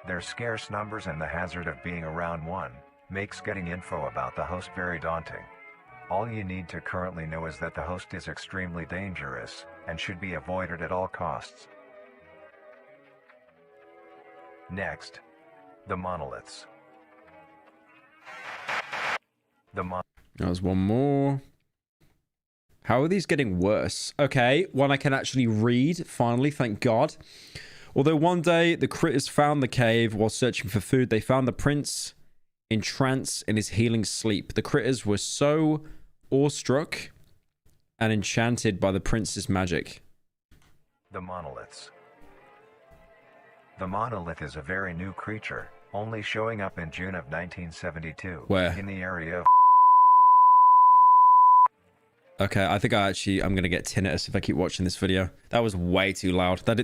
Their scarce numbers and the hazard of being around one makes getting info about the host very daunting. All you need to currently know is that the host is extremely dangerous and should be avoided at all costs. Next, the monoliths. There's one more. How are these getting worse? Okay, one I can actually read, finally, thank God. Although one day the critters found the cave while searching for food, they found the prince in trance in his healing sleep. The critters were so awestruck and enchanted by the prince's magic. The monoliths. The monolith is a very new creature, only showing up in June of 1972. Where? In the area of... Okay, I think I'm gonna get tinnitus if I keep watching this video. That was way too loud. That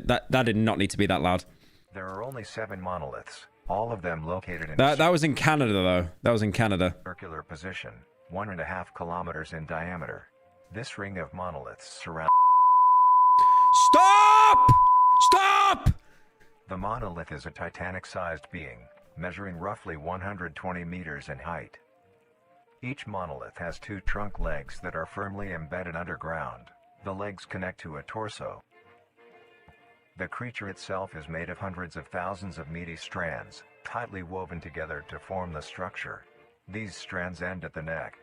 did not need to be that loud. There are only 7 monoliths, all of them located in That was in Canada though. That was in Canada. circular position, 1.5 kilometers in diameter. This ring of monoliths surround... Stop! Stop! The monolith is a Titanic-sized being, measuring roughly 120 meters in height. Each monolith has 2 trunk legs that are firmly embedded underground. The legs connect to a torso. The creature itself is made of hundreds of thousands of meaty strands, tightly woven together to form the structure. These strands end at the neck,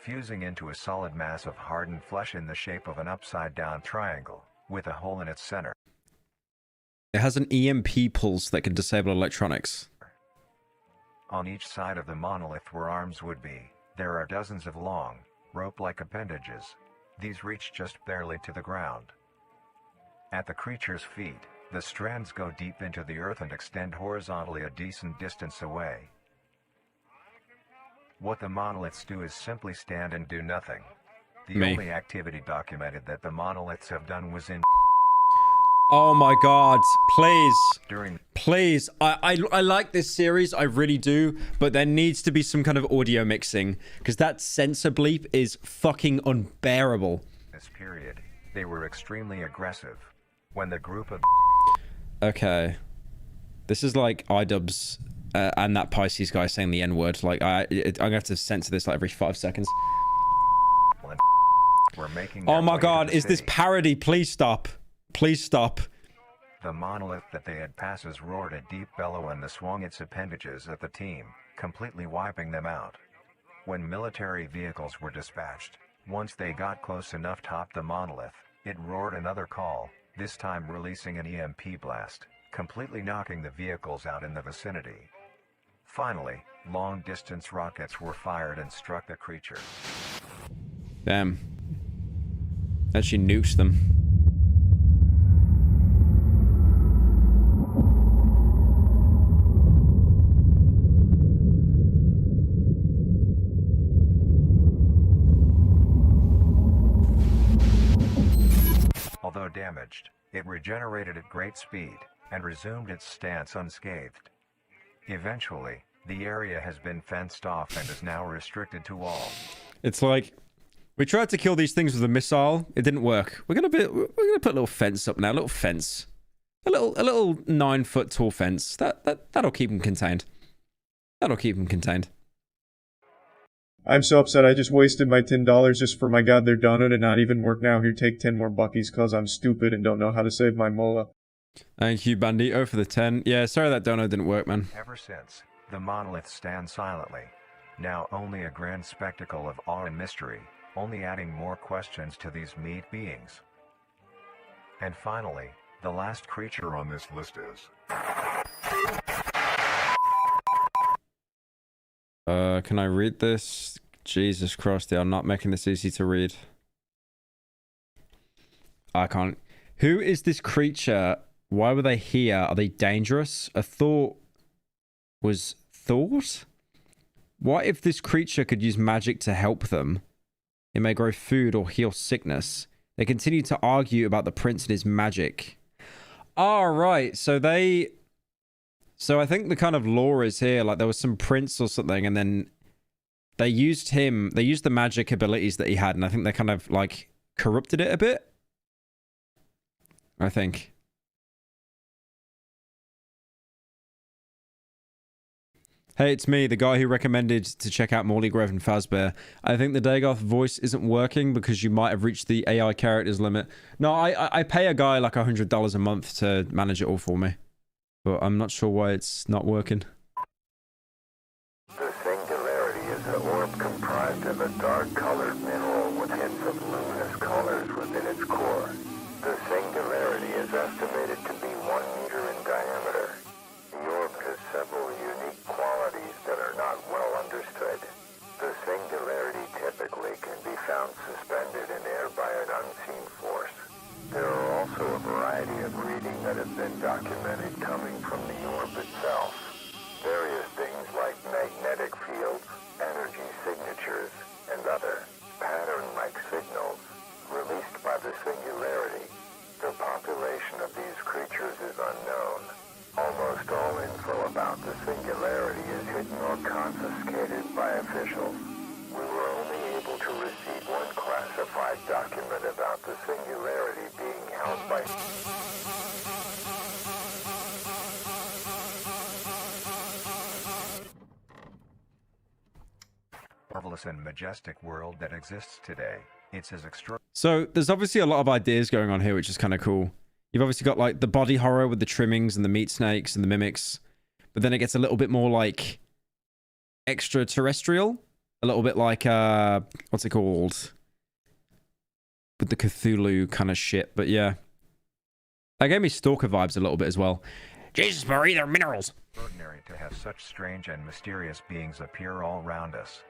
fusing into a solid mass of hardened flesh in the shape of an upside-down triangle, with a hole in its center. It has an EMP pulse that can disable electronics. On each side of the monolith where arms would be, there are dozens of long, rope-like appendages. These reach just barely to the ground. At the creature's feet, the strands go deep into the earth and extend horizontally a decent distance away. What the monoliths do is simply stand and do nothing. The only activity documented that the monoliths have done was in... Oh my god, please. I like this series, I really do, but there needs to be some kind of audio mixing, because that censor bleep is fucking unbearable. This period, they were extremely aggressive. When the group of... Okay. This is like iDubbbz and that Pisces guy saying the N-word. Like, I'm gonna have to censor this like every 5 seconds. were making Oh their my way to god, the is this city. parody? Please stop. Please stop. The monolith that they had passes roared a deep bellow and swung its appendages at the team, completely wiping them out. When military vehicles were dispatched, once they got close enough top the monolith, it roared another call, this time releasing an EMP blast, completely knocking the vehicles out in the vicinity. Finally, long-distance rockets were fired and struck the creature. Damn. Actually nukes them. Although damaged, it regenerated at great speed, and resumed its stance unscathed. Eventually, the area has been fenced off and is now restricted to all. It's like, we tried to kill these things with a missile. It didn't work. We're gonna put a little fence up now. A little fence, a little 9-foot tall fence. That'll keep them contained. That'll keep them contained. I'm so upset I just wasted my $10 just for my goddamn donut and not even work now. Here, take 10 more buckies cause I'm stupid and don't know how to save my mola. Thank you, Bandito, for the 10. Yeah, sorry that donut didn't work, man. Ever since, the monolith stands silently. Now only a grand spectacle of awe and mystery, only adding more questions to these meat beings. And finally, the last creature on this list is... Can I read this? Jesus Christ, they are not making this easy to read. I can't. Who is this creature? Why were they here? Are they dangerous? A thought was thought? What if this creature could use magic to help them? It may grow food or heal sickness. They continue to argue about the prince and his magic. All right, so they... So I think the kind of lore is here, like there was some prince or something, and then they used him, they used the magic abilities that he had, and I think they kind of like corrupted it a bit. I think. Hey, it's me, the guy who recommended to check out Morley Grove and Fazbear. I think the Dagoth voice isn't working because you might have reached the AI characters limit. No, I pay a guy like $100 a month to manage it all for me. But I'm not sure why it's not working. The singularity is an orb comprised of a dark-colored mineral with hints of luminous colors within its core. The singularity is estimated to be 1 meter in diameter. The orb has several unique qualities that are not well understood. The singularity typically can be found suspended in air by an unseen force. There are also a variety of reading that have been documented coming from document about the singularity being held by... marvelous and majestic world that exists today. It's as extraordinary. So there's obviously a lot of ideas going on here, which is kind of cool. You've obviously got like the body horror with the trimmings and the meat snakes and the mimics, but then it gets a little bit more like extraterrestrial, a little bit like what's it called, with the Cthulhu kind of shit. But yeah, that gave me Stalker vibes a little bit as well. Jesus Marie, they're minerals. Extraordinary to have such strange and mysterious beings appear all around us.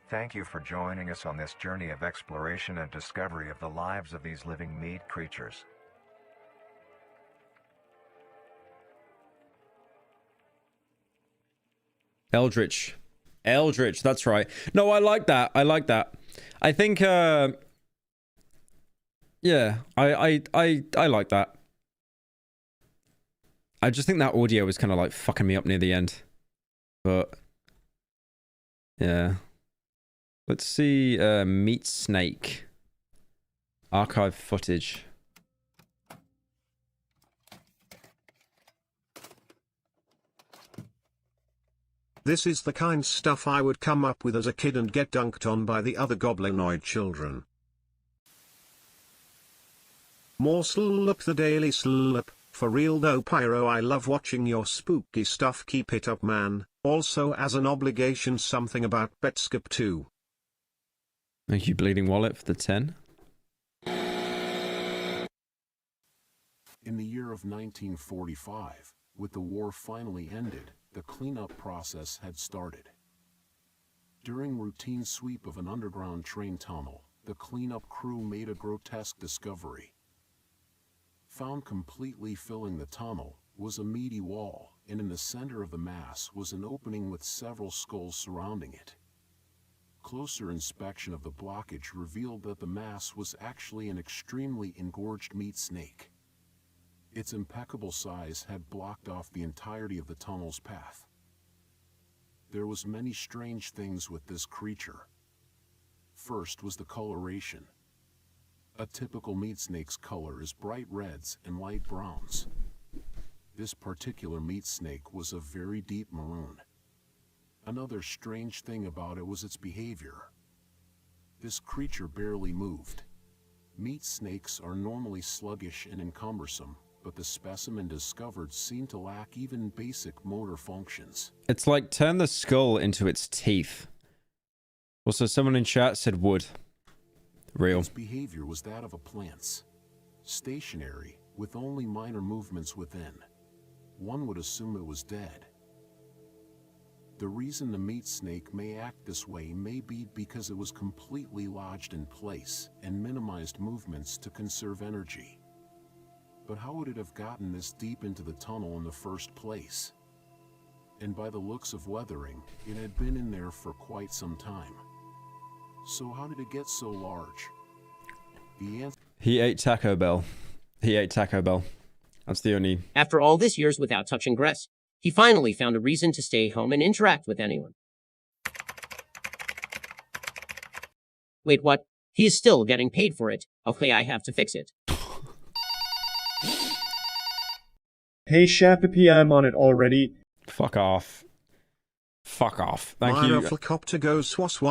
Thank you for joining us on this journey of exploration and discovery of the lives of these living meat creatures. Eldritch, that's right. No, I like that. I like that. I think, yeah, I like that. I just think that audio was kind of like fucking me up near the end, but yeah. Let's see, meat snake. Archive footage. This is the kind stuff I would come up with as a kid and get dunked on by the other goblinoid children. More slurp the daily slurp. For real though, Pyro, I love watching your spooky stuff. Keep it up, man. Also, as an obligation, something about Betskip too. Thank you, Bleeding Wallet, for the 10. In the year of 1945, with the war finally ended, the cleanup process had started. During routine sweep of an underground train tunnel, the cleanup crew made a grotesque discovery. Found completely filling the tunnel was a meaty wall, and in the center of the mass was an opening with several skulls surrounding it. Closer inspection of the blockage revealed that the mass was actually an extremely engorged meat snake. Its impeccable size had blocked off the entirety of the tunnel's path. There was many strange things with this creature. First was the coloration. A typical meat snake's color is bright reds and light browns. This particular meat snake was a very deep maroon. Another strange thing about it was its behavior. This creature barely moved. Meat snakes are normally sluggish and encumbersome, but the specimen discovered seemed to lack even basic motor functions. It's like turn the skull into its teeth. Also, someone in chat said wood. Real. Its behavior was that of a plant's. Stationary, with only minor movements within. One would assume it was dead. The reason the meat snake may act this way may be because it was completely lodged in place and minimized movements to conserve energy. But how would it have gotten this deep into the tunnel in the first place? And by the looks of weathering, it had been in there for quite some time. So how did it get so large? The answer... He ate Taco Bell. He ate Taco Bell. That's the only... After all these years without touching grass, he finally found a reason to stay home and interact with anyone. Wait, what? He is still getting paid for it. Okay, I have to fix it. Hey, Shapipi, I'm on it already. Fuck off. Fuck off. Thank you. Helicopter goes was.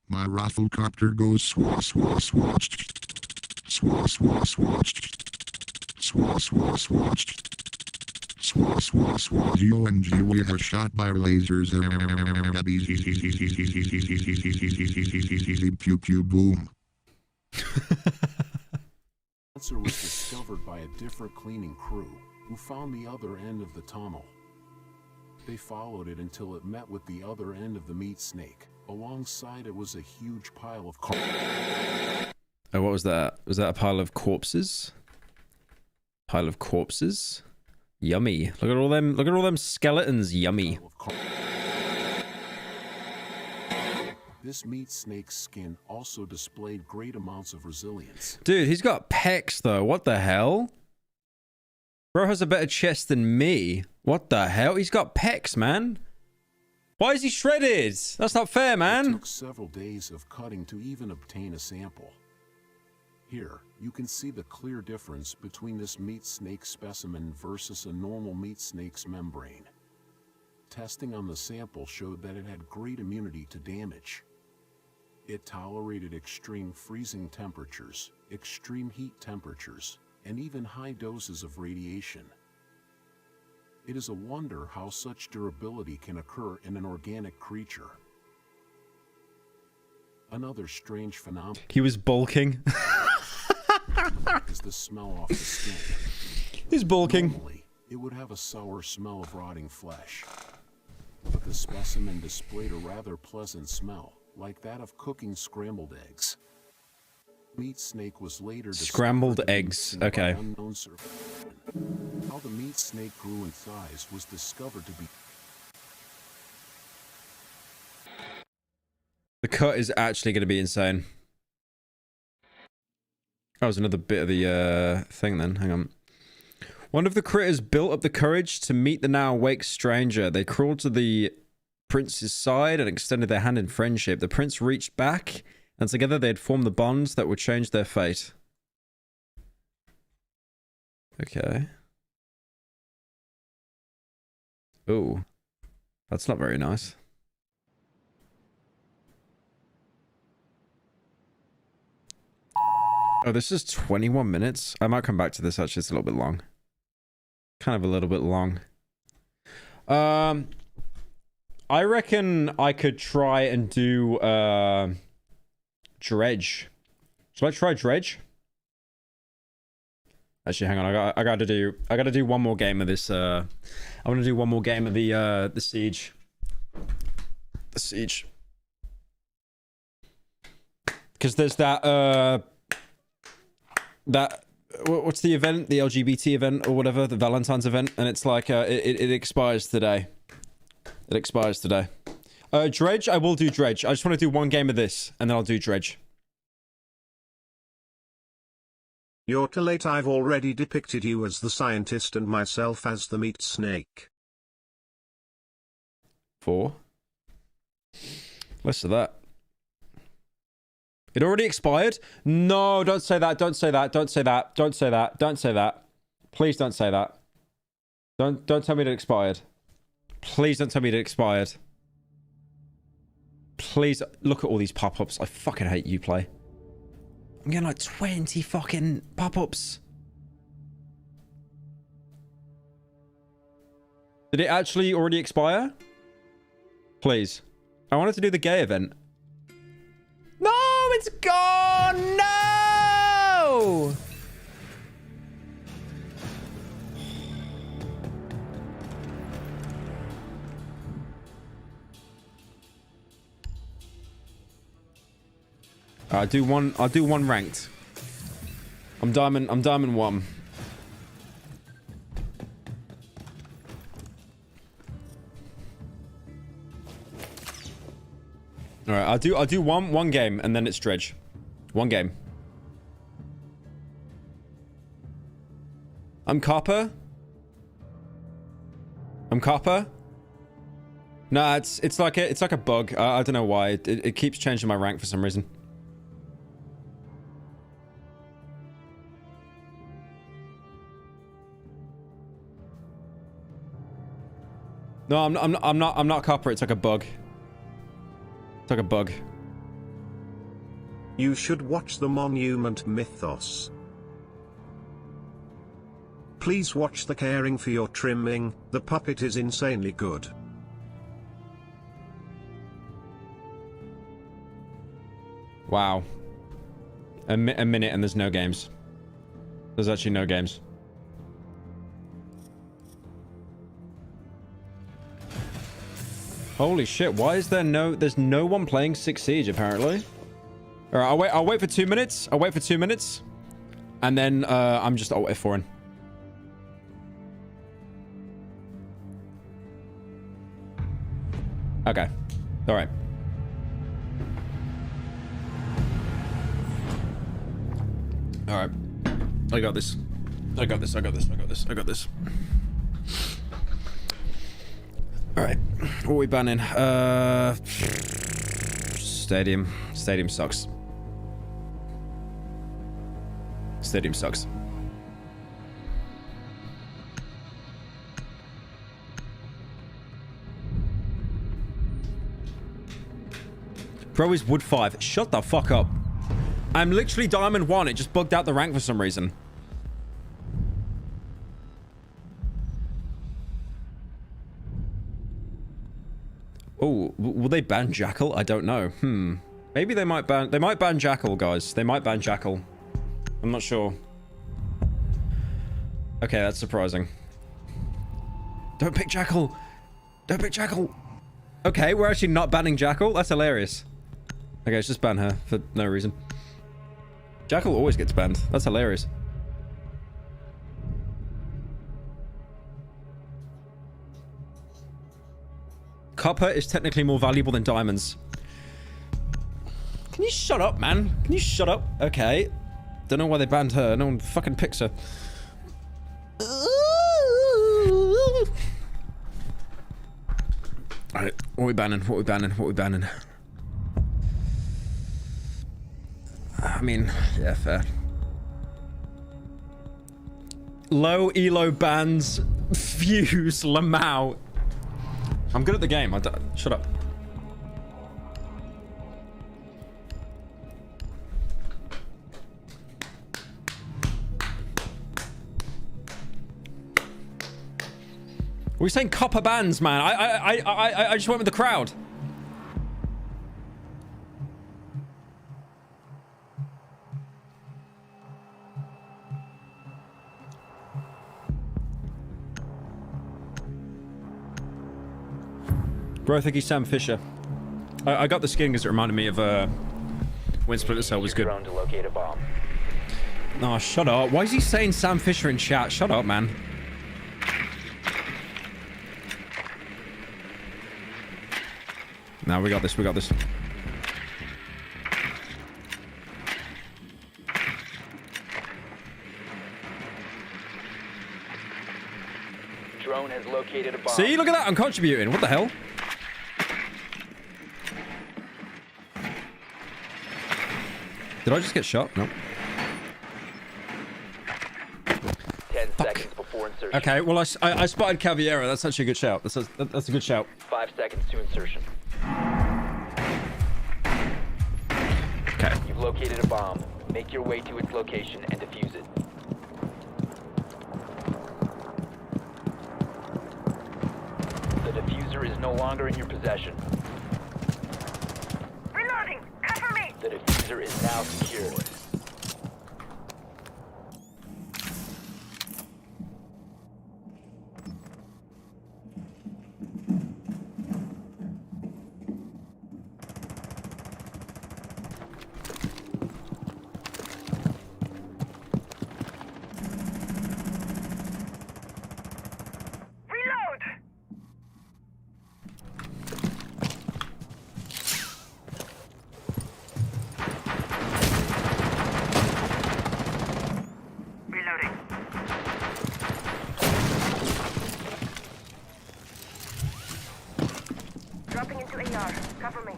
My Rafflecopter goes swa swa swatch. Swa swa swatch. Swa swa swatch. Swa swa swa. GONG, we are shot by lasers. Pew pew boom. answer was discovered by a different cleaning crew, who found the other end of the tunnel. They followed it until it met with the other end of the meat snake. Alongside it was a huge pile of Oh, what was that? Was that a pile of corpses? Pile of corpses? Yummy. Look at all them skeletons, yummy. This meat snake's skin also displayed great amounts of resilience. Dude, he's got pecs though. What the hell? Bro has a better chest than me. What the hell? He's got pecs, man. Why is he shredded? That's not fair, man. It took several days of cutting to even obtain a sample. Here, you can see the clear difference between this meat snake specimen versus a normal meat snake's membrane. Testing on the sample showed that it had great immunity to damage. It tolerated extreme freezing temperatures, extreme heat temperatures, and even high doses of radiation. It is a wonder how such durability can occur in an organic creature. Another strange phenomenon. He was bulking. Is the smell off the skin. He's bulking. Normally, it would have a sour smell of rotting flesh. But the specimen displayed a rather pleasant smell, like that of cooking scrambled eggs. Meat snake was later scrambled eggs. Okay. Unknown survivor. How the meat snake grew in size was discovered to be. The cut is actually going to be insane. That was another bit of the thing then. Hang on. One of the critters built up the courage to meet the now awake stranger. They crawled to the prince's side and extended their hand in friendship. The prince reached back, and together they had formed the bonds that would change their fate. Okay. Ooh. That's not very nice. Oh, this is 21 minutes. I might come back to this, actually. It's a little bit long. Kind of a little bit long. I reckon I could try and do dredge. Should I try dredge? Actually, hang on. I gotta do one more game of this. I want to do one more game of the siege. The siege. Because there's that what's the event, the LGBT event or whatever, the Valentine's event, and it's like it expires today. It expires today. Dredge, I will do dredge. I just want to do one game of this and then I'll do dredge. You're too late. I've already depicted you as the scientist and myself as the meat snake. 4. Less of that. It already expired? No, don't say that. Don't say that. Don't say that. Don't say that. Don't say that. Please don't say that. Don't tell me it expired. Please don't tell me it expired. Please look at all these pop-ups. I fucking hate Uplay. I'm getting like 20 fucking pop-ups. Did it actually already expire? Please. I wanted to do the gay event. No, it's gone! No! I'll do one ranked. I'm diamond 1. All right, I'll do one game and then it's dredge. One game. I'm copper. Nah, it's like a bug. I don't know why. It keeps changing my rank for some reason. No, I'm not copper. It's like a bug. It's like a bug. You should watch the Monument Mythos. Please watch the Caring for Your Trimming. The puppet is insanely good. Wow. A minute and there's no games. There's actually no games. Holy shit, why is there's no one playing 6 Siege apparently? Alright, I'll wait for 2 minutes. I'll wait for 2 minutes. And then I'm just F4ing. Okay. Alright. Alright. I got this. I got this. I got this. I got this. I got this. Alright. What are we banning? Stadium. Stadium sucks. Stadium sucks. Bro is Wood 5. Shut the fuck up. I'm literally Diamond 1. It just bugged out the rank for some reason. Oh, will they ban Jackal? I don't know. Maybe they might ban... They might ban Jackal, guys. They might ban Jackal. I'm not sure. Okay, that's surprising. Don't pick Jackal. Don't pick Jackal. Okay, we're actually not banning Jackal. That's hilarious. Okay, let's just ban her for no reason. Jackal always gets banned. That's hilarious. Copper is technically more valuable than diamonds. Can you shut up, man? Can you shut up? Okay. Don't know why they banned her. No one fucking picks her. Alright, what are we banning? What are we banning? What are we banning? I mean, yeah, fair. Low elo bans, Fuse, Lamau. I'm good at the game. Shut up. We're saying copper bans, man. I just went with the crowd. Bro, I think he's Sam Fisher. I got the skin because it reminded me of when Splinter Cell was good. Oh, shut up. Why is he saying Sam Fisher in chat? Shut up, man. No, we got this. We got this. Drone has located a bomb. See, look at that. I'm contributing. What the hell? Did I just get shot? Nope. 10 seconds before insertion. Okay, well, I spotted Caviera. That's actually a good shout. That's a good shout. 5 seconds to insertion. Okay. You've located a bomb. Make your way to its location and defuse it. The diffuser is no longer in your possession. Reloading! Cover me! The diffuser is now secured. Dropping into AR. Cover me.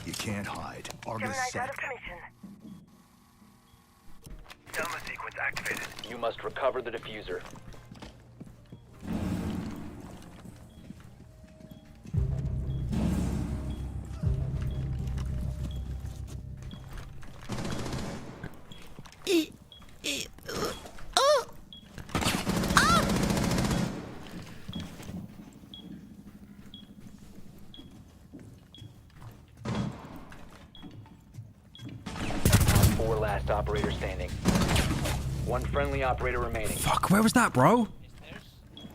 You can't hide. Argus Out of commission. Thermal sequence activated. You must recover the diffuser. Last operator standing. One friendly operator remaining. Fuck, where was that, bro?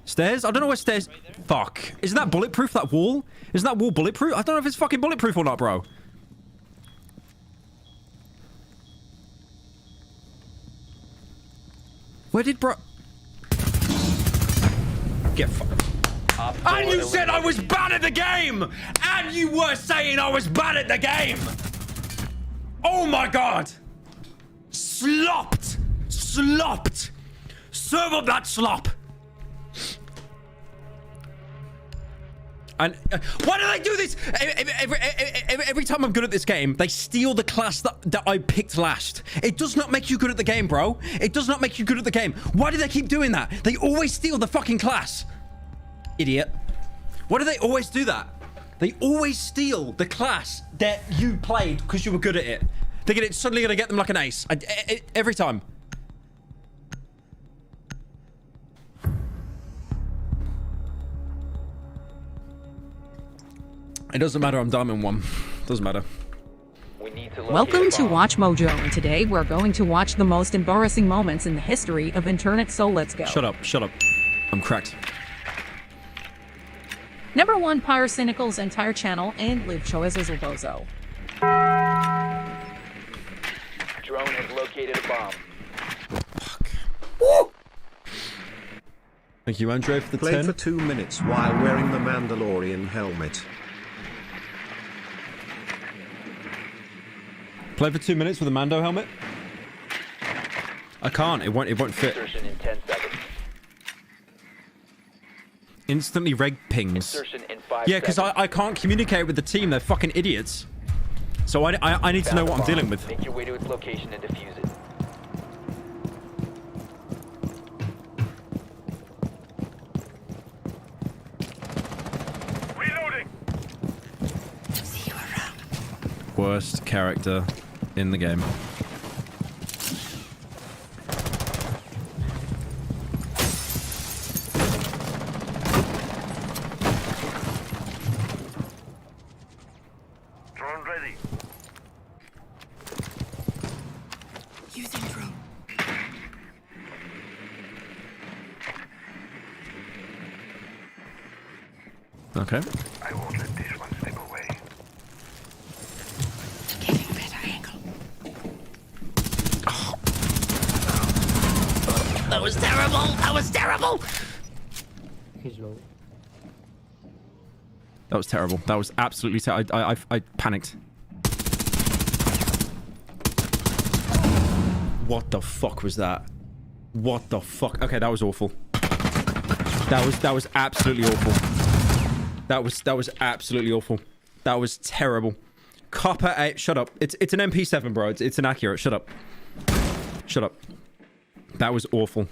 Stairs? I don't know where stairs... Fuck. Isn't that bulletproof, that wall? Isn't that wall bulletproof? I don't know if it's fucking bulletproof or not, bro. Where did bro... Get fucked. And you said I was bad at the game! And you were saying I was bad at the game! Oh my god! Slopped! Slopped! Serve up that slop! And why do they do this? Every time I'm good at this game, they steal the class that I picked last. It does not make you good at the game, bro. It does not make you good at the game. Why do they keep doing that? They always steal the fucking class. Idiot. Why do they always do that? They always steal the class that you played because you were good at it. It's suddenly going to get them like an ace. Every time. It doesn't matter, I'm Diamond 1. Doesn't matter. Welcome to Watch Mojo, and today we're going to watch the most embarrassing moments in the history of internet, so let's go. Shut up, shut up. I'm cracked. Number 1, Pyrocynical's entire channel and live show as Bozo. Drone has located a bomb. Fuck. Woo! Thank you, Andre, for the Play 10. for 2 minutes while wearing the Mandalorian helmet. Play for 2 minutes with a Mando helmet? I can't. It won't fit. Insertion in 10 seconds. Instantly reg pings. Insertion in 5 Yeah, because I can't communicate with the team. They're fucking idiots. So I need to know what I'm dealing with. Make your way to its location and defuse it. Reloading. Worst character in the game. Drone ready. Using drone. Okay. I won't let this one slip away. Getting a better angle. Oh. That was terrible! That was terrible! He's low. That was terrible. That was absolutely terrible. I panicked. What the fuck was that? What the fuck? Okay, that was awful. That was absolutely awful. That was absolutely awful. That was terrible. Copper 8. Shut up. It's an MP7, bro. It's inaccurate. Shut up. Shut up. That was awful.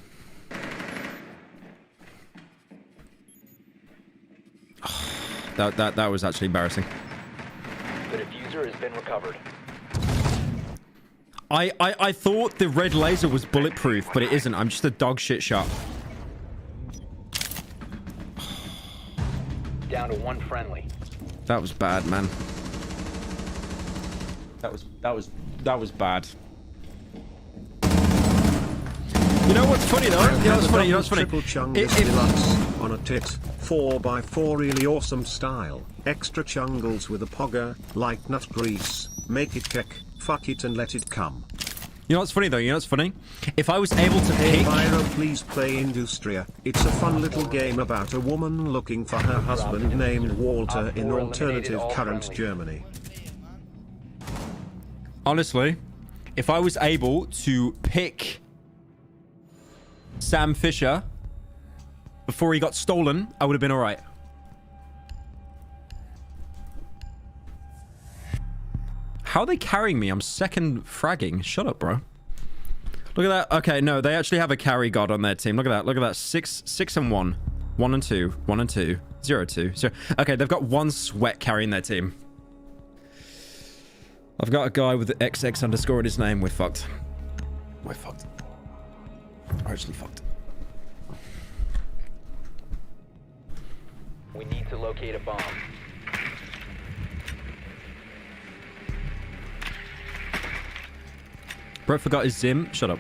That was actually embarrassing. The diffuser has been recovered. I thought the red laser was bulletproof, but it isn't. I'm just a dog shit shot. Down to 1 friendly. That was bad, man. That was bad. You know what's funny though? You know what's funny? You know what's funny? Triple Chungus Deluxe on a tit, 4x4 really awesome style. Extra chungles with a pogger, like nut grease. Make it kick, fuck it and let it come. You know what's funny though? You know what's funny? If I was able to Hey pick... Pyro, please play Industria. It's a fun little game about a woman looking for her husband named Walter in alternative current Germany. Honestly, if I was able to pick Sam Fisher before he got stolen, I would have been alright. How are they carrying me? I'm second fragging. Shut up, bro. Look at that. Okay, no, they actually have a carry god on their team. Look at that. Look at that. 6 and 1. 1 and 2. 1 and 2. 0, 2. 0. Okay, they've got 1 sweat carrying their team. I've got a guy with the XX underscore in his name. We're fucked. We're fucked. We're actually fucked. We need to locate a bomb. Bro forgot his Zim. Shut up.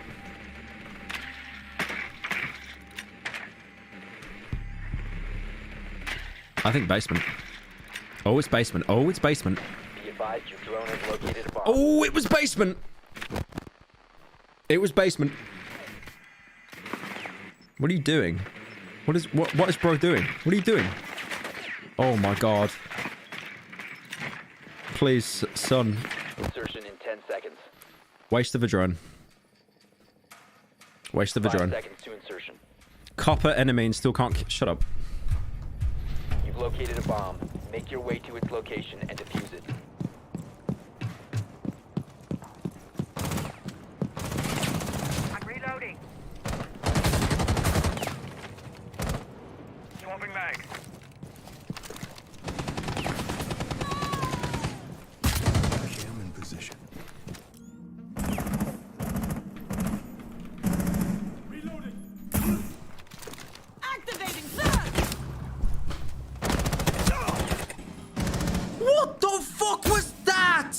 I think basement. Oh, it's basement. Oh, it's basement. Be advised your drone has located a bomb. Oh, it was basement. It was basement. What are you doing? What is bro doing? What are you doing? Oh my god. Please, son. Insertion in 10 seconds. Waste of a drone. Waste of a 5 drone. seconds to insertion. Copper enemy and still can't... Shut up. You've located a bomb. Make your way to its location and defuse it. I'm reloading. Swapping mag. Cam in position. Activating surge. What the fuck was that?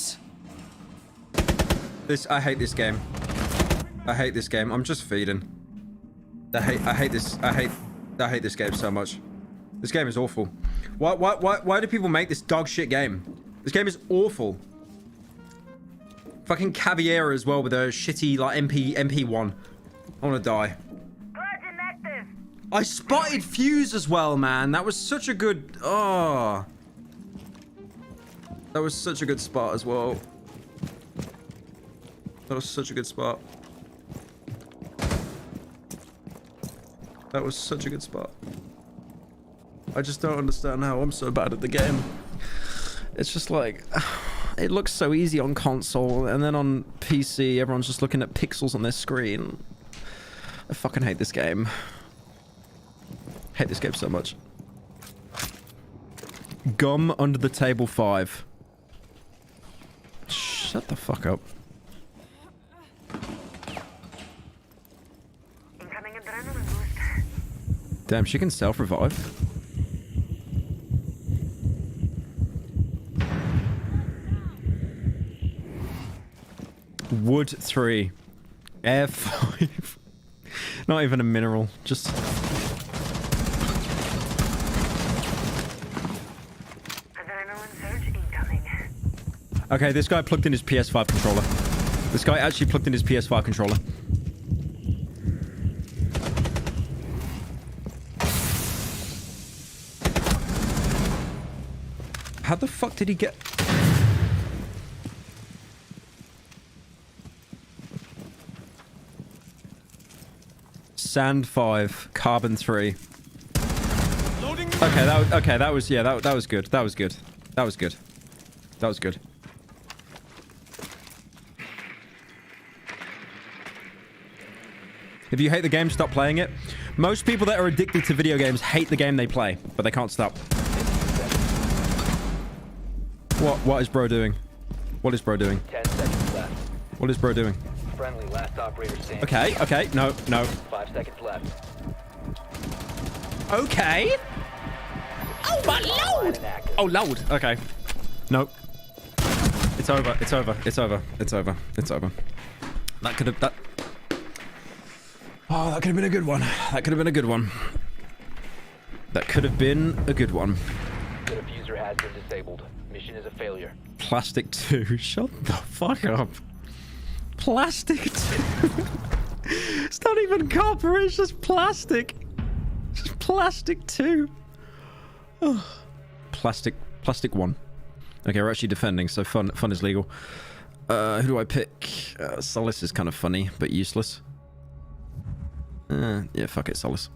I hate this game. I hate this game. I'm just feeding. I hate this game so much. This game is awful. Why do people make this dog shit game? This game is awful. Fucking Caviera as well with a shitty like MP1. I wanna die. I spotted Fuse as well, man. That was such a good... Oh. That was such a good spot as well. That was such a good spot. That was such a good spot. I just don't understand how I'm so bad at the game. It's just like... It looks so easy on console, and then on PC, everyone's just looking at pixels on their screen. I fucking hate this game. Hate this game so much. Gum under the table 5. Shut the fuck up. Incoming adrenaline boost. Damn, she can self-revive. Wood 3. Air 5. Not even a mineral. Just... Adrenaline surge incoming. Okay, this guy plugged in his PS5 controller. This guy actually plugged in his PS5 controller. How the fuck did he get... Sand 5, carbon 3. Okay, that was yeah, that was good. That was good. That was good. That was good. If you hate the game, stop playing it. Most people that are addicted to video games hate the game they play, but they can't stop. What is bro doing? What is bro doing? 10 seconds left. What is bro doing? Friendly, last operator standing. Okay, no. 5 seconds left. Okay. Oh my lord! Oh lord. Okay. Nope. It's over. It's over. It's over. It's over. It's over. That could have... Oh, that could have been a good one. That could have been a good one. That could have been a good one. The diffuser has been disabled. Mission is a failure. Plastic 2. Shut the fuck up. Plastic 2. It's not even copper, it's just plastic. It's just plastic 2. Oh. Plastic 1. Okay, we're actually defending, so fun is legal. Who do I pick? Solace is kind of funny, but useless. Yeah, fuck it, Solace.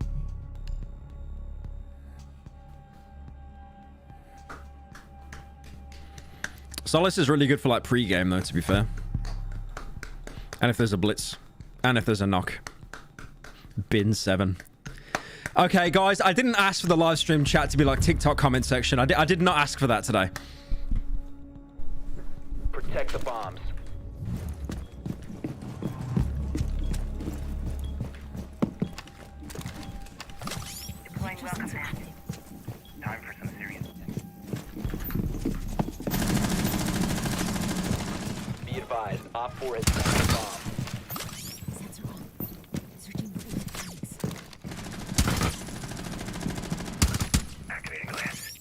Solace is really good for like pre-game though, to be fair. And if there's a blitz. And if there's a knock. Bin 7. Okay, guys, I didn't ask for the live stream chat to be like TikTok comment section. I did not ask for that today. Protect the bombs. Deploying welcome mat. Time for some serious Be advised, Op 4 has planted a bomb. activating glass.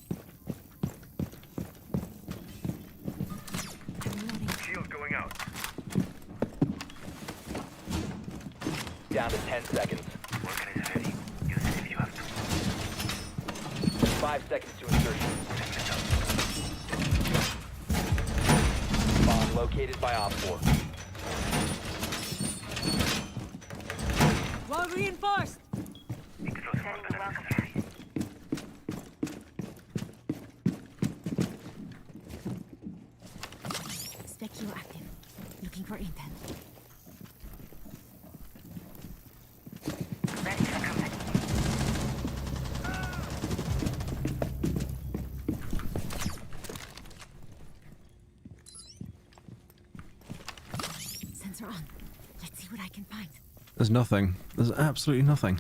Shield going out. Down to 10 seconds. Working is ready. 5 seconds to insertion. Bomb located by Op 4. Well reinforced. Specule active. Looking for intel. Ready for company. Sensor on. Let's see what I can find. There's nothing. There's absolutely nothing.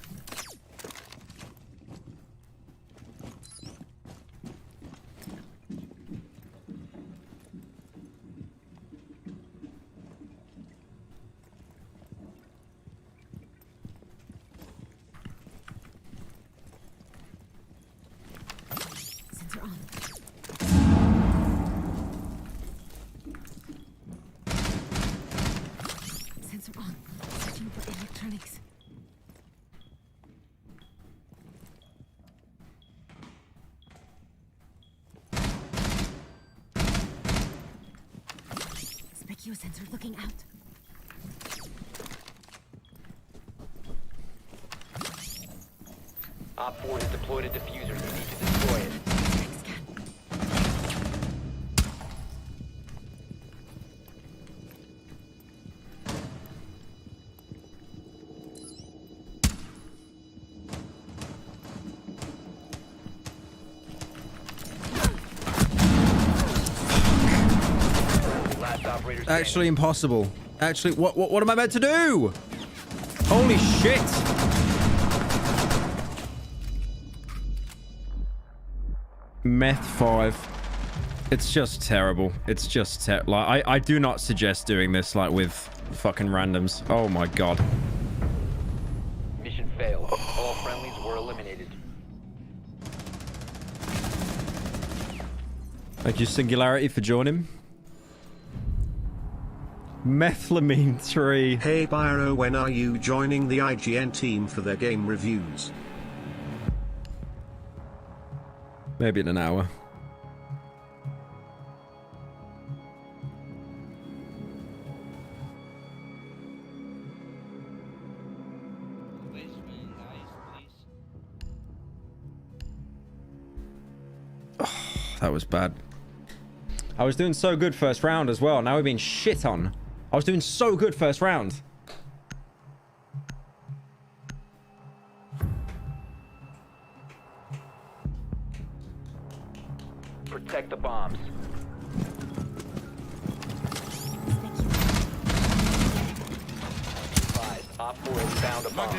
Sensor on. Sensor on. Searching for electronics. Specule sensor looking out. Op 4 has deployed a diffuser. You need to destroy it. Last operator standing. Actually impossible. Actually, what am I meant to do? Holy shit! Meth 5. It's just terrible. It's just like I do not suggest doing this like with fucking randoms. Oh my god. Mission failed. All friendlies were eliminated. Thank you, Singularity, for joining. Methylamine 3. Hey Byro, when are you joining the IGN team for their game reviews? Maybe in an hour. Oh, that was bad. I was doing so good first round as well. Now we're being shit on. I was doing so good first round. Protect the bombs. Op 4 has found a bomb.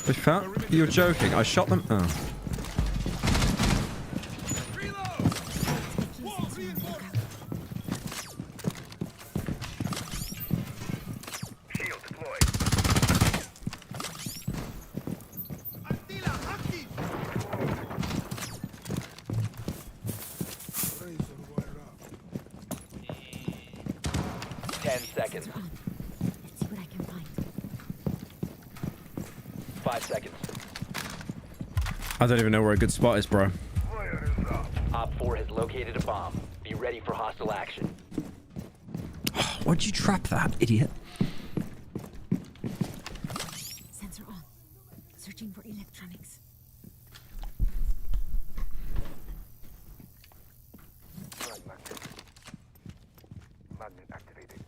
They found? You're joking. I shot them. Oh. I don't even know where a good spot is, bro. Op 4 has located a bomb. Be ready for hostile action. Why'd you trap that, idiot? Sensor on. Searching for electronics. Magnet activated.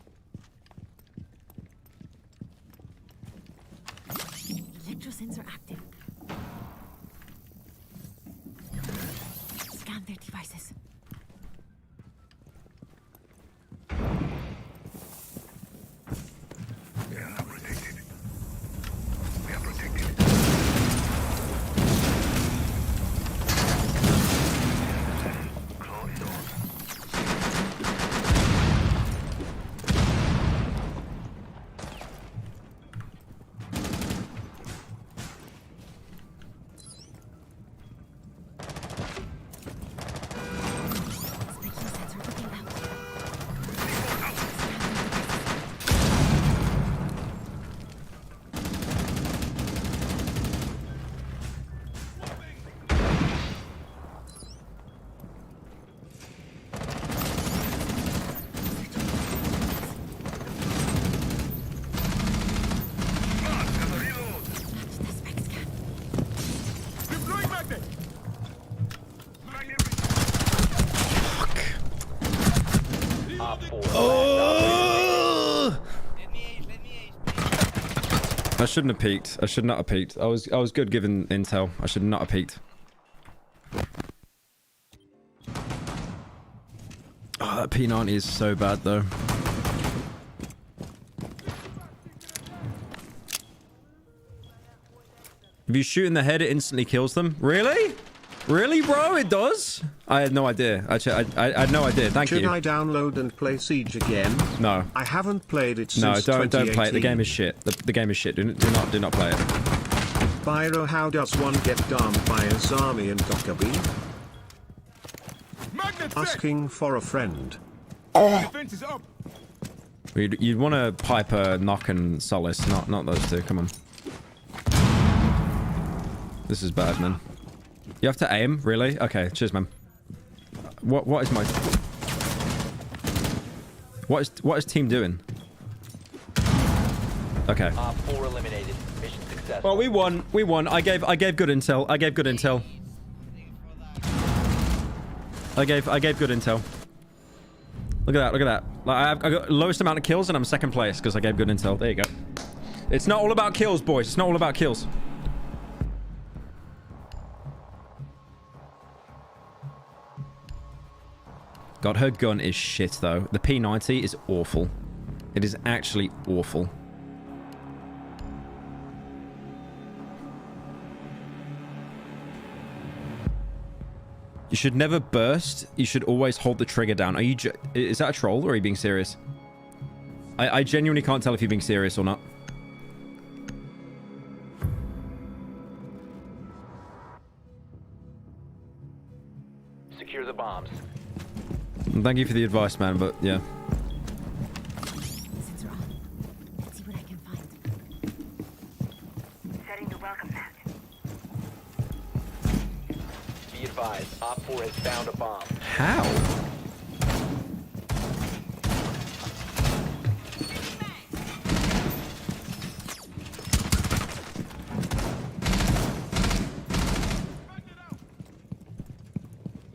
Electrosensor active. Scan their devices. We are not protected. We are protected. Close doors. 4. Oh! I shouldn't have peeked. I should not have peeked. I was good given intel. I should not have peeked. Oh, that P90 is so bad though. If you shoot in the head, it instantly kills them. Really? Really, bro? It does? I had no idea. Actually, I had no idea. Thank you. Should I download and play Siege again? No. I haven't played it No, since don't play it. The game is shit. The game is shit. Do not play it. Pyro, how does one get domed by Azami and Dokkaebi? Asking for a friend. Defense is up. You'd want to Piper, Knock, and Solace. Not those two. Come on. This is bad, man. You have to aim? Really? Okay, cheers, man. What is my... What is team doing? Okay. 4 eliminated. Mission successful. Well, we won. We won. I gave good intel. I gave good intel. I gave good intel. Look at that. Look at that. Like, I got lowest amount of kills and I'm second place because I gave good intel. There you go. It's not all about kills, boys. It's not all about kills. God, her gun is shit, though. The P90 is awful. It is actually awful. You should never burst. You should always hold the trigger down. Are you... Is that a troll, or are you being serious? I genuinely can't tell if you're being serious or not. Secure the bombs. Thank you for the advice, man, but yeah. Sensor on. Let's see what I can find. Setting the welcome mat. Be advised, Op 4 has found a bomb. How?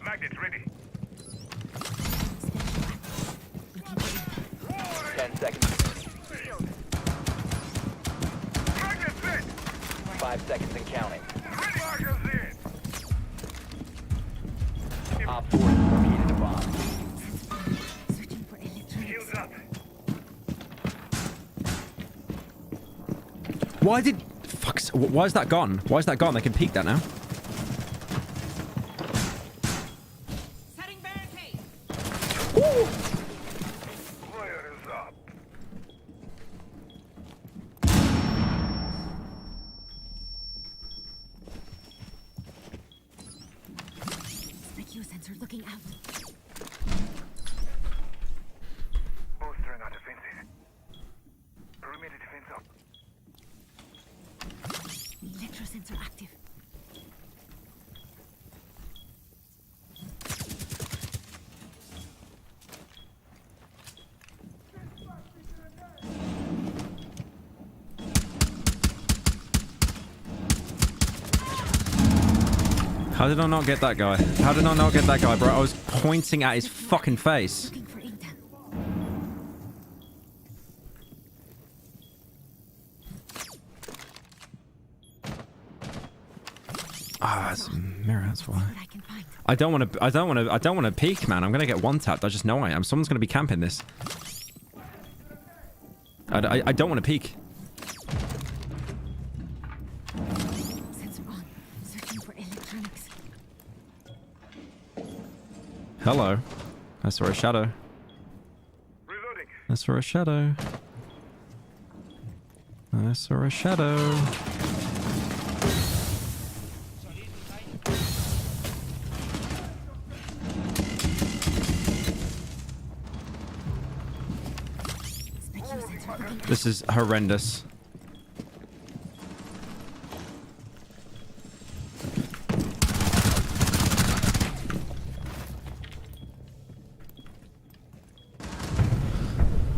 Magnets ready. 10 seconds. 5 seconds and counting. Op 4 has located a bomb. Searching for electronics. Why did... Fuck. Why is that gone? Why is that gone? They can peek that now. Sensor looking out. Bolstering our defenses. Perimeter defense up. Electrosensor active. How did I not get that guy? How did I not get that guy, bro? I was pointing at his fucking face. Ah, it's a mirror. That's why. I don't want to peek, man. I'm gonna get one tapped. I just know I am. Someone's gonna be camping this. I don't want to peek. Sensor on. Searching for electronics. Hello. I saw a shadow. I saw a shadow. I saw a shadow. This is horrendous.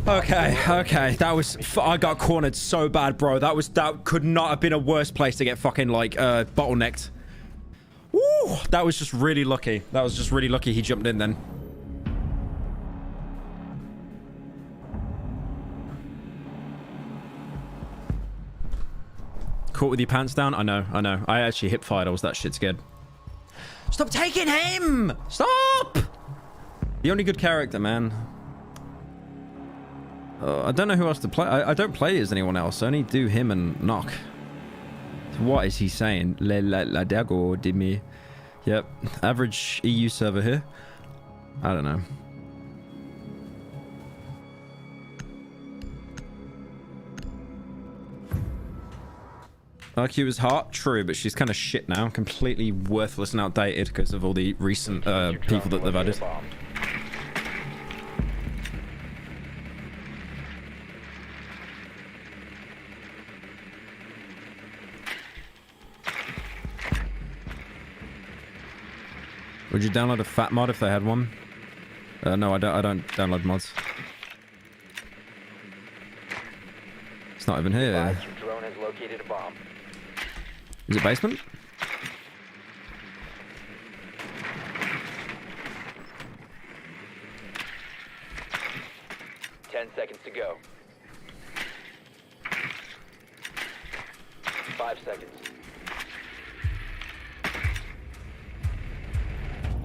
Okay. That was... I got cornered so bad, bro. That could not have been a worse place to get fucking, like, bottlenecked. Woo! That was just really lucky. That was just really lucky he jumped in then. caught with your pants down? I know, I know. I actually hip fired. I was that shit scared. Stop taking him! Stop! The only good character, man. I don't know who else to play. I don't play as anyone else. I only do him and Knock. What is he saying? La dago de me. Yep. Average EU server here. I don't know. RQ is hot, true, but she's kind of shit now. Completely worthless and outdated because of all the recent people that they've added. Would you download a fat mod if they had one? No, I don't download mods. It's not even here. Drone has located a bomb. Is it basement? Ten seconds to go. 5 seconds.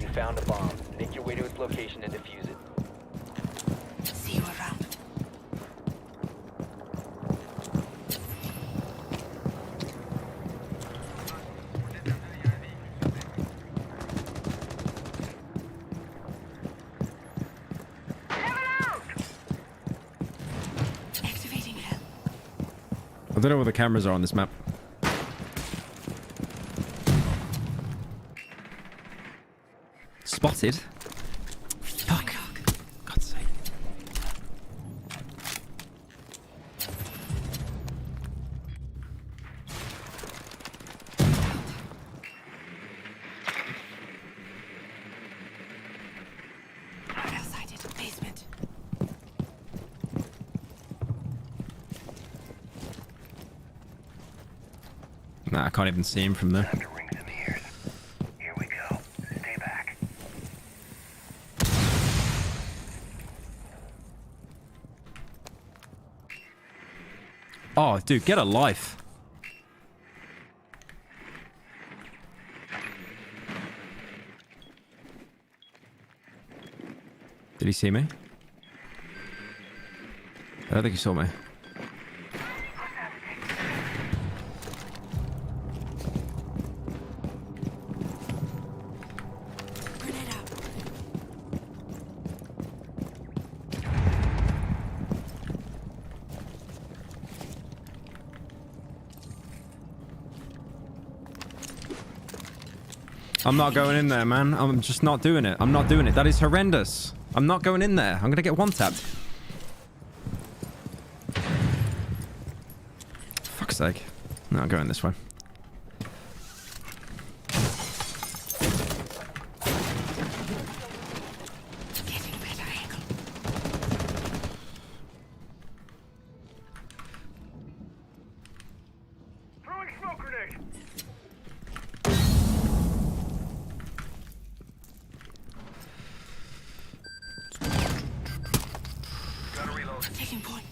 You found a bomb. Make your way to its location and defuse it. See you around. I don't know where the cameras are on this map. Spotted? Fuck. God's sake. Outside it, basement. Nah, I can't even see him from there. Here we go. Stay back. Oh, dude, get a life. Did he see me? I don't think he saw me. I'm not going in there, man. I'm just not doing it. I'm not doing it. That is horrendous. I'm not going in there. I'm gonna get one-tapped. Fuck's sake. No, I'm going this way. Taking point.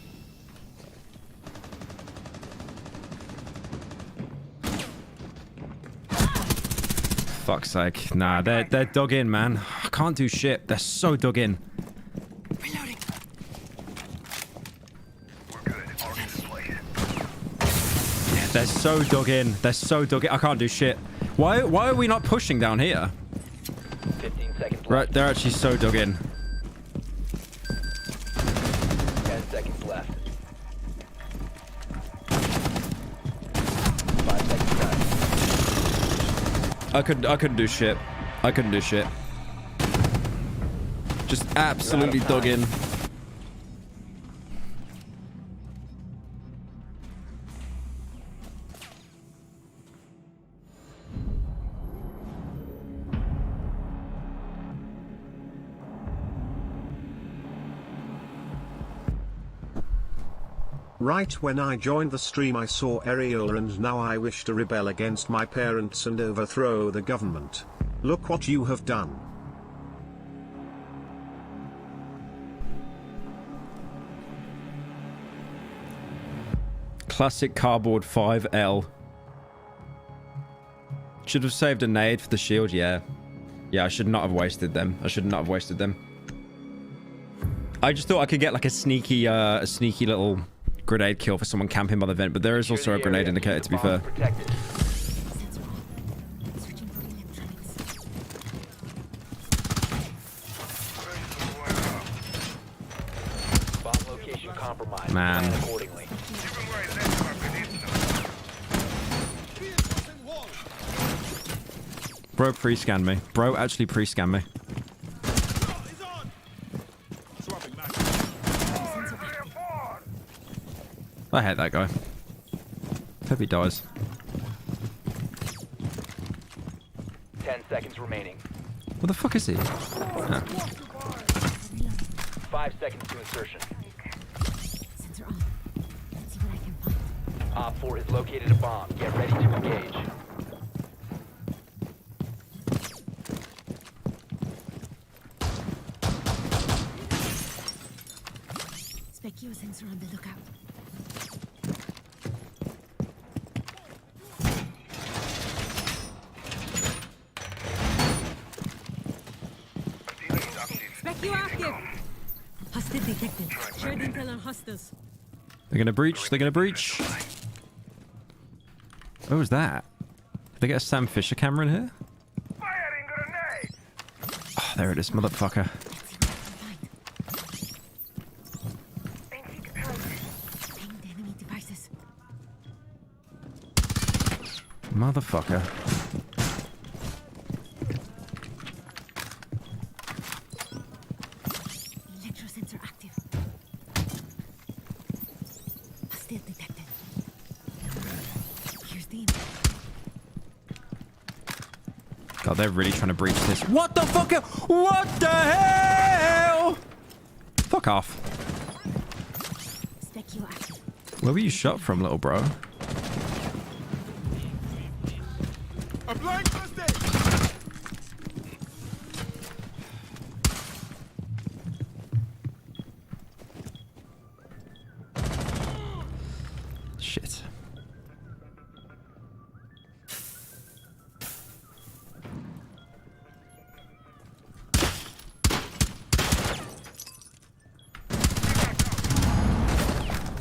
Fuck's sake. Nah, they're dug in, man. I can't do shit. They're so dug in. Reloading. They're so dug in. They're so dug in. I can't do shit. Why are we not pushing down here? 15 seconds left. Right, they're actually so dug in. 10 seconds left. 5 seconds left. I couldn't do shit. I couldn't do shit. Just absolutely dug in. Right when I joined the stream I saw Areola and now I wish to rebel against my parents and overthrow the government. Look what you have done. Classic cardboard 5L. Should have saved a nade for the shield, yeah. Yeah, I should not have wasted them. I should not have wasted them. I just thought I could get like a sneaky little grenade kill for someone camping by the vent, but there is also a grenade indicator, to be fair. Bomb location compromised. Man. Plan accordingly. Bro pre-scanned me. Bro actually pre-scanned me. I hate that guy. Hope he dies. 10 seconds remaining. What the fuck is he? Ah. 5 seconds to insertion. Op 4 has located a bomb. Get ready to engage. Specure sensor on the lookout. Specure active. Hostile detected. Shared intel on hostiles. They're gonna breach. They're gonna breach. What was that? Did they get a Sam Fisher camera in here? Oh, there it is, motherfucker. Motherfucker. Electrosensor active. Hostile detected. Here's the info. God, they're really trying to breach this. What the fuck? What the hell? Fuck off. Specure active. Where were you shot from, little bro? Shit.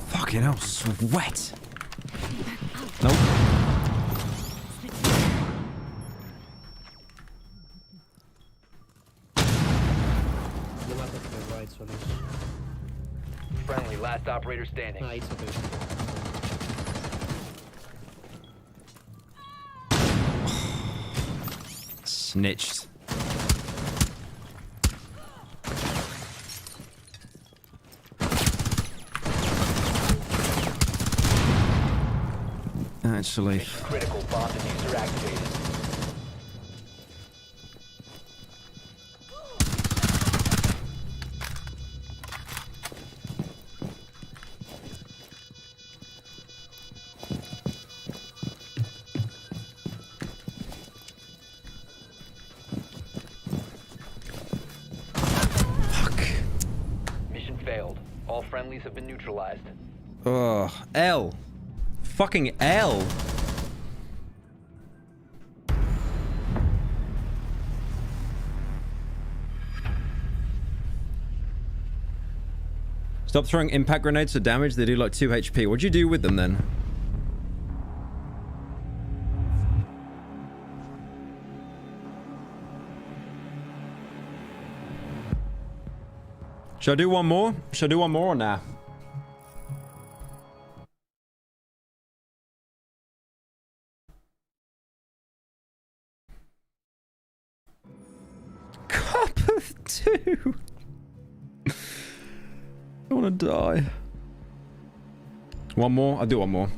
Fucking hell, sweat. Nope. Friendly, last operator standing. Snitched. Actually. Critical bomb diffuser activated. Mission failed. All friendlies have been neutralized. Ugh. L. Fucking L. Stop throwing impact grenades for damage. They do like 2 HP. What'd you do with them then? Should I do one more? Should I do one more or nah? Cup of 2. I want to die. One more? I'll do one more.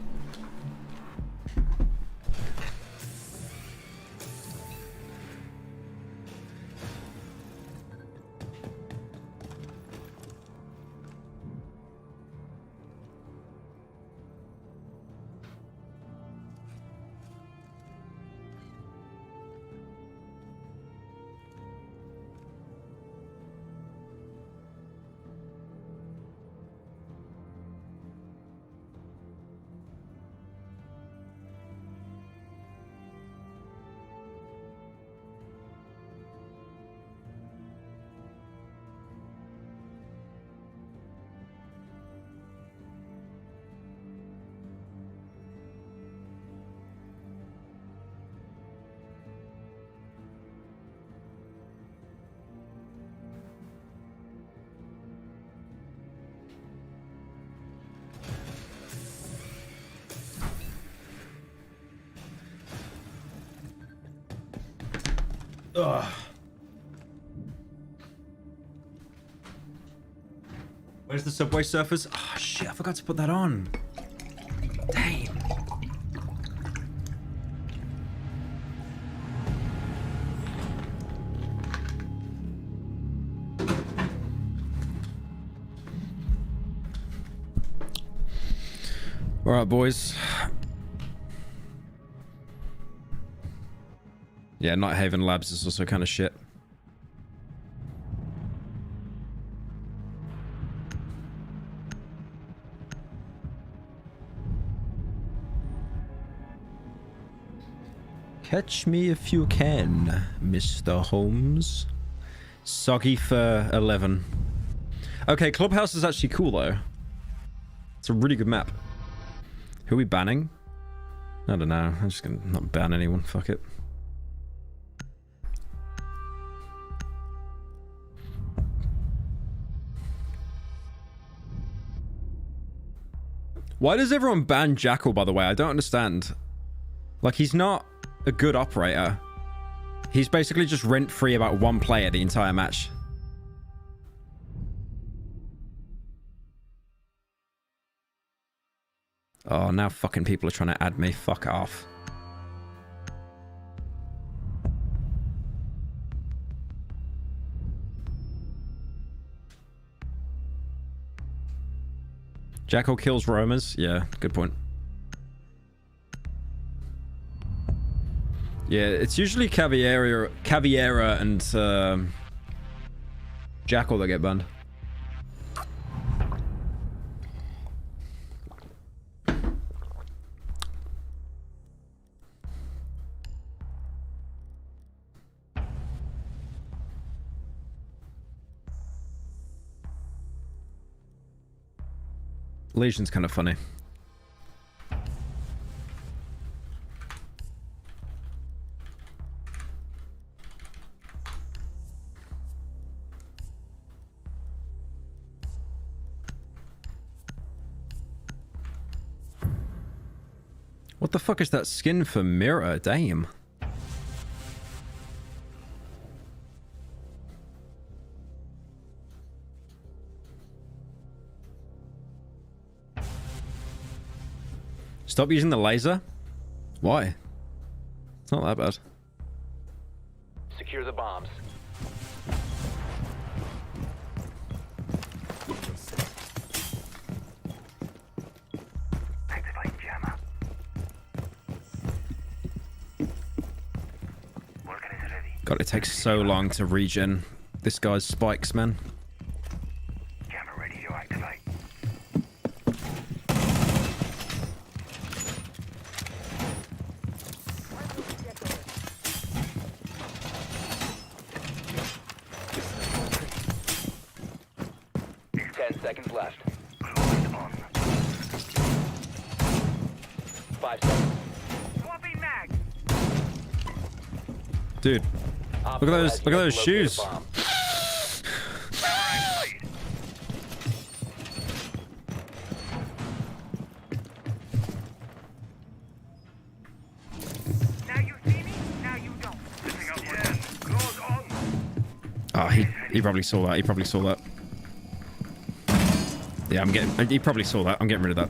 Ugh. Where's the Subway Surfers? Oh shit, I forgot to put that on. Damn. All right, boys. Yeah, Night Haven Labs is also kind of shit. Catch me if you can, Mr. Holmes. Soggy for 11. Okay, Clubhouse is actually cool, though. It's a really good map. Who are we banning? I don't know. I'm just gonna not ban anyone. Fuck it. Why does everyone ban Jackal, by the way? I don't understand. Like, he's not a good operator. He's basically just rent-free about one player the entire match. Oh, now fucking people are trying to add me. Fuck off. Jackal kills roamers? Yeah, good point. Yeah, it's usually Caviera and Jackal that get banned. Legion's kind of funny. What the fuck is that skin for Mirror? Damn. Stop using the laser? Why? It's not that bad. Secure the bombs. Activate jammer. Working is ready. God, it takes so long to regen this guy's spikes, man. Jammer ready to activate. Seconds left. 5 seconds. Dude, look at those shoes. Oh, he probably saw that. He probably saw that. Yeah, he probably saw that. I'm getting rid of that.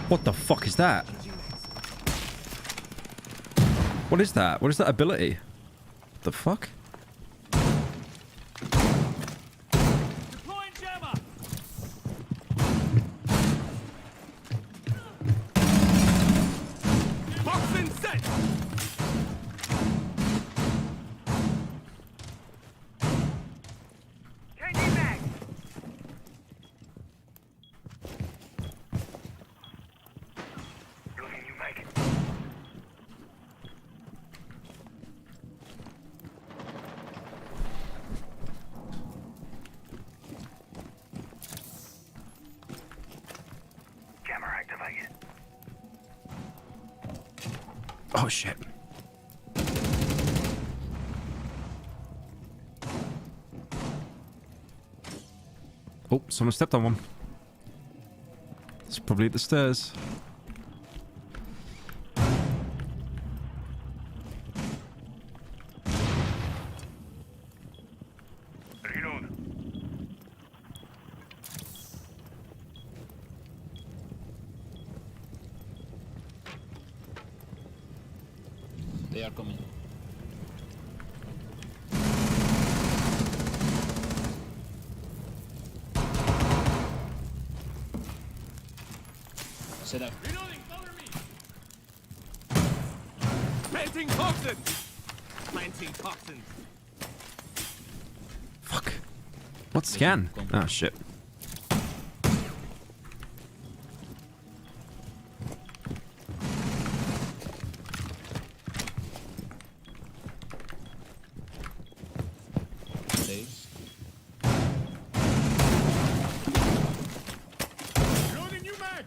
What the fuck is that? What is that? What is that ability? What the fuck? Oh shit. Oh, someone stepped on one. Probably at the stairs. Reload. They are coming. Set up. Reloading, cover me! Planting toxins! Planting toxins. Fuck. What scan? Oh, shit. Saves. Reloading new mag!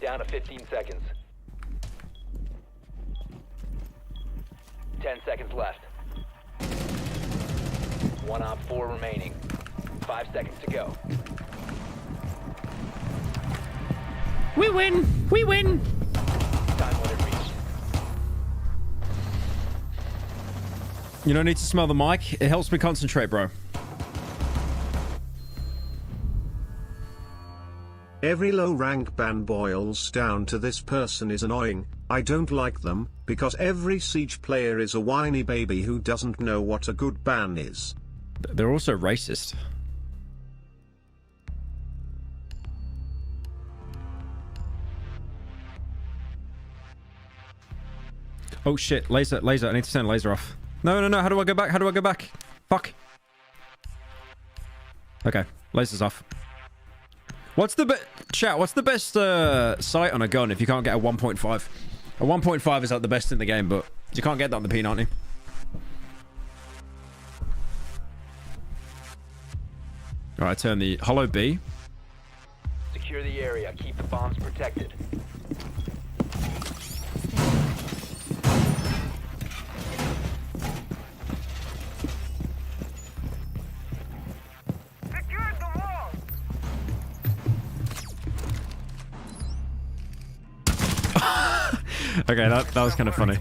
Down to 15 seconds. 10 seconds left. 1 op 4 remaining. 5 seconds to go. We win! We win! Time limit reached. You don't need to smell the mic. It helps me concentrate, bro. Every low rank ban boils down to this person is annoying. I don't like them, because every Siege player is a whiny baby who doesn't know what a good ban is. They're also racist. Oh shit, laser. I need to turn laser off. No. How do I go back? How do I go back? Fuck. Okay, laser's off. What's the chat? What's the best sight on a gun if you can't get a 1.5? A 1.5 is like the best in the game, but you can't get that on the P90. All right, turn the hollow B. Secure the area. Keep the bombs protected. Secured the wall! Okay, that was kind of funny.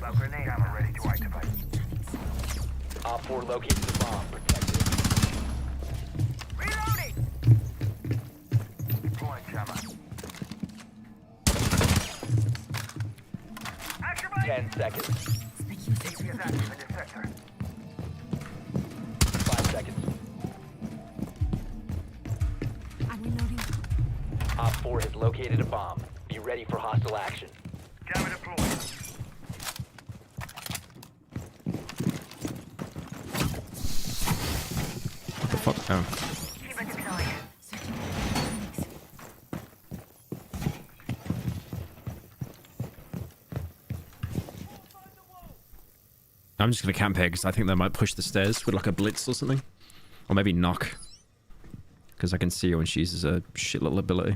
Op 4 located the bomb. Protect it. Reloading! Deploying jammer. 10 seconds. GPS active in this sector. 5 seconds. I'm reloading. Op 4 has located a bomb. Be ready for hostile action. Jammer deployed. What the fuck? Oh. Keep it deployed. I'm just gonna camp here because I think they might push the stairs with like a blitz or something. Or maybe knock. Because I can see her when she uses a shit little ability.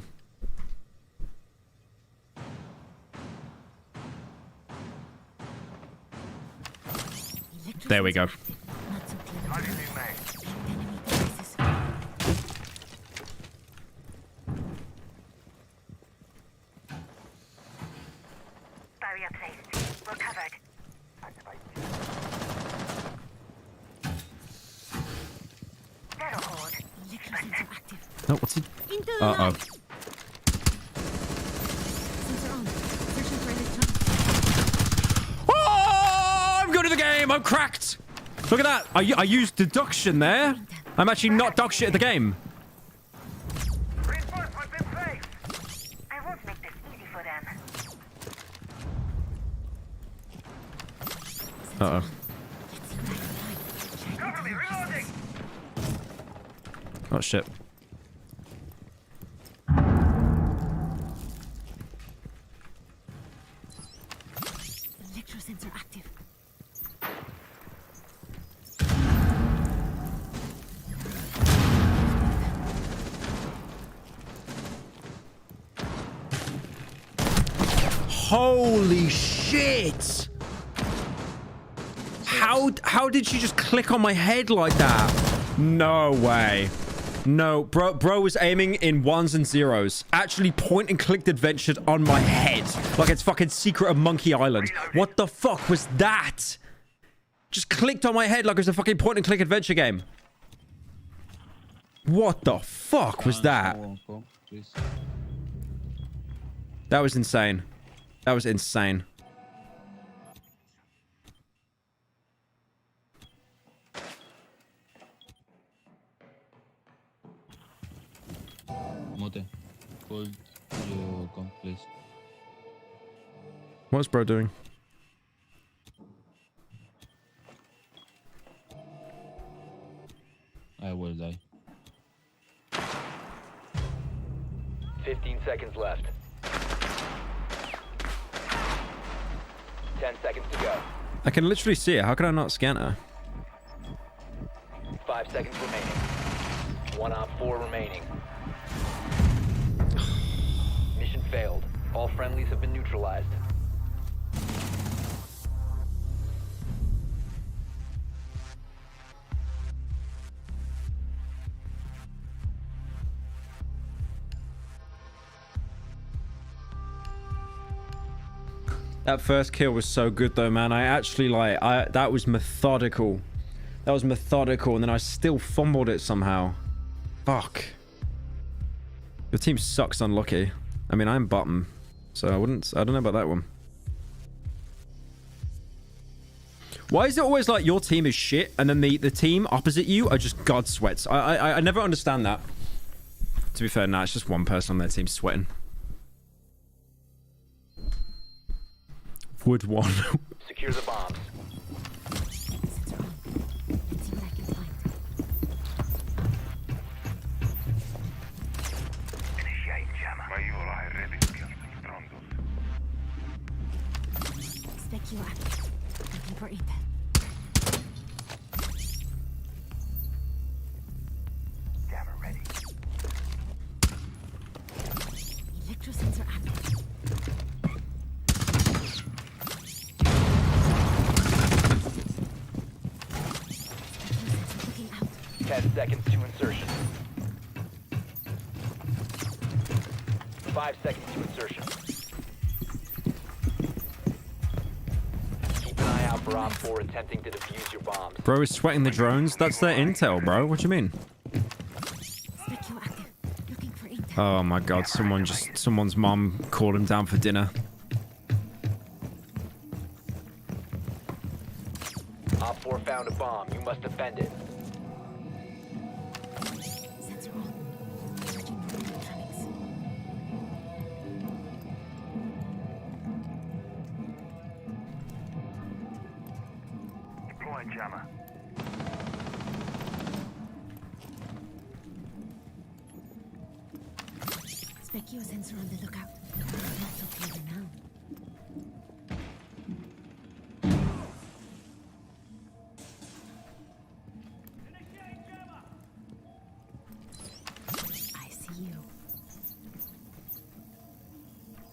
There we go. Barrier placed. We're covered. That'll hold. Sensor active. Oh, what's he? Into the Uh-oh. lab. Sensor on. Searching for electronics. Oh, I'm good at the game. I'm cracked. Look at that. I used deduction there. I'm actually not dog shit at the game. Reinforcements in place. I won't make this easy for them. Uh-oh. Cover me, reloading. Oh, shit. Electrosensor active. Holy shit! How did she just click on my head like that? No way. No, bro was aiming in ones and zeros. Actually point and clicked adventured on my head. Like it's fucking Secret of Monkey Island. What the fuck was that? Just clicked on my head like it was a fucking point and click adventure game. What the fuck was that? That was insane. That was insane. Mote, hold your gun, please. What's bro doing? I will die. 15 seconds left. 10 seconds to go. I can literally see it. How can I not scan her? 5 seconds remaining. 1 op 4 remaining. Mission failed. All friendlies have been neutralized. That first kill was so good though, man. I actually that was methodical. That was methodical, and then I still fumbled it somehow. Fuck. Your team sucks unlucky. I mean, I'm bottom, so I don't know about that one. Why is it always like your team is shit, and then the team opposite you are just god sweats? I never understand that. To be fair, nah, it's just one person on their team sweating. Would one. Secure the bombs. Initiate jammer. Maiora è ready to kill the Strondos. Spec you active. Looking for intel. Jammer ready. Electrosensor active. 10 seconds to insertion. 5 seconds to insertion. Keep an eye out for Op 4 attempting to defuse your bombs. Bro is sweating the drones. That's their intel, bro. What do you mean? Oh my god, someone's mom called him down for dinner. Op 4 found a bomb. You must defend it. Deploying jammer. Specchio sensor on the lookout. Not so clear now. I see you.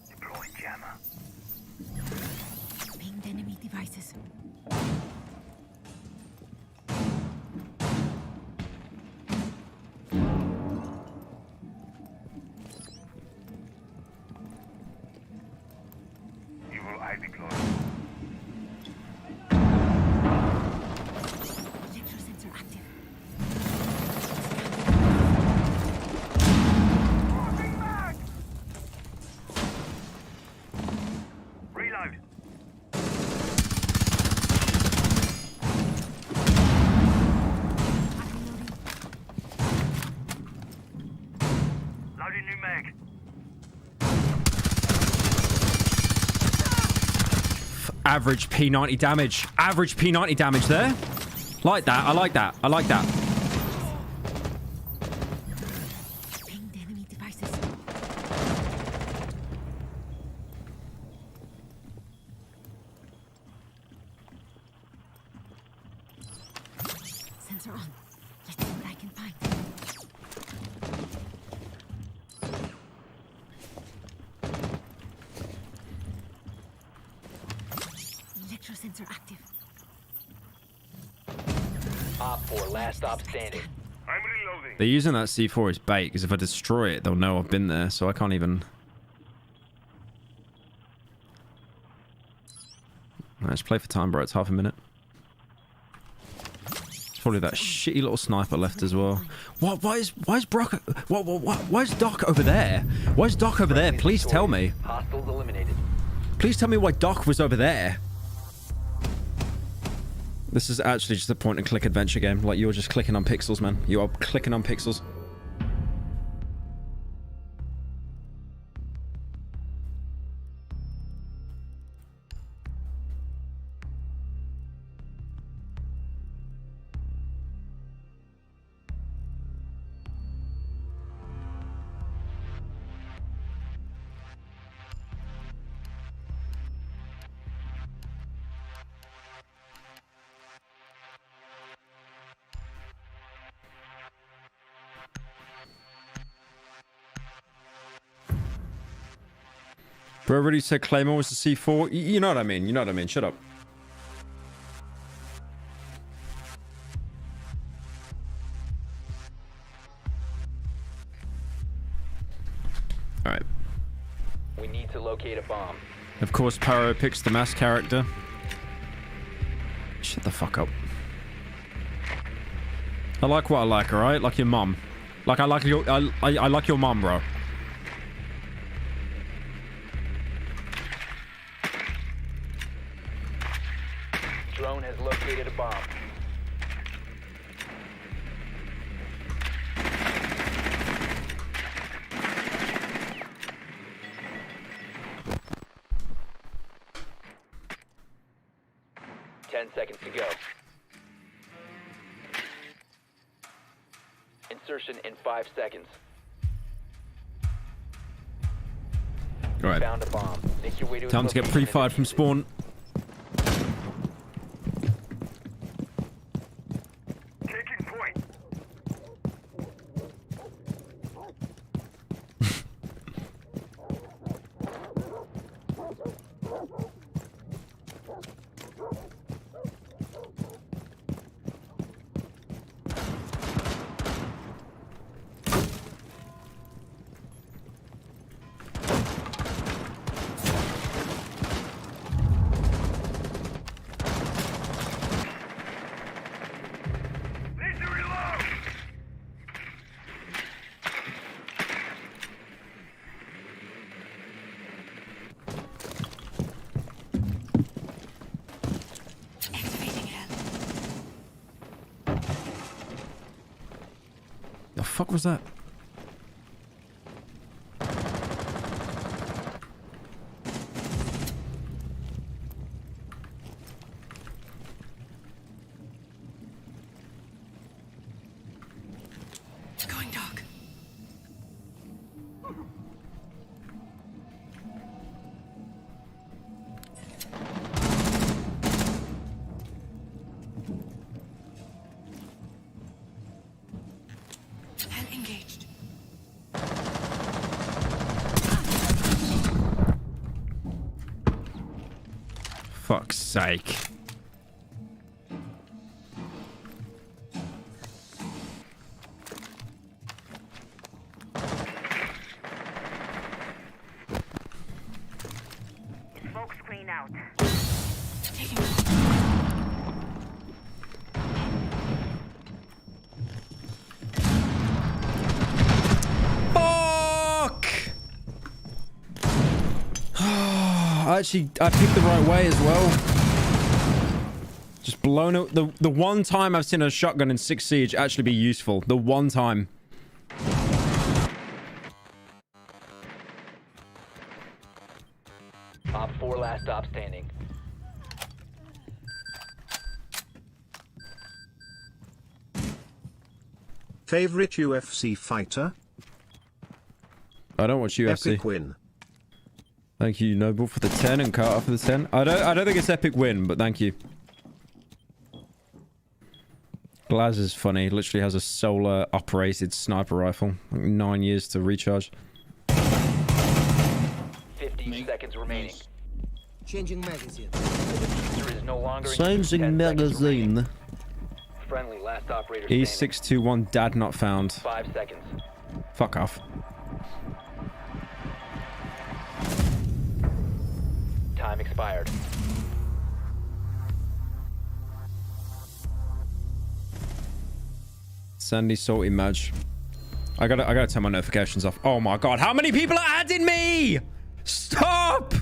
Deploying jammer. Pinged enemy devices. Evil eye deployed. Electrosensor active. Reload. Loading new mag. Average P90 damage. Average P90 damage there. Like that. I like that. I like that. Pinged enemy devices. Sensor on. Let's see what I can find. Electro sensor active. Op 4, last stop standing. I'm reloading. They're using that C4 as bait, because if I destroy it, they'll know I've been there, so I can't even... Let's play for time, bro. It's half a minute. It's probably that shitty little sniper left as well. What? Why is Brock... Why is Doc over there? Why is Doc over there? Please tell me. Hostiles eliminated. Please tell me why Doc was over there. This is actually just a point-and-click adventure game. Like, you're just clicking on pixels, man. You are clicking on pixels. Bro already said Claymore was the C4. You know what I mean. You know what I mean. Shut up. Alright. We need to locate a bomb. Of course, Pyro picks the mass character. Shut the fuck up. I like what I like, alright? Like your mum. Like I like your... I like your mum, bro. Drone has located a bomb. Seconds to go. Insertion in 5 seconds. All right. Found a bomb. Make your way to Time to get pre-fired from spawn. Taking point. The fuck was that? Going dark. Engaged. Fuck's sake. Smoke screen out. I picked the right way as well. Just blown it. The one time I've seen a shotgun in 6 Siege actually be useful. The one time. Op 4 last stop standing. Favorite UFC fighter? I don't watch UFC. Epic win. Thank you, Noble, for the 10 and Carter for the 10. I don't think it's epic win, but thank you. Glaz is funny. Literally has a solar operated sniper rifle. Like 9 years to recharge. 15 seconds remaining. Changing magazine. The diffuser is no longer in use. Changing 10 seconds remaining. magazine. Friendly, last operator standing. E621 dad not found. 5 seconds. Fuck off. Time expired. Sandy salty Madge. I gotta turn my notifications off. Oh my god, how many people are adding me? Stop!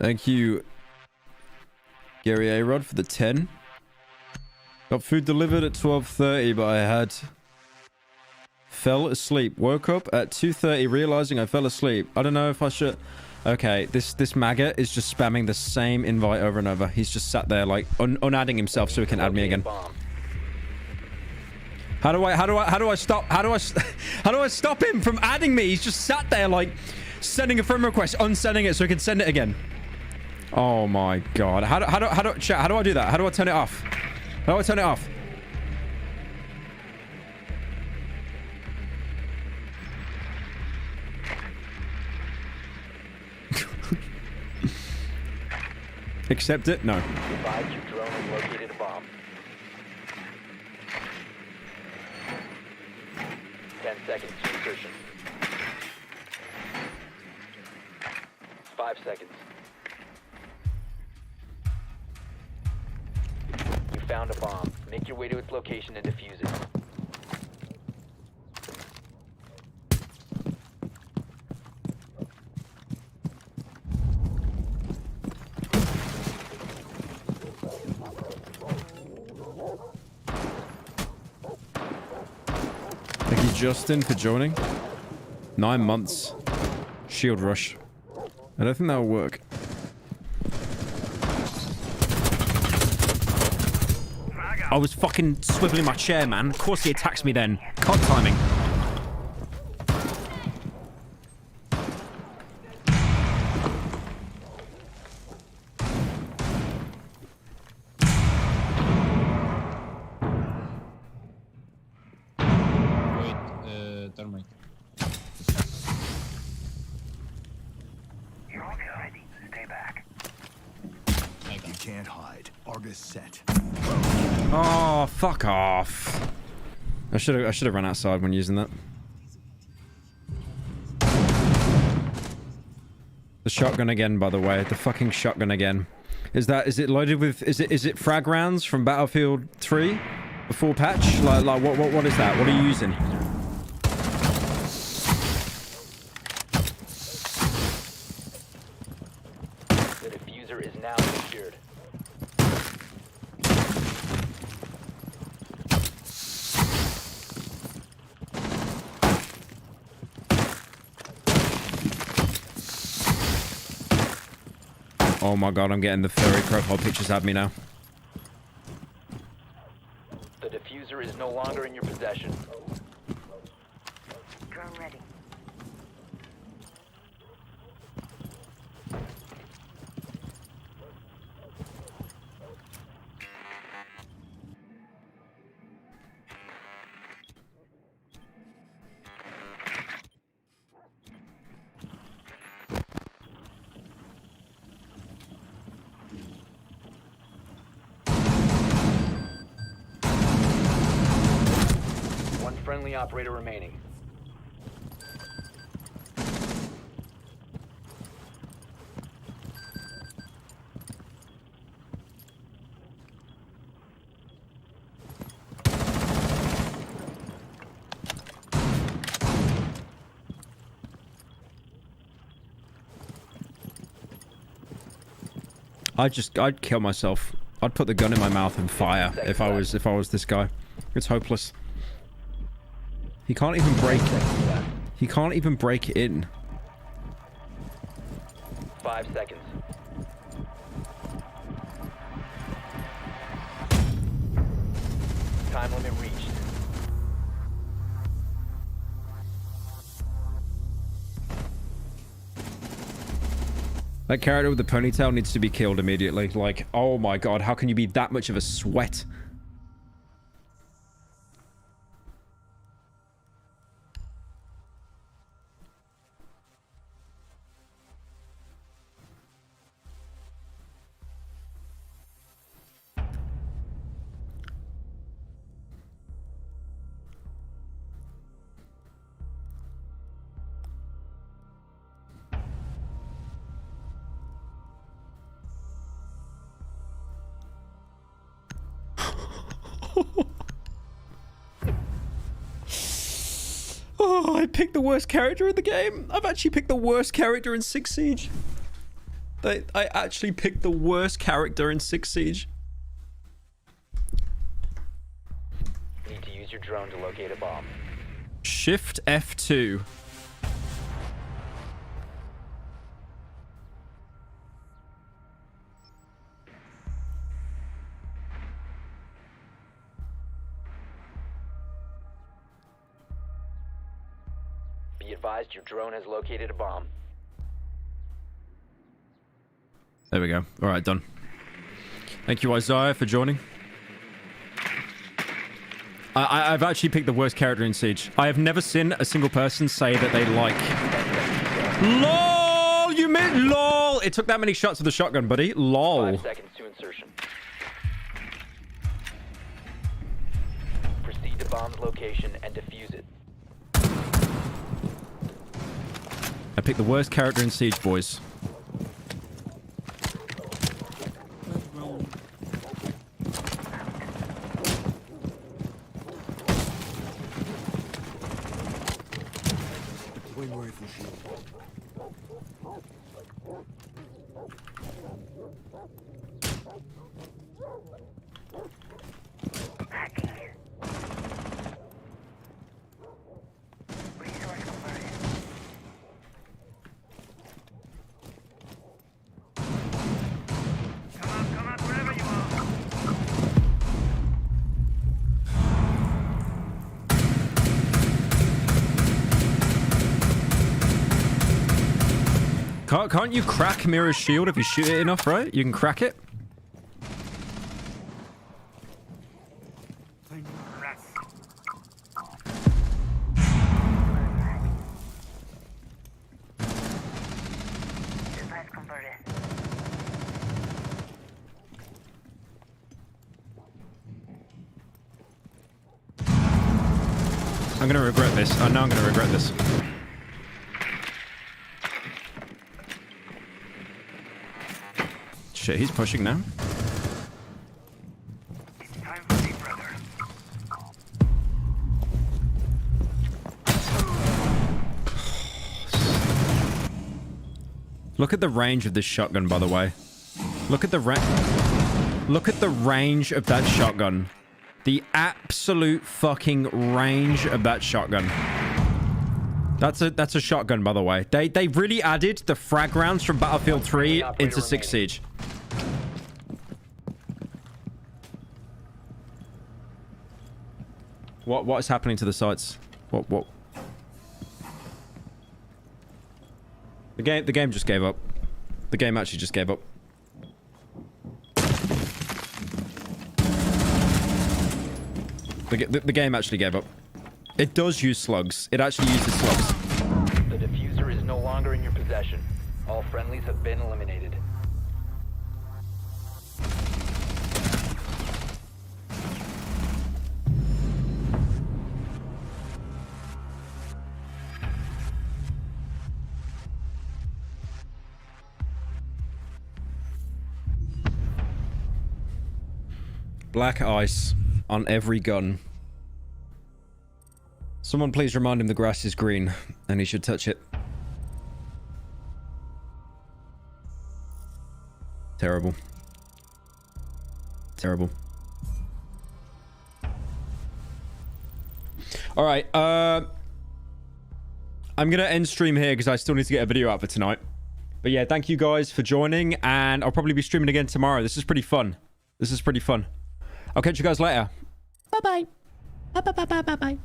Thank you, Gary A-Rod, for the 10. Got food delivered at 12:30, but I fell asleep. Woke up at 2:30, realizing I fell asleep. I don't know if I should... Okay, this maggot is just spamming the same invite over and over. He's just sat there, like, unadding himself so he can add me again. How do I stop him from adding me? He's just sat there, like, sending a friend request, unsending it so he can send it again. Oh my god. How do I do that? How do I turn it off? How do I turn it off? Accept it? No. Advise your drone has located a bomb. 10 seconds to insertion. 5 seconds. You found a bomb. Make your way to its location and defuse it. Thank you, Justin, for joining. 9 months. Shield rush. I don't think that'll work. I was fucking swiveling my chair, man. Of course he attacks me then. Cod timing. Wait, thermite. You're all good. Stay back. You can't hide. Argus set. Oh, fuck off. I should have run outside when using that. The shotgun again, by the way. The fucking shotgun again. Is it loaded with is it frag rounds from Battlefield 3 before patch? Like what is that? What are you using? The diffuser is now secured. Oh my god, I'm getting the furry profile pictures at me now. The diffuser is no longer in your possession. Drone ready. One friendly operator remaining. I'd kill myself. I'd put the gun in my mouth and fire if I was this guy. It's hopeless. He can't even break it. He can't even break it in. 5 seconds. Time limit reached. That character with the ponytail needs to be killed immediately. Like, oh my god, how can you be that much of a sweat? Oh, I picked the worst character in the game. I've actually picked the worst character in 6 Siege. I actually picked the worst character in 6 Siege. Need to use your drone to locate a bomb. Shift F2. Be advised your drone has located a bomb. There we go. All right, done. Thank you, Isaiah, for joining. I've actually picked the worst character in Siege. I have never seen a single person say that they like... LOL! You meant LOL! It took that many shots with the shotgun, buddy. LOL. 5 seconds to insertion. Proceed to bomb's location and defuse it. I picked the worst character in Siege, boys. Can't you crack Mira's shield if you shoot it enough, right? You can crack it? I'm gonna regret this. I know I'm gonna regret this. Shit, he's pushing now. Look at the range of this shotgun, by the way. Look at the range of that shotgun. The absolute fucking range of that shotgun. That's a shotgun, by the way. They really added the frag rounds from Battlefield 3 into 6 Siege. What is happening to the sights? What? The game just gave up. The game actually just gave up. The game actually gave up. It does use slugs. It actually uses slugs. The diffuser is no longer in your possession. All friendlies have been eliminated. Black ice on every gun. Someone please remind him the grass is green and he should touch it. Terrible. Terrible. All right. I'm going to end stream here because I still need to get a video out for tonight. But yeah, thank you guys for joining, and I'll probably be streaming again tomorrow. This is pretty fun. This is pretty fun. I'll catch you guys later. Bye-bye. Bye-bye. Bye-bye. Bye-bye.